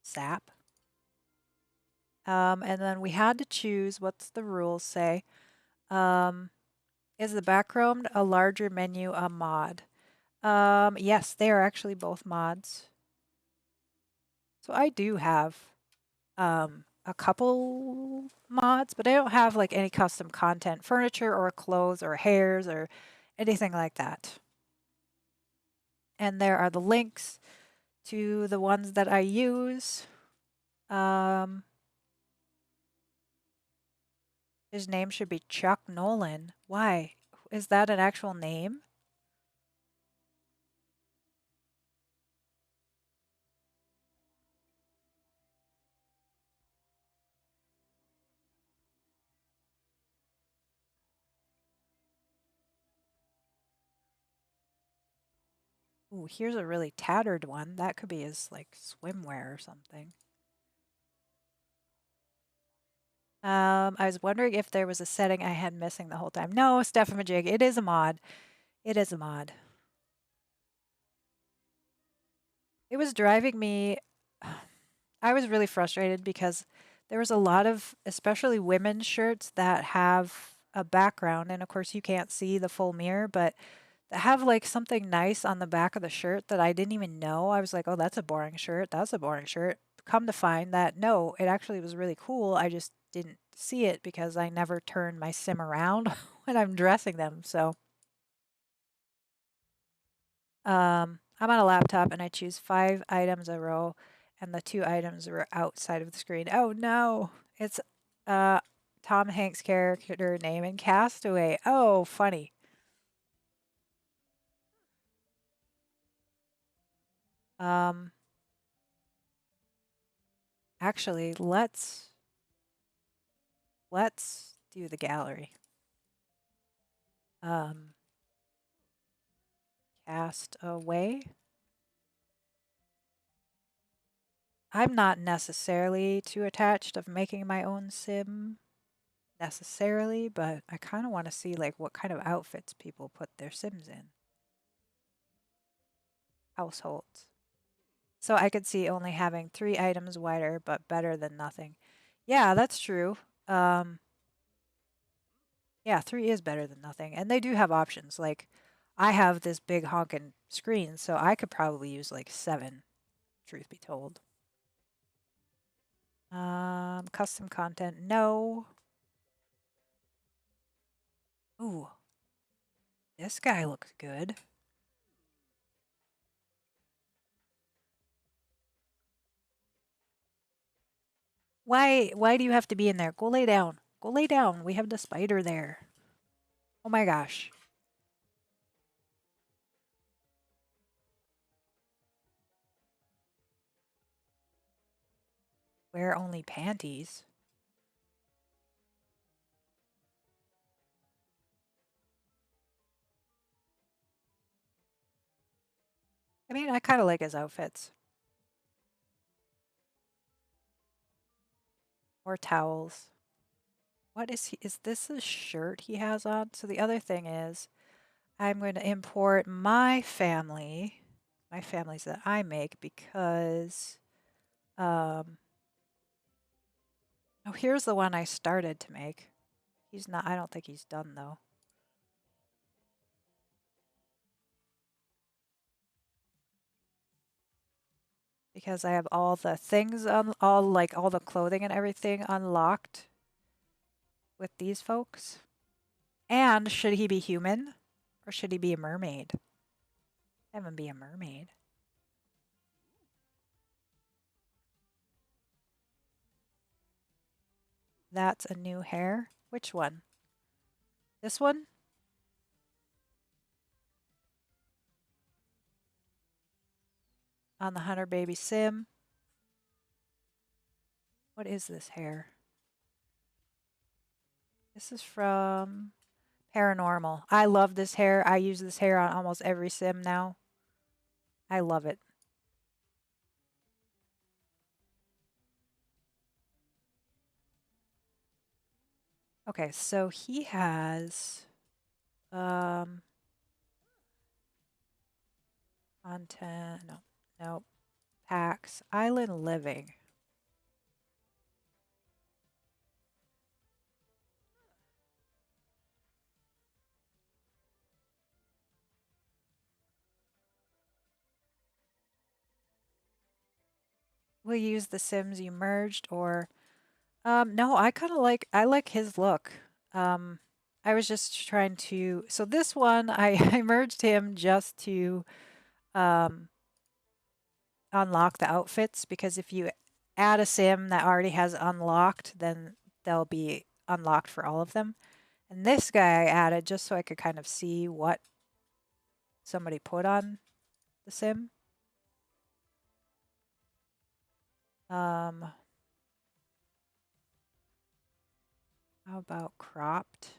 S1: Sap? And then we had to choose, what's the rules say? Um, is the background a larger menu a mod? Yes, they are actually both mods. So I do have a couple mods, but I don't have like any custom content, furniture or clothes or hairs or anything like that. And there are the links to the ones that I use. Um, his name should be Chuck Nolan. Why? Is that an actual name? Ooh, here's a really tattered one. That could be his like swimwear or something. I was wondering if there was a setting I had missing the whole time. No, Stephanie, it is a mod. It is a mod. It was driving me. I was really frustrated because there was a lot of, especially women's shirts that have a background, and of course you can't see the full mirror, but that have like something nice on the back of the shirt that I didn't even know. I was like, oh, that's a boring shirt. That's a boring shirt. Come to find that no, it actually was really cool. I just didn't see it because I never turn my sim around when I'm dressing them. So I'm on a laptop and I choose 5 items a row, and the 2 items were outside of the screen. Oh no, it's uh, Tom Hanks' character name in Castaway. Oh, funny. Um, actually, let's do the gallery. Um, Castaway. I'm not necessarily too attached of making my own sim necessarily, but I kind of want to see like what kind of outfits people put their sims in. Households. So I could see only having 3 items wider, but better than nothing. Yeah, that's true. Um, yeah, 3 is better than nothing. And they do have options. Like, I have this big honkin' screen, so I could probably use like 7, truth be told. Custom content, no. Ooh, this guy looks good. Why do you have to be in there? Go lay down. Go lay down. We have the spider there. Oh my gosh. Wear only panties. I mean, I kind of like his outfits. Or towels. What is he? Is this a shirt he has on? So the other thing is, I'm going to import my families that I make because, um, oh, here's the one I started to make. He's not, I don't think he's done though. Because I have all the things on, all the clothing and everything unlocked with these folks. And should he be human or should he be a mermaid? Have him be a mermaid. That's a new hair. Which one? This one? On the Hunter Baby Sim. What is this hair? This is from Paranormal. I love this hair. I use this hair on almost every sim now. I love it. Okay, so he has content, no, packs, island living. Will you use the sims you merged or no, I like his look. Um I was just trying to so this one I, I merged him just to um unlock the outfits because if you add a sim that already has unlocked, then they'll be unlocked for all of them. And this guy I added just so I could kind of see what somebody put on the sim. Um, how about cropped?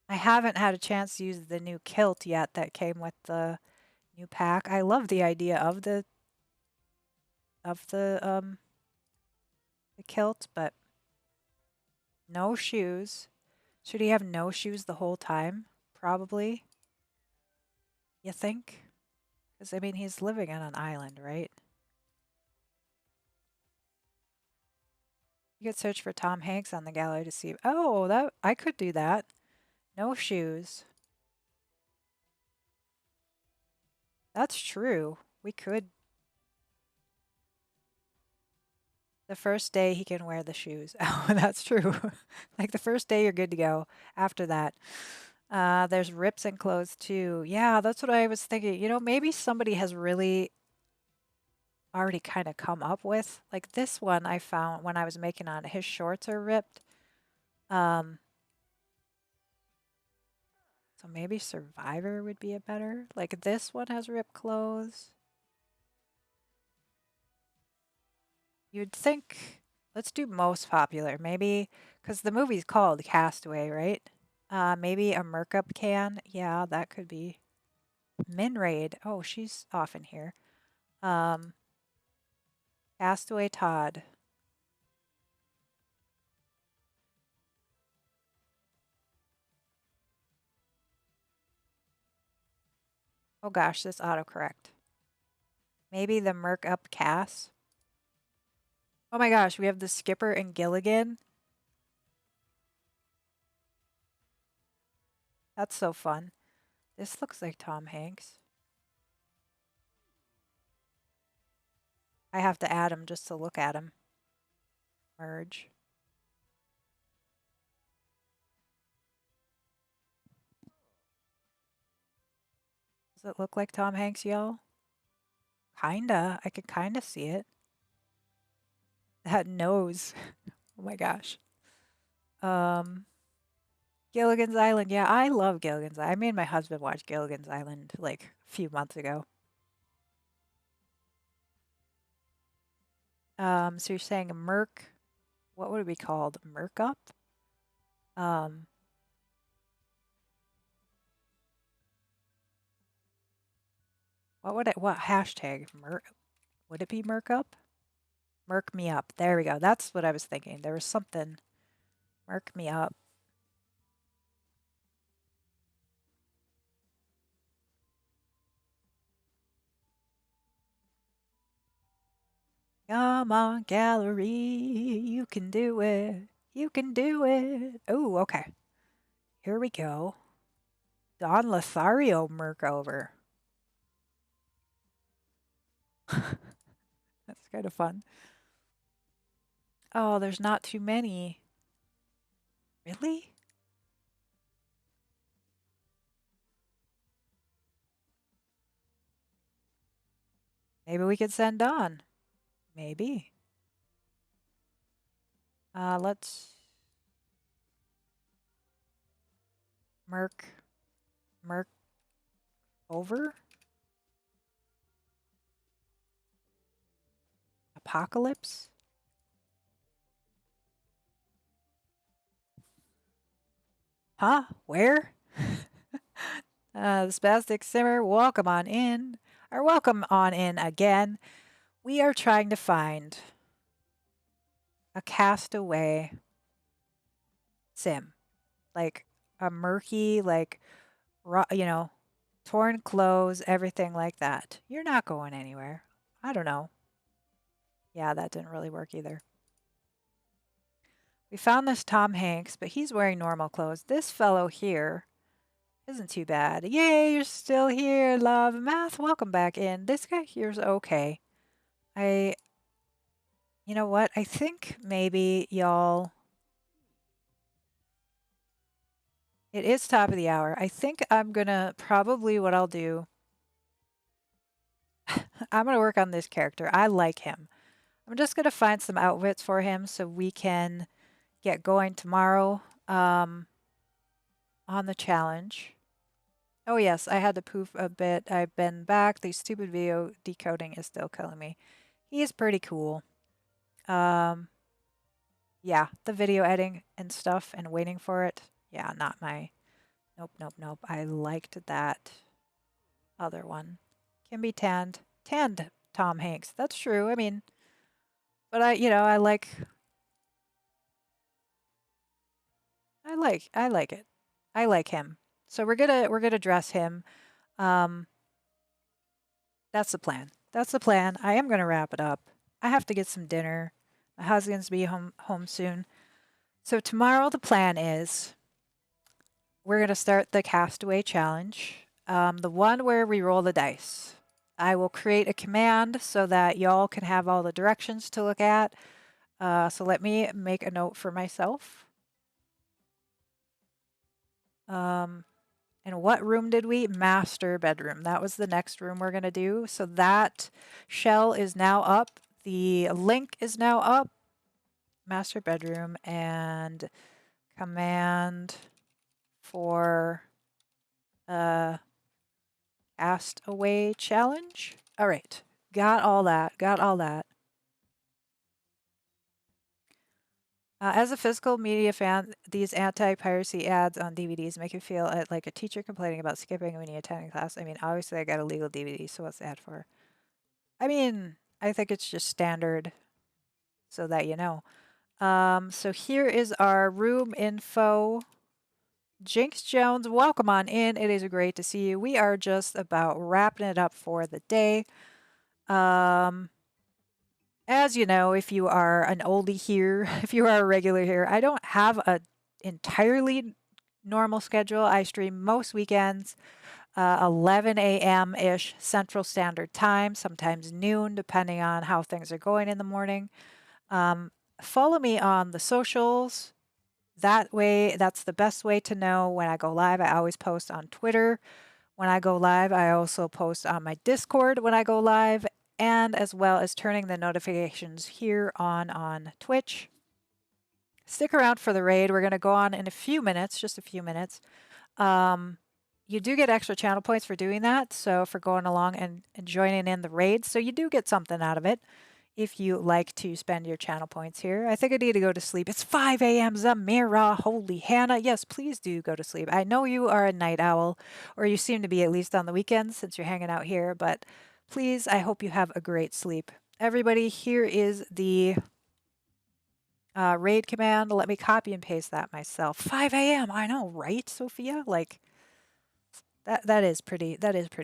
S1: I haven't had a chance to use the new kilt yet that came with the new pack. I love the idea of the the kilt, but no shoes. Should he have no shoes the whole time? Probably. You think? Because I mean, he's living on an island, right? You could search for Tom Hanks on the gallery to see. Oh, that I could do that. No shoes. That's true. We could. The first day he can wear the shoes. Oh, that's true. Like the first day you're good to go. After that, there's rips in clothes too. Yeah, that's what I was thinking. Maybe somebody has really already kind of come up with. Like this one I found when I was making on his shorts are ripped. Um, so maybe Survivor would be a better. Like this one has ripped clothes. You'd think, let's do most popular, maybe, because the movie's called Castaway, right? Maybe a Mercup can. Yeah, that could be. Minraid. Oh, she's often here. Um, Castaway Todd. Oh gosh, this autocorrect. Maybe the Mercup Cass. Oh my gosh, we have the Skipper and Gilligan. That's so fun. This looks like Tom Hanks. I have to add him just to look at him. Merge. Does it look like Tom Hanks, y'all? Kinda. I could kinda see it. That nose. Oh my gosh. Um, Gilligan's Island. Yeah, I love Gilligan's Island. I made my husband watch Gilligan's Island like a few months ago. So you're saying a Merc, what would it be called? Merc up? Um, what hashtag? Merc, would it be Merc up? Merc me up. There we go. That's what I was thinking. There was something. Merc me up. Come on, gallery. You can do it. You can do it. Oh, okay. Here we go. Don Lothario Merc over. That's kind of fun. Oh, there's not too many. Really? Maybe we could send Don. Maybe. Let's Merc over. Apocalypse? Huh? Where? The Spastic Simmer, welcome on in. Or welcome on in again. We are trying to find a castaway sim. Like a murky, like, torn clothes, everything like that. You're not going anywhere. I don't know. Yeah, that didn't really work either. We found this Tom Hanks, but he's wearing normal clothes. This fellow here isn't too bad. Yay, you're still here, love. Math, welcome back in. This guy here's okay. I, you know what? I think maybe y'all, it is top of the hour. I think I'm gonna probably what I'll do, I'm gonna work on this character. I like him. I'm just gonna find some outfits for him so we can get going tomorrow on the challenge. Oh yes, I had to poof a bit. I've been back. The stupid video decoding is still killing me. He is pretty cool. Um, yeah, the video editing and stuff and waiting for it. Yeah, not my. Nope, nope, nope. I liked that other one. Can be tanned. Tanned Tom Hanks. That's true. I mean, but I like it. I like him. So we're gonna dress him. Um, that's the plan. That's the plan. I am gonna wrap it up. I have to get some dinner. My husband's be home soon. So tomorrow the plan is we're gonna start the Castaway Challenge, the one where we roll the dice. I will create a command so that y'all can have all the directions to look at. So let me make a note for myself. And what room did we? Master bedroom. That was the next room we're going to do. So that shell is now up. The link is now up. Master bedroom and command for Castaway challenge. All right. Got all that. Got all that. As a physical media fan, these anti-piracy ads on DVDs make you feel like a teacher complaining about skipping when you attend class. I mean, obviously I got a legal DVD, so what's the ad for? I mean, I think it's just standard so that you know. So here is our room info. Jinx Jones, welcome on in. It is great to see you. We are just about wrapping it up for the day. As you know, if you are an oldie here, if you are a regular here, I don't have a entirely normal schedule. I stream most weekends, 11 a.m. ish Central Standard Time, sometimes noon, depending on how things are going in the morning. Follow me on the socials. That way, that's the best way to know when I go live. I always post on Twitter when I go live. I also post on my Discord when I go live, and as well as turning the notifications here on Twitch. Stick around for the raid. We're going to go on in a few minutes, just a few minutes. You do get extra channel points for doing that, so for going along and joining in the raid. So you do get something out of it if you like to spend your channel points here. I think I need to go to sleep. It's 5 a.m. Zamira. Holy Hannah. Yes, please do go to sleep. I know you are a night owl, or you seem to be at least on the weekends since you're hanging out here, but please, I hope you have a great sleep. Everybody, here is the raid command. Let me copy and paste that myself. 5 a.m. I know, right, Sophia? Like, that is pretty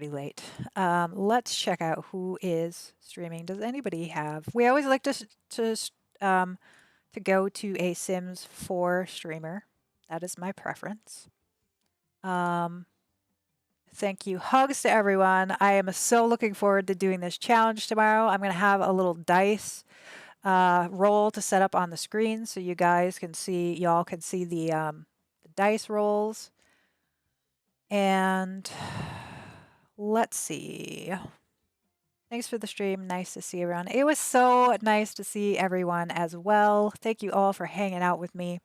S1: late. Let's check out who is streaming. Does anybody have? We always like to go to a Sims 4 streamer. That is my preference. Thank you. Hugs to everyone. I am so looking forward to doing this challenge tomorrow. I'm going to have a little dice roll to set up on the screen so you guys can see, y'all can see the dice rolls. And let's see. Thanks for the stream. Nice to see everyone. It was so nice to see everyone as well. Thank you all for hanging out with me.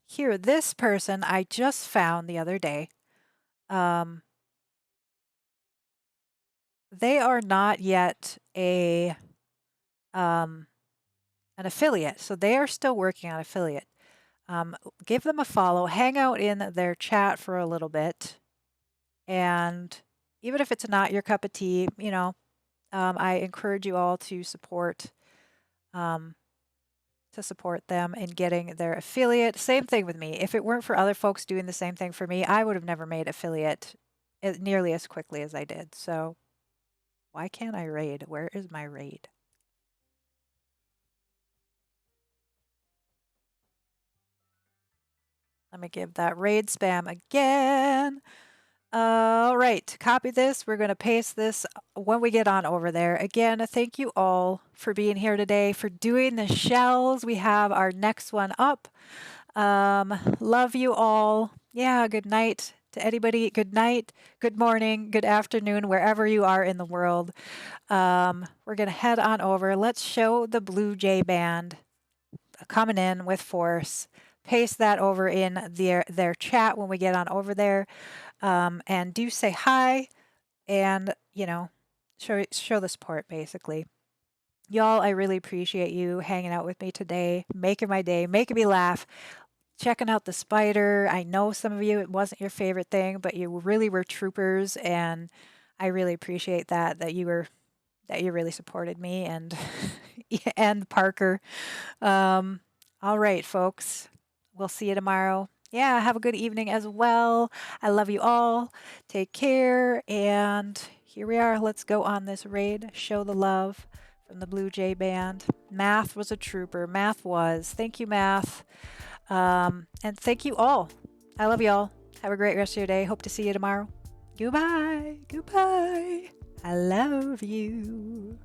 S1: Here, this person I just found the other day. They are not yet an affiliate, so they are still working on affiliate. Give them a follow, hang out in their chat for a little bit, and even if it's not your cup of tea, you know, I encourage you all to support them in getting their affiliate. Same thing with me. If it weren't for other folks doing the same thing for me, I would have never made affiliate nearly as quickly as I did. So why can't I raid? Where is my raid? Let me give that raid spam again. All right, copy this. We're going to paste this when we get on over there. Again, thank you all for being here today, for doing the shells. We have our next one up. Love you all. Yeah, good night to anybody. Good night, good morning, good afternoon, wherever you are in the world. We're going to head on over. Let's show the Blue Jay Band coming in with force. Paste that over in their chat when we get on over there. And do say hi and, you know, show the support basically. Y'all, I really appreciate you hanging out with me today, making my day, making me laugh, checking out the spider. I know some of you, it wasn't your favorite thing, but you really were troopers, and I really appreciate that you really supported me and and Parker. All right, folks. We'll see you tomorrow. Yeah, have a good evening as well. I love you all. Take care. And here we are. Let's go on this raid. Show the love from the Blue Jay Band. Math was a trooper. Math was. Thank you, Math. And thank you all. I love y'all. Have a great rest of your day. Hope to see you tomorrow. Goodbye. Goodbye. I love you.